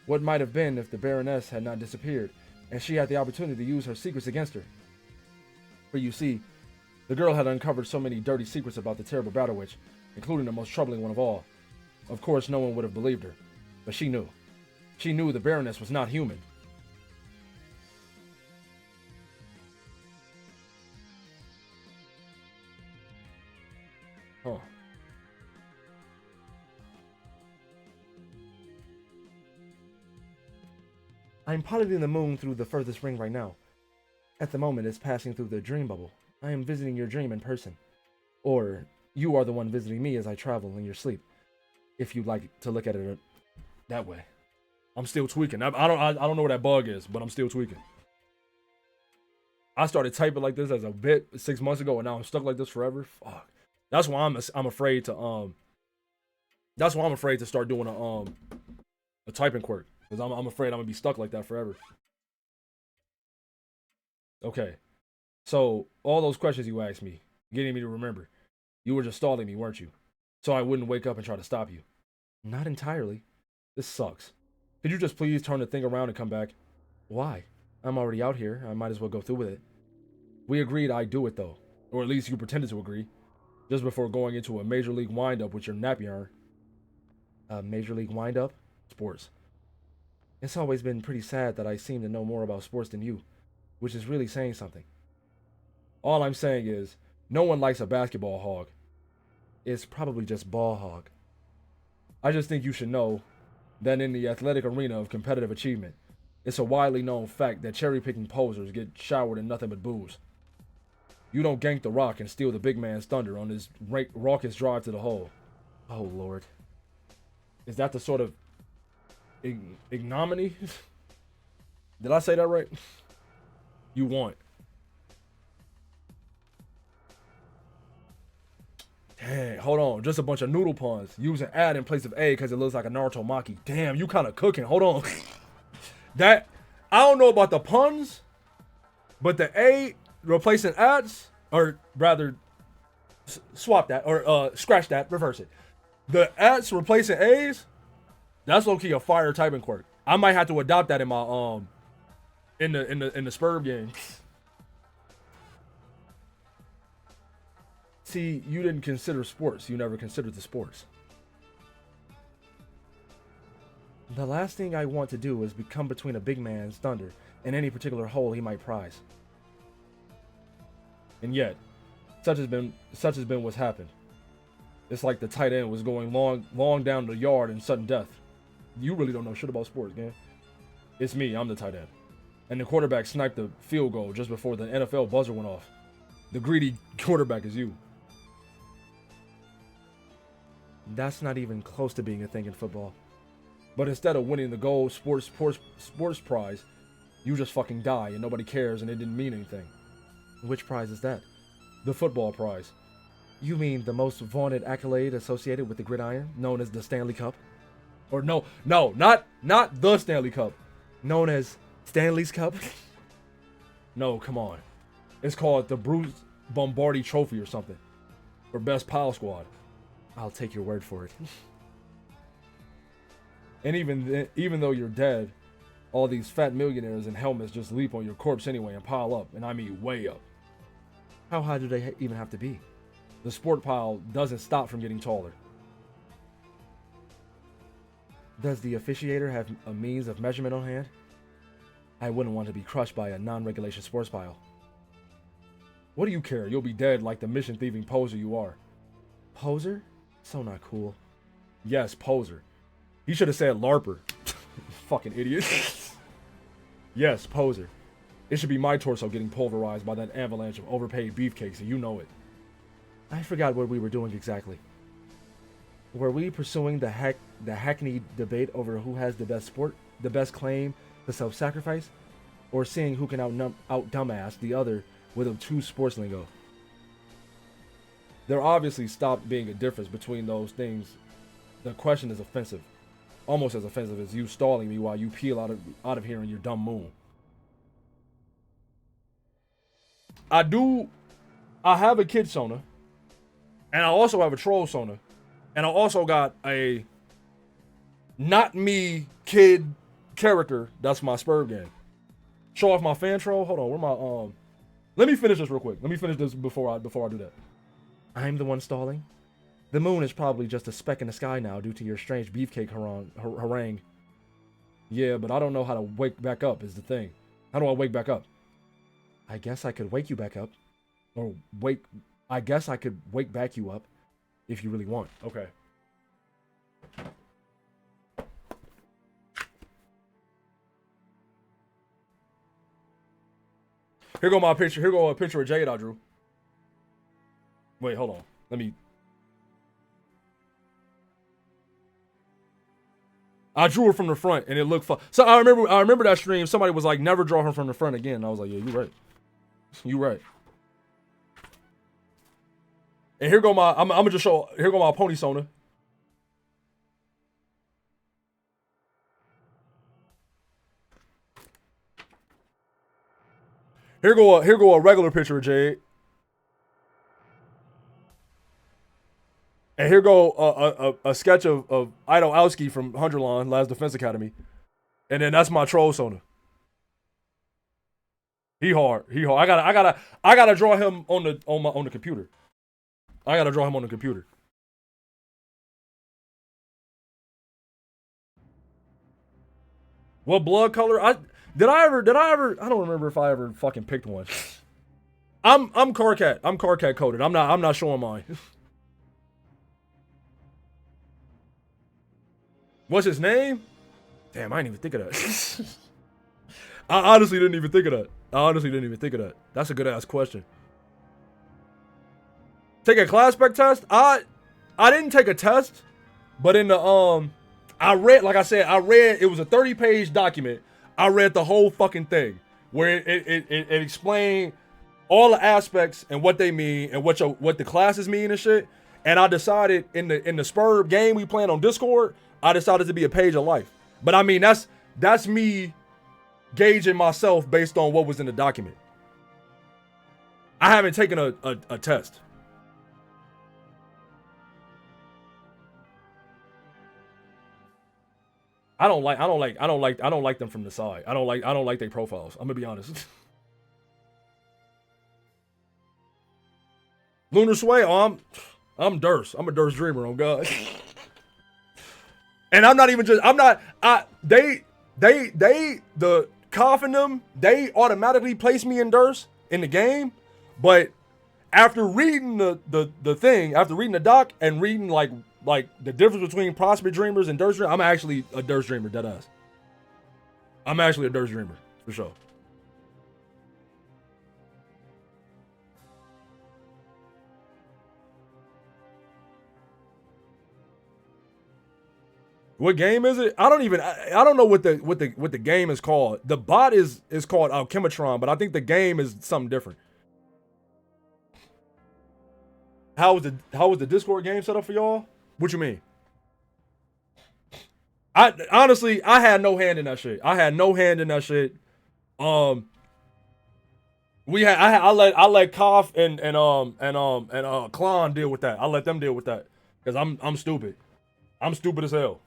What might have been if the Baroness had not disappeared, and she had the opportunity to use her secrets against her? For you see, the girl had uncovered so many dirty secrets about the terrible Battle Witch, including the most troubling one of all. Of course, no one would have believed her, but she knew. She knew the Baroness was not human. Huh. I'm piloting the moon through the furthest ring right now. At the moment, it's passing through the dream bubble. I am visiting your dream in person. Or, you are the one visiting me as I travel in your sleep. If you'd like to look at it that way. I'm still tweaking. I don't know what that bug is, but I'm still tweaking. I started typing like this as a bit 6 months ago, and now I'm stuck like this forever. Fuck. That's why I'm afraid to That's why I'm afraid to start doing a typing quirk, because I'm afraid I'm gonna be stuck like that forever. Okay, so all those questions you asked me, getting me to remember, you were just stalling me, weren't you? So I wouldn't wake up and try to stop you. Not entirely. This sucks. Could you just please turn the thing around and come back? Why? I'm already out here. I might as well go through with it. We agreed I'd do it though, or at least you pretended to agree, just before going into a major league windup with your nap yarn. A major league windup? Sports. It's always been pretty sad that I seem to know more about sports than you, which is really saying something. All I'm saying is, no one likes a basketball hog. It's probably just ball hog. I just think you should know that in the athletic arena of competitive achievement, it's a widely known fact that cherry-picking posers get showered in nothing but booze. You don't gank the Rock and steal the big man's thunder on his raucous drive to the hole. Oh, Lord. Is that the sort of ignominy? Did I say that right? You want. Dang, hold on. Just a bunch of noodle puns. Using ad in place of A because it looks like a Naruto Maki. Damn, you kind of cooking. Hold on. That, I don't know about the puns, but the A replacing ads, or rather, swap that, or scratch that, reverse it. The ads replacing A's, that's low-key a fire typing quirk. I might have to adopt that in my in the Spurb game. See, you didn't consider sports. You never considered the sports. The last thing I want to do is become between a big man's thunder and any particular hole he might prize. And yet, such has been what's happened. It's like the tight end was going long down the yard in sudden death. You really don't know shit about sports, man. It's me, I'm the tight end. And the quarterback sniped the field goal just before the NFL buzzer went off. The greedy quarterback is you. That's not even close to being a thing in football. But instead of winning the gold sports prize, you just fucking die and nobody cares and it didn't mean anything. Which prize is that? The football prize. You mean the most vaunted accolade associated with the gridiron, known as the Stanley Cup? Or no, not the Stanley Cup. Known as Stanley's Cup? No, come on. It's called the Bruce Bombardi Trophy or something. For best pile squad. I'll take your word for it. And even though you're dead, all these fat millionaires in helmets just leap on your corpse anyway and pile up, and I mean way up. How high do they even have to be? The sport pile doesn't stop from getting taller. Does the officiator have a means of measurement on hand? I wouldn't want to be crushed by a non-regulation sports pile. What do you care? You'll be dead like the mission-thieving poser you are. Poser? So not cool. Yes, poser. He should have said LARPer. Fucking idiot. Yes, poser. It should be my torso getting pulverized by that avalanche of overpaid beefcakes, and you know it. I forgot what we were doing exactly. Were we pursuing the hackneyed debate over who has the best claim to self-sacrifice, or seeing who can out dumbass the other with a true sports lingo? There obviously stopped being a difference between those things. The question is offensive, almost as offensive as you stalling me while you peel out of here on your dumb moon. I have a kid Sona, and I also have a troll Sona, and I also got a not me kid character that's my Spurb game. Show off my fan troll. Hold on, where my let me finish this real quick. Let me finish this before I do that. I'm the one stalling. The moon is probably just a speck in the sky now due to your strange beefcake harangue. Yeah, but I don't know how to wake back up is the thing. How do I wake back up? I guess I could wake you back up. I guess I could wake back you up if you really want. Okay. Here go my picture. Here go a picture of Jade I drew. Wait, hold on. Let me. I drew her from the front and it looked fun. So I remember that stream. Somebody was like, never draw her from the front again. And I was like, yeah, you're right. You right. And here go my, I'm gonna just show, here go my pony Sona. Here go a regular picture of Jade. And here go a sketch of Ido Owski from Hunterlawn, Last Defense Academy. And then that's my troll Sona. He hard. I gotta draw him on the computer. I gotta draw him on the computer. What blood color? I don't remember if I ever fucking picked one. I'm Carcat. I'm Carcat coded. I'm not showing mine. What's his name? Damn, I didn't even think of that. I honestly didn't even think of that. That's a good ass question. Take a class spec test? I didn't take a test, but in the I read, like I said, it was a 30-page document. I read the whole fucking thing where it explained all the aspects and what they mean and what the classes mean and shit. And I decided in the Spurb game we playing on Discord, I decided to be a page of life. But I mean that's me gauging myself based on what was in the document. I haven't taken a test. I don't like them from the side. I don't like their profiles. I'm gonna be honest. Lunar Sway, oh, I'm Durst. I'm a Durst dreamer on God. And the Koff and them, they automatically place me in Durst in the game. But after reading the thing, after reading the doc and reading like the difference between Prosper Dreamers and Durst Dreamer, I'm actually a Durst Dreamer, deadass. I'm actually a Durst Dreamer, for sure. What game is it? I don't know what the game is called. The bot is called Alchematron, but I think the game is something different. How was the Discord game set up for y'all? What you mean? I honestly had no hand in that shit. I let Koff and Klon deal with that. I let them deal with that because I'm stupid. I'm stupid as hell.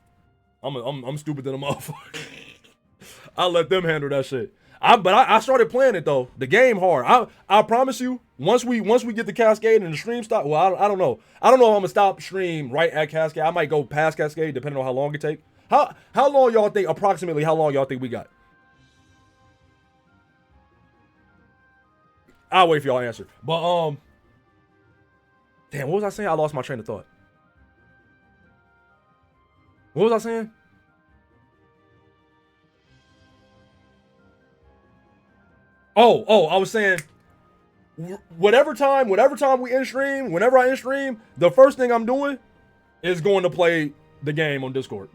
I'm stupid than a motherfucker. I let them handle that shit. But I started playing it though. The game hard. I promise you. Once we get the Cascade and the stream stop. Well, I don't know. I don't know if I'm gonna stop stream right at Cascade. I might go past Cascade depending on how long it take. How long y'all think approximately? How long y'all think we got? I'll wait for y'all to answer. But damn, what was I saying? I lost my train of thought. What was I saying? Oh, I was saying whatever time we in stream, whenever I in stream, the first thing I'm doing is going to play the game on Discord.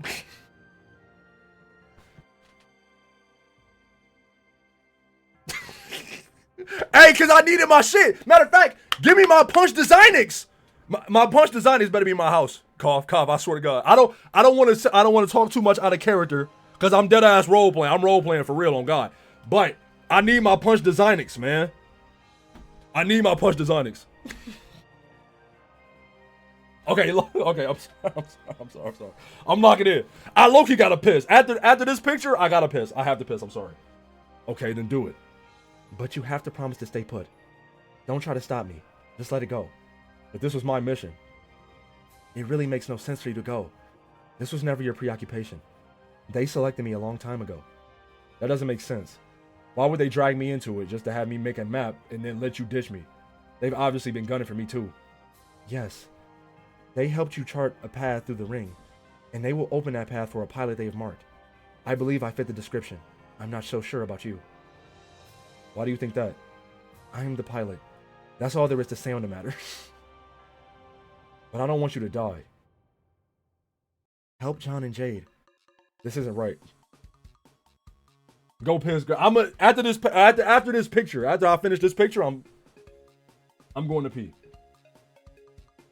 Hey, cause I needed my shit. Matter of fact, give me my punch designix. My punch designix better be in my house. Cough, cough. I swear to God. I don't want to talk too much out of character, cause I'm dead ass role playing. I'm role playing for real on God. But I need my punch designix, man. I need my punch designix. Okay, okay. I'm sorry. I'm locking in. I low-key gotta piss. After this picture, I gotta piss. I have to piss. I'm sorry. Okay, then do it. But you have to promise to stay put. Don't try to stop me. Just let it go. But this was my mission. It really makes no sense for you to go. This was never your preoccupation. They selected me a long time ago. That doesn't make sense. Why would they drag me into it just to have me make a map and then let you ditch me? They've obviously been gunning for me too. Yes. They helped you chart a path through the ring, and they will open that path for a pilot they have marked. I believe I fit the description. I'm not so sure about you. Why do you think that? I am the pilot. That's all there is to say on the matter. But I don't want you to die. Help John and Jade. This isn't right. Go piss, girl. After this picture, after I finish this picture, I'm going to pee.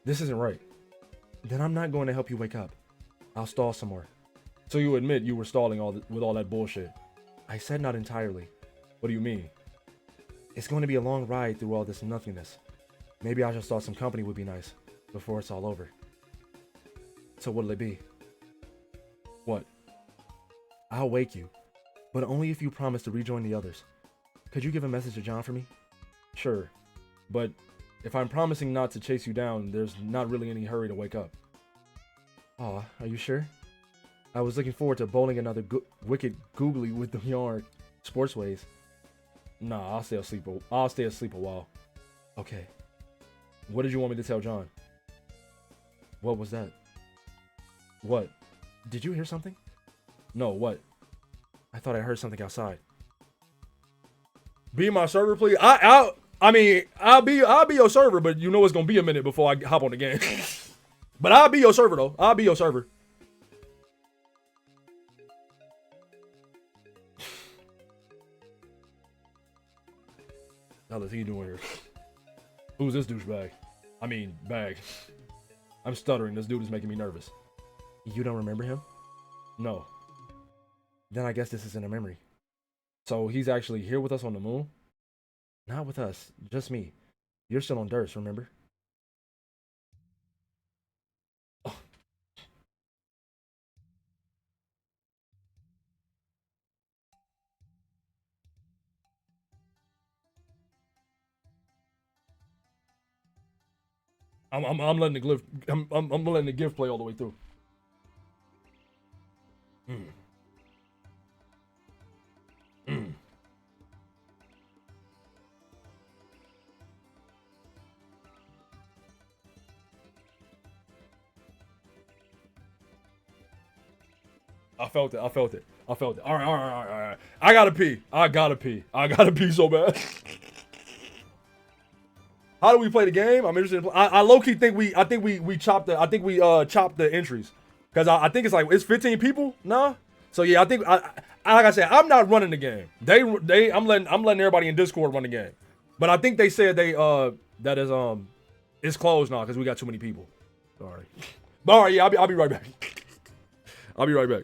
This isn't right. Then I'm not going to help you wake up. I'll stall some more. So you admit you were stalling with all that bullshit? I said not entirely. What do you mean? It's going to be a long ride through all this nothingness. Maybe I just thought some company would be nice before it's all over. So what'll it be? What? I'll wake you, but only if you promise to rejoin the others. Could you give a message to John for me? Sure, but if I'm promising not to chase you down, there's not really any hurry to wake up. Aw, are you sure? I was looking forward to bowling another wicked googly with the yarn sportsways. Nah, I'll stay asleep a while. Okay. What did you want me to tell John? What was that? What? Did you hear something? No, what? I thought I heard something outside. Be my server, please. I mean, I'll be your server, but you know it's gonna be a minute before I hop on the game. But I'll be your server though. I'll be your server. How is he doing here? Who's this douchebag? I mean, bag. I'm stuttering. This dude is making me nervous. You don't remember him? No. Then I guess this isn't a memory. So he's actually here with us on the moon? Not with us, just me. You're still on Durst, remember? Oh. I'm letting the gift. I'm letting the gift play all the way through. I felt it. All right. I gotta pee so bad. How do we play the game? I'm interested in I low-key think we chopped the entries. Cause I think it's 15 people now. So yeah, I think like I said, I'm not running the game. I'm letting everybody in Discord run the game. But I think they said that is it's closed now because we got too many people. Sorry. But all right, yeah, I'll be right back. I'll be right back.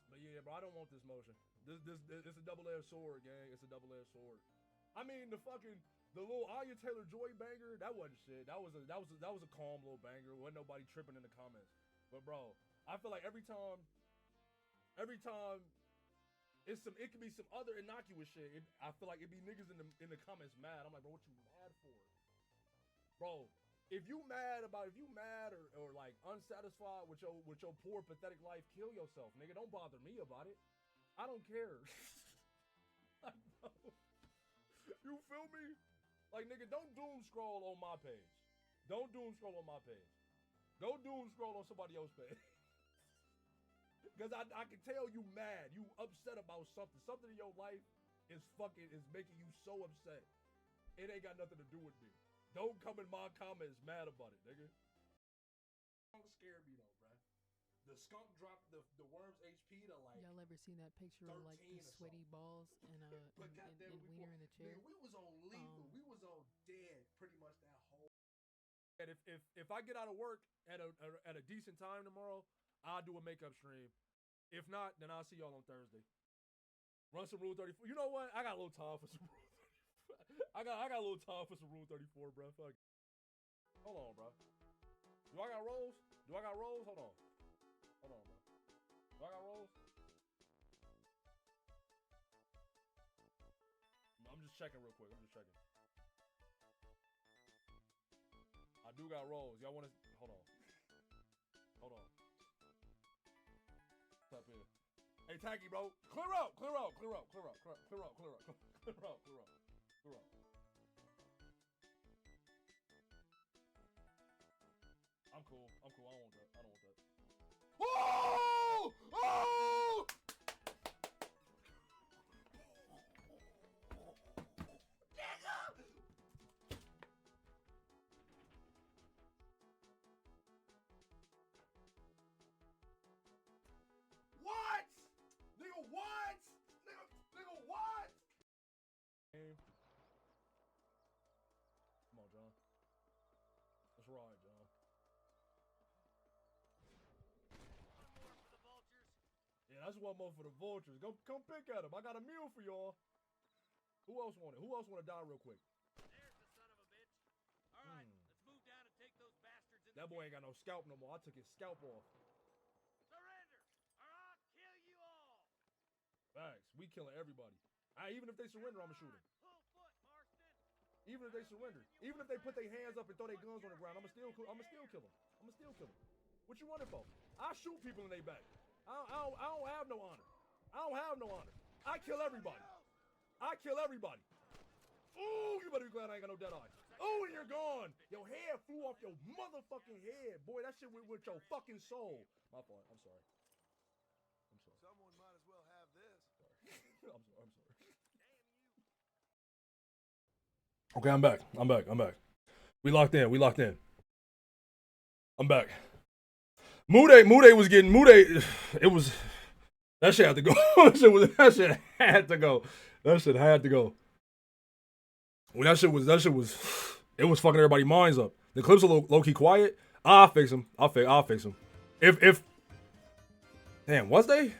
But yeah, bro, I don't want this motion. This it's a double-edged sword, gang. It's a double-edged sword. I mean, the little Anya Taylor Joy banger, that wasn't shit. That was a calm little banger. Wasn't nobody tripping in the comments. But bro, I feel like every time it could be some other innocuous shit. I feel like it'd be niggas in the comments mad. I'm like, bro, what you mad for? Bro, if you mad or like unsatisfied with your poor pathetic life, kill yourself, nigga. Don't bother me about it. I don't care. You feel me? Like, nigga, don't doom scroll on my page. Don't doom scroll on my page. Go doom scroll on somebody else's page. Because I can tell you mad. You upset about something. Something in your life is making you so upset. It ain't got nothing to do with me. Don't come in my comments mad about it, nigga. Don't scare me though, bruh. The skunk dropped the worm's HP to like. Y'all ever seen that picture of like the sweaty balls and Wiener in the chair? Nigga, we was on lethal. We was on dead pretty much that whole. And if I get out of work at a decent time tomorrow, I'll do a makeup stream. If not, then I'll see y'all on Thursday. Run some Rule 34. You know what? I got a little time for some Rule 34. I got a little time for some Rule 34, bro. Fuck. Hold on, bro. Do I got rolls? Hold on. Hold on, bro. Do I got rolls? I'm just checking real quick. I do got rolls. Y'all want to? Hold on. What's up here? Hey, Tacky, bro. Clear out. I'm cool. I don't want that. Oh! Oh! What? Nigga, what? Nigga, what? Come on, John. Let's ride, John. Yeah, that's one more for the vultures. Come pick at him. I got a meal for y'all. Who else want it? Who else want to die real quick? There's the son of a bitch. All right, let's move down and take those bastards in. That boy ain't got no scalp no more. I took his scalp off. Surrender, or I'll kill you all. Facts. We killing everybody. Even if they surrender, I'ma shoot them. Full foot, Marston. Even if they surrender. Even if they put their hands up and throw their guns on the ground, I'ma still kill them. What you running for? I shoot people in their back. I don't have no honor. I kill everybody. Ooh, you better be glad I ain't got no dead eye. Oh, and you're gone. Your hair flew off your motherfucking head. Boy, that shit went with your fucking soul. My fault. I'm sorry. Someone might as well have this. I'm sorry. Okay, I'm back. We locked in. I'm back. Mude was getting it was that shit had to go. that shit had to go. When that shit was it was fucking everybody's minds up. The clips are low key quiet. I'll fix them. I'll fix them. If damn, was they?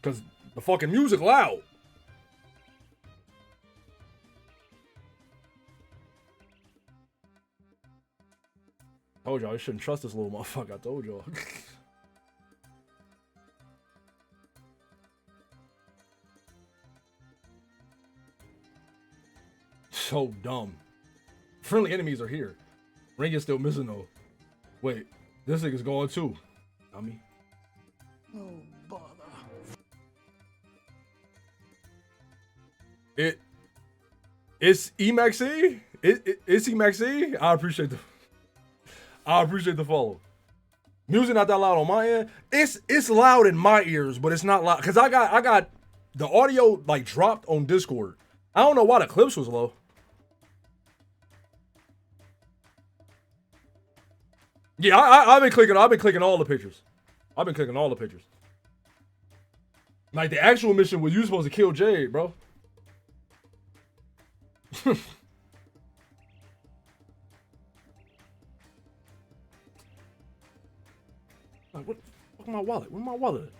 Cause the fucking music loud. Told y'all, you shouldn't trust this little motherfucker. I told y'all. So dumb. Friendly enemies are here. Ring is still missing though. Wait, this nigga's going too. Dummy. No bother. It's Emaxi? It's Emaxi? I appreciate the follow. Music not that loud on my end. It's loud in my ears, but it's not loud. Cause I got the audio like dropped on Discord. I don't know why the clips was low. Yeah, I've been clicking all the pictures. Like the actual mission was you supposed to kill Jade, bro. Like, what my wallet? Where's my wallet?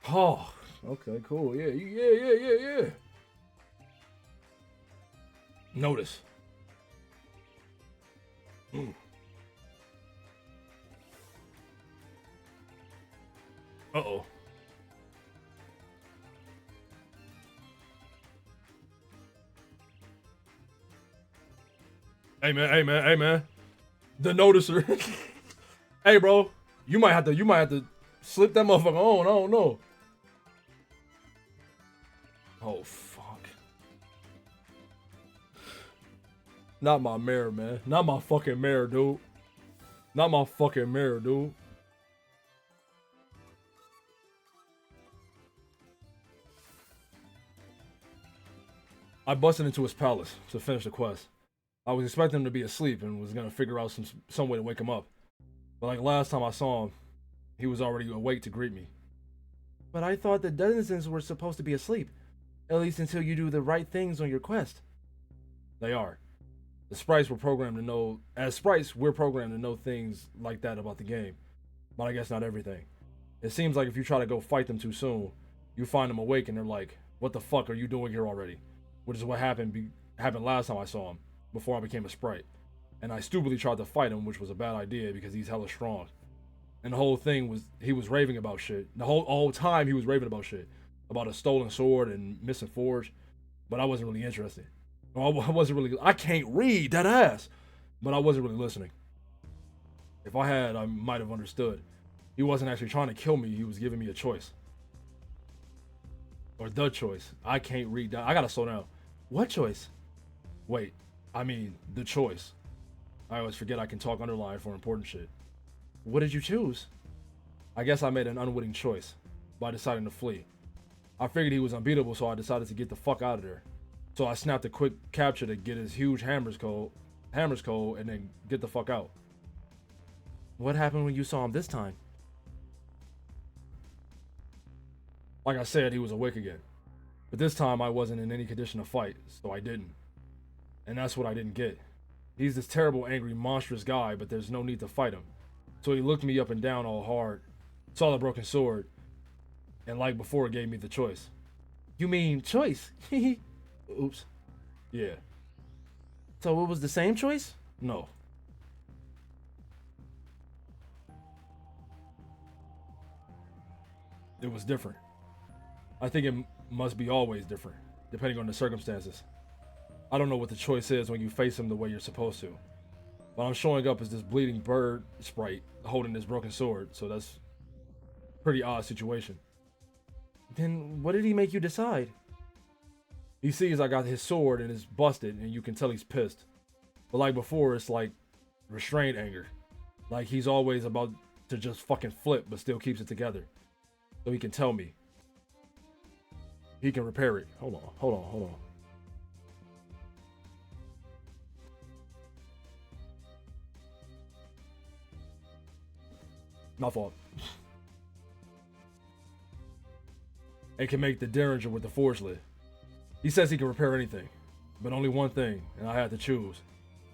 Oh, okay, cool. Yeah. Notice. Uh-oh. Hey man. The noticer. Hey bro, you might have to slip that motherfucker on. I don't know. Oh fuck. Not my mirror, man. Not my fucking mirror, dude. Not my fucking mirror, dude. I busted into his palace to finish the quest. I was expecting him to be asleep and was gonna figure out some way to wake him up. But like last time I saw him, he was already awake to greet me. But I thought the denizens were supposed to be asleep, at least until you do the right things on your quest. They are. The sprites were programmed to know. As sprites, we're programmed to know things like that about the game, but I guess not everything. It seems like if you try to go fight them too soon, you find them awake and they're like, "What the fuck are you doing here already?" Which is what happened last time I saw him, before I became a sprite. And I stupidly tried to fight him, which was a bad idea because he's hella strong. And the whole thing was he was raving about shit. The whole time he was raving about shit, about a stolen sword and missing forge, but I wasn't really interested. I wasn't really. I can't read that ass, but I wasn't really listening. If I had, I might have understood. He wasn't actually trying to kill me. He was giving me a choice, or the choice. I can't read that. I gotta slow down. What choice? Wait, I mean the choice. I always forget I can talk underline for important shit. What did you choose? I guess I made an unwitting choice by deciding to flee. I figured he was unbeatable, so I decided to get the fuck out of there. So I snapped a quick capture to get his huge hammer's code, and then get the fuck out. What happened when you saw him this time? Like I said, he was awake again. But this time I wasn't in any condition to fight, so I didn't. And that's what I didn't get. He's this terrible, angry, monstrous guy, but there's no need to fight him. So he looked me up and down all hard, saw the broken sword, and like before gave me the choice. You mean choice? Oops. Yeah. So it was the same choice? No. It was different. I think it must be always different, depending on the circumstances. I don't know what the choice is when you face him the way you're supposed to. But I'm showing up as this bleeding bird sprite holding this broken sword, so that's a pretty odd situation. Then what did he make you decide? He sees I got his sword and it's busted, and you can tell he's pissed. But like before, it's like restrained anger. Like he's always about to just fucking flip, but still keeps it together. So he can tell me. He can repair it. Hold on. My fault. And can make the derringer with the forge lid. He says he can repair anything, but only one thing, and I had to choose.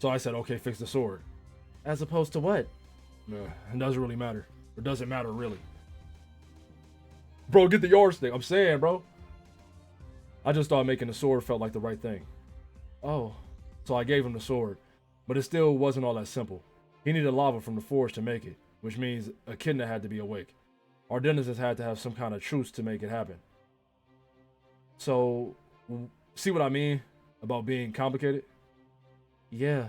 So I said, okay, fix the sword. As opposed to what? It doesn't really matter. It doesn't matter, really. Bro, get the yardstick. I'm saying, bro. I just thought making the sword felt like the right thing. Oh. So I gave him the sword, but it still wasn't all that simple. He needed lava from the forge to make it, which means Echidna had to be awake. Our denizens had to have some kind of truce to make it happen. So, see what I mean about being complicated? Yeah.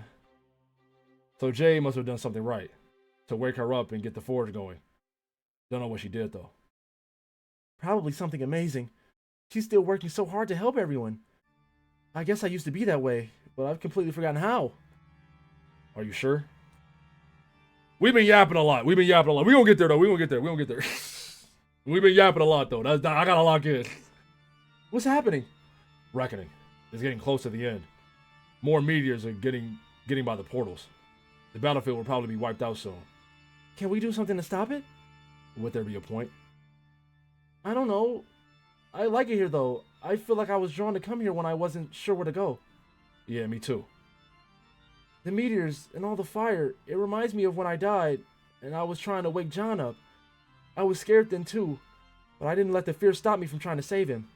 So Jay must have done something right to wake her up and get the forge going. Don't know what she did though. Probably something amazing. She's still working so hard to help everyone. I guess I used to be that way, but I've completely forgotten how. Are you sure? We've been yapping a lot. We gonna get there though. We gonna get there. We've been yapping a lot though. I gotta lock in. What's happening? Reckoning. It's getting close to the end. More meteors are getting by the portals. The battlefield will probably be wiped out soon. Can we do something to stop it? Would there be a point? I don't know. I like it here though. I feel like I was drawn to come here when I wasn't sure where to go. Yeah, me too. The meteors and all the fire, it reminds me of when I died and I was trying to wake John up. I was scared then too, but I didn't let the fear stop me from trying to save him.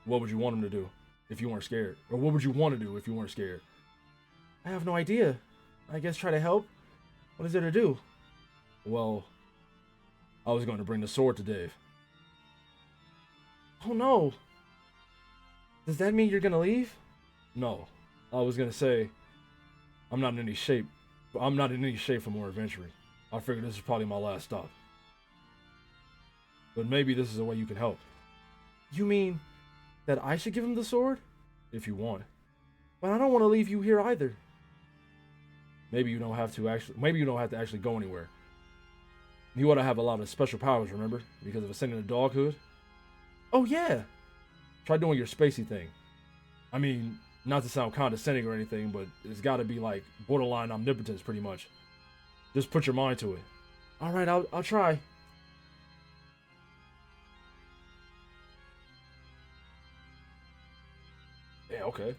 What would you want him to do if you weren't scared? Or what would you want to do if you weren't scared? I have no idea. I guess try to help. What is there to do? Well, I was going to bring the sword to Dave. Oh no. Does that mean you're gonna leave? No. I was going to say, I'm not in any shape for more adventuring. I figured this is probably my last stop. But maybe this is a way you can help. You mean that I should give him the sword? If you want. But I don't want to leave you here either. Maybe you don't have to actually go anywhere. You ought to have a lot of special powers, remember? Because of ascending to doghood. Oh yeah. Try doing your spacey thing. I mean, not to sound condescending or anything, but it's got to be like borderline omnipotence, pretty much. Just put your mind to it. All right, I'll try. Yeah, okay.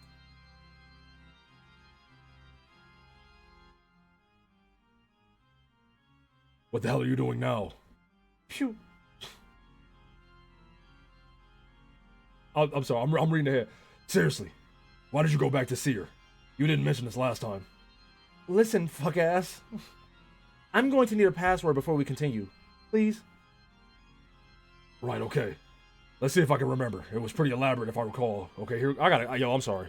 What the hell are you doing now? Phew. I'm sorry, I'm reading ahead. Seriously, why did you go back to see her? You didn't mention this last time. Listen, fuck ass. I'm going to need a password before we continue. Please? Right, okay. Let's see if I can remember. It was pretty elaborate if I recall. Okay, here, I got it. Yo, I'm sorry.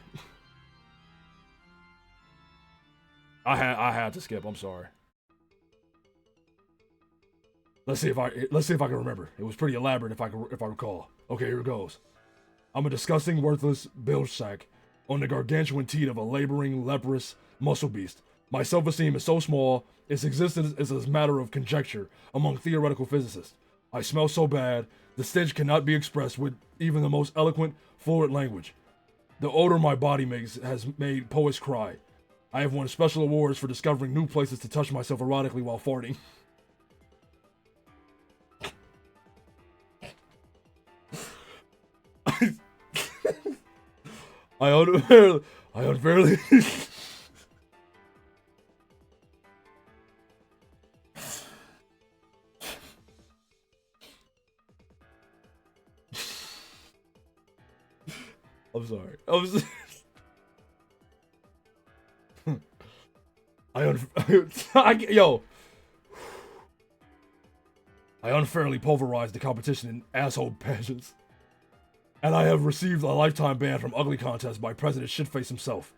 I had to skip, I'm sorry. Let's see if I can remember. It was pretty elaborate if I recall. Okay, here it goes. I'm a disgusting, worthless bilge sack on the gargantuan teat of a laboring, leprous muscle beast. My self-esteem is so small, its existence is a matter of conjecture among theoretical physicists. I smell so bad, the stench cannot be expressed with even the most eloquent, fluent language. The odor my body makes has made poets cry. I have won special awards for discovering new places to touch myself erotically while farting. I unfairly I'm sorry. I unfairly pulverized the competition in asshole pageants. And I have received a lifetime ban from ugly contests by President Shitface himself.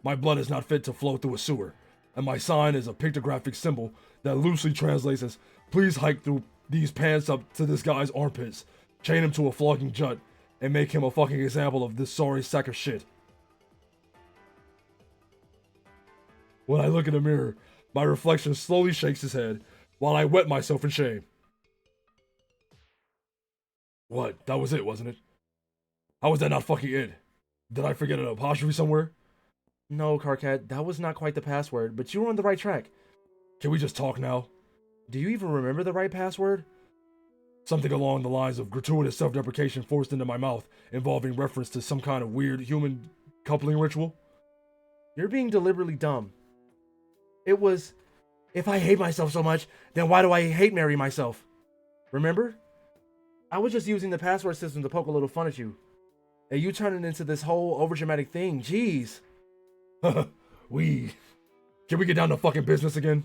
My blood is not fit to flow through a sewer, and my sign is a pictographic symbol that loosely translates as, please hike through these pants up to this guy's armpits, chain him to a flogging jut, and make him a fucking example of this sorry sack of shit. When I look in the mirror, my reflection slowly shakes his head, while I wet myself in shame. What? That was it, wasn't it? How was that not fucking it? Did I forget an apostrophe somewhere? No, Carcat, that was not quite the password, but you were on the right track. Can we just talk now? Do you even remember the right password? Something along the lines of gratuitous self-deprecation forced into my mouth, involving reference to some kind of weird human coupling ritual. You're being deliberately dumb. It was, if I hate myself so much, then why do I hate marry myself? Remember? I was just using the password system to poke a little fun at you. And you turn it into this whole overdramatic thing, jeez. Can we get down to fucking business again?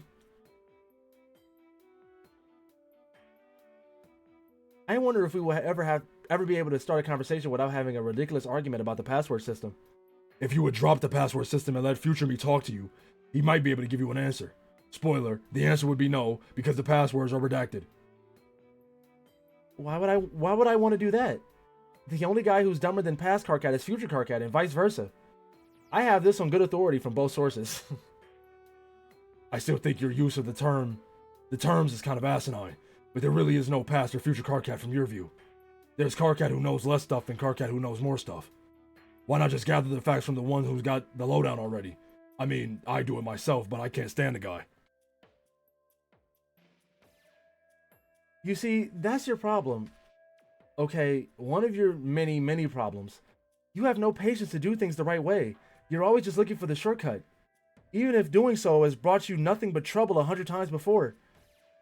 I wonder if we will ever be able to start a conversation without having a ridiculous argument about the password system. If you would drop the password system and let future me talk to you, he might be able to give you an answer. Spoiler, the answer would be no, because the passwords are redacted. Why would I want to do that? The only guy who's dumber than past Carcat is future Carcat, and vice versa. I have this on good authority from both sources. I still think your use of the terms is kind of asinine, but there really is no past or future Carcat from your view. There's Carcat who knows less stuff than Carcat who knows more stuff. Why not just gather the facts from the one who's got the lowdown already? I mean, I do it myself, but I can't stand the guy. You see, that's your problem. Okay, one of your many, many problems. You have no patience to do things the right way. You're always just looking for the shortcut. Even if doing so has brought you nothing but trouble 100 times before.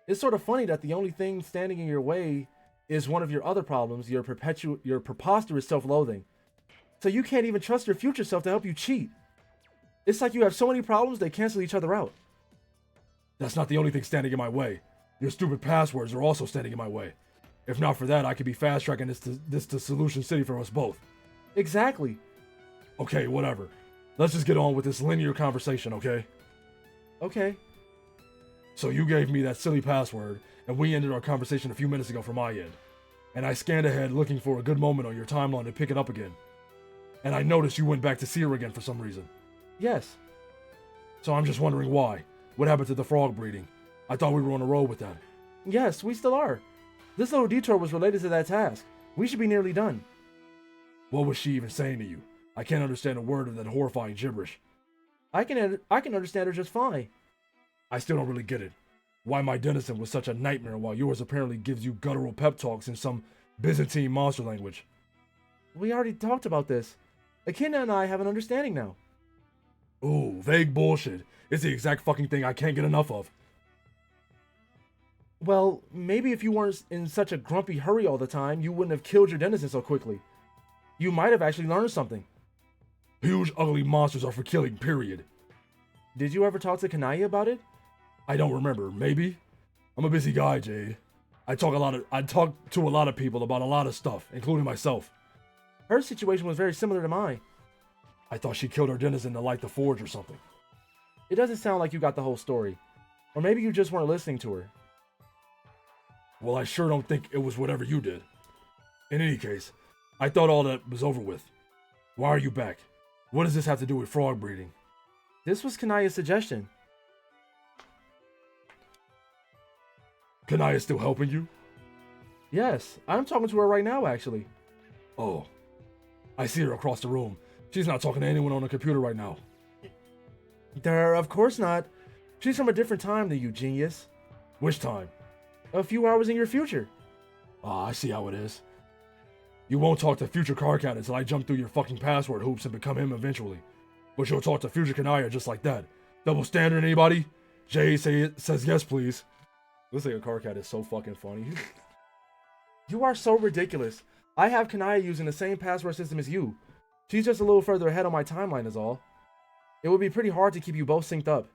It's sort of funny that the only thing standing in your way is one of your other problems, your preposterous self-loathing. So you can't even trust your future self to help you cheat. It's like you have so many problems they cancel each other out. That's not the only thing standing in my way. Your stupid passwords are also standing in my way. If not for that, I could be fast-tracking this to Solution City for us both. Exactly. Okay, whatever. Let's just get on with this linear conversation, okay? Okay. So you gave me that silly password, and we ended our conversation a few minutes ago from my end. And I scanned ahead looking for a good moment on your timeline to pick it up again. And I noticed you went back to see her again for some reason. Yes. So I'm just wondering why. What happened to the frog breeding? I thought we were on a roll with that. Yes, we still are. This little detour was related to that task. We should be nearly done. What was she even saying to you? I can't understand a word of that horrifying gibberish. I can understand her just fine. I still don't really get it. Why my denizen was such a nightmare while yours apparently gives you guttural pep talks in some Byzantine monster language. We already talked about this. Echidna and I have an understanding now. Ooh, vague bullshit. It's the exact fucking thing I can't get enough of. Well, maybe if you weren't in such a grumpy hurry all the time, you wouldn't have killed your denizen so quickly. You might have actually learned something. Huge, ugly monsters are for killing, period. Did you ever talk to Kanaya about it? I don't remember. Maybe? I'm a busy guy, Jade. I talk to a lot of people about a lot of stuff, including myself. Her situation was very similar to mine. I thought she killed her denizen to light the forge or something. It doesn't sound like you got the whole story. Or maybe you just weren't listening to her. Well, I sure don't think it was whatever you did. In any case, I thought all that was over with. Why are you back? What does this have to do with frog breeding? This was Kanaya's suggestion. Kanaya still helping you? Yes, I'm talking to her right now, actually. Oh, I see her across the room. She's not talking to anyone on the computer right now. Of course not. She's from a different time than you, genius. Which time? A few hours in your future. Ah, I see how it is. You won't talk to future Karkat until I jump through your fucking password hoops and become him eventually. But you'll talk to future Kanaya just like that. Double standard, anybody? Jay says yes, please. This nigga Karkat is so fucking funny. You are so ridiculous. I have Kanaya using the same password system as you. She's just a little further ahead on my timeline is all. It would be pretty hard to keep you both synced up.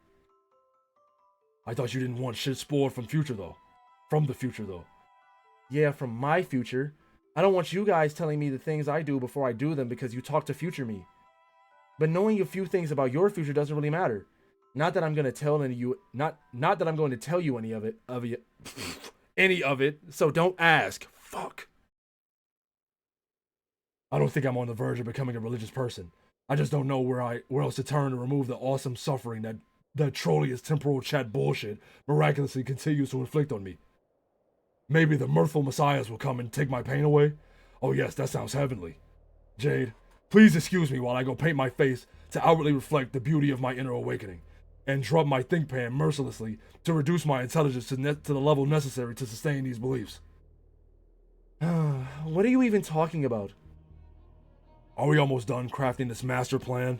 I thought you didn't want shit spoiled from the future though. Yeah, from my future. I don't want you guys telling me the things I do before I do them because you talk to future me. But knowing a few things about your future doesn't really matter. Not that I'm going to tell you any of it, so don't ask. Fuck. I don't think I'm on the verge of becoming a religious person. I just don't know where else to turn to remove the awesome suffering that Trollius temporal chat bullshit miraculously continues to inflict on me. Maybe the mirthful messiahs will come and take my pain away? Oh yes, that sounds heavenly. Jade, please excuse me while I go paint my face to outwardly reflect the beauty of my inner awakening, and drop my think pan mercilessly to reduce my intelligence to the level necessary to sustain these beliefs. What are you even talking about? Are we almost done crafting this master plan?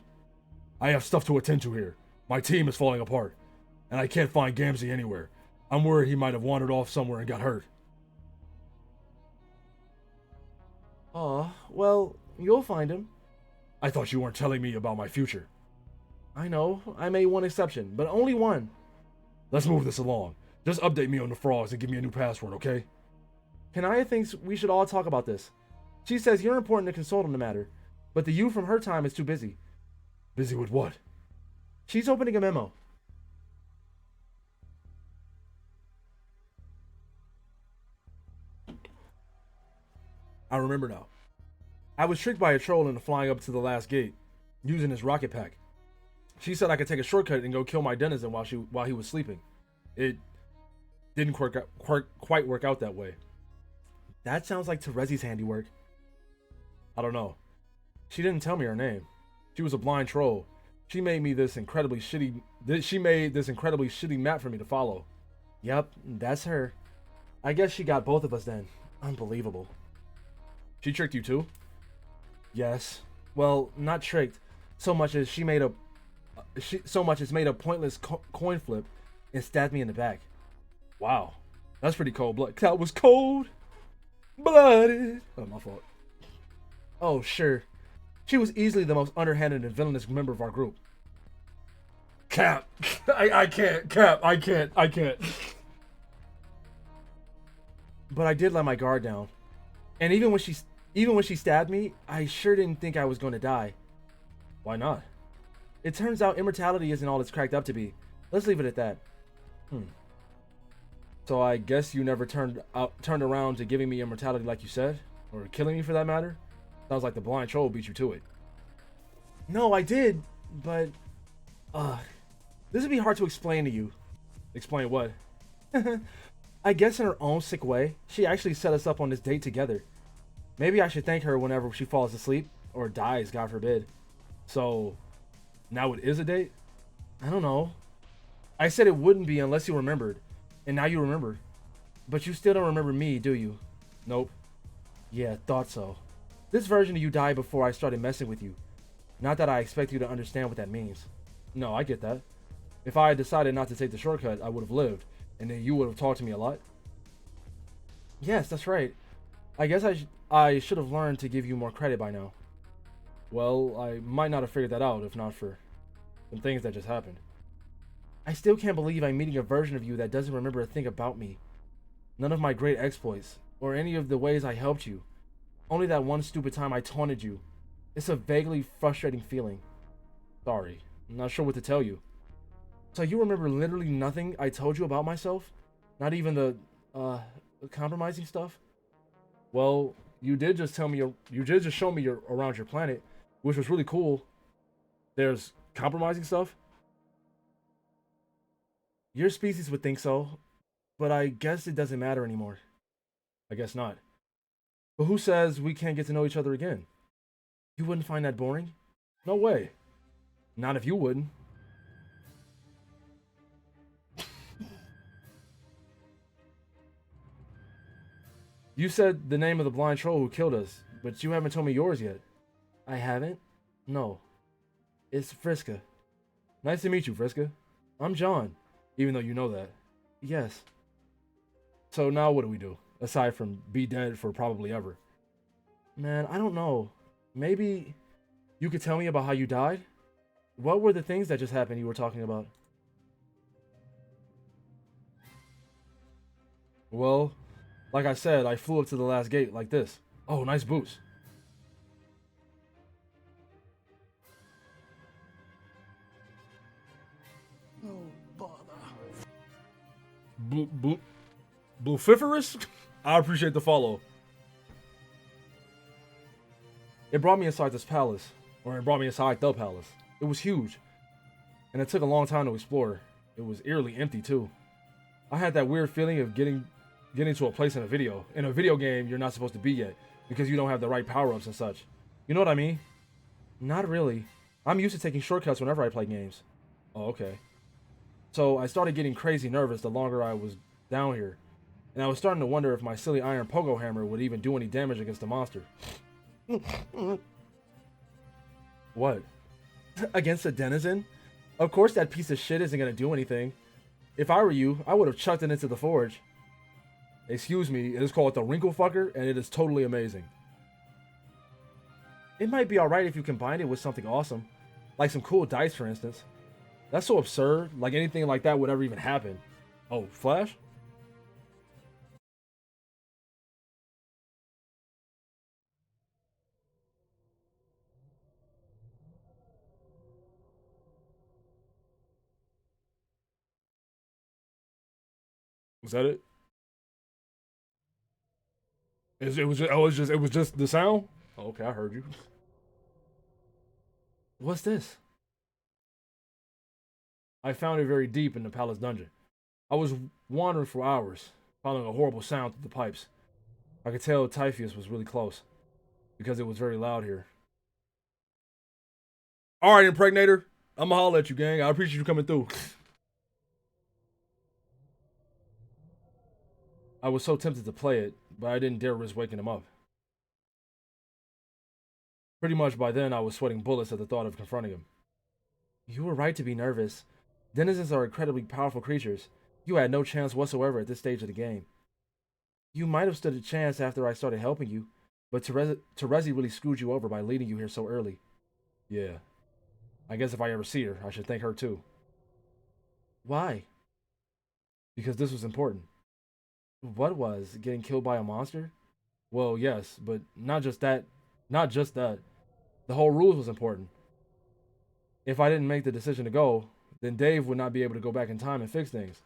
I have stuff to attend to here. My team is falling apart, and I can't find Gamzee anywhere. I'm worried he might have wandered off somewhere and got hurt. Well, you'll find him. I thought you weren't telling me about my future. I know, I made one exception, but only one. Let's move this along. Just update me on the frogs and give me a new password, okay? Kanaya thinks we should all talk about this. She says you're important to consult on the matter, but the you from her time is too busy. Busy with what? She's opening a memo. I remember now. I was tricked by a troll into flying up to the last gate, using his rocket pack. She said I could take a shortcut and go kill my denizen while he was sleeping. It didn't quite work out that way. That sounds like Terezi's handiwork. I don't know. She didn't tell me her name. She was a blind troll. She made this incredibly shitty map for me to follow. Yep, that's her. I guess she got both of us then. Unbelievable. She tricked you too? Yes. Well, not tricked. So much as made a pointless coin flip and stabbed me in the back. Wow. That's pretty cold blood. That was cold blooded. Oh, my fault. Oh, sure. She was easily the most underhanded and villainous member of our group. Cap. I can't. Cap. I can't. But I did let my guard down. And even when she stabbed me, I sure didn't think I was going to die. Why not? It turns out immortality isn't all it's cracked up to be. Let's leave it at that. So I guess you never turned around to giving me immortality like you said? Or killing me for that matter? Sounds like the blind troll beat you to it. No, I did, but This would be hard to explain to you. Explain what? I guess in her own sick way, she actually set us up on this date together. Maybe I should thank her whenever she falls asleep, or dies, God forbid. So, now it is a date? I don't know. I said it wouldn't be unless you remembered, and now you remember. But you still don't remember me, do you? Nope. Yeah, thought so. This version of you died before I started messing with you. Not that I expect you to understand what that means. No, I get that. If I had decided not to take the shortcut, I would have lived, and then you would have talked to me a lot. Yes, that's right. I guess I should have learned to give you more credit by now. Well, I might not have figured that out if not for some things that just happened. I still can't believe I'm meeting a version of you that doesn't remember a thing about me. None of my great exploits, or any of the ways I helped you. Only that one stupid time I taunted you. It's a vaguely frustrating feeling. Sorry, I'm not sure what to tell you. So you remember literally nothing I told you about myself? Not even the compromising stuff? Well, you did just show me around your planet, which was really cool. There's compromising stuff? Your species would think so, but I guess it doesn't matter anymore. I guess not. But who says we can't get to know each other again? You wouldn't find that boring? No way. Not if you wouldn't. You said the name of the blind troll who killed us, but you haven't told me yours yet. I haven't? No. It's Friska. Nice to meet you, Friska. I'm John, even though you know that. Yes. So now what do we do? Aside from be dead for probably ever. Man, I don't know. Maybe you could tell me about how you died? What were the things that just happened you were talking about? Well, like I said, I flew up to the last gate like this. Oh, nice boost. Oh, bother. Bluefiferous? I appreciate the follow. It brought me inside this palace. Or it brought me inside the palace. It was huge. And it took a long time to explore. It was eerily empty too. I had that weird feeling of getting to a place in a video. In a video game you're not supposed to be yet. Because you don't have the right power-ups and such. You know what I mean? Not really. I'm used to taking shortcuts whenever I play games. Oh, okay. So I started getting crazy nervous the longer I was down here. And I was starting to wonder if my silly iron pogo hammer would even do any damage against the monster. What? Against a denizen? Of course that piece of shit isn't gonna do anything. If I were you, I would have chucked it into the forge. Excuse me, it is called the Wrinkle Fucker, and it is totally amazing. It might be alright if you combine it with something awesome. Like some cool dice, for instance. That's so absurd, like anything like that would ever even happen. Oh, Flash? Was that it? It was just the sound? Oh, okay, I heard you. What's this? I found it very deep in the palace dungeon. I was wandering for hours, following a horrible sound through the pipes. I could tell Typheus was really close, because it was very loud here. Alright, Impregnator. I'ma holler at you, gang. I appreciate you coming through. I was so tempted to play it, but I didn't dare risk waking him up. Pretty much by then, I was sweating bullets at the thought of confronting him. You were right to be nervous. Denizens are incredibly powerful creatures. You had no chance whatsoever at this stage of the game. You might have stood a chance after I started helping you, but Terezi really screwed you over by leading you here so early. Yeah. I guess if I ever see her, I should thank her too. Why? Because this was important. What was? Getting killed by a monster? Well, yes, but not just that. Not just that. The whole rules was important. If I didn't make the decision to go, then Dave would not be able to go back in time and fix things.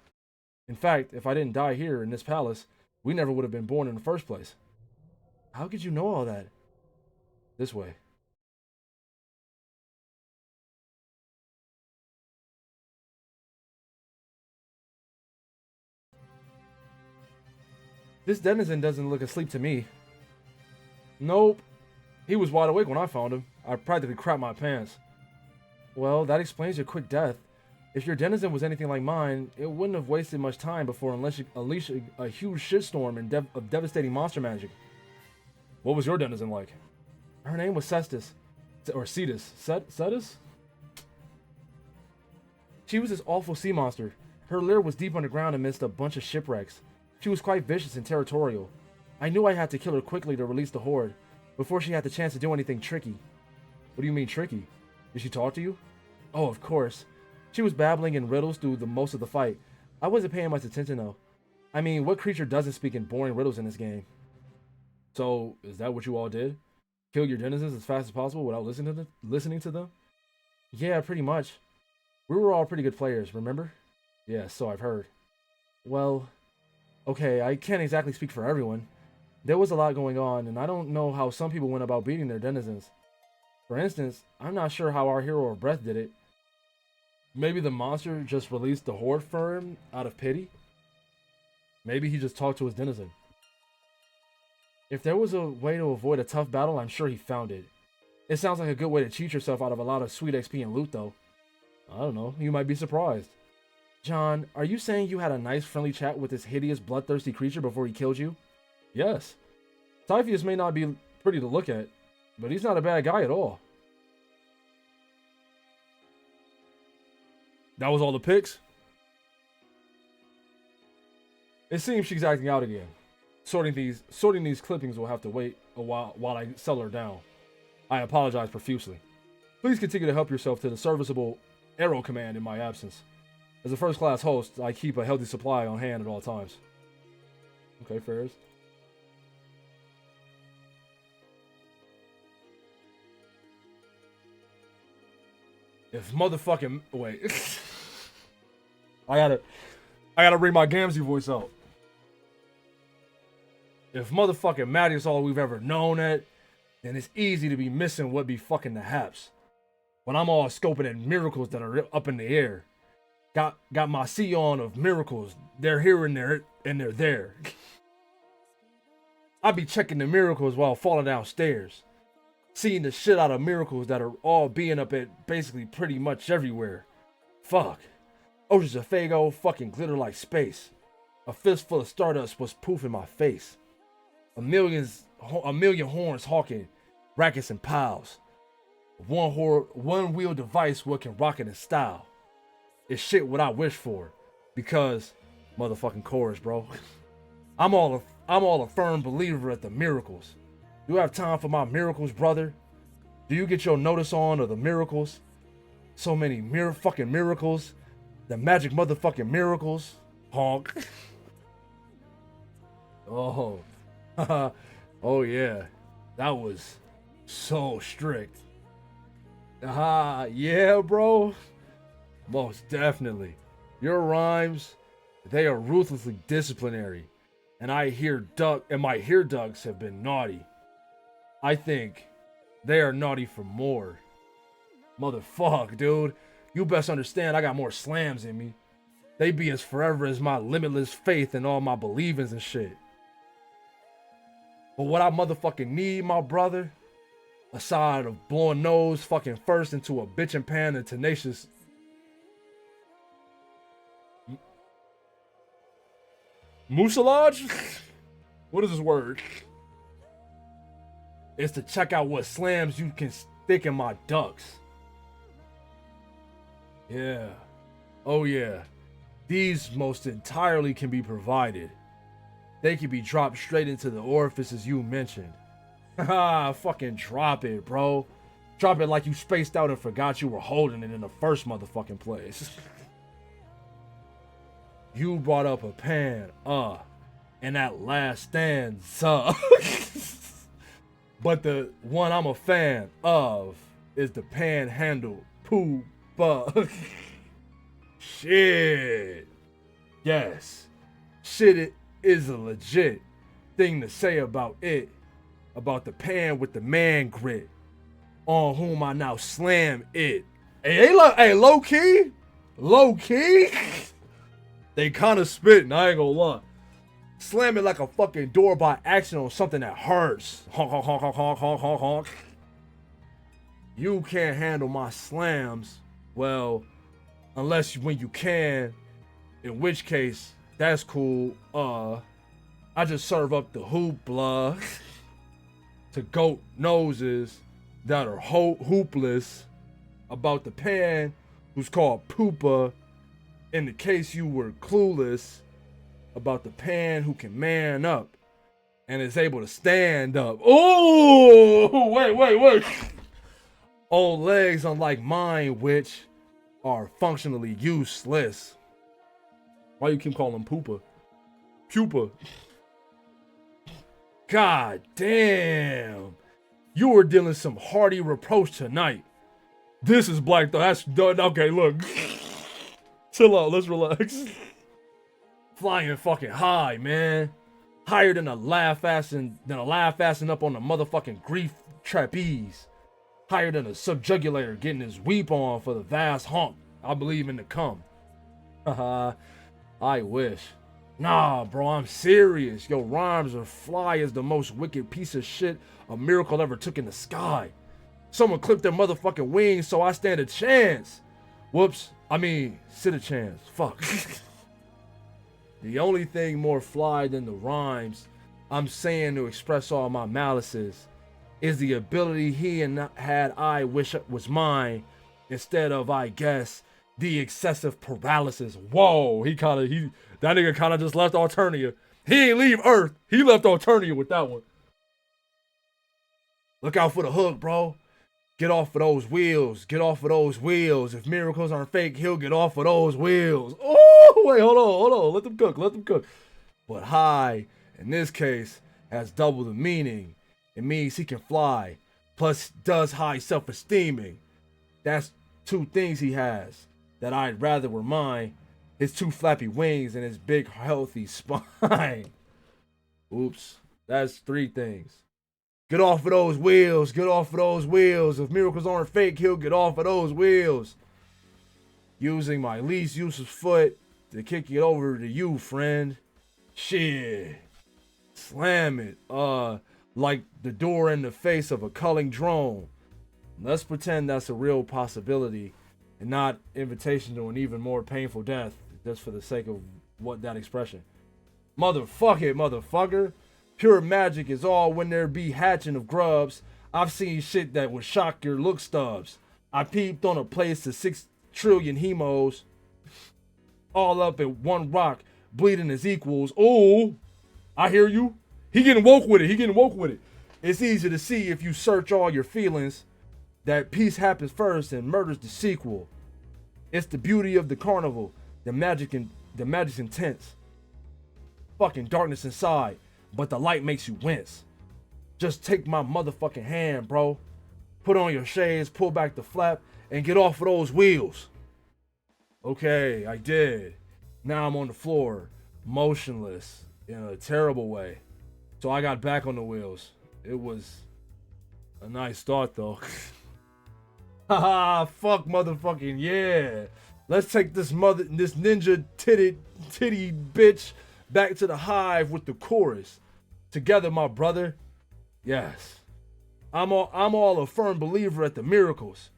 In fact, if I didn't die here in this palace, we never would have been born in the first place. How could you know all that? This way. This denizen doesn't look asleep to me. Nope. He was wide awake when I found him. I practically crapped my pants. Well, that explains your quick death. If your denizen was anything like mine, it wouldn't have wasted much time before unleashing a huge shitstorm of devastating monster magic. What was your denizen like? Her name was Cestus. Or Cetus. Cetus? She was this awful sea monster. Her lair was deep underground amidst a bunch of shipwrecks. She was quite vicious and territorial. I knew I had to kill her quickly to release the horde, before she had the chance to do anything tricky. What do you mean tricky? Did she talk to you? Oh, of course. She was babbling in riddles through the most of the fight. I wasn't paying much attention though. I mean, what creature doesn't speak in boring riddles in this game? So, is that what you all did? Kill your denizens as fast as possible without listening to them? Yeah, pretty much. We were all pretty good players, remember? Yeah, so I've heard. Well, okay, I can't exactly speak for everyone. There was a lot going on, and I don't know how some people went about beating their denizens. For instance, I'm not sure how our hero of Breath did it. Maybe the monster just released the horde for him out of pity? Maybe he just talked to his denizen. If there was a way to avoid a tough battle, I'm sure he found it. It sounds like a good way to cheat yourself out of a lot of sweet XP and loot, though. I don't know, you might be surprised. John, are you saying you had a nice friendly chat with this hideous bloodthirsty creature before he killed you? Yes. Typheus may not be pretty to look at, but he's not a bad guy at all. That was all the pics? It seems she's acting out again. Sorting these clippings will have to wait a while I settle her down. I apologize profusely. Please continue to help yourself to the serviceable Arrow Command in my absence. As a first-class host, I keep a healthy supply on hand at all times. Okay, Ferris. If motherfucking wait, I gotta bring my Gamzee voice out. If motherfucking Maddie is all we've ever known it, then it's easy to be missing what be fucking the haps. When I'm all scoping at miracles that are up in the air. Got my sea on of miracles. They're here and they're there. I be checking the miracles while falling downstairs. Seeing the shit out of miracles that are all being up at basically pretty much everywhere. Fuck. Oceans of Fago fucking glitter like space. A fistful of stardust was poof in my face. A million horns hawking, rackets and piles. One wheel device what can rock it in style. It's shit what I wish for, because motherfucking chorus, bro. I'm all a firm believer at the miracles. You have time for my miracles, brother? Do you get your notice on of the miracles? So many fucking miracles. The magic motherfucking miracles. Honk. Oh. Oh yeah. That was so strict. Yeah, bro. Most definitely. Your rhymes, they are ruthlessly disciplinary. And my ear ducts have been naughty. I think they are naughty for more. Motherfuck, dude. You best understand I got more slams in me. They be as forever as my limitless faith and all my believings and shit. But what I motherfucking need, my brother, aside of blowing nose fucking first into a bitchin' pan and tenacious... Mucilage? What is this word? It's to check out what slams you can stick in my ducks. Yeah. Oh yeah. These most entirely can be provided. They can be dropped straight into the orifices you mentioned. Haha, fucking drop it, bro. Drop it like you spaced out and forgot you were holding it in the first motherfucking place. You brought up a pan, and that last stanza. But the one I'm a fan of is the panhandle poo-ba. Shit. Yes. Shit, it is a legit thing to say about it. About the pan with the man grit. On whom I now slam it. Hey, low key? Low key? They kind of spitting, I ain't gonna lie. Slam it like a fucking door by accident on something that hurts. Honk, honk, honk, honk, honk, honk, honk, honk. You can't handle my slams. Well, unless when you can, in which case, that's cool. I just serve up the hoopla to goat noses that are hoopless about the pan who's called poopa, in the case you were clueless about the pan who can man up and is able to stand up. Oh, wait. Old legs unlike mine, which are functionally useless. Why you keep calling them poopa? Pupa. God damn. You were dealing some hearty reproach tonight. This is Black Thought. That's done. Okay, look. Chill out. Let's relax. Flying fucking high, man. Higher than a laugh fasten up on the motherfucking grief trapeze. Higher than a subjugulator getting his weep on for the vast honk. I believe in the cum. Haha. I wish. Nah, bro, I'm serious. Your rhymes are fly as the most wicked piece of shit a miracle ever took in the sky. Someone clipped their motherfucking wings so I stand a chance. Whoops. I mean, sit a chance. Fuck. The only thing more fly than the rhymes I'm saying to express all my malices is the ability he had I wish was mine instead of, I guess, the excessive paralysis. Whoa, that nigga kind of just left Alternia. He ain't leave Earth. He left Alternia with that one. Look out for the hook, bro. Get off of those wheels. Get off of those wheels. If miracles aren't fake, he'll get off of those wheels. Oh, wait, hold on. Let them cook. But high, in this case, has double the meaning. It means he can fly. Plus, does high self-esteeming. That's two things he has that I'd rather were mine. His two flappy wings and his big, healthy spine. Oops, that's three things. Get off of those wheels. Get off of those wheels. If miracles aren't fake, he'll get off of those wheels. Using my least useless foot to kick it over to you, friend. Shit. Slam it. Like the door in the face of a culling drone. Let's pretend that's a real possibility and not invitation to an even more painful death just for the sake of what that expression. Motherfuck it, motherfucker. Pure magic is all when there be hatching of grubs. I've seen shit that would shock your look stubs. I peeped on a place of 6 trillion hemos. All up in one rock, bleeding as equals. Oh, I hear you. He getting woke with it. It's easy to see if you search all your feelings that peace happens first and murder's the sequel. It's the beauty of the carnival, the magic's intense. Fucking darkness inside, but the light makes you wince. Just take my motherfucking hand, bro. Put on your shades, pull back the flap, and get off of those wheels. Okay, I did. Now I'm on the floor, motionless, in a terrible way. So I got back on the wheels. It was a nice start, though. Haha, fuck motherfucking yeah. Let's take this ninja titty bitch back to the hive with the chorus. Together, my brother. Yes. I'm all a firm believer at the miracles.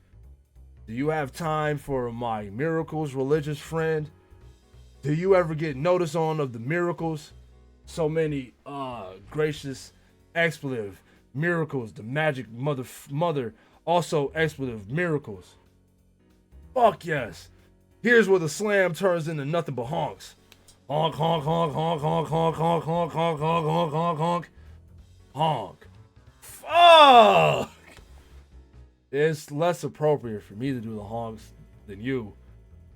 Do you have time for my miracles, religious friend? Do you ever get notice on of the miracles? So many gracious expletive miracles, the magic mother also expletive miracles. Fuck yes. Here's where the slam turns into nothing but honks. Honk, honk, honk, honk, honk, honk, honk, honk, honk, honk, honk, honk, honk. Honk. Fuck! It's less appropriate for me to do the honks than you,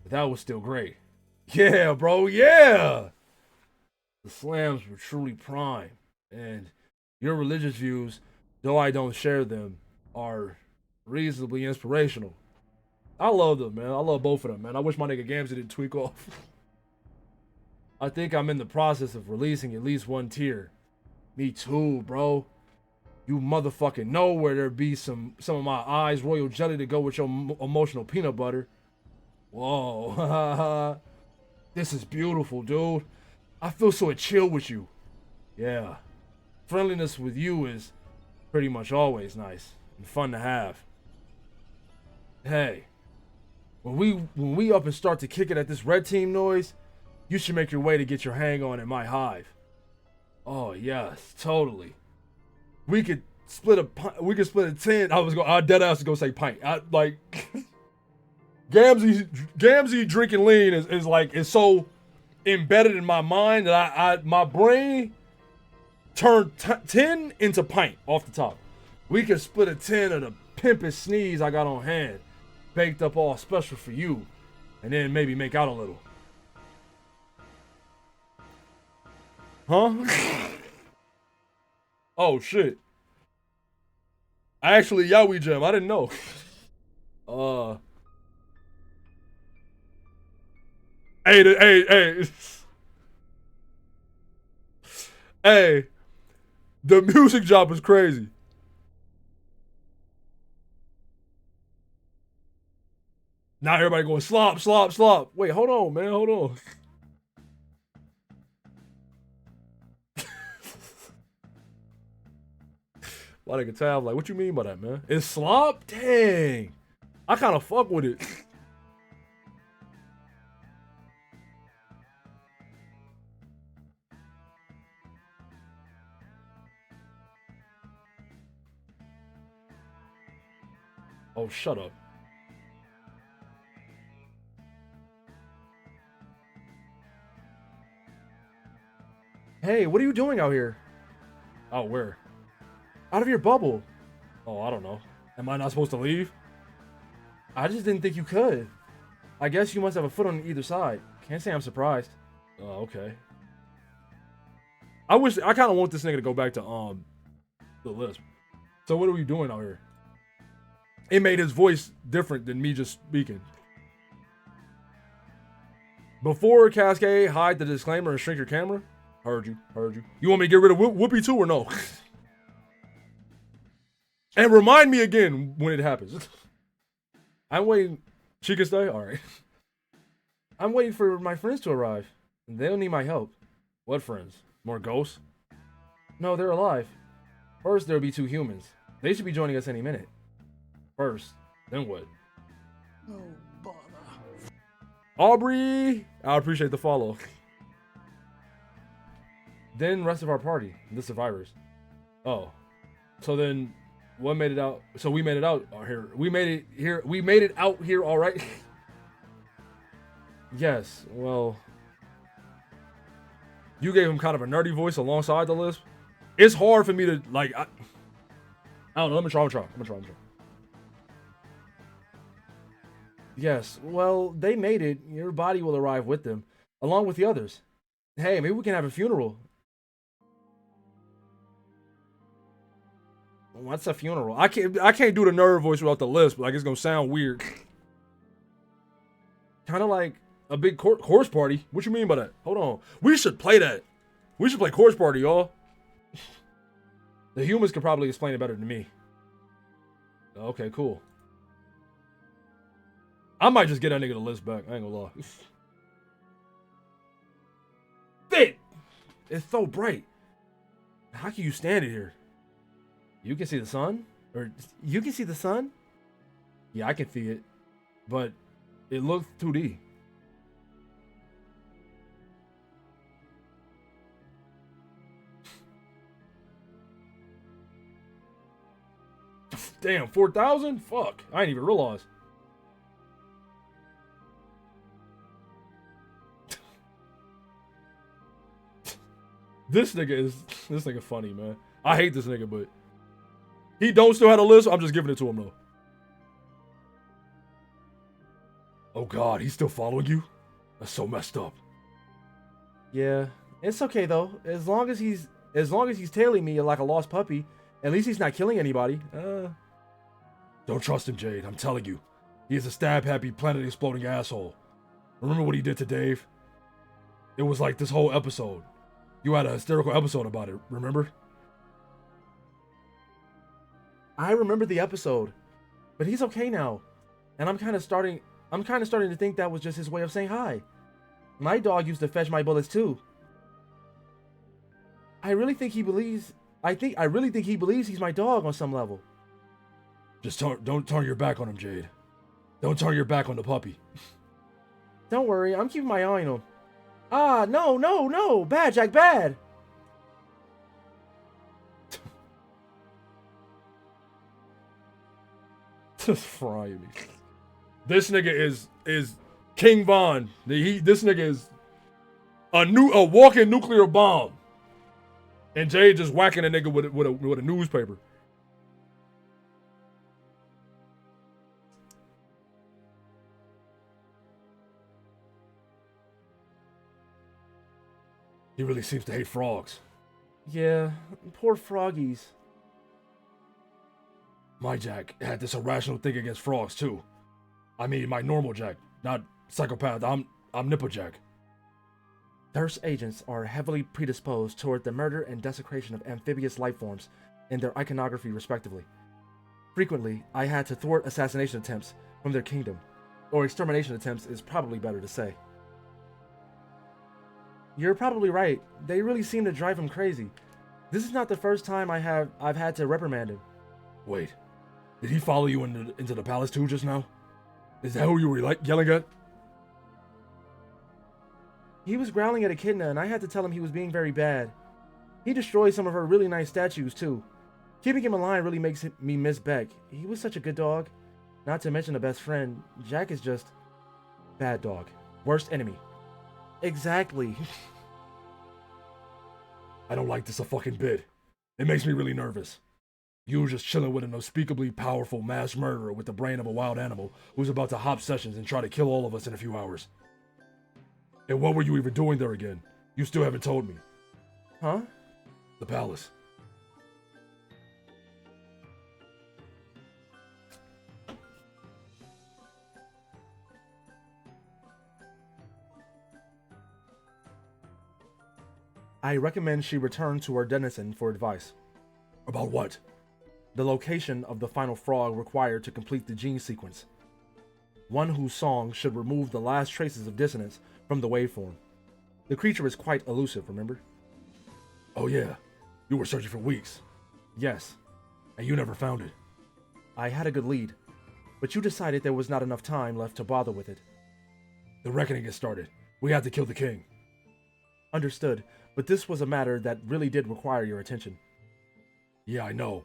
but that was still great. Yeah, bro, yeah! The slams were truly prime, and your religious views, though I don't share them, are reasonably inspirational. I love them, man. I love both of them, man. I wish my nigga Gamza didn't tweak off. I think I'm in the process of releasing at least one tier. Me too, bro. You motherfucking know where there be some of my eyes royal jelly to go with your emotional peanut butter. Whoa. This is beautiful, dude. I feel so chill with you. Yeah. Friendliness with you is pretty much always nice and fun to have. Hey, when we up and start to kick it at this red team noise, you should make your way to get your hang on in my hive. Oh yes, totally. We could split a 10. I dead ass to go say pint. I like Gamzee drinking lean is like is so embedded in my mind that I my brain turned 10 into pint off the top. We could split a 10 of the pimpest sneeze I got on hand, baked up all special for you, and then maybe make out a little. Huh? Oh shit. I actually Yowie Jam. I didn't know. Hey. Hey. The music job is crazy. Now everybody going slop, slop, slop. Wait, hold on, man. Hold on. Why they can tell? Like, what you mean by that, man? It's slop? Dang. I kind of fuck with it. Oh, shut up. Hey, what are you doing out here? Oh, where? Out of your bubble. Oh, I don't know. Am I not supposed to leave? I just didn't think you could. I guess you must have a foot on either side. Can't say I'm surprised. Oh, okay. I kind of want this nigga to go back to the list. So what are we doing out here? It made his voice different than me just speaking. Before Cascade, hide the disclaimer and shrink your camera. Heard you. You want me to get rid of Whoopi too or no? And remind me again when it happens. I'm waiting. She can stay? Alright. I'm waiting for my friends to arrive. They'll need my help. What friends? More ghosts? No, they're alive. First, there'll be 2 humans. They should be joining us any minute. First, then what? Oh, bother. Aubrey! I appreciate the follow. Then rest of our party, the survivors. Oh. So then what made it out? So we made it out here. We made it out here all right. Yes, well, you gave him kind of a nerdy voice alongside the list. It's hard for me to like I don't know, I'm gonna try. Yes, well, they made it. Your body will arrive with them, along with the others. Hey, maybe we can have a funeral. What's a funeral? I can't do the nerd voice without the list, but like it's gonna sound weird. Kind of like a big horse party. What you mean by that? Hold on. We should play that. We should play horse party, y'all. The humans could probably explain it better than me. Okay, cool. I might just get that nigga the list back. I ain't gonna lie. Fit! It's so bright. How can you stand it here? You can see the sun? Or you can see the sun? Yeah, I can see it. But it looks 2D. Damn, 4,000? Fuck. I didn't even realize. This nigga funny, man. I hate this nigga, but he don't still have a list. I'm just giving it to him though. Oh God, he's still following you? That's so messed up. Yeah, it's okay though. As long as he's tailing me like a lost puppy, at least he's not killing anybody. Don't trust him, Jade. I'm telling you, he is a stab-happy, planet-exploding asshole. Remember what he did to Dave? It was like this whole episode. You had a hysterical episode about it, remember? I remember the episode, but he's okay now. And I'm kind of starting to think that was just his way of saying hi. My dog used to fetch my bullets too. I really think he believes he's my dog on some level. Just don't turn your back on him, Jade. Don't turn your back on the puppy. Don't worry, I'm keeping my eye on him. Ah, no. Bad, Jack, bad. Just frying me. This nigga is King Von. This nigga is a walking nuclear bomb. And Jade just whacking a nigga with a newspaper. He really seems to hate frogs. Yeah, poor froggies. My Jack had this irrational thing against frogs too. I mean, my normal Jack, not psychopath. I'm Nipple Jack. Thirst agents are heavily predisposed toward the murder and desecration of amphibious life forms in their iconography, respectively. Frequently, I had to thwart assassination attempts from their kingdom, or extermination attempts is probably better to say. You're probably right. They really seem to drive him crazy. This is not the first time I've had to reprimand him. Wait, did he follow you into the palace too just now? Is that who you were yelling at? He was growling at Echidna, and I had to tell him he was being very bad. He destroyed some of her really nice statues too. Keeping him alive really makes me miss Beck. He was such a good dog. Not to mention a best friend. Jack is just bad dog. Worst enemy. Exactly. I don't like this a fucking bit. It makes me really nervous. You just chilling with an unspeakably powerful mass murderer with the brain of a wild animal who's about to hop sessions and try to kill all of us in a few hours. And what were you even doing there again? You still haven't told me. Huh? The palace. I recommend she return to her denizen for advice. About what? The location of the final frog required to complete the gene sequence. One whose song should remove the last traces of dissonance from the waveform. The creature is quite elusive, remember? Oh yeah, you were searching for weeks. Yes. And you never found it. I had a good lead, but you decided there was not enough time left to bother with it. The reckoning has started. We had to kill the king. Understood, but this was a matter that really did require your attention. Yeah, I know.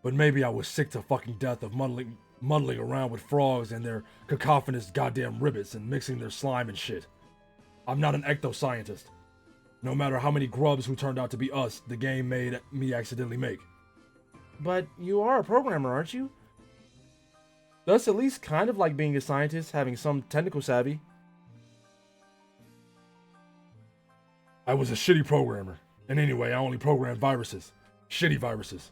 But maybe I was sick to fucking death of muddling around with frogs and their cacophonous goddamn ribbits and mixing their slime and shit. I'm not an ecto-scientist. No matter how many grubs who turned out to be us, the game made me accidentally make. But you are a programmer, aren't you? That's at least kind of like being a scientist, having some technical savvy. I was a shitty programmer. And anyway, I only programmed viruses. Shitty viruses.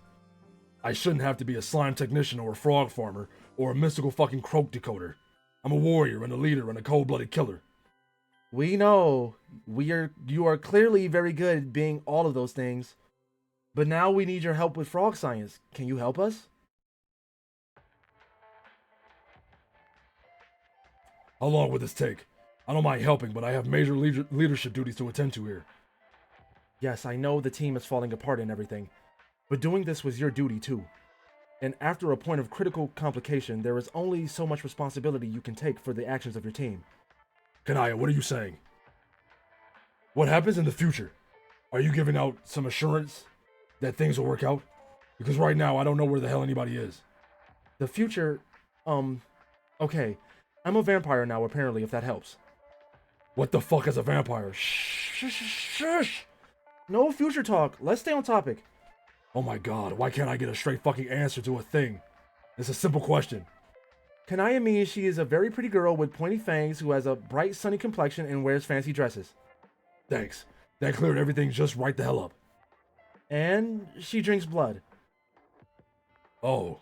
I shouldn't have to be a slime technician or a frog farmer or a mystical fucking croak decoder. I'm a warrior and a leader and a cold-blooded killer. We know. You are clearly very good at being all of those things. But now we need your help with frog science. Can you help us? How long would this take? I don't mind helping, but I have major leadership duties to attend to here. Yes, I know the team is falling apart and everything. But doing this was your duty too. And after a point of critical complication, there is only so much responsibility you can take for the actions of your team. Kanaya, what are you saying? What happens in the future? Are you giving out some assurance that things will work out? Because right now, I don't know where the hell anybody is. The future, okay. I'm a vampire now, apparently, if that helps. What the fuck is a vampire? Shh. No future talk. Let's stay on topic. Oh my god, why can't I get a straight fucking answer to a thing? It's a simple question. Kanaya means she is a very pretty girl with pointy fangs who has a bright sunny complexion and wears fancy dresses. Thanks. That cleared everything just right the hell up. And she drinks blood. Oh.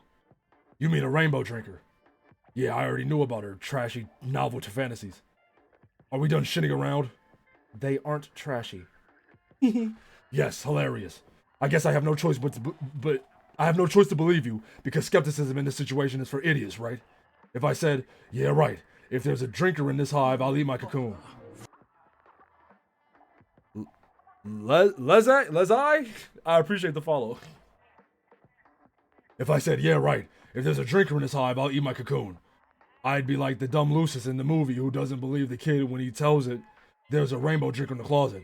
You mean a rainbow drinker? Yeah, I already knew about her trashy novel to fantasies. Are we done shitting around? They aren't trashy. Yes, hilarious. I guess I have no choice but I have no choice to believe you because skepticism in this situation is for idiots, right? If I said, yeah, right, if there's a drinker in this hive, I'll eat my cocoon. Lesai? I appreciate the follow. If I said, yeah, right, if there's a drinker in this hive, I'll eat my cocoon. I'd be like the dumb Lucius in the movie who doesn't believe the kid when he tells it there's a rainbow drinker in the closet.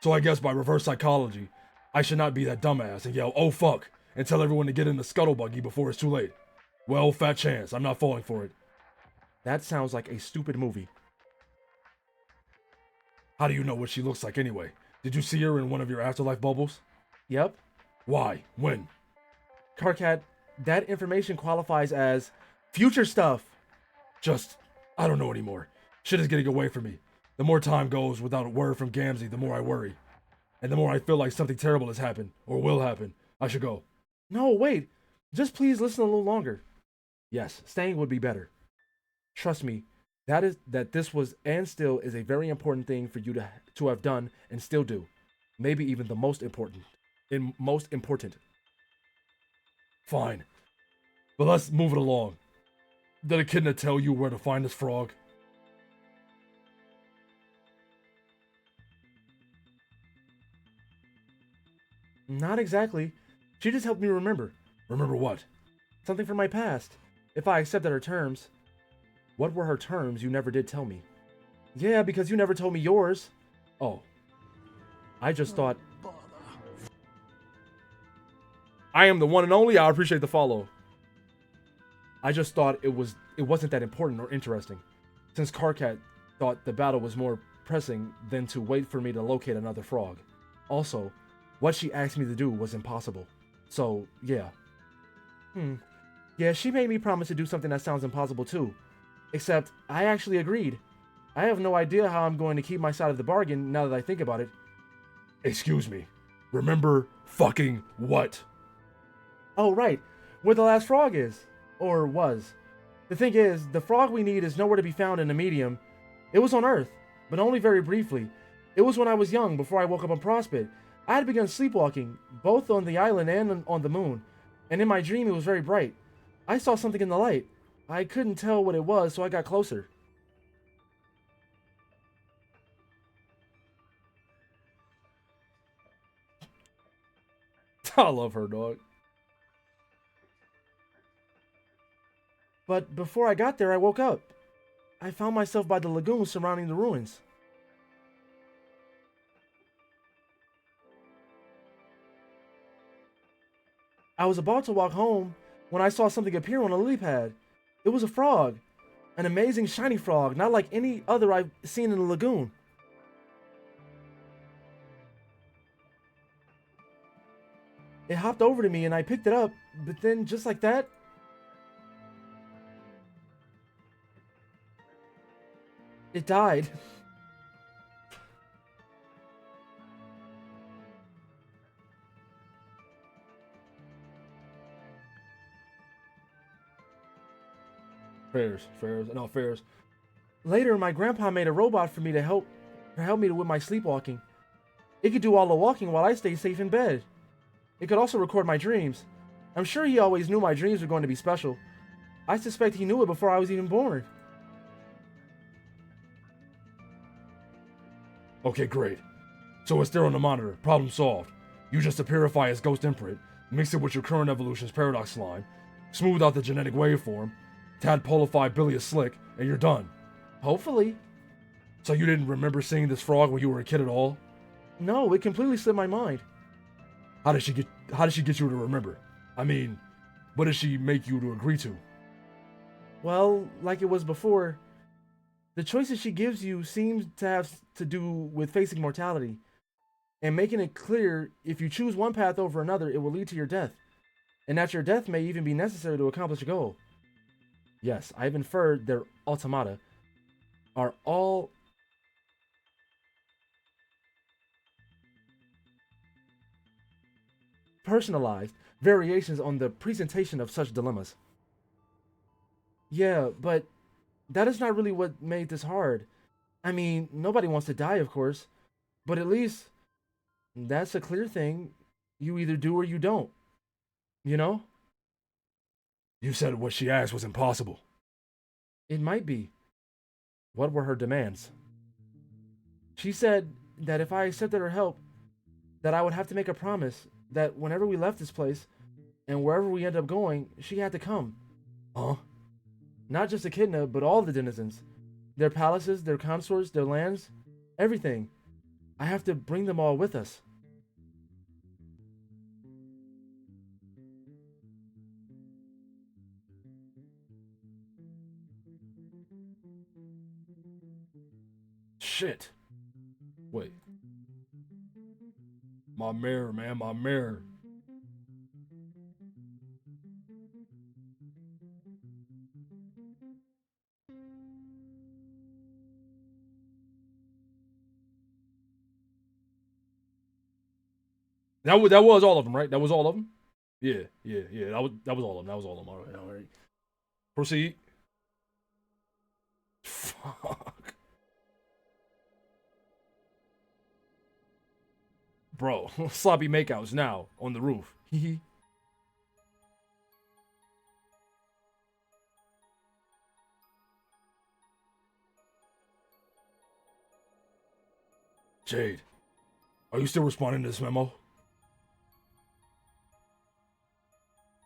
So I guess by reverse psychology, I should not be that dumbass and yell, oh fuck, and tell everyone to get in the scuttle buggy before it's too late. Well, fat chance, I'm not falling for it. That sounds like a stupid movie. How do you know what she looks like anyway? Did you see her in one of your afterlife bubbles? Yep. Why? When? Carcat, that information qualifies as future stuff. I don't know anymore. Shit is getting away from me. The more time goes without a word from Gamzee, the more I worry. And the more I feel like something terrible has happened, or will happen. I should go. No, wait. Just please listen a little longer. Yes, staying would be better. Trust me, that this was and still is a very important thing for you to have done and still do. Maybe even the most important. Fine. But let's move it along. Did Echidna tell you where to find this frog? Not exactly. She just helped me remember. Remember what? Something from my past. If I accepted her terms. What were her terms you never did tell me? Yeah, because you never told me yours. Oh. I just thought... I am the one and only. I appreciate the follow. I just thought it wasn't that important or interesting. Since Carcat thought the battle was more pressing than to wait for me to locate another frog. Also, what she asked me to do was impossible. So, yeah. Yeah, she made me promise to do something that sounds impossible too. Except, I actually agreed. I have no idea how I'm going to keep my side of the bargain now that I think about it. Excuse me. Remember fucking what? Oh, right. Where the last frog is. Or was. The thing is, the frog we need is nowhere to be found in the medium. It was on Earth, but only very briefly. It was when I was young, before I woke up on Prospect. I had begun sleepwalking, both on the island and on the moon. And in my dream, it was very bright. I saw something in the light. I couldn't tell what it was, so I got closer. I love her, dog. But before I got there, I woke up. I found myself by the lagoon surrounding the ruins. I was about to walk home when I saw something appear on a lily pad. It was a frog. An amazing shiny frog, not like any other I've seen in the lagoon. It hopped over to me and I picked it up, but then just like that, it died. Fairs. Later, my grandpa made a robot for me to help me with my sleepwalking. It could do all the walking while I stayed safe in bed. It could also record my dreams. I'm sure he always knew my dreams were going to be special. I suspect he knew it before I was even born. Okay, great. So it's there on the monitor. Problem solved. You just purify its ghost imprint, mix it with your current evolution's paradox slime, smooth out the genetic waveform, tadpolify bilious slick, and you're done. Hopefully. So you didn't remember seeing this frog when you were a kid at all? No, it completely slipped my mind. How did she get you to remember? I mean, what did she make you to agree to? Well, like it was before, the choices she gives you seem to have to do with facing mortality, and making it clear if you choose one path over another, it will lead to your death, and that your death may even be necessary to accomplish a goal. Yes, I've inferred their automata are all personalized variations on the presentation of such dilemmas. Yeah, but that is not really what made this hard. I mean, nobody wants to die, of course, but at least that's a clear thing. You either do or you don't. You know? You said what she asked was impossible. It might be. What were her demands? She said that if I accepted her help, that I would have to make a promise that whenever we left this place and wherever we end up going, she had to come. Huh? Not just Echidna, but all the denizens. Their palaces, their consorts, their lands, everything. I have to bring them all with us. Shit. Wait. My mirror, man, my mirror. That was all of them, right? That was all of them? Yeah. That was all of them. That was all of them. All right. Proceed. Fuck. Bro, sloppy makeouts now on the roof. Jade, are you still responding to this memo?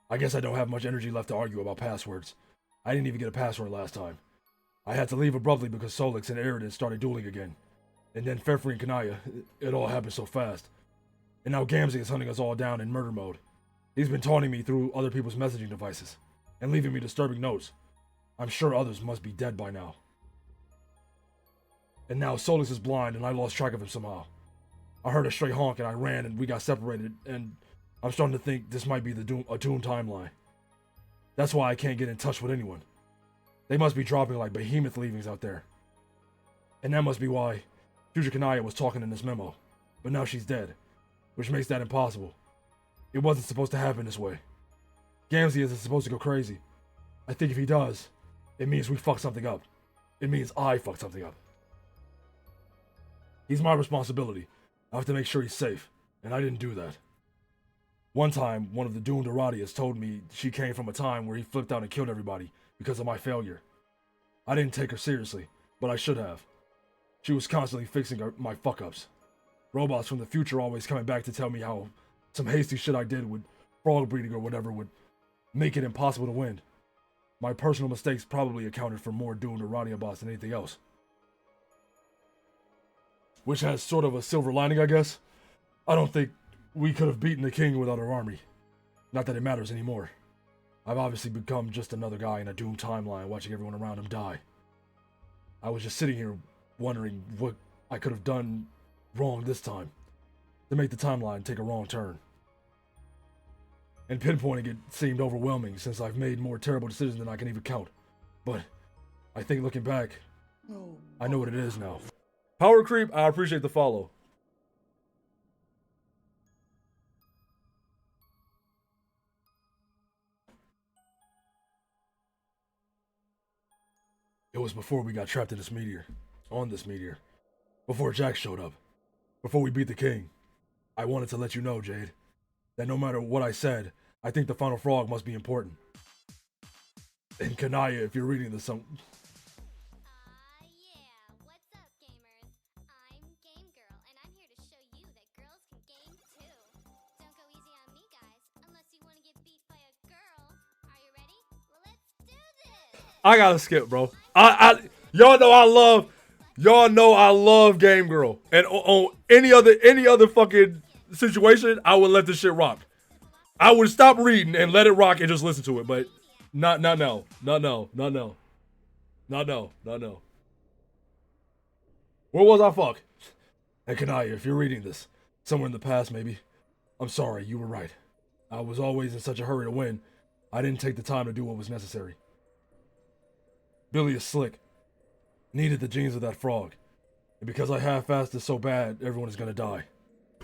I guess I don't have much energy left to argue about passwords. I didn't even get a password last time. I had to leave abruptly because Solix and Eridan started dueling again. And then Fefri and Kanaya, it all happened so fast. And now Gamzee is hunting us all down in murder mode. He's been taunting me through other people's messaging devices, and leaving me disturbing notes. I'm sure others must be dead by now. And now Solix is blind and I lost track of him somehow. I heard a stray honk and I ran and we got separated, and I'm starting to think this might be a Doom timeline. That's why I can't get in touch with anyone. They must be dropping like behemoth leavings out there. And that must be why Future Kanaya was talking in this memo. But now she's dead, which makes that impossible. It wasn't supposed to happen this way. Gamzee isn't supposed to go crazy. I think if he does, it means we fucked something up. It means I fucked something up. He's my responsibility. I have to make sure he's safe, and I didn't do that. One time, one of the doomed Aradias told me she came from a time where he flipped out and killed everybody because of my failure. I didn't take her seriously, but I should have. She was constantly fixing my fuck-ups. Robots from the future always coming back to tell me how some hasty shit I did with frog breeding or whatever would make it impossible to win. My personal mistakes probably accounted for more doomed Aradia bots than anything else. Which has sort of a silver lining, I guess. I don't think we could have beaten the king without our army. Not that it matters anymore. I've obviously become just another guy in a doomed timeline watching everyone around him die. I was just sitting here wondering what I could have done wrong this time to make the timeline take a wrong turn. And pinpointing it seemed overwhelming since I've made more terrible decisions than I can even count. But I think looking back, I know what it is now. Power creep, I appreciate the follow. It was before we got trapped in this meteor. On this meteor. Before Jack showed up. Before we beat the king. I wanted to let you know, Jade, that no matter what I said, I think the final frog must be important. And Kanaya, if you're reading this, Yeah, what's up, gamers? I'm Game Girl, and I'm here to show you that girls can game too. Don't go easy on me, guys, unless you want to get beat by a girl. Are you ready? Well, let's do this! I gotta skip, bro. Y'all know I love Game Girl. And on any other fucking situation, I would let this shit rock. I would stop reading and let it rock and just listen to it, but not now. Where was I, fuck? And Kanaya, if you're reading this, somewhere in the past maybe, I'm sorry, you were right. I was always in such a hurry to win, I didn't take the time to do what was necessary. Billy is slick. Needed the genes of that frog. And because I half-assed it so bad, everyone is gonna die.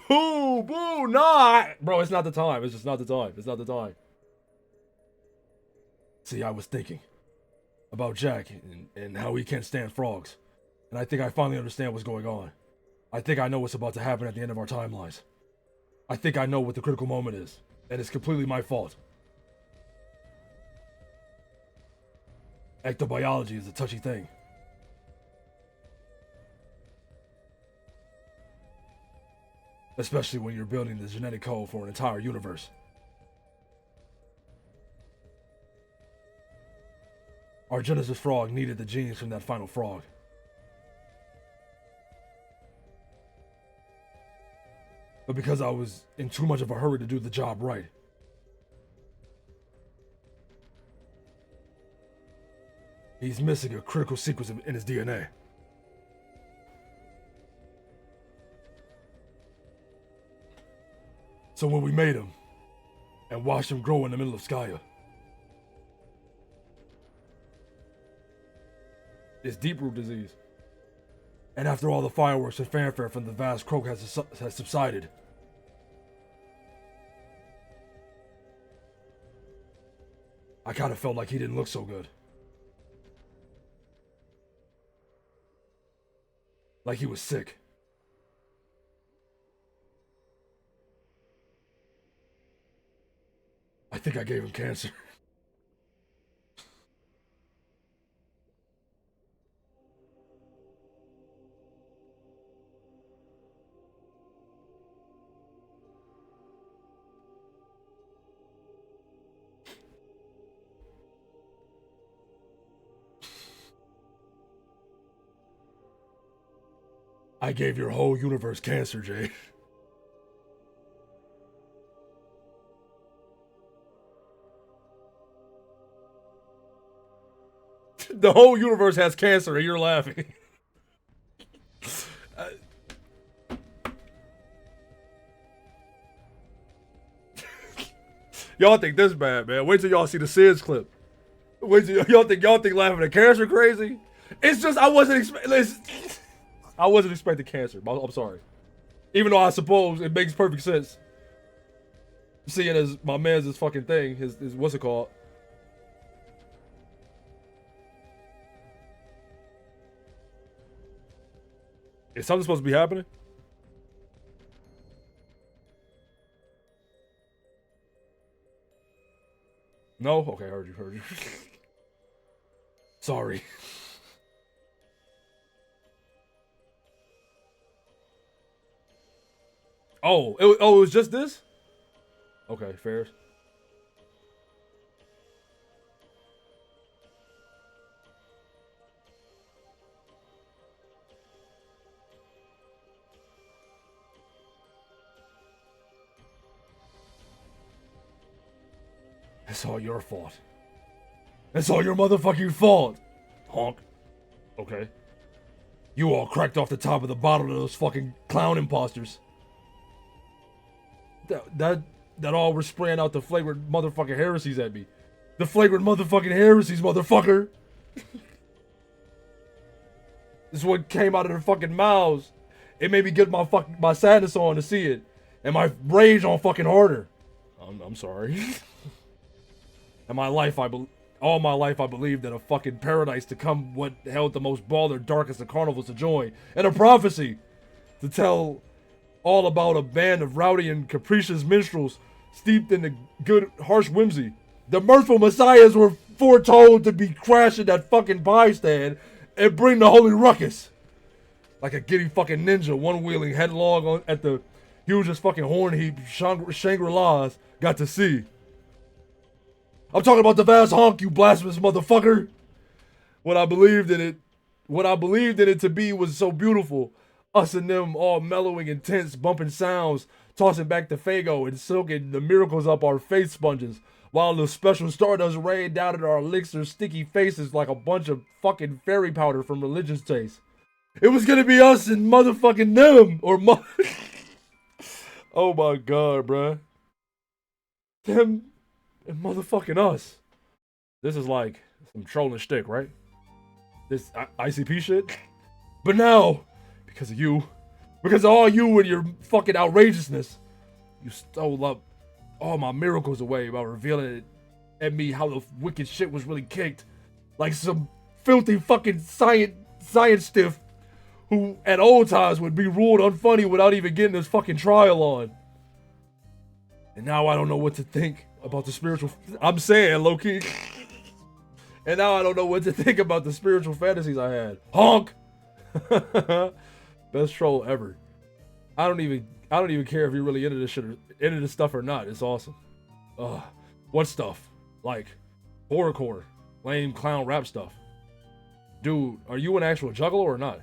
Boo, nah! Bro, it's not the time. It's just not the time. It's not the time. See, I was thinking about Jack and how he can't stand frogs. And I think I finally understand what's going on. I think I know what's about to happen at the end of our timelines. I think I know what the critical moment is. And it's completely my fault. Ectobiology is a touchy thing. Especially when you're building the genetic code for an entire universe. Our Genesis frog needed the genes from that final frog. But because I was in too much of a hurry to do the job right, he's missing a critical sequence in his DNA. So when we made him and watched him grow in the middle of Skya, it's deep root disease. And after all the fireworks and fanfare from the vast croak has subsided, I kind of felt like he didn't look so good. Like he was sick. I think I gave him cancer. I gave your whole universe cancer, Jay. The whole universe has cancer and you're laughing. Y'all think this bad, man. Wait till y'all see the SIDS clip. Wait till y'all think laughing at cancer crazy. It's just I wasn't expecting cancer. I'm sorry. Even though I suppose it makes perfect sense. Seeing as my man's this fucking thing, his what's it called? Is something supposed to be happening? No? Okay, heard you. Sorry. It was just this? Okay, fair. It's all your fault. It's all your motherfucking fault. Honk. Okay. You all cracked off the top of the bottle to those fucking clown imposters. That all were spraying out the flagrant motherfucking heresies at me. The flagrant motherfucking heresies, motherfucker. This is what came out of their fucking mouths. It made me get my sadness on to see it. And my rage on fucking harder. I'm sorry. And all my life I believed that a fucking paradise to come what held the most baller, darkest of carnivals to join. And a prophecy to tell all about a band of rowdy and capricious minstrels steeped in the good, harsh whimsy. The mirthful messiahs were foretold to be crashing that fucking pie stand and bring the holy ruckus. Like a giddy fucking ninja, one-wheeling headlong at the hugest fucking horn heap Shangri-La's got to see. I'm talking about the vast honk, you blasphemous motherfucker. What I believed in it to be was so beautiful. Us and them all mellowing and tense, bumping sounds, tossing back the Fago and soaking the miracles up our face sponges, while the special stardust rained down at our elixir sticky faces like a bunch of fucking fairy powder from religion's taste. It was gonna be us and motherfucking them, or oh my god, bruh. Them and motherfucking us. This is like some trolling shtick, right? This ICP shit. But now, because of you, because of all you and your fucking outrageousness, you stole up all my miracles away by revealing it at me how the wicked shit was really kicked. Like some filthy fucking science stiff who at old times would be ruled unfunny without even getting his fucking trial on. And now I don't know what to think about the spiritual... I'm saying, low-key. And now I don't know what to think about the spiritual fantasies I had. Honk! Best troll ever. I don't even I don't even care if you're really into this shit or into this stuff or not. It's awesome. What stuff? Like horrorcore, lame clown rap stuff. Dude, are you an actual juggalo or not?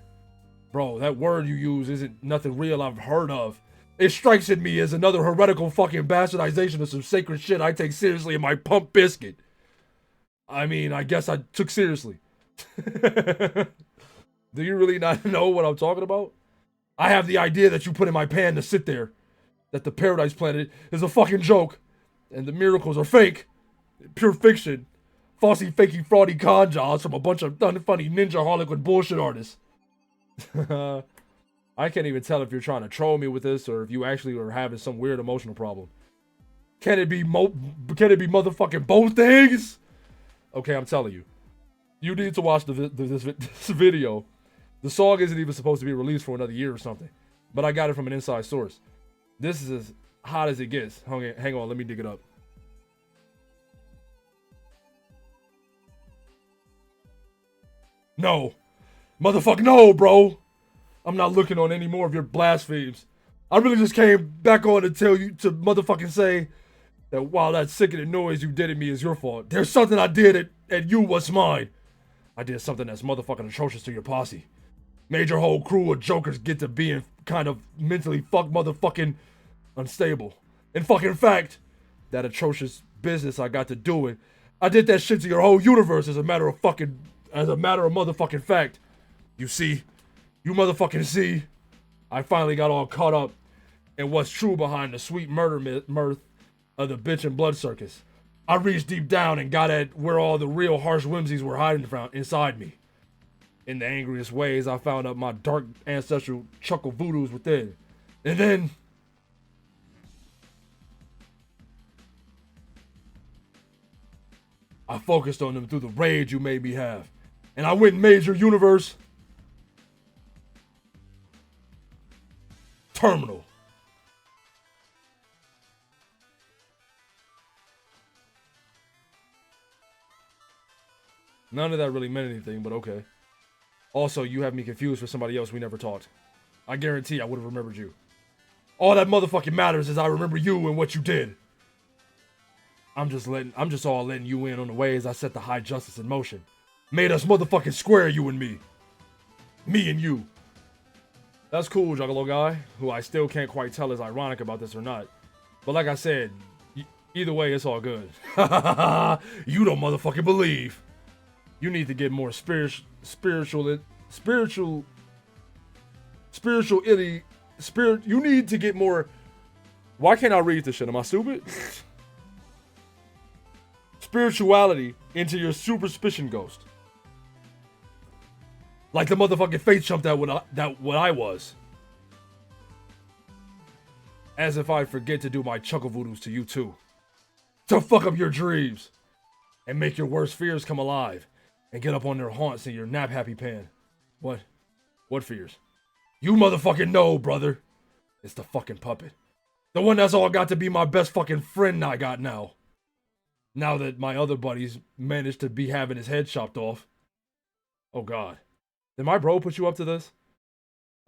Bro, that word you use isn't nothing real I've heard of. It strikes at me as another heretical fucking bastardization of some sacred shit I take seriously in my pump biscuit. I mean, I guess I took seriously. Do you really not know what I'm talking about? I have the idea that you put in my pan to sit there. That the Paradise Planet is a fucking joke. And the miracles are fake. Pure fiction. Falsy, fakey, fraudy con jobs from a bunch of unfunny ninja harlequin bullshit artists. I can't even tell if you're trying to troll me with this or if you actually are having some weird emotional problem. Can it be motherfucking both things? Okay, I'm telling you. You need to watch this video. The song isn't even supposed to be released for another year or something. But I got it from an inside source. This is as hot as it gets. Hang on, let me dig it up. No. Motherfucker, no, bro. I'm not looking on any more of your blasphemies. I really just came back on to tell you to motherfucking say that while that sickening noise you did at me is your fault, there's something I did at you what's mine. I did something that's motherfucking atrocious to your posse. Made your whole crew of jokers get to being kind of mentally motherfucking unstable. In fucking fact, that atrocious business I got to doing, I did that shit to your whole universe as a matter of motherfucking fact. You see? You motherfucking see? I finally got all caught up in what's true behind the sweet mirth of the bitch and blood circus. I reached deep down and got at where all the real harsh whimsies were hiding from inside me. In the angriest ways, I found out my dark ancestral chuckle voodoos within. And then I focused on them through the rage you made me have. And I went and made your universe terminal. None of that really meant anything, but okay. Also, you have me confused with somebody else we never talked. I guarantee I would have remembered you. All that motherfucking matters is I remember you and what you did. I'm just all letting you in on the ways I set the high justice in motion. Made us motherfucking square, you and me. Me and you. That's cool, Juggalo guy, who I still can't quite tell is ironic about this or not. But like I said, either way, it's all good. You don't motherfucking believe. You need to get more you need to get more. Why can't I read this shit? Am I stupid? Spirituality into your superstition ghost. Like the motherfucking faith chump that what I was. As if I'd forget to do my chuckle voodoos to you too. To fuck up your dreams. And make your worst fears come alive. And get up on their haunts in your nap happy pan. What? What fears? You motherfucking know, brother. It's the fucking puppet. The one that's all got to be my best fucking friend I got now. Now that my other buddies managed to be having his head chopped off. Oh god. Did my bro put you up to this?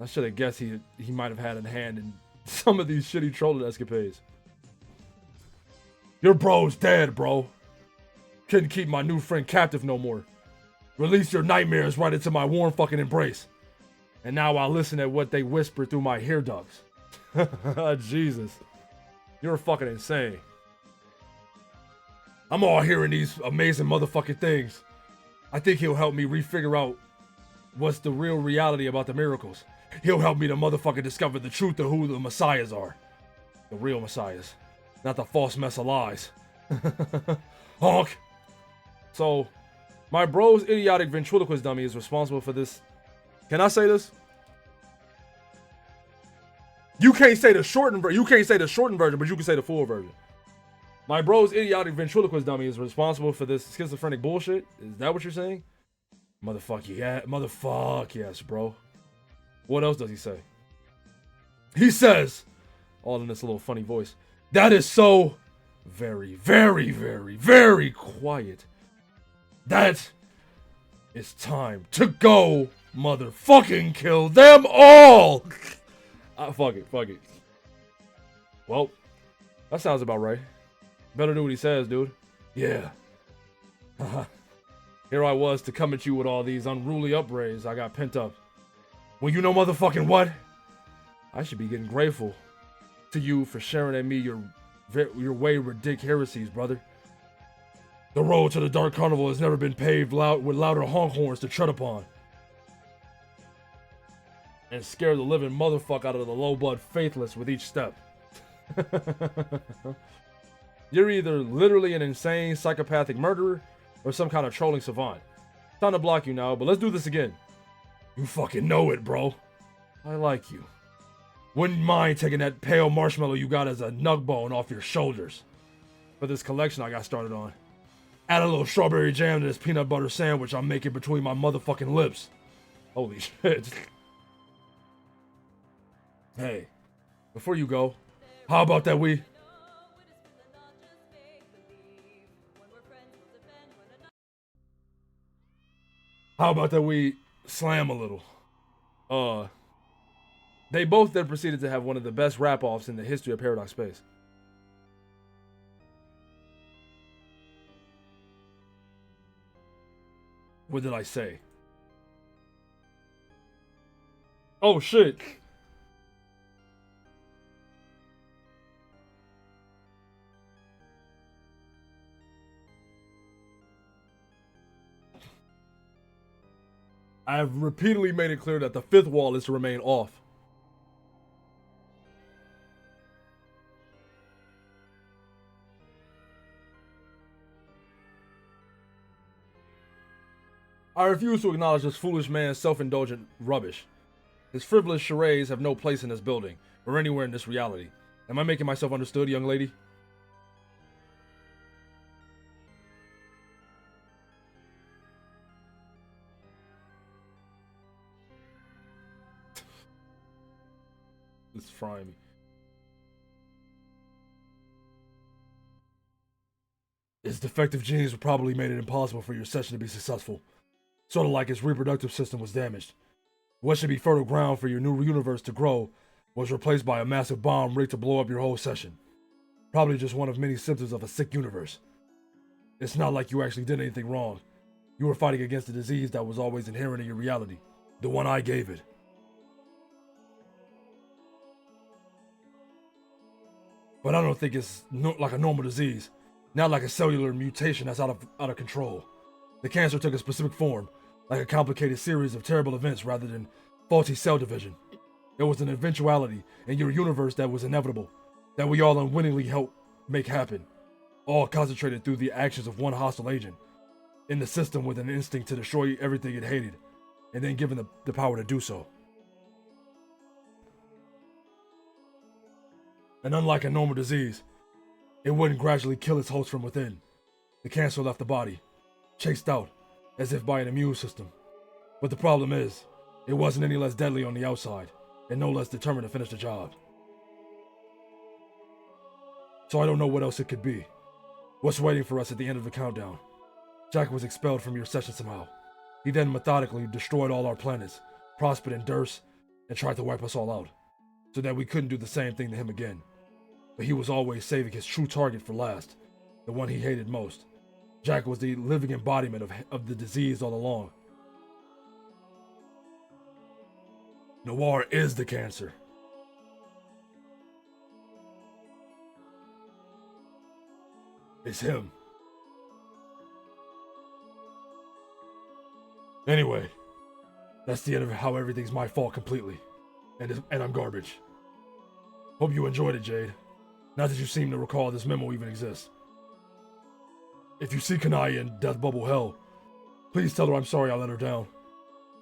I should have guessed he might have had a hand in some of these shitty trolling escapades. Your bro's dead, bro. Couldn't keep my new friend captive no more. Release your nightmares right into my warm fucking embrace. And now I listen at what they whisper through my hair ducts. Jesus. You're fucking insane. I'm all hearing these amazing motherfucking things. I think he'll help me refigure out what's the real reality about the miracles. He'll help me to motherfucking discover the truth of who the messiahs are. The real messiahs. Not the false mess of lies. Honk. So, my bro's idiotic ventriloquist dummy is responsible for this. Can I say this? You can't say the shortened version. You can't say the shortened version, but you can say the full version. My bro's idiotic ventriloquist dummy is responsible for this schizophrenic bullshit. Is that what you're saying? Motherfuck yeah, motherfuck yes, bro. What else does he say? He says, all in this little funny voice, that is so very, very, very, very quiet. That it's time to go motherfucking kill them all. Fuck it. Well, that sounds about right. Better do what he says, dude. Yeah. Here I was to come at you with all these unruly upbraids I got pent up. Well, you know motherfucking what? I should be getting grateful to you for sharing at me your wayward dick heresies, brother. The road to the Dark Carnival has never been paved with louder honk horns to tread upon. And scare the living motherfucker out of the low-blood faithless with each step. You're either literally an insane psychopathic murderer or some kind of trolling savant. Time to block you now, but let's do this again. You fucking know it, bro. I like you. Wouldn't mind taking that pale marshmallow you got as a nug bone off your shoulders. For this collection I got started on. Add a little strawberry jam to this peanut butter sandwich I'm making between my motherfucking lips. Holy shit. Hey, before you go, how about that we... How about that we slam a little? They both then proceeded to have one of the best rap-offs in the history of Paradox Space. What did I say? Oh shit! I have repeatedly made it clear that the fifth wall is to remain off. I refuse to acknowledge this foolish man's self-indulgent rubbish. His frivolous charades have no place in this building, or anywhere in this reality. Am I making myself understood, young lady? It's frying me. His defective genes probably made it impossible for your session to be successful. Sort of like his reproductive system was damaged. What should be fertile ground for your new universe to grow was replaced by a massive bomb rigged to blow up your whole session. Probably just one of many symptoms of a sick universe. It's not like you actually did anything wrong. You were fighting against a disease that was always inherent in your reality. The one I gave it. But I don't think it's like a normal disease. Not like a cellular mutation that's out of control. The cancer took a specific form, like a complicated series of terrible events rather than faulty cell division. There was an eventuality in your universe that was inevitable, that we all unwittingly helped make happen, all concentrated through the actions of one hostile agent, in the system with an instinct to destroy everything it hated, and then given the power to do so. And unlike a normal disease, it wouldn't gradually kill its host from within. The cancer left the body, chased out, as if by an immune system. But the problem is, it wasn't any less deadly on the outside, and no less determined to finish the job. So I don't know what else it could be. What's waiting for us at the end of the countdown? Jack was expelled from your session somehow. He then methodically destroyed all our planets, prospered in Durst, and tried to wipe us all out, so that we couldn't do the same thing to him again. But he was always saving his true target for last, the one he hated most. Jack was the living embodiment of the disease all along. Noir is the cancer. It's him. Anyway, that's the end of how everything's my fault completely. And I'm garbage. Hope you enjoyed it, Jade. Not that you seem to recall this memo even exists. If you see Kanai in Death Bubble Hell, please tell her I'm sorry I let her down.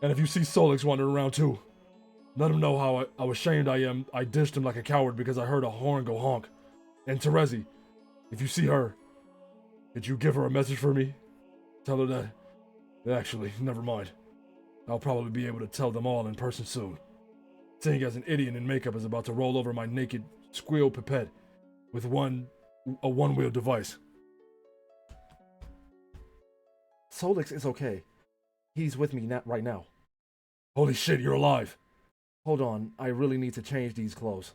And if you see Solix wandering around too, let him know how ashamed I am I dished him like a coward because I heard a horn go honk. And Terezi, if you see her, could you give her a message for me? Tell her that... Actually, never mind. I'll probably be able to tell them all in person soon. Seeing as an idiot in makeup is about to roll over my naked squeal pipette with a one-wheel device. Solix is okay. He's with me right now. Holy shit, you're alive. Hold on, I really need to change these clothes.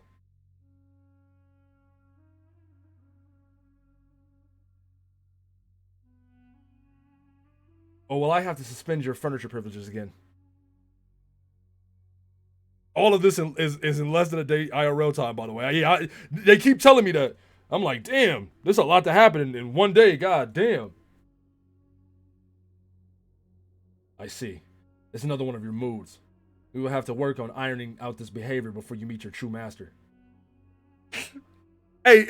Oh, well, I have to suspend your furniture privileges again. All of this is in less than a day IRL time, by the way. They keep telling me that. I'm like, damn, there's a lot to happen in one day. God damn. I see. It's another one of your moods. We will have to work on ironing out this behavior before you meet your true master. Hey,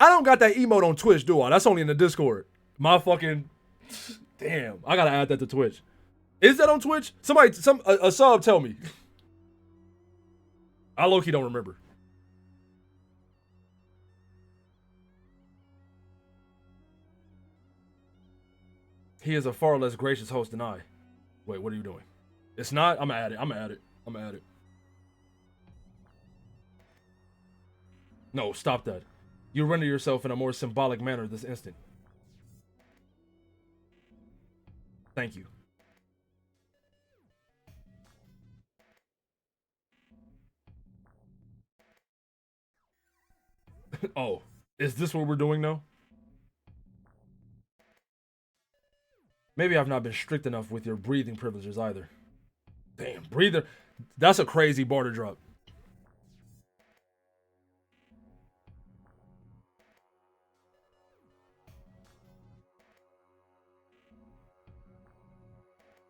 I don't got that emote on Twitch, do I? That's only in the Discord. My fucking damn. I gotta add that to Twitch. Is that on Twitch? A sub tell me. I low-key don't remember. He is a far less gracious host than I. Wait, what are you doing? It's not? I'm at it. No, stop that. You render yourself in a more symbolic manner this instant. Thank you. Oh, is this what we're doing now? Maybe I've not been strict enough with your breathing privileges either. Damn, breather. That's a crazy bar to drop.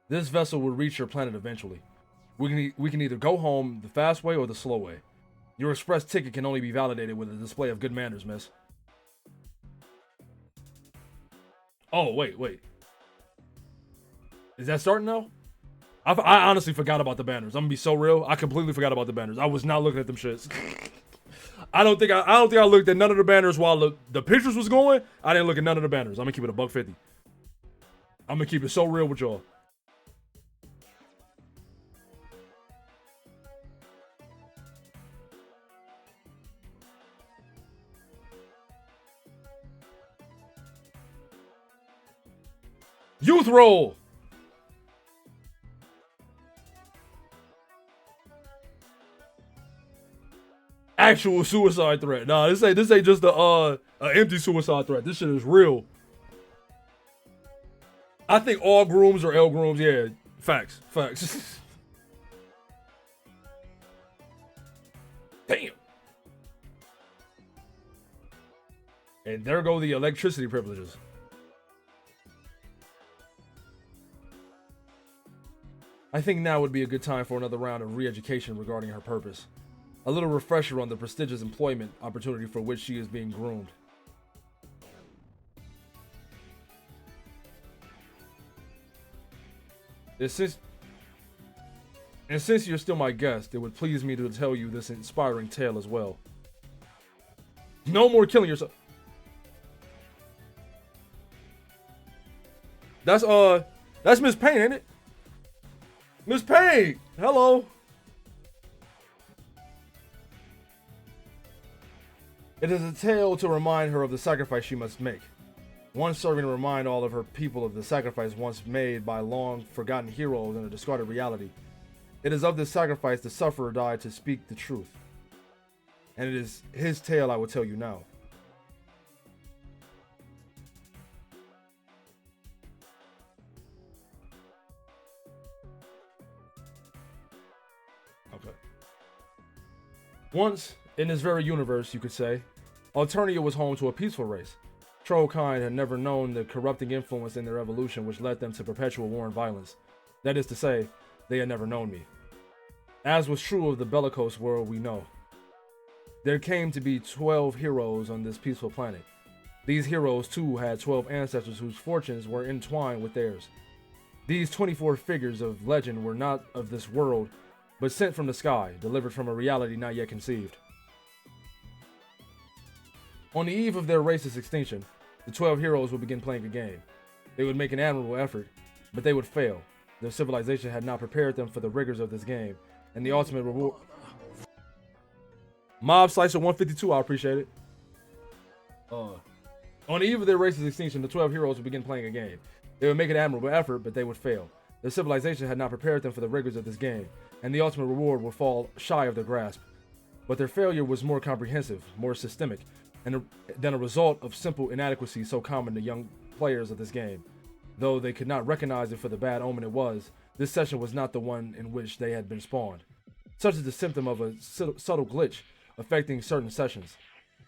This vessel will reach your planet eventually. We can either go home the fast way or the slow way. Your express ticket can only be validated with a display of good manners, miss. Oh, wait. Is that starting now? I honestly forgot about the banners. I'm gonna be so real. I completely forgot about the banners. I was not looking at them shits. I don't think I looked at none of the banners while the pictures was going. I didn't look at none of the banners. I'm gonna keep it $1.50. I'm gonna keep it so real with y'all. Youth roll. Actual suicide threat. Nah, this ain't just a empty suicide threat. This shit is real. I think all grooms are L grooms. Yeah, facts. Damn. And there go the electricity privileges. I think now would be a good time for another round of re-education regarding her purpose. A little refresher on the prestigious employment opportunity for which she is being groomed. And since you're still my guest, it would please me to tell you this inspiring tale as well. No more killing yourself. That's Miss Payne, ain't it? Miss Payne, hello. It is a tale to remind her of the sacrifice she must make. One serving to remind all of her people of the sacrifice once made by long-forgotten heroes in a discarded reality. It is of this sacrifice the sufferer died to speak the truth. And it is his tale I will tell you now. Okay. Once, in this very universe, you could say, Alternia was home to a peaceful race. Trollkind had never known the corrupting influence in their evolution which led them to perpetual war and violence. That is to say, they had never known me. As was true of the bellicose world we know. There came to be 12 heroes on this peaceful planet. These heroes too had 12 ancestors whose fortunes were entwined with theirs. These 24 figures of legend were not of this world, but sent from the sky, delivered from a reality not yet conceived. On the eve of their race's extinction, the 12 heroes would begin playing a game. They would make an admirable effort, but they would fail. Their civilization had not prepared them for the rigors of this game, and the ultimate reward... Mob Slicer 152, I appreciate it. On the eve of their race's extinction, the 12 heroes would begin playing a game. They would make an admirable effort, but they would fail. Their civilization had not prepared them for the rigors of this game, and the ultimate reward would fall shy of their grasp. But their failure was more comprehensive, more systemic, than a result of simple inadequacy so common to young players of this game. Though they could not recognize it for the bad omen it was, this session was not the one in which they had been spawned. Such is the symptom of a subtle glitch affecting certain sessions,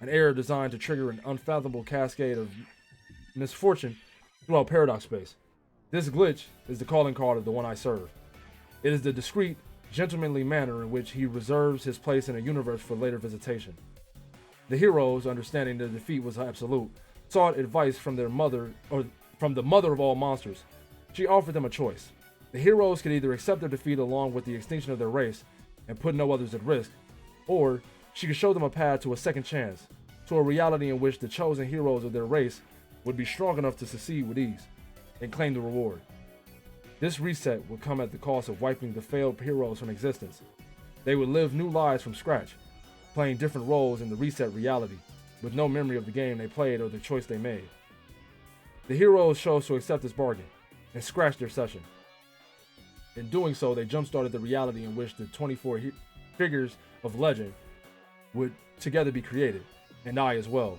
an error designed to trigger an unfathomable cascade of misfortune throughout paradox space. This glitch is the calling card of the one I serve. It is the discreet, gentlemanly manner in which he reserves his place in a universe for later visitation. The heroes, understanding their defeat was absolute, sought advice from their mother, or from the mother of all monsters. She offered them a choice. The heroes could either accept their defeat along with the extinction of their race and put no others at risk, or she could show them a path to a second chance, to a reality in which the chosen heroes of their race would be strong enough to succeed with ease and claim the reward. This reset would come at the cost of wiping the failed heroes from existence. They would live new lives from scratch, playing different roles in the reset reality, with no memory of the game they played or the choice they made. The heroes chose to accept this bargain and scratch their session. In doing so, they jump-started the reality in which the 24 figures of legend would together be created, and I as well,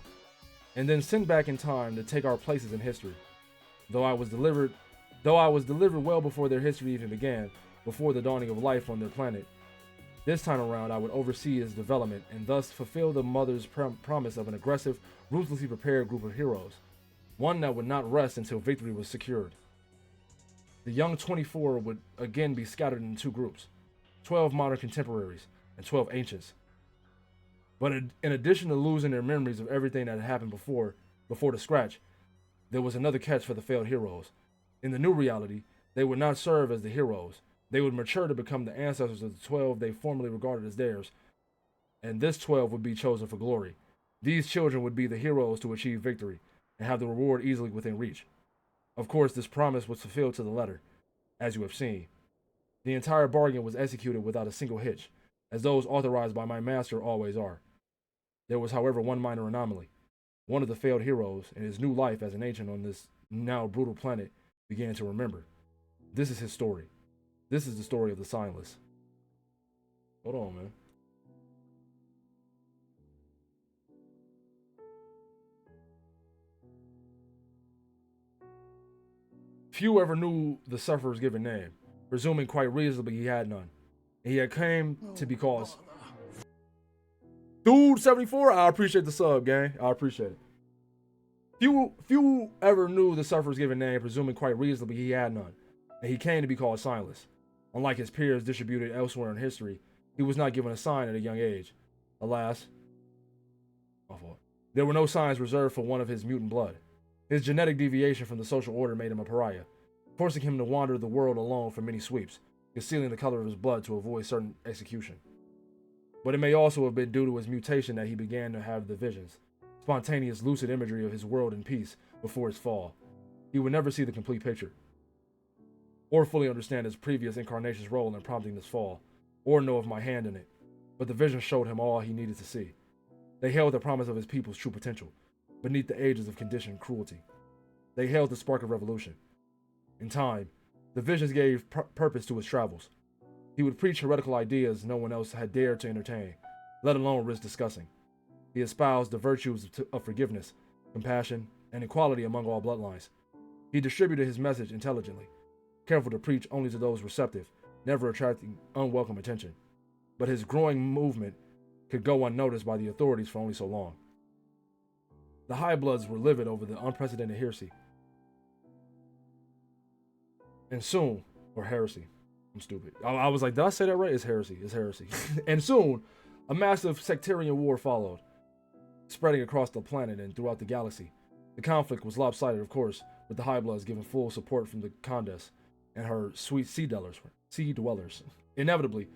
and then sent back in time to take our places in history. Though I was delivered well before their history even began, before the dawning of life on their planet. This time around, I would oversee its development and thus fulfill the mother's promise of an aggressive, ruthlessly prepared group of heroes, one that would not rest until victory was secured. The young 24 would again be scattered into two groups, 12 modern contemporaries and 12 ancients. But in addition to losing their memories of everything that had happened before the scratch, there was another catch for the failed heroes. In the new reality, they would not serve as the heroes. They would mature to become the ancestors of the 12 they formerly regarded as theirs, and this 12 would be chosen for glory. These children would be the heroes to achieve victory and have the reward easily within reach. Of course, this promise was fulfilled to the letter, as you have seen. The entire bargain was executed without a single hitch, as those authorized by my master always are. There was, however, one minor anomaly. One of the failed heroes, in his new life as an ancient on this now brutal planet, began to remember. This is his story. This is the story of the Signless. Hold on, man. Few ever knew the sufferer's given name, presuming quite reasonably he had none. And he had came to be called... Dude, 74, I appreciate the sub, gang. I appreciate it. Few ever knew the sufferer's given name, presuming quite reasonably he had none. And he came to be called Signless. Unlike his peers distributed elsewhere in history, he was not given a sign at a young age. Alas, my fault. There were no signs reserved for one of his mutant blood. His genetic deviation from the social order made him a pariah, forcing him to wander the world alone for many sweeps, concealing the color of his blood to avoid certain execution. But it may also have been due to his mutation that he began to have the visions, spontaneous lucid imagery of his world in peace before its fall. He would never see the complete picture, or fully understand his previous incarnation's role in prompting this fall, or know of my hand in it, but the vision showed him all he needed to see. They held the promise of his people's true potential, beneath the ages of conditioned cruelty. They held the spark of revolution. In time, the visions gave purpose to his travels. He would preach heretical ideas no one else had dared to entertain, let alone risk discussing. He espoused the virtues of forgiveness, compassion, and equality among all bloodlines. He distributed his message intelligently, careful to preach only to those receptive, never attracting unwelcome attention. But his growing movement could go unnoticed by the authorities for only so long. The High Bloods were livid over the unprecedented heresy. And soon, or heresy, I'm stupid. I was like, did I say that right? It's heresy, it's heresy. And soon, a massive sectarian war followed, spreading across the planet and throughout the galaxy. The conflict was lopsided, of course, with the High Bloods giving full support from the Condess and her sweet sea dwellers. Inevitably,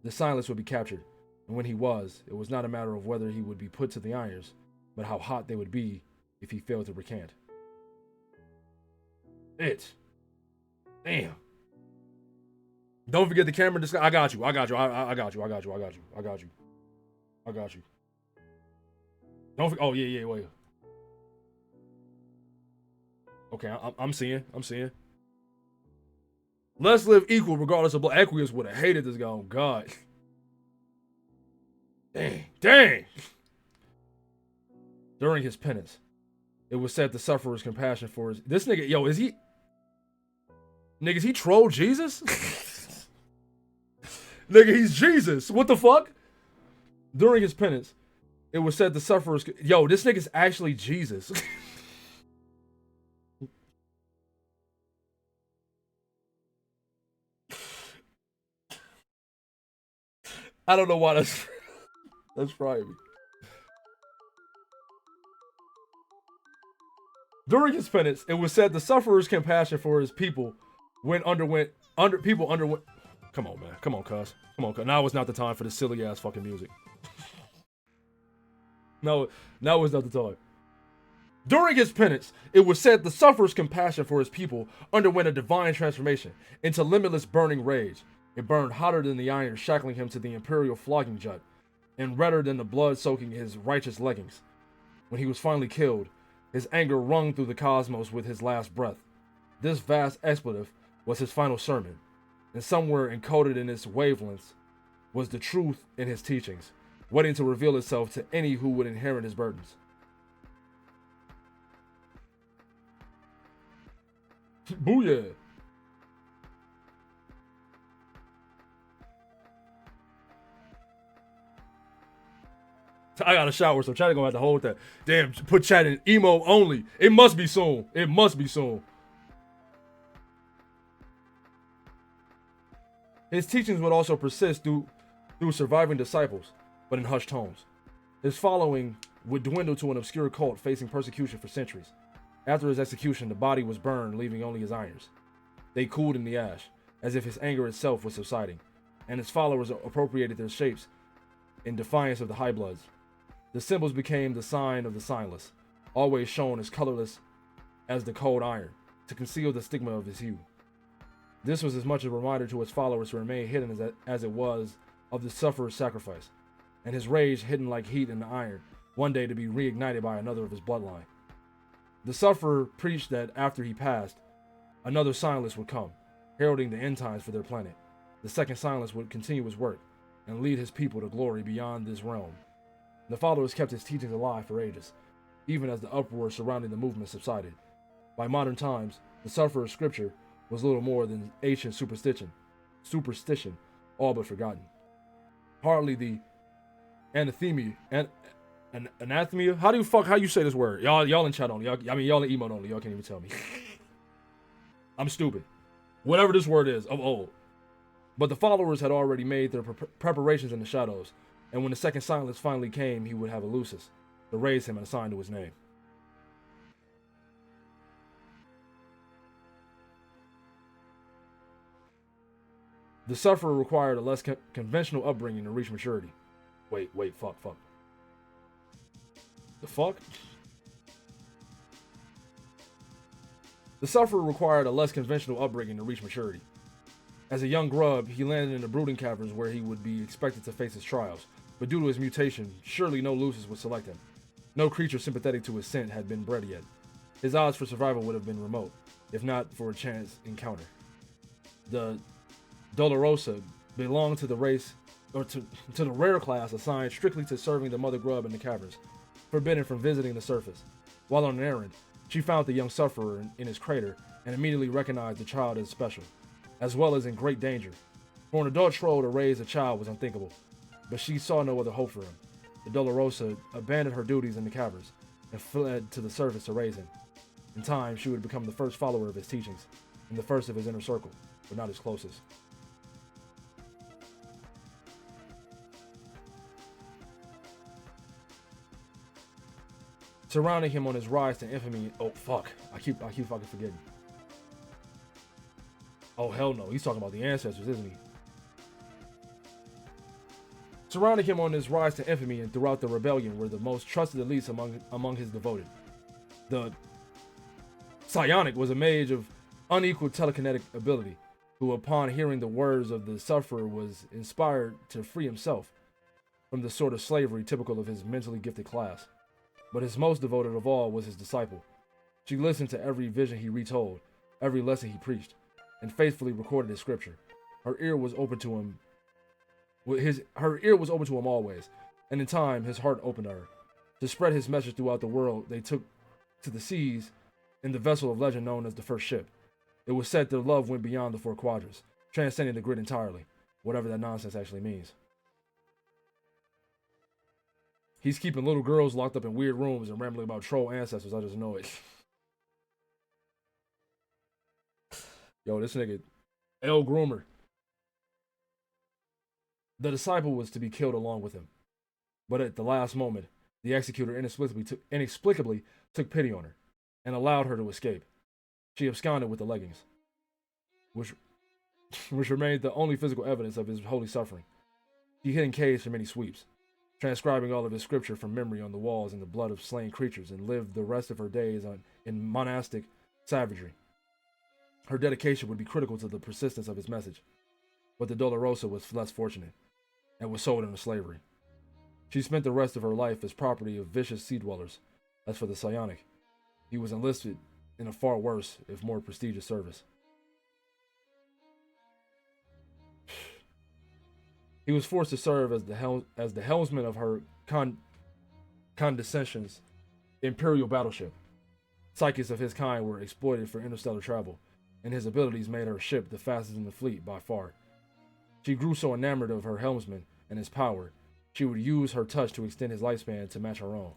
the Signless would be captured, and when he was, it was not a matter of whether he would be put to the irons, but how hot they would be if he failed to recant. Damn. Don't forget the camera discussion. I got you. I got you. Oh, yeah, wait. Okay, I'm seeing. Let's live equal regardless of blood. Aqueous would have hated this guy. Oh, God. Dang. During his penance, it was said the sufferer's compassion for his... This nigga, yo, is he... Niggas, he trolled Jesus? Nigga, he's Jesus. What the fuck? During his penance, it was said the sufferers... Yo, this nigga's actually Jesus. I don't know why that's... That's frightening me. During his penance, it was said the sufferer's compassion for his people when people underwent. Come on, man. Come on, cuz. Come on, cuz. Now is not the time for this silly ass fucking music. No, now is not the time. During his penance, it was said the sufferer's compassion for his people underwent a divine transformation into limitless burning rage. It burned hotter than the iron shackling him to the imperial flogging jet, and redder than the blood soaking his righteous leggings. When he was finally killed, his anger rung through the cosmos with his last breath. This vast expletive was his final sermon, and somewhere encoded in its wavelengths was the truth in his teachings, waiting to reveal itself to any who would inherit his burdens. Booyah! I got a shower, so chat gonna have to hold that. Damn, put chat in emo only. It must be soon. It must be soon. His teachings would also persist through surviving disciples, but in hushed tones. His following would dwindle to an obscure cult facing persecution for centuries. After his execution, the body was burned, leaving only his irons. They cooled in the ash, as if his anger itself was subsiding, and his followers appropriated their shapes in defiance of the High Bloods. The symbols became the sign of the signless, always shown as colorless as the cold iron, to conceal the stigma of his hue. This was as much a reminder to his followers to remain hidden as it was of the sufferer's sacrifice, and his rage hidden like heat in the iron, one day to be reignited by another of his bloodline. The sufferer preached that after he passed, another signless would come, heralding the end times for their planet. The second signless would continue his work and lead his people to glory beyond this realm. The followers kept his teachings alive for ages, even as the uproar surrounding the movement subsided. By modern times, the sufferer's scripture was little more than ancient superstition, all but forgotten. Hardly the anathema. How you say this word? Y'all in chat only. Y'all in emote only. Y'all can't even tell me. I'm stupid. Whatever this word is, of old. But the followers had already made their preparations in the shadows, and when the second silence finally came, he would have a Lucis to raise him and assign to his name. The sufferer required a less conventional upbringing to reach maturity. Wait, fuck. The fuck? The sufferer required a less conventional upbringing to reach maturity. As a young grub, he landed in the brooding caverns where he would be expected to face his trials, but due to his mutation, surely no Lucis would select him. No creature sympathetic to his scent had been bred yet. His odds for survival would have been remote, if not for a chance encounter. The Dolorosa belonged to the race, or to the rare class assigned strictly to serving the mother grub in the caverns, forbidden from visiting the surface. While on an errand, she found the young sufferer in his crater and immediately recognized the child as special, as well as in great danger. For an adult troll to raise a child was unthinkable, but she saw no other hope for him. The Dolorosa abandoned her duties in the caverns and fled to the surface to raise him. In time, she would become the first follower of his teachings and the first of his inner circle, but not his closest. Surrounding him on his rise to infamy. Oh fuck! I keep fucking forgetting. Oh hell no! He's talking about the ancestors, isn't he? Surrounding him on his rise to infamy and throughout the rebellion were the most trusted elites among his devoted. The Psionic was a mage of unequaled telekinetic ability, who upon hearing the words of the sufferer was inspired to free himself from the sort of slavery typical of his mentally gifted class. But his most devoted of all was his disciple. She listened to every vision he retold, every lesson he preached, and faithfully recorded his scripture. Her ear was open to him. Her ear was open to him always, and in time his heart opened to her. To spread his message throughout the world, they took to the seas in the vessel of legend known as the first ship. It was said their love went beyond the four quadrants, transcending the grid entirely, whatever that nonsense actually means. He's keeping little girls locked up in weird rooms and rambling about troll ancestors. I just know it. Yo, this nigga, L. Groomer. The disciple was to be killed along with him. But at the last moment, the executor inexplicably took pity on her and allowed her to escape. She absconded with the leggings, which remained the only physical evidence of his holy suffering. He hid in caves for many sweeps, transcribing all of his scripture from memory on the walls in the blood of slain creatures, and lived the rest of her days in monastic savagery. Her dedication would be critical to the persistence of his message, but the Dolorosa was less fortunate and was sold into slavery. She spent the rest of her life as property of vicious sea dwellers. As for the psionic, he was enlisted in a far worse, if more prestigious service. He was forced to serve as the helmsman of her condescension's imperial battleship. Psychics of his kind were exploited for interstellar travel, and his abilities made her ship the fastest in the fleet by far. She grew so enamored of her helmsman and his power, she would use her touch to extend his lifespan to match her own.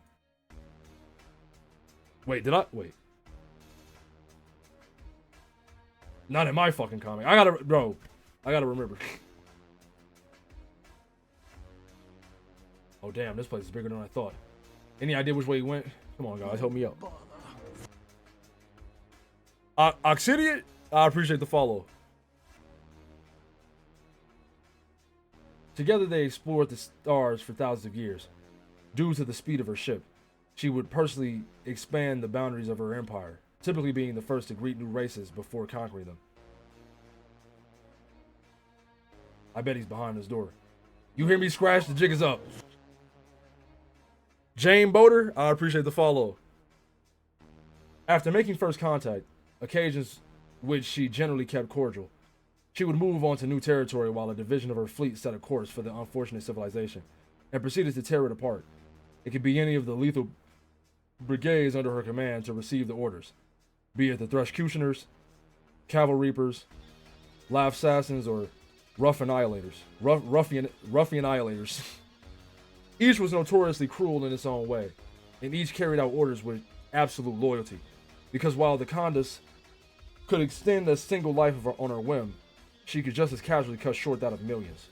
Wait. Not in my fucking comic. I gotta remember. Oh damn, this place is bigger than I thought. Any idea which way he went? Come on, guys, help me out. Oxidiate? I appreciate the follow. Together they explored the stars for thousands of years. Due to the speed of her ship, she would personally expand the boundaries of her empire, typically being the first to greet new races before conquering them. I bet he's behind this door. You hear me scratch? The jig is up. Jane Boater, I appreciate the follow. After making first contact, occasions which she generally kept cordial, she would move on to new territory while a division of her fleet set a course for the unfortunate civilization and proceeded to tear it apart. It could be any of the lethal brigades under her command to receive the orders, be it the Threshcutioners, Cavalry Reapers, Laugh Assassins, or Ruffian Annihilators. Each was notoriously cruel in its own way, and each carried out orders with absolute loyalty, because while the Condus could extend a single life on her whim, she could just as casually cut short that of millions.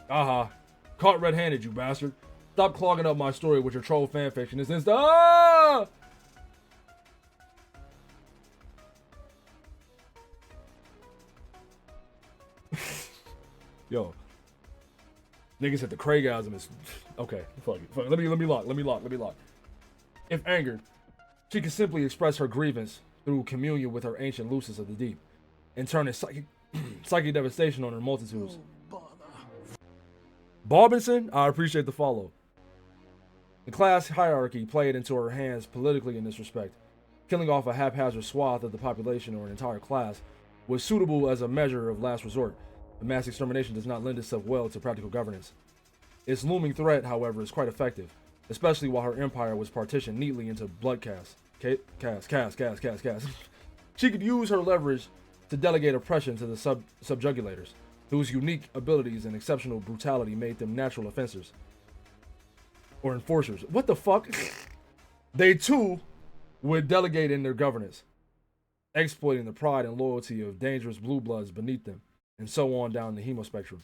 Aha. Caught red-handed, you bastard. Stop clogging up my story with your troll fanfiction. This instant. Ah! Yo. Niggas said the Craigasm is... Okay, fuck it. Let me lock. If angered, she could simply express her grievance through communion with her ancient Lucis of the deep, and turn a psychic devastation on her multitudes. Barbinson, I appreciate the follow. The class hierarchy played into her hands politically in this respect. Killing off a haphazard swath of the population or an entire class was suitable as a measure of last resort, but mass extermination does not lend itself well to practical governance. Its looming threat, however, is quite effective, especially while her empire was partitioned neatly into blood castes. She could use her leverage to delegate oppression to the subjugulators, whose unique abilities and exceptional brutality made them natural offenders. Or enforcers. What the fuck? They too would delegate in their governance, exploiting the pride and loyalty of dangerous blue bloods beneath them, and so on down the hemospectrum,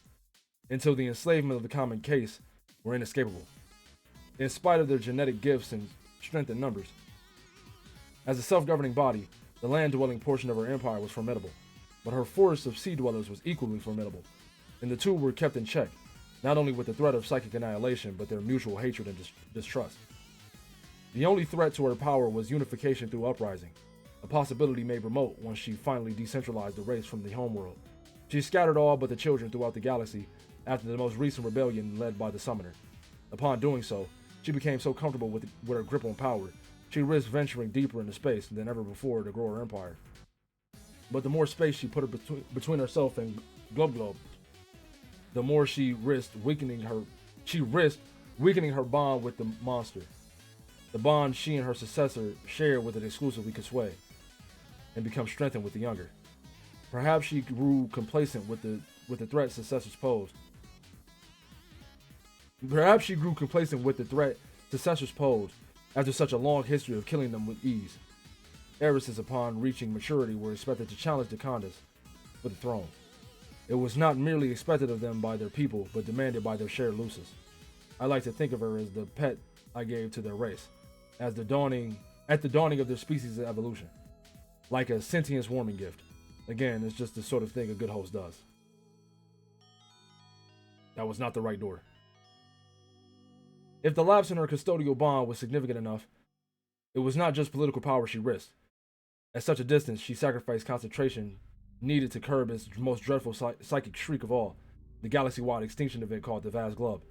until the enslavement of the common case were inescapable, in spite of their genetic gifts and strength in numbers. As a self-governing body, the land-dwelling portion of her empire was formidable, but her force of sea dwellers was equally formidable, and the two were kept in check, not only with the threat of psychic annihilation, but their mutual hatred and distrust. The only threat to her power was unification through uprising, a possibility made remote once she finally decentralized the race from the homeworld. She scattered all but the children throughout the galaxy after the most recent rebellion led by the Summoner. Upon doing so, she became so comfortable with her grip on power, she risked venturing deeper into space than ever before to grow her empire. But the more space she put between herself and Glub, the more she risked weakening her bond with the monster. The bond she and her successor shared with it exclusively could sway and become strengthened with the younger. Perhaps she grew complacent with the threat successors posed. Perhaps she grew complacent with the threat successors posed after such a long history of killing them with ease. Heiresses upon reaching maturity were expected to challenge the Condas for the throne. It was not merely expected of them by their people, but demanded by their shared luces. I like to think of her as the pet I gave to their race, at the dawning of their species' evolution, like a sentience warming gift. Again, it's just the sort of thing a good host does. That was not the right door. If the lapse in her custodial bond was significant enough, it was not just political power she risked. At such a distance, she sacrificed concentration needed to curb its most dreadful psychic shriek of all, the galaxy-wide extinction event called the Vast Glub.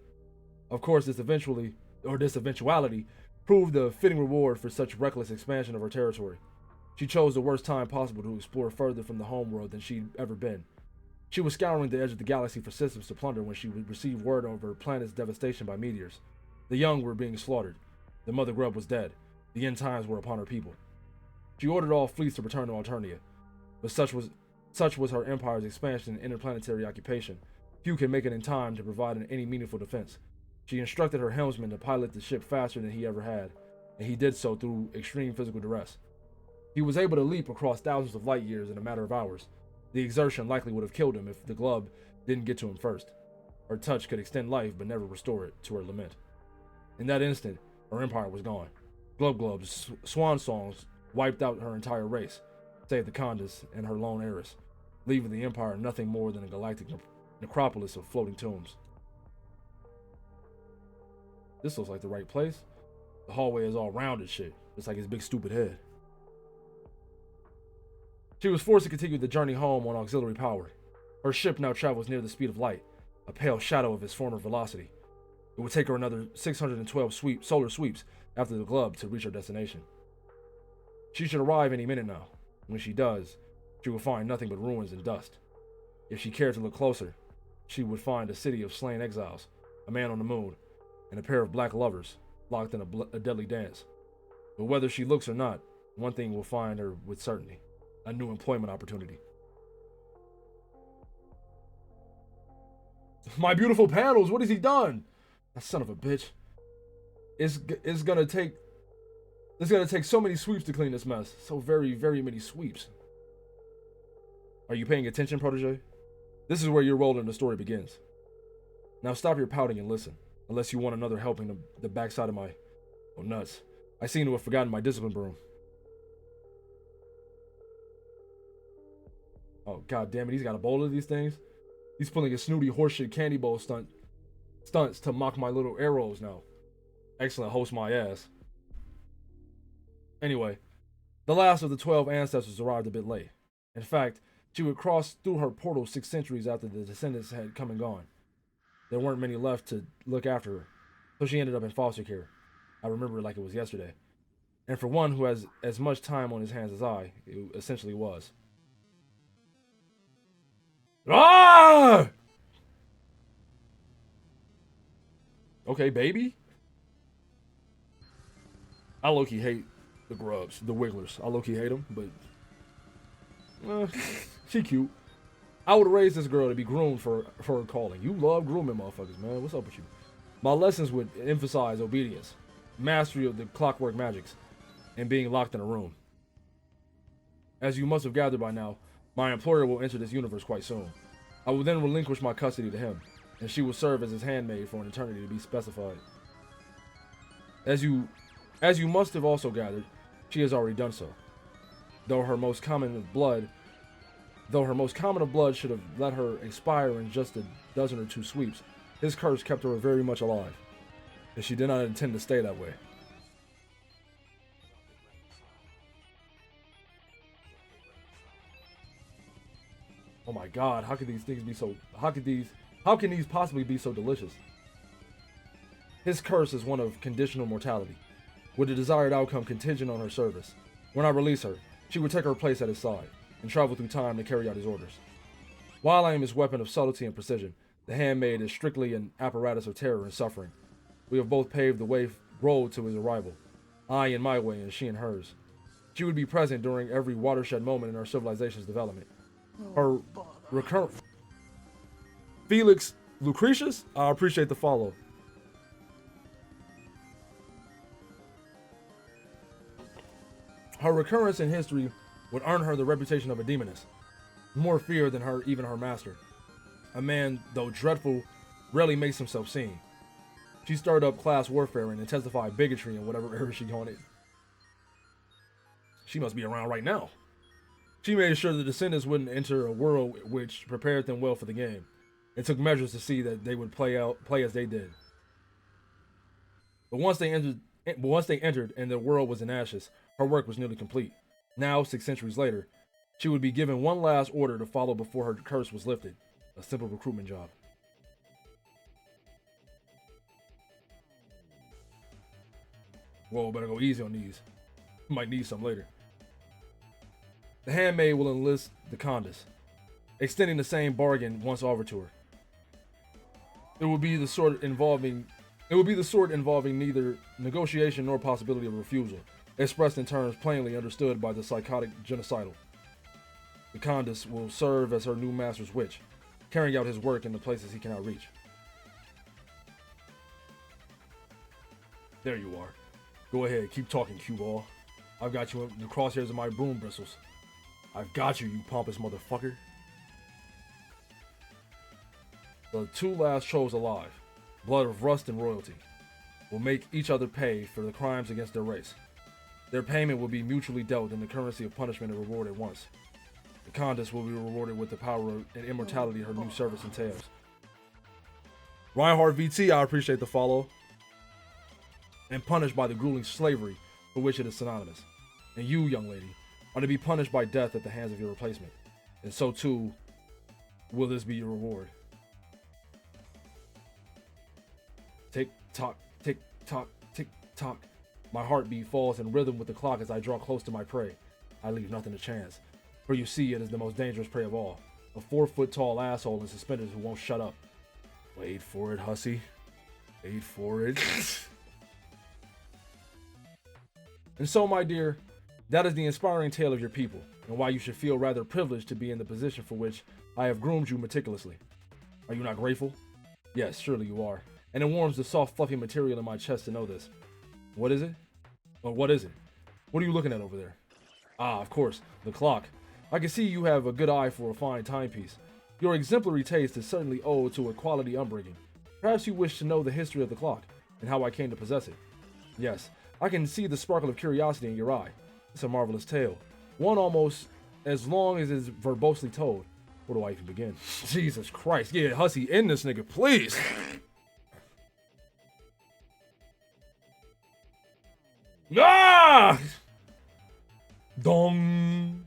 Of course, this eventuality proved a fitting reward for such reckless expansion of her territory. She chose the worst time possible to explore further from the homeworld than she'd ever been. She was scouring the edge of the galaxy for systems to plunder when she would receive word of her planet's devastation by meteors. The young were being slaughtered. The mother grub was dead. The end times were upon her people. She ordered all fleets to return to Alternia, but such was her empire's expansion and interplanetary occupation. Few could make it in time to provide any meaningful defense. She instructed her helmsman to pilot the ship faster than he ever had, and he did so through extreme physical duress. He was able to leap across thousands of light years in a matter of hours. The exertion likely would have killed him if the glove didn't get to him first. Her touch could extend life but never restore it, to her lament. In that instant, her empire was gone. Glub's swan songs wiped out her entire race, save the Condas and her lone heiress, leaving the empire nothing more than a galactic necropolis of floating tombs. This looks like the right place. The hallway is all rounded shit. It's like his big stupid head. She was forced to continue the journey home on auxiliary power. Her ship now travels near the speed of light, a pale shadow of its former velocity. It would take her another 612 solar sweeps after the glub to reach her destination. She should arrive any minute now. When she does, she will find nothing but ruins and dust. If she cared to look closer, she would find a city of slain exiles, a man on the moon, and a pair of black lovers locked in a deadly dance. But whether she looks or not, one thing will find her with certainty: a new employment opportunity. My beautiful panels, what has he done? That son of a bitch. It's gonna take so many sweeps to clean this mess. So very, very many sweeps. Are you paying attention, protege? This is where your role in the story begins. Now stop your pouting and listen, unless you want another helping the backside of my... Oh, nuts. I seem to have forgotten my discipline broom. Oh, god damn it, he's got a bowl of these things? He's pulling a snooty horseshit candy bowl stunts to mock my little arrows now. Excellent, host my ass. Anyway, the last of the 12 ancestors arrived a bit late. In fact, she would cross through her portal 6 centuries after the descendants had come and gone. There weren't many left to look after her, so she ended up in foster care. I remember it like it was yesterday. And for one who has as much time on his hands as I, it essentially was. Ah! Okay, baby. I low-key hate the grubs, the wigglers. I low-key hate them, but she cute. I would raise this girl to be groomed for her calling. You love grooming motherfuckers, man. What's up with you? My lessons would emphasize obedience, mastery of the clockwork magics, and being locked in a room. As you must have gathered by now, my employer will enter this universe quite soon. I will then relinquish my custody to him, and she will serve as his handmaid for an eternity to be specified. As you must have also gathered, she has already done so. Though her most common of blood should have let her expire in just a dozen or two sweeps, his curse kept her very much alive, and she did not intend to stay that way. Oh my god, how can these things be so... How can these possibly be so delicious? His curse is one of conditional mortality, with the desired outcome contingent on her service. When I release her, she would take her place at his side, and travel through time to carry out his orders. While I am his weapon of subtlety and precision, the handmaid is strictly an apparatus of terror and suffering. We have both paved the road to his arrival. I in my way and she in hers. She would be present during every watershed moment in our civilization's development. Her recurrent Felix Lucretius, I appreciate the follow. Her recurrence in history would earn her the reputation of a demoness, more feared than even her master. A man, though dreadful, rarely makes himself seen. She stirred up class warfare and intensified bigotry in whatever area she wanted. She must be around right now. She made sure the descendants wouldn't enter a world which prepared them well for the game, and took measures to see that they would play as they did. But once they entered and the world was in ashes, her work was nearly complete. Now, 6 centuries later, she would be given one last order to follow before her curse was lifted. A simple recruitment job. Whoa, better go easy on these. Might need some later. The handmaid will enlist the Condis, extending the same bargain once offered to her. It will be the sort involving neither negotiation nor possibility of refusal, expressed in terms plainly understood by the psychotic genocidal. The Condis will serve as her new master's witch, carrying out his work in the places he cannot reach. There you are. Go ahead, keep talking, cue ball. I've got you in the crosshairs of my broom bristles. I've got you, you pompous motherfucker. The two last trolls alive, blood of rust and royalty, will make each other pay for the crimes against their race. Their payment will be mutually dealt in the currency of punishment and reward at once. The Condis will be rewarded with the power and immortality her new service entails. Reinhardt VT, I appreciate the follow. And punished by the grueling slavery for which it is synonymous. And you, young lady, are to be punished by death at the hands of your replacement. And so too will this be your reward. Tick tock, tick tock, tick tock. My heartbeat falls in rhythm with the clock as I draw close to my prey. I leave nothing to chance. For you see, it is the most dangerous prey of all. A 4-foot-tall asshole in suspenders who won't shut up. Wait for it, hussy. Wait for it. And so, my dear, that is the inspiring tale of your people, and why you should feel rather privileged to be in the position for which I have groomed you meticulously. Are you not grateful? Yes, surely you are. And it warms the soft, fluffy material in my chest to know this. What is it? Or what is it? What are you looking at over there? Ah, of course, the clock. I can see you have a good eye for a fine timepiece. Your exemplary taste is certainly owed to a quality upbringing. Perhaps you wish to know the history of the clock, and how I came to possess it. Yes, I can see the sparkle of curiosity in your eye. It's a marvelous tale. One almost as long as it's verbosely told. Where do I even begin? Jesus Christ. Yeah, hussy, end this nigga, please. Ah! Dong.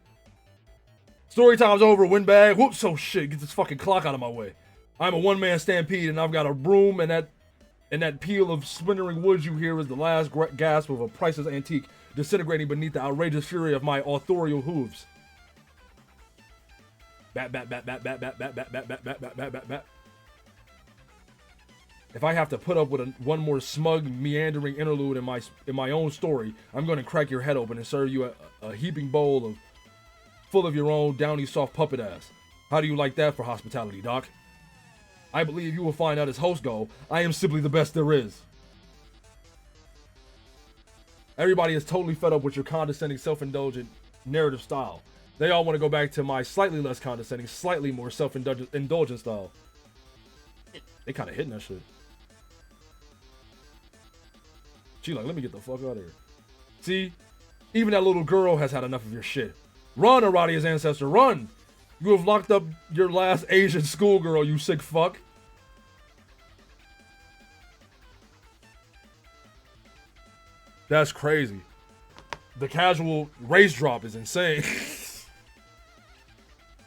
Story time's over, windbag. Whoops, oh shit, get this fucking clock out of my way. I'm a one-man stampede and I've got a broom, and that peal of splintering wood you hear is the last gasp of a priceless antique disintegrating beneath the outrageous fury of my authorial hooves. Bat, bat, bat, bat, bat, bat, bat, bat, bat, bat, bat, bat, bat, bat, bat. If I have to put up with one more smug, meandering interlude in my own story, I'm going to crack your head open and serve you a heaping bowl full of your own downy soft puppet ass. How do you like that for hospitality, Doc? I believe you will find out as hosts go, I am simply the best there is. Everybody is totally fed up with your condescending, self-indulgent narrative style. They all want to go back to my slightly less condescending, slightly more self-indulgent style. They kind of hitting that shit. She like, let me get the fuck out of here. See? Even that little girl has had enough of your shit. Run, Aradia's ancestor, run! You have locked up your last Asian schoolgirl, you sick fuck. That's crazy. The casual race drop is insane.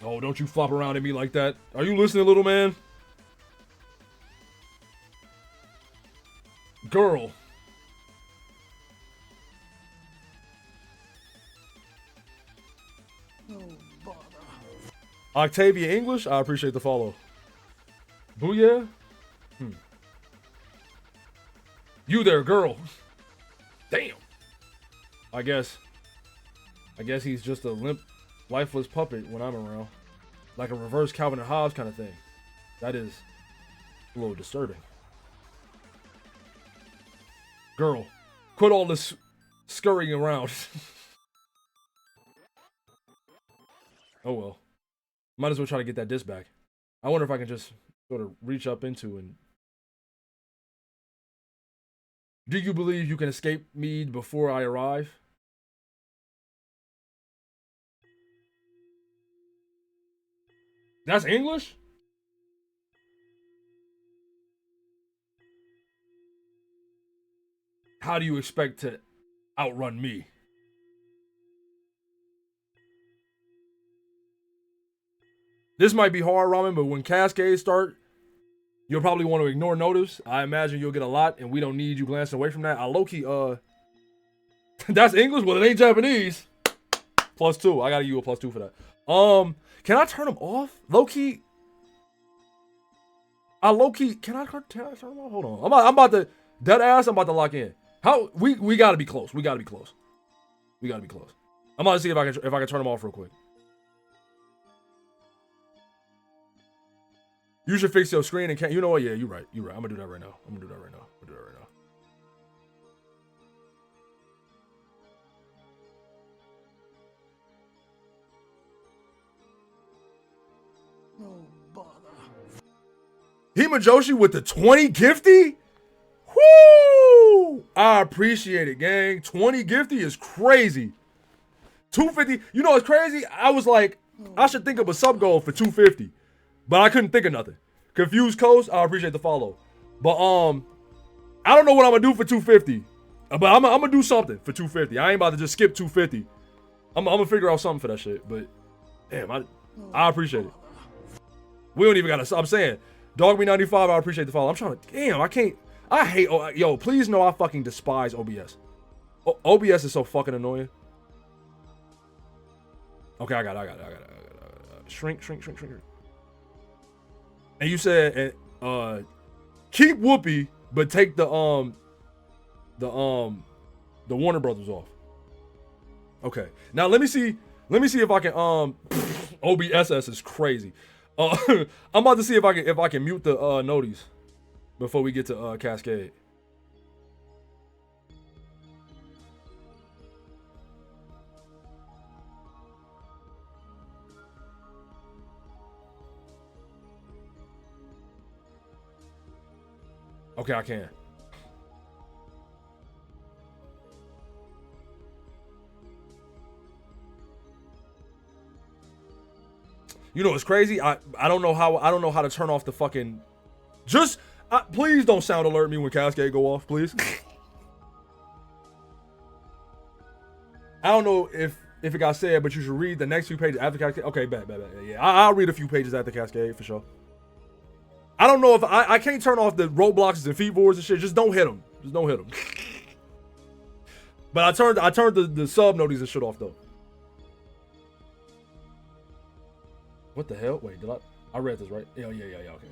Oh, don't you flop around at me like that. Are you listening, little man? Girl. Octavia English, I appreciate the follow. Booyah. You there, girl. Damn. I guess he's just a limp, lifeless puppet when I'm around. Like a reverse Calvin and Hobbes kind of thing. That is a little disturbing. Girl, quit all this scurrying around. Oh well. Might as well try to get that disc back. I wonder if I can just sort of reach up into and... Do you believe you can escape me before I arrive? That's English? How do you expect to outrun me? This might be hard, Ramen, but when Cascade start, you'll probably want to ignore notice. I imagine you'll get a lot, and we don't need you glancing away from that. I low-key, that's English? Well, it ain't Japanese. +2. I gotta give you a +2 for that. Can I turn them off? Low-key. Can I turn them off? Hold on. I'm about to, dead ass, I'm about to lock in. How, we gotta be close. We gotta be close. I'm about to see if I can turn them off real quick. You should fix your screen and can't. You know what? Yeah, you're right. I'm gonna do that right now. No bother. Himajoshi with the 20 gifty? Woo! I appreciate it, gang. 20 gifty is crazy. 250. You know what's crazy? I was like, I should think of a sub goal for 250. But I couldn't think of nothing. Confused Coast, I appreciate the follow. But I don't know what I'm gonna do for 250. But I'm gonna do something for 250. I ain't about to just skip 250. I'm gonna figure out something for that shit. But damn, I appreciate it. We don't even gotta. I'm saying, DogMe95, I appreciate the follow. I'm trying to. Damn, I can't. I hate. Yo, please know I fucking despise OBS. OBS is so fucking annoying. Okay, I got it. Shrink. And you said, keep Whoopi, but take the Warner Brothers off. Okay. Now let me see if I can OBSS is crazy. I'm about to see if I can mute the noties before we get to Cascade. Okay, I can. You know what's crazy? I don't know how to turn off the fucking. Please don't sound alert me when Cascade go off, please. I don't know if it got said, but you should read the next few pages after Cascade. Okay, bet. Yeah, I'll read a few pages after Cascade for sure. I don't know if I can't turn off the roadblocks and feed boards and shit. Just don't hit them. But I turned the sub noties and shit off though. What the hell? Wait, I read this right? Yeah, okay.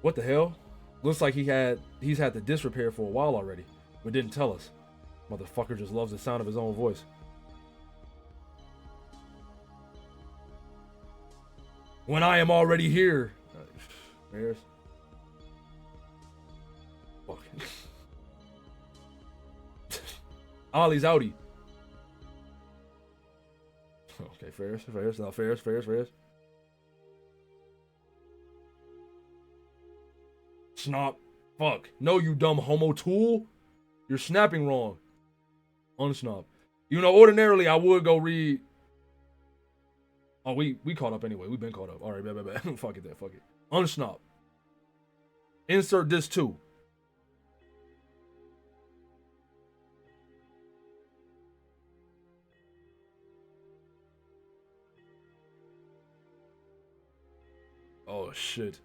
What the hell? Looks like he's had the disc repair for a while already, but didn't tell us. Motherfucker just loves the sound of his own voice. When I am already here. Bears. Fuck. Ollie's outie. Okay, Ferris. Now Ferris. Snop. Fuck. No, you dumb homo tool. You're snapping wrong. Unsnop. You know, ordinarily I would go read. Oh, we caught up anyway. We've been caught up. All right, bet. Fuck it. Unsnop. Insert this too. Oh shit.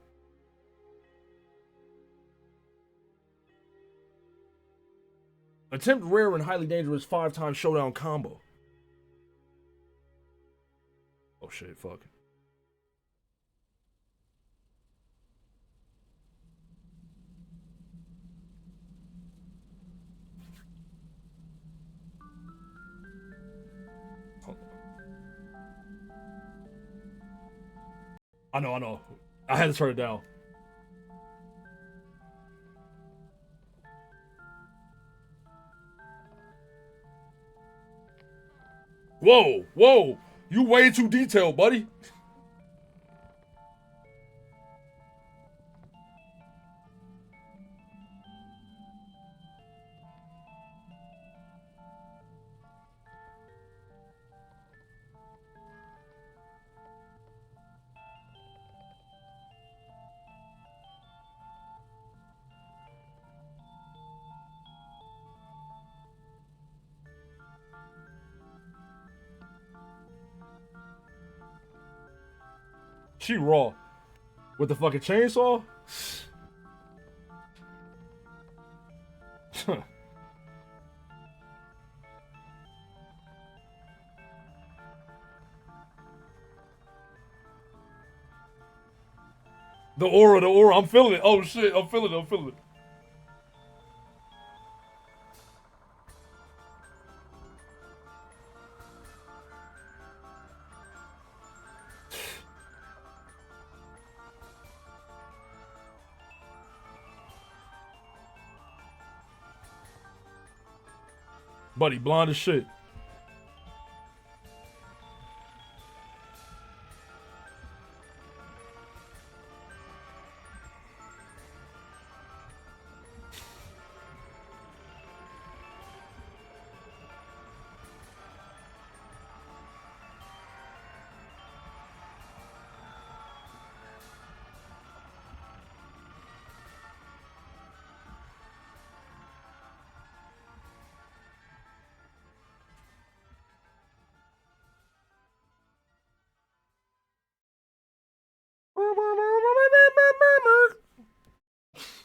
Attempt rare and highly dangerous 5-time showdown combo. Oh shit, fuck. I know. I had to turn it down. Whoa. You way too detailed, buddy. She raw. With the fucking chainsaw? The aura. I'm feeling it. Oh shit, I'm feeling it. Buddy, blonde as shit.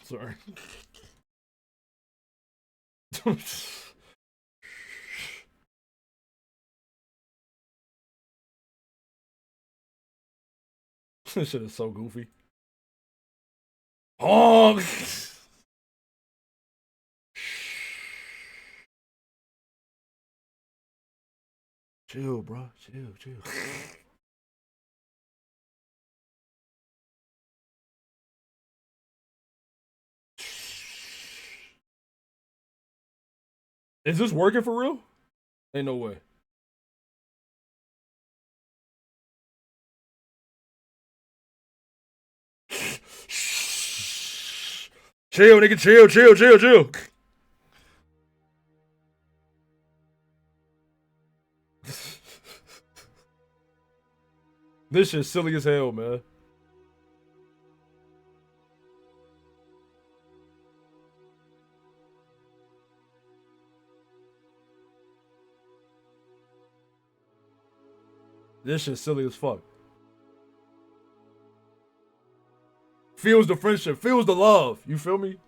Sorry. This shit is so goofy. Oh! Chill, bro. Chill. Is this working for real? Ain't no way. Chill, nigga, chill. This shit's silly as hell, man. This shit's silly as fuck. Feels the friendship, feels the love. You feel me?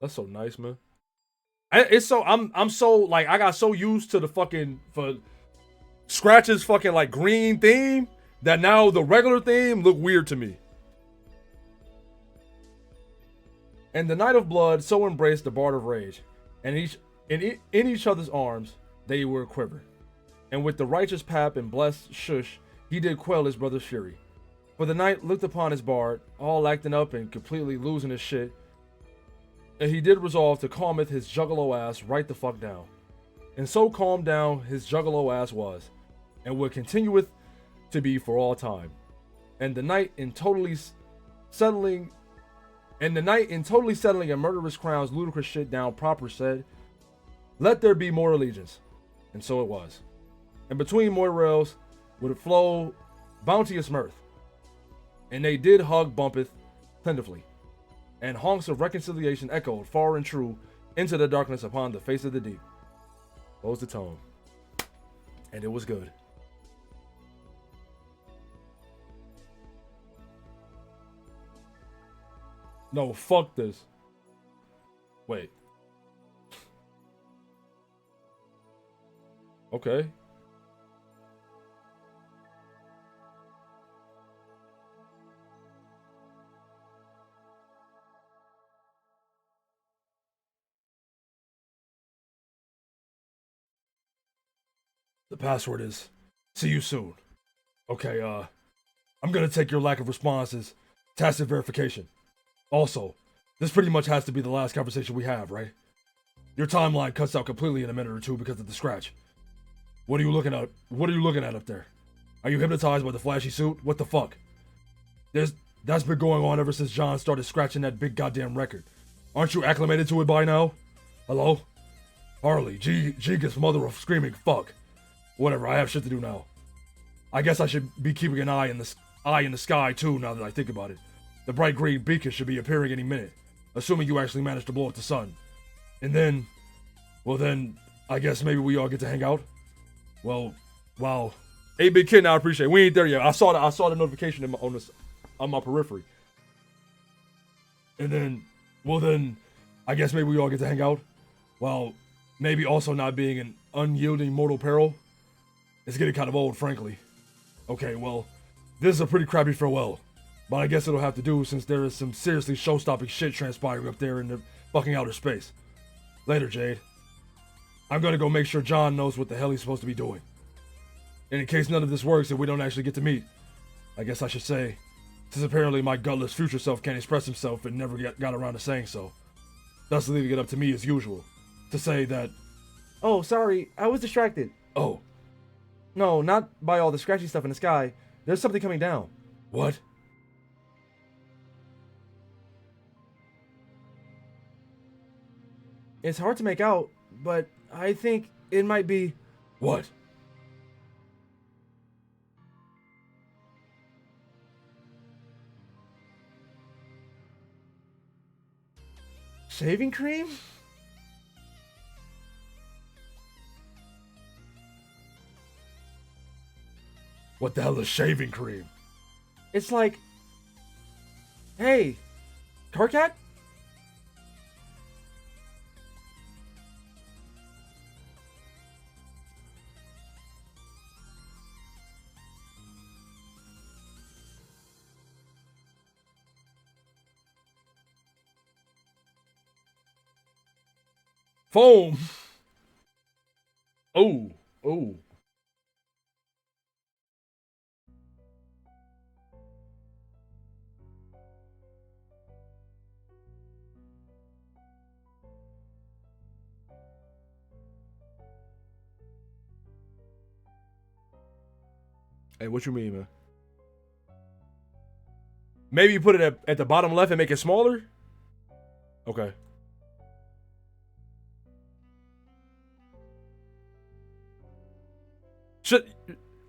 That's so nice, man. It's so I'm so like I got so used to the fucking for Scratch's fucking like green theme that now the regular theme look weird to me. And the Night of Blood so embraced the Bard of Rage, and in each other's arms they were quiver. And with the righteous pap and blessed shush, he did quell his brother's fury. For the knight looked upon his bard, all acting up and completely losing his shit, and he did resolve to calmeth his juggalo ass right the fuck down. And so calmed down his juggalo ass was, and would continueth to be for all time. And the knight in totally settling a murderous crown's ludicrous shit down proper said, "Let there be more allegiance." And so it was. And between Moirels would flow bounteous mirth. And they did hug bumpeth plentifully. And honks of reconciliation echoed far and true into the darkness upon the face of the deep. Close the tone. And it was good. No, fuck this. Wait. Okay. The password is see you soon. Okay, I'm gonna take your lack of responses tacit verification. Also, this pretty much has to be the last conversation we have, right? Your timeline cuts out completely in a minute or two because of the scratch. What are you looking at? What are you looking at up there? Are you hypnotized by the flashy suit? What the fuck? That's been going on ever since John started scratching that big goddamn record. Aren't you acclimated to it by now? Hello? Harley, Giga's mother of screaming fuck. Whatever, I have shit to do now. I guess I should be keeping an eye in the sky too now that I think about it. The bright green beacon should be appearing any minute, assuming you actually manage to blow up the sun. And then, well then, I guess maybe we all get to hang out? Well, wow. Hey, big kid, I appreciate it. We ain't there yet. I saw the notification on my periphery. And then, well then, I guess maybe we all get to hang out? Well, maybe also not being an unyielding mortal peril? It's getting kind of old, frankly. Okay, well, this is a pretty crappy farewell. But I guess it'll have to do since there is some seriously show-stopping shit transpiring up there in the fucking outer space. Later, Jade. I'm gonna go make sure John knows what the hell he's supposed to be doing. And in case none of this works and we don't actually get to meet, I guess I should say, since apparently my gutless future self can't express himself and never got around to saying so, thus leaving it up to me as usual, to say that... Oh, sorry, I was distracted. Oh. No, not by all the scratchy stuff in the sky. There's something coming down. What? It's hard to make out, but I think it might be... What? Shaving cream? What the hell is shaving cream? It's like... Hey, Carcat? Foam. Oh, oh. Hey, what you mean, man? Maybe you put it at the bottom left and make it smaller? Okay.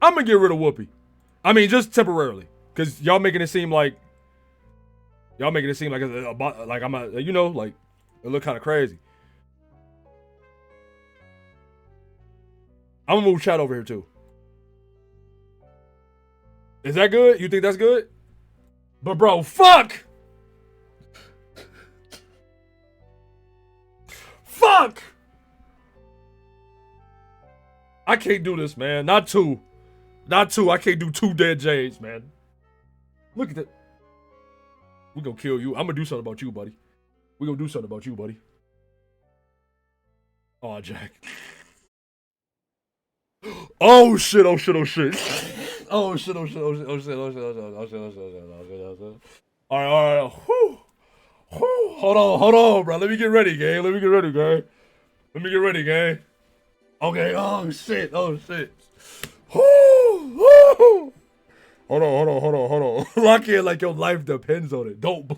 I'm gonna get rid of Whoopi. I mean, just temporarily, cause y'all making it seem like like I'm a, you know, like it look kind of crazy. I'm gonna move Chad over here too. Is that good? You think that's good? But bro, fuck! Fuck! I can't do this, man. Not two. Not two. I can't do two dead Jades, man. Look at that. We gonna kill you. I'm gonna do something about you, buddy. We gonna do something about you, buddy. Aw, Jack. Oh shit, oh shit, oh shit. Oh shit, oh shit, oh shit, oh shit, oh shit, oh shit, oh shit, oh shit, oh shit, oh shit, oh shit. Alright. Whew. Whew. Hold on, bro. Let me get ready, gang. Let me get ready, gang. Okay, oh shit. Whew. Hold on. Lock in like your life depends on it. Don't.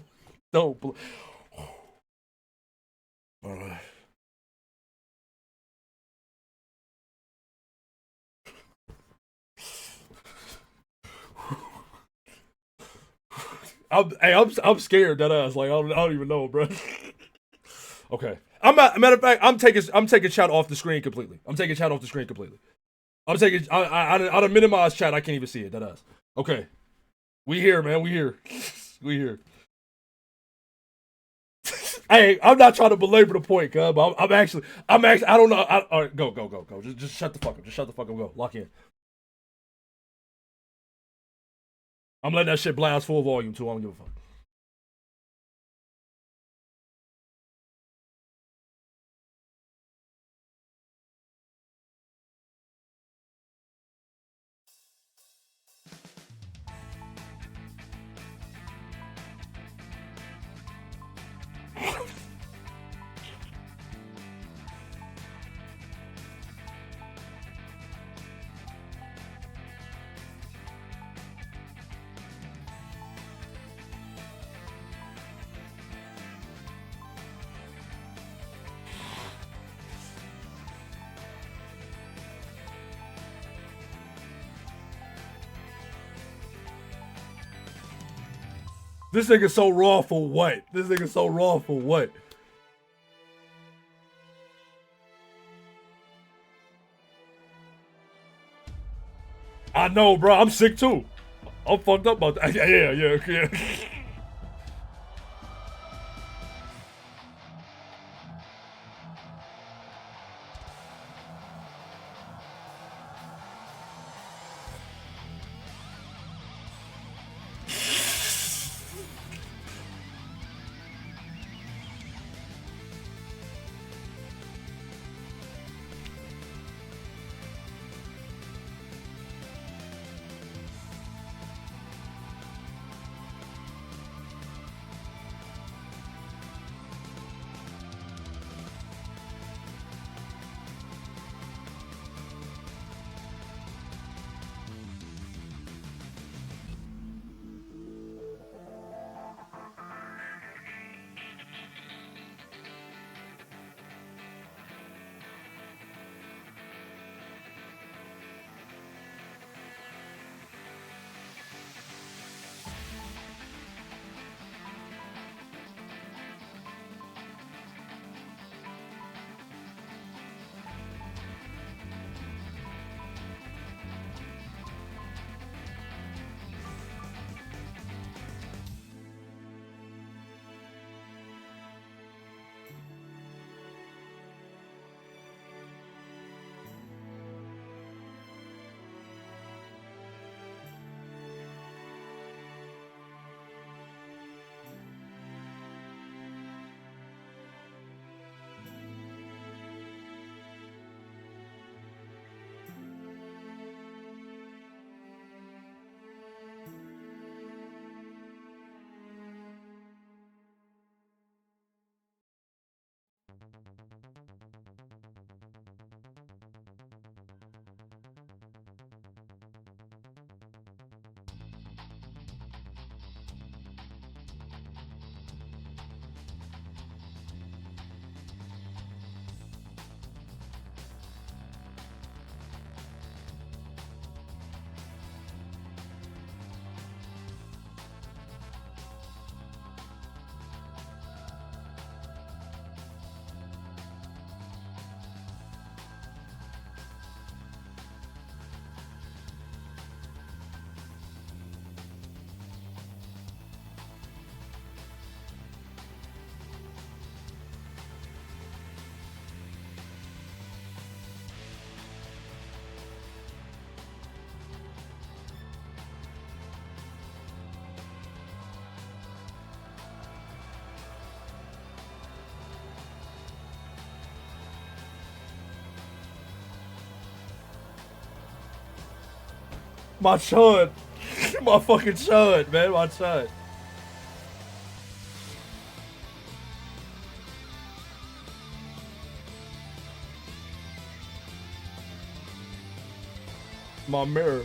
Alright. I'm scared that ass. Like I don't even know, bro. Okay. Matter of fact, I'm taking chat off the screen completely. I done minimize chat. I can't even see it. That ass. Okay. We here, man. We here. Hey, I'm not trying to belabor the point, cuz, but I'm actually, I don't know. All right, go. Just shut the fuck up. Go. Lock in. I'm letting that shit blast full volume too. I don't give a fuck. This nigga so raw for what? This nigga so raw for what? I know, bro. I'm sick too. I'm fucked up about that. Yeah. My chud. My fucking chud, man. My chud. My mirror.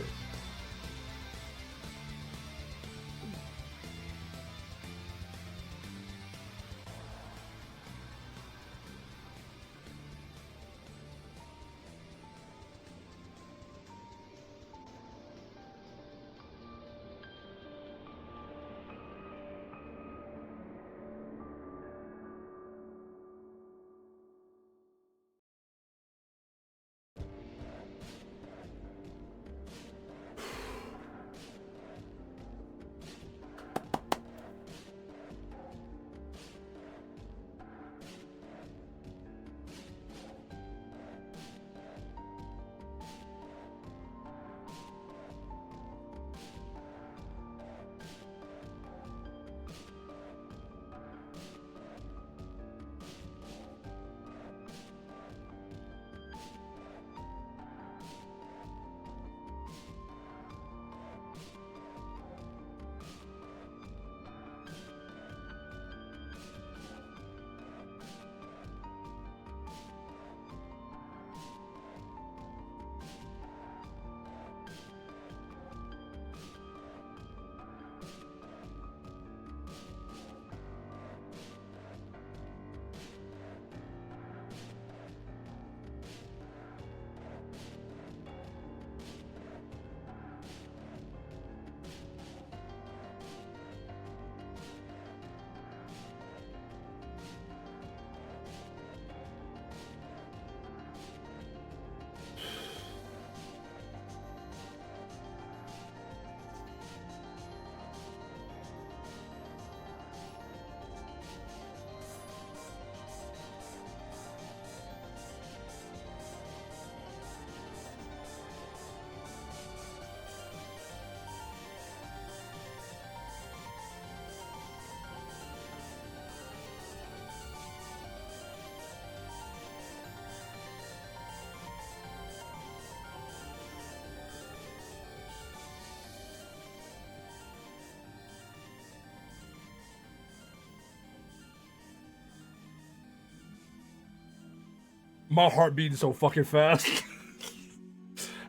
My heart beating so fucking fast.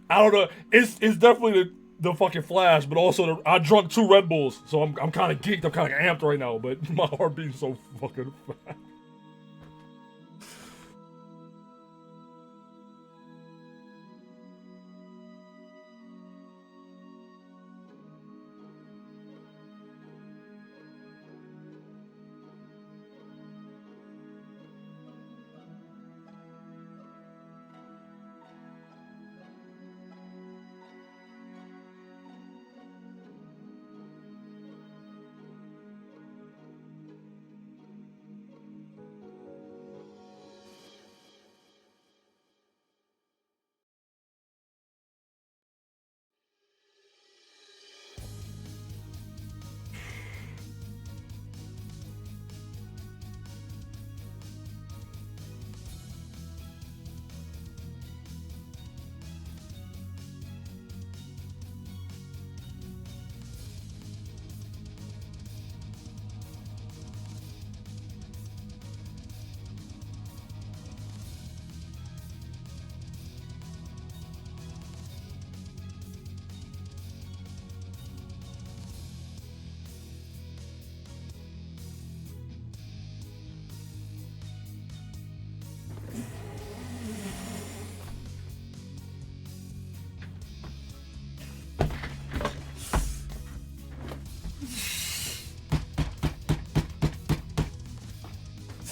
I don't know. It's definitely the fucking flash, but also I drunk 2 Red Bulls, so I'm kind of geeked. I'm kind of amped right now, but my heart beating so fucking fast.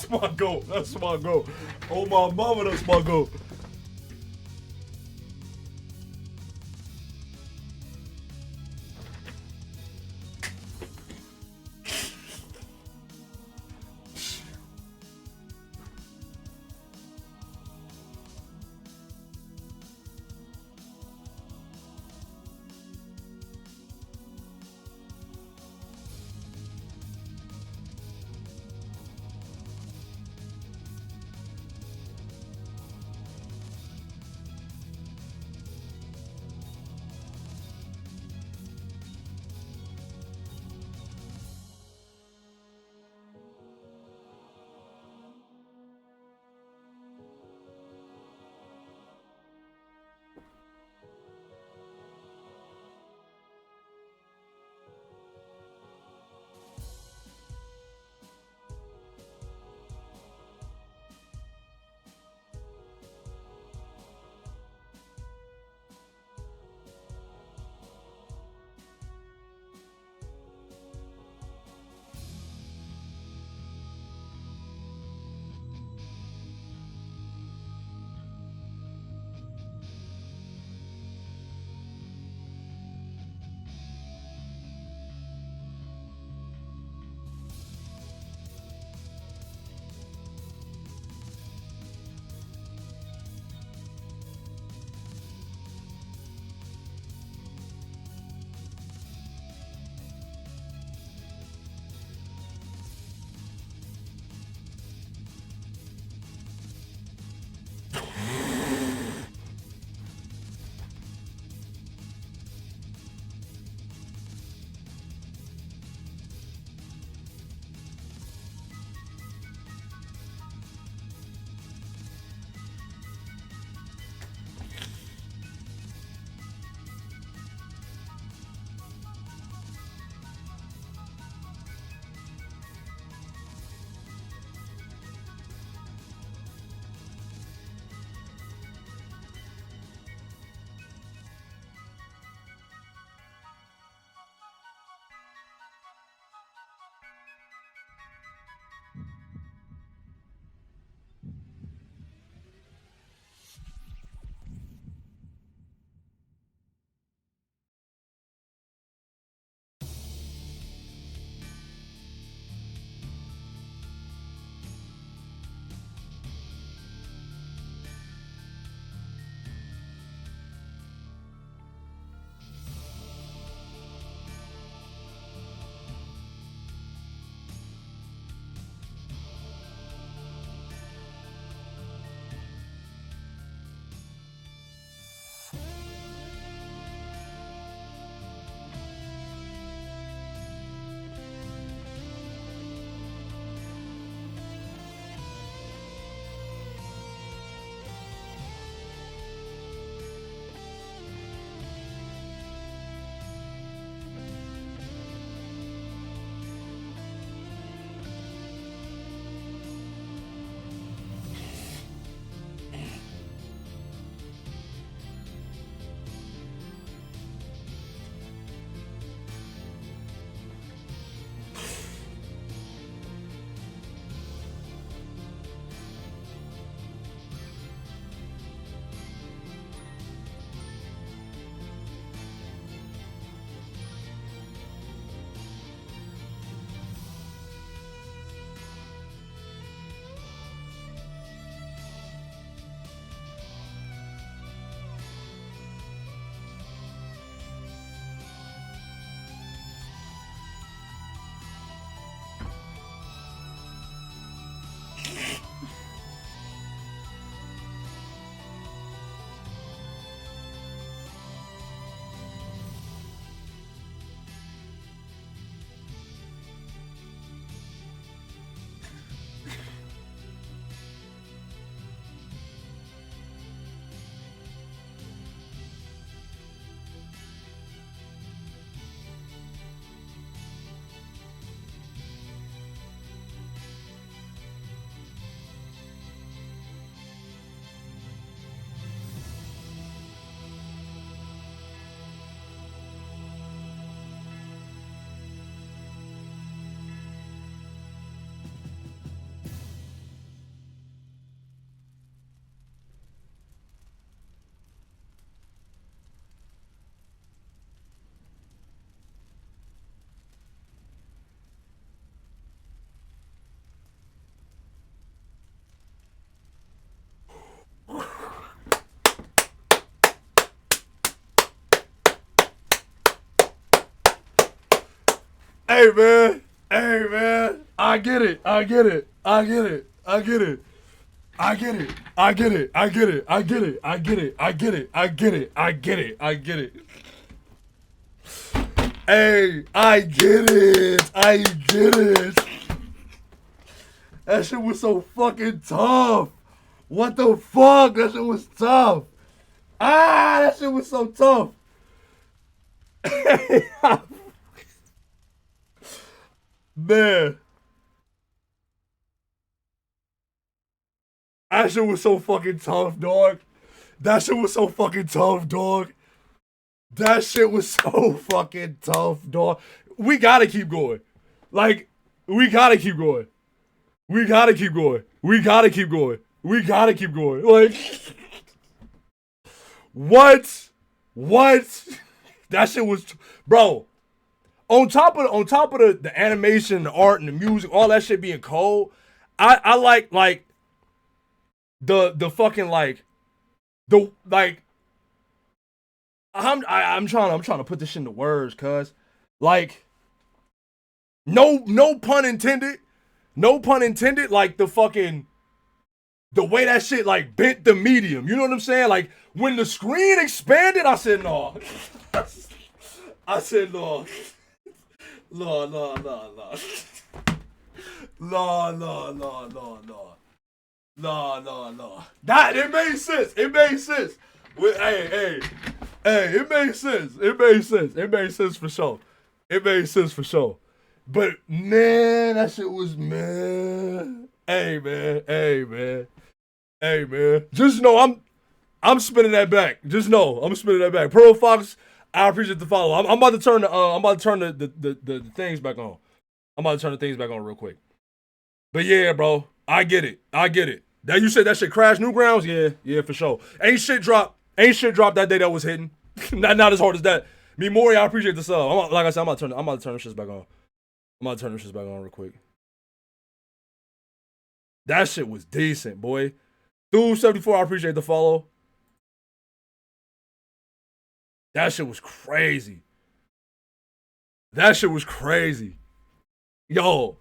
That's my goal. That's my goal. Oh my mama, that's my goal. Hey man, hey man, I get it, I get it, I get it, I get it. I get it. I get it. I get it. I get it. I get it. I get it. I get it. I get it. I get it. Hey, I get it. I get it. That shit was so fucking tough. What the fuck? That shit was tough. Ah, that shit was so tough. Man. That shit was so fucking tough, dog. That shit was so fucking tough, dog. That shit was so fucking tough, dog. We gotta keep going. Like, we gotta keep going. We gotta keep going. We gotta keep going. We gotta keep going. Like, what? What? That shit was, bro. On top of the animation, the art, and the music, all that shit being cold. I like the fucking like the like. I'm trying to put this shit into words, cuz like no pun intended. No pun intended, like the way that shit like bent the medium. You know what I'm saying? Like when the screen expanded, I said no. I said no. No. No. That it made sense. It made sense. Hey, it made sense. It made sense. It made sense for sure. It made sense for sure. But man, that shit was man. Hey man. Just know I'm spinning that back. Just know I'm spinning that back. Pearl Fox, I appreciate the follow. I'm about to turn the things back on. I'm about to turn the things back on real quick. But yeah, bro, I get it. That you said that shit crashed Newgrounds? Yeah, for sure. Ain't shit dropped that day that was hitting. not as hard as that. Me Mori, I appreciate the sub. Like I said, I'm about to turn this shit back on. I'm about to turn this shit back on real quick. That shit was decent, boy. Dude 74, I appreciate the follow. That shit was crazy. Yo.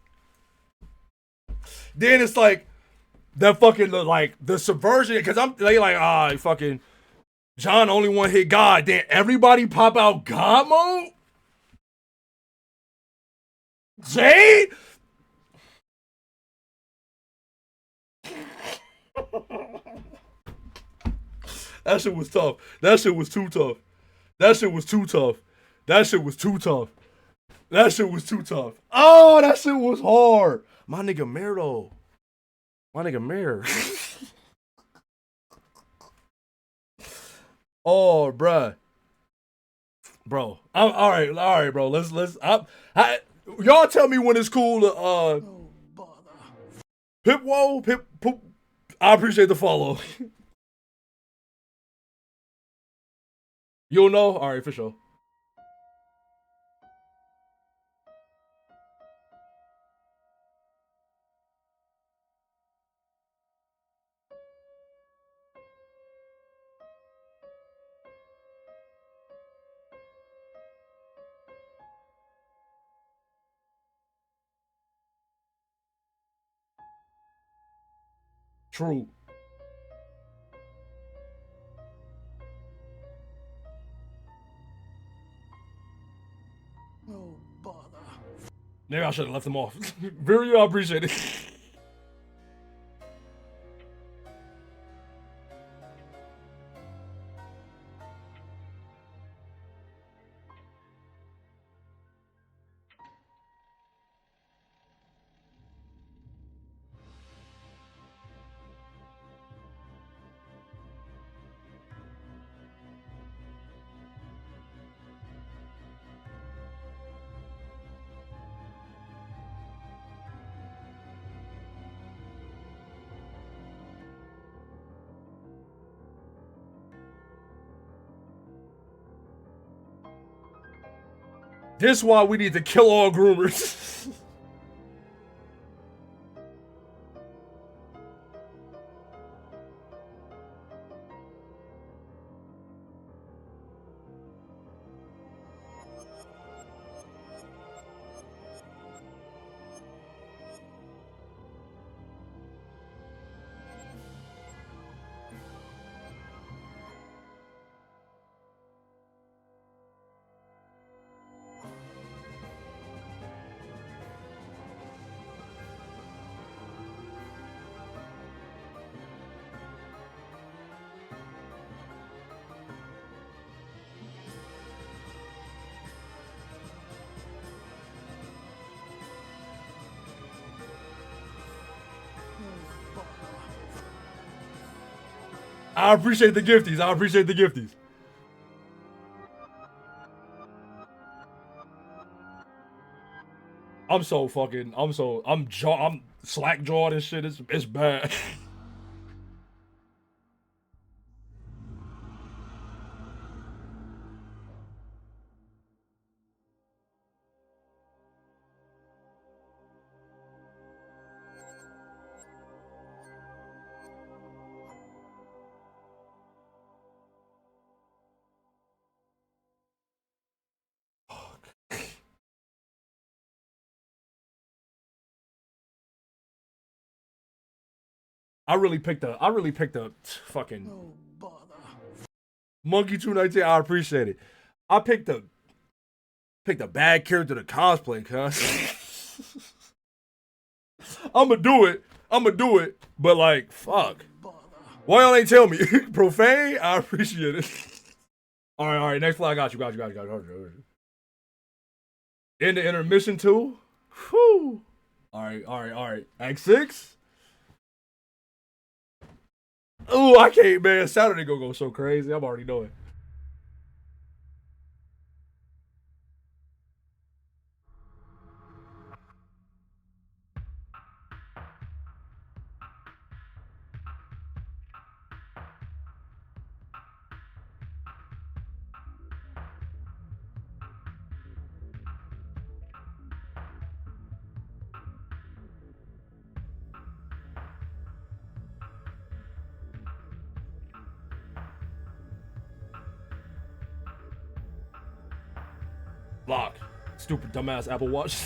Then it's like that fucking like the subversion, because I'm like fucking John only one hit God. Then everybody pop out God mode? Jay? That shit was tough. That shit was too tough. That shit was too tough. Oh, that shit was hard. My nigga Mero. Oh, bruh. Bro. All right, bro. Let's y'all tell me when it's cool to Pip Poop. I appreciate the follow. You'll know? All right, for sure. True. No bother. Maybe I should have left them off. Very appreciate it. This is why we need to kill all groomers. I appreciate the gifties. I appreciate the gifties. I'm slack jawed and shit. It's bad. I really picked a fucking Monkey 219. I appreciate it. I picked a bad character to cosplay, cuz. I'ma do it. But like, fuck. Why y'all ain't tell me? Profane? I appreciate it. Alright, next flag. Got you. In the intermission too? Whew. Alright. Act 6? Ooh, I can't, man. Saturday gonna go so crazy. I'm already knowing. Lock. Stupid dumbass Apple Watch.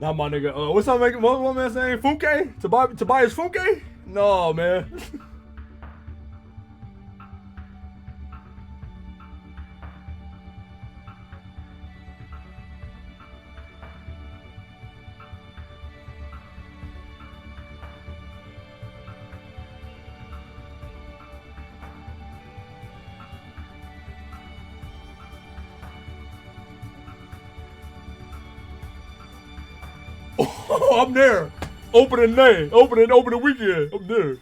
Not my nigga. What's up, man? What man's name? Funke? Tobias Funke? No, man. I'm there. Opening day. Opening weekend. I'm there.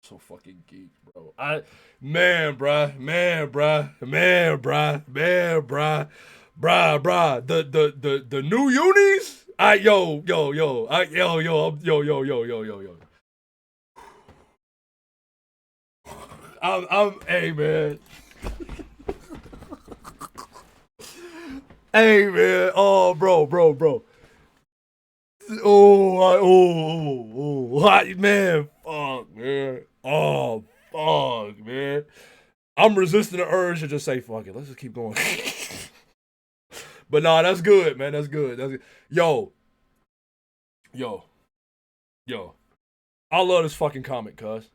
So fucking geek, bro. Man, bruh. The new unis. Hey man. Hey man. Oh, bro. Man, fuck, man. Oh, fuck, man. I'm resisting the urge to just say, fuck it, let's just keep going. But nah, that's good, man. That's good. That's good. Yo. I love this fucking comic, cuz.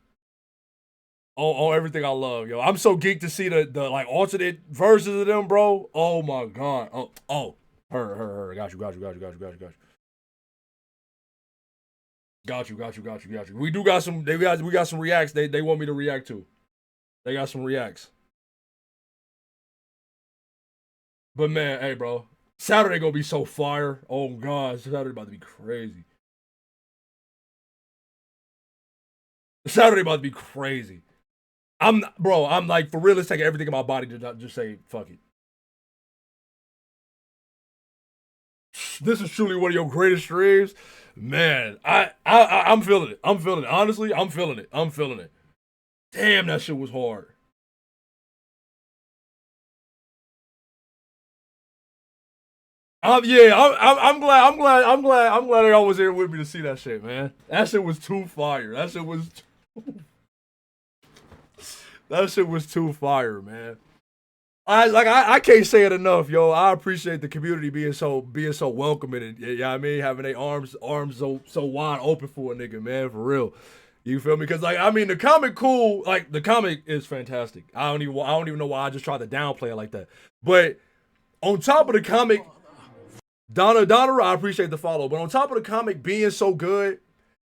On everything I love, yo. I'm so geeked to see the like alternate versions of them, bro. Oh my god. Her. Got you. We got some reacts they want me to react to. They got some reacts. But man, hey bro. Saturday gonna be so fire. Oh god, Saturday about to be crazy. Saturday about to be crazy. I'm like for real, let's take everything in my body to not just say fuck it. This is truly one of your greatest streams. Man, I'm feeling it. Honestly, I'm feeling it. Damn, that shit was hard. I'm glad y'all was here with me to see that shit, man. That shit was too fire. That shit was too fire, man. I can't say it enough, yo. I appreciate the community being so welcoming and you know what I mean, having their arms so wide open for a nigga, man, for real. You feel me? Cause like I mean the comic cool, like the comic is fantastic. I don't even know why I just tried to downplay it like that. But on top of the comic, Donna, I appreciate the follow. But on top of the comic being so good,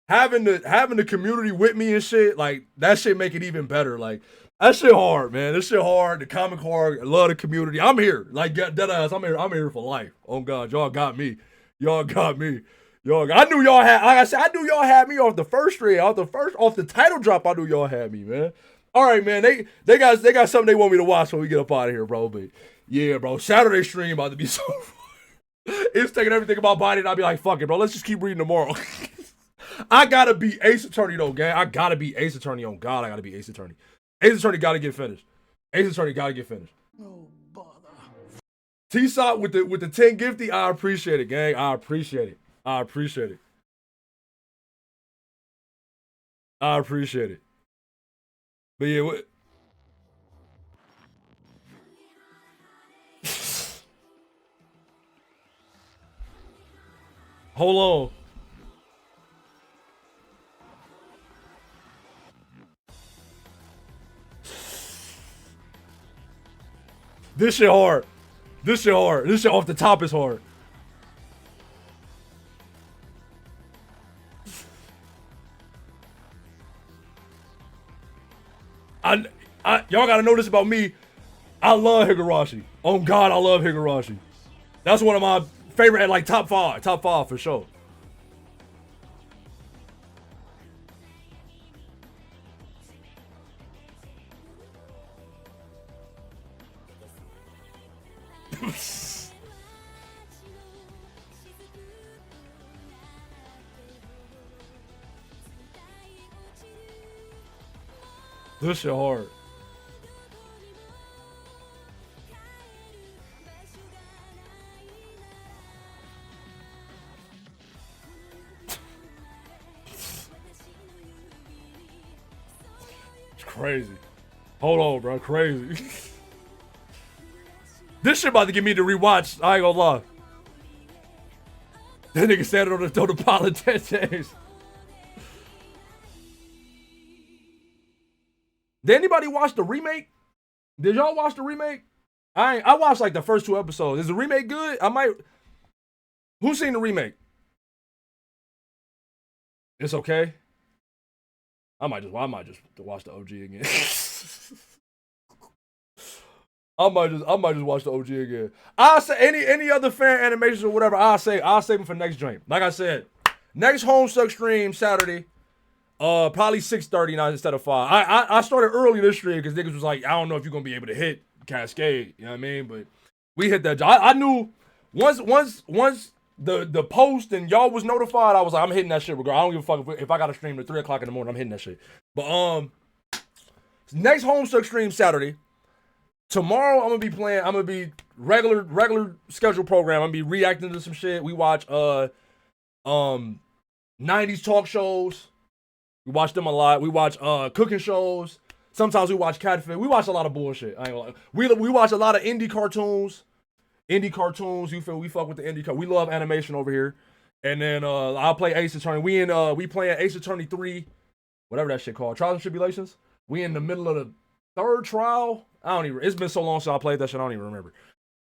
having the community with me and shit, like that shit make it even better. Like that shit hard, man. This shit hard. The comic hard. I love the community. I'm here. Like dead ass. I'm here for life. Oh God, y'all got me. I knew y'all had. Like I said, I knew y'all had me off the first stream. Off the title drop. I knew y'all had me, man. All right, man. They got something they want me to watch when we get up out of here, bro. But yeah, bro. Saturday stream about to be so. It's taking everything in my body, and I'll be like, fuck it, bro. Let's just keep reading tomorrow. I gotta be Ace Attorney though, gang. I gotta be Ace Attorney on God. I gotta be Ace Attorney. Ace Attorney gotta get finished. No bother. T-Sop with the 10 gifty, I appreciate it, gang. I appreciate it. But yeah, what? Hold on. This shit hard. This shit off the top is hard. Y'all gotta know this about me. I love Higurashi. Oh God, I love Higurashi. That's one of my favorite, like top five for sure. This shit hard. It's crazy. Hold on, bro. Crazy. This shit about to get me to rewatch. I ain't gonna lie. That nigga standing on the pile of dead days. Did anybody watch the remake? Did y'all watch the remake? I watched like the first 2 episodes. Is the remake good? Who's seen the remake? It's okay. I might just watch the OG again. I might just watch the OG again. I'll say any other fan animations or whatever, I'll save them for next joint. Like I said, next Homestuck stream Saturday. Probably 6:30 now instead of 5. I started early this stream because niggas was like, I don't know if you're gonna be able to hit Cascade. You know what I mean? But we hit that. I knew once the post and y'all was notified, I was like, I'm hitting that shit. I don't give a fuck if I got to stream at 3 o'clock in the morning. I'm hitting that shit. But next Homestuck stream Saturday. Tomorrow I'm gonna be regular scheduled program. I'm gonna be reacting to some shit. We watch 90s talk shows. We watch them a lot. We watch cooking shows. Sometimes we watch Catfish. We watch a lot of bullshit. I ain't gonna lie. We watch a lot of indie cartoons. You feel? We fuck with the indie car. We love animation over here. And then I'll play Ace Attorney. We playing Ace Attorney 3, whatever that shit called. Trials and Tribulations. We in the middle of the 3rd trial. It's been so long since I played that shit, I don't even remember.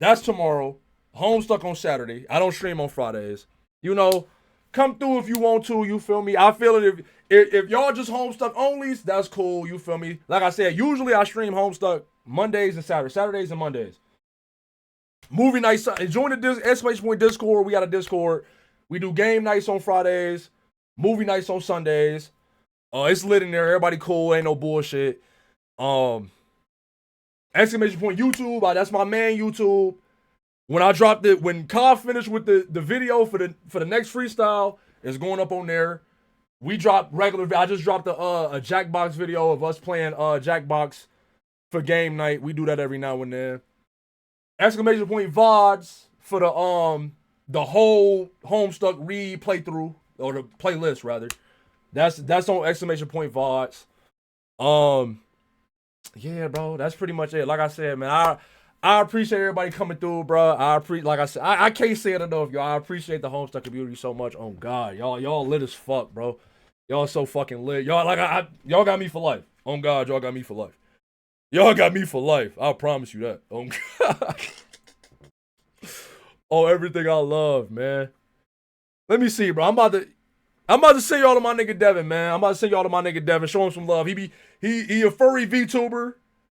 That's tomorrow. Homestuck on Saturday. I don't stream on Fridays. You know, come through if you want to, you feel me? I feel it if y'all just Homestuck onlys, that's cool, you feel me? Like I said, usually I stream Homestuck Mondays and Saturdays and Mondays. Movie nights, join the exclamation point Discord. We got a Discord. We do game nights on Fridays, movie nights on Sundays. It's lit in there. Everybody cool. Ain't no bullshit. Exclamation point YouTube. That's my man YouTube. When Kyle finished with the video for the next freestyle, it's going up on there. We drop regular. I just dropped a Jackbox video of us playing Jackbox for game night. We do that every now and then. Exclamation point VODs for the whole Homestuck read playthrough, or the playlist rather. That's on exclamation point VODs. Yeah, bro, that's pretty much it. Like I said, man, I appreciate everybody coming through, bro. Like I said, I can't say it enough, y'all. I appreciate the Homestuck community so much. Oh God, y'all lit as fuck, bro. Y'all so fucking lit. Y'all y'all got me for life. Oh God, y'all got me for life. Y'all got me for life. I promise you that. Oh God. Oh, everything I love, man. Let me see, bro. I'm about to send y'all to my nigga Devin, man. I'm about to send y'all to my nigga Devin. Show him some love. He a furry VTuber.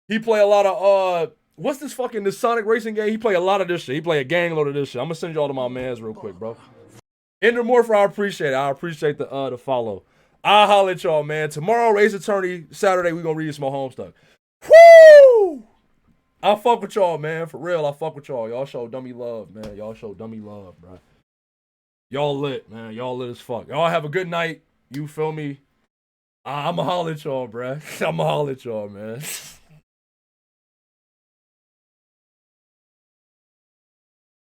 He play a lot of what's this Sonic racing game? He play a lot of this shit. He play a gang load of this shit. I'm gonna send y'all to my mans real quick, bro. Endermorpher, I appreciate it. I appreciate the follow. I'll holler at y'all, man. Tomorrow, Ace Attorney, Saturday, we gonna read some more Homestuck. Woo! I fuck with y'all, man. For real, I fuck with y'all. Y'all show dummy love, man. Y'all show dummy love, bro. Y'all lit, man. Y'all lit as fuck. Y'all have a good night. You feel me? I'ma holler at y'all, bruh. I'ma holler at y'all, man.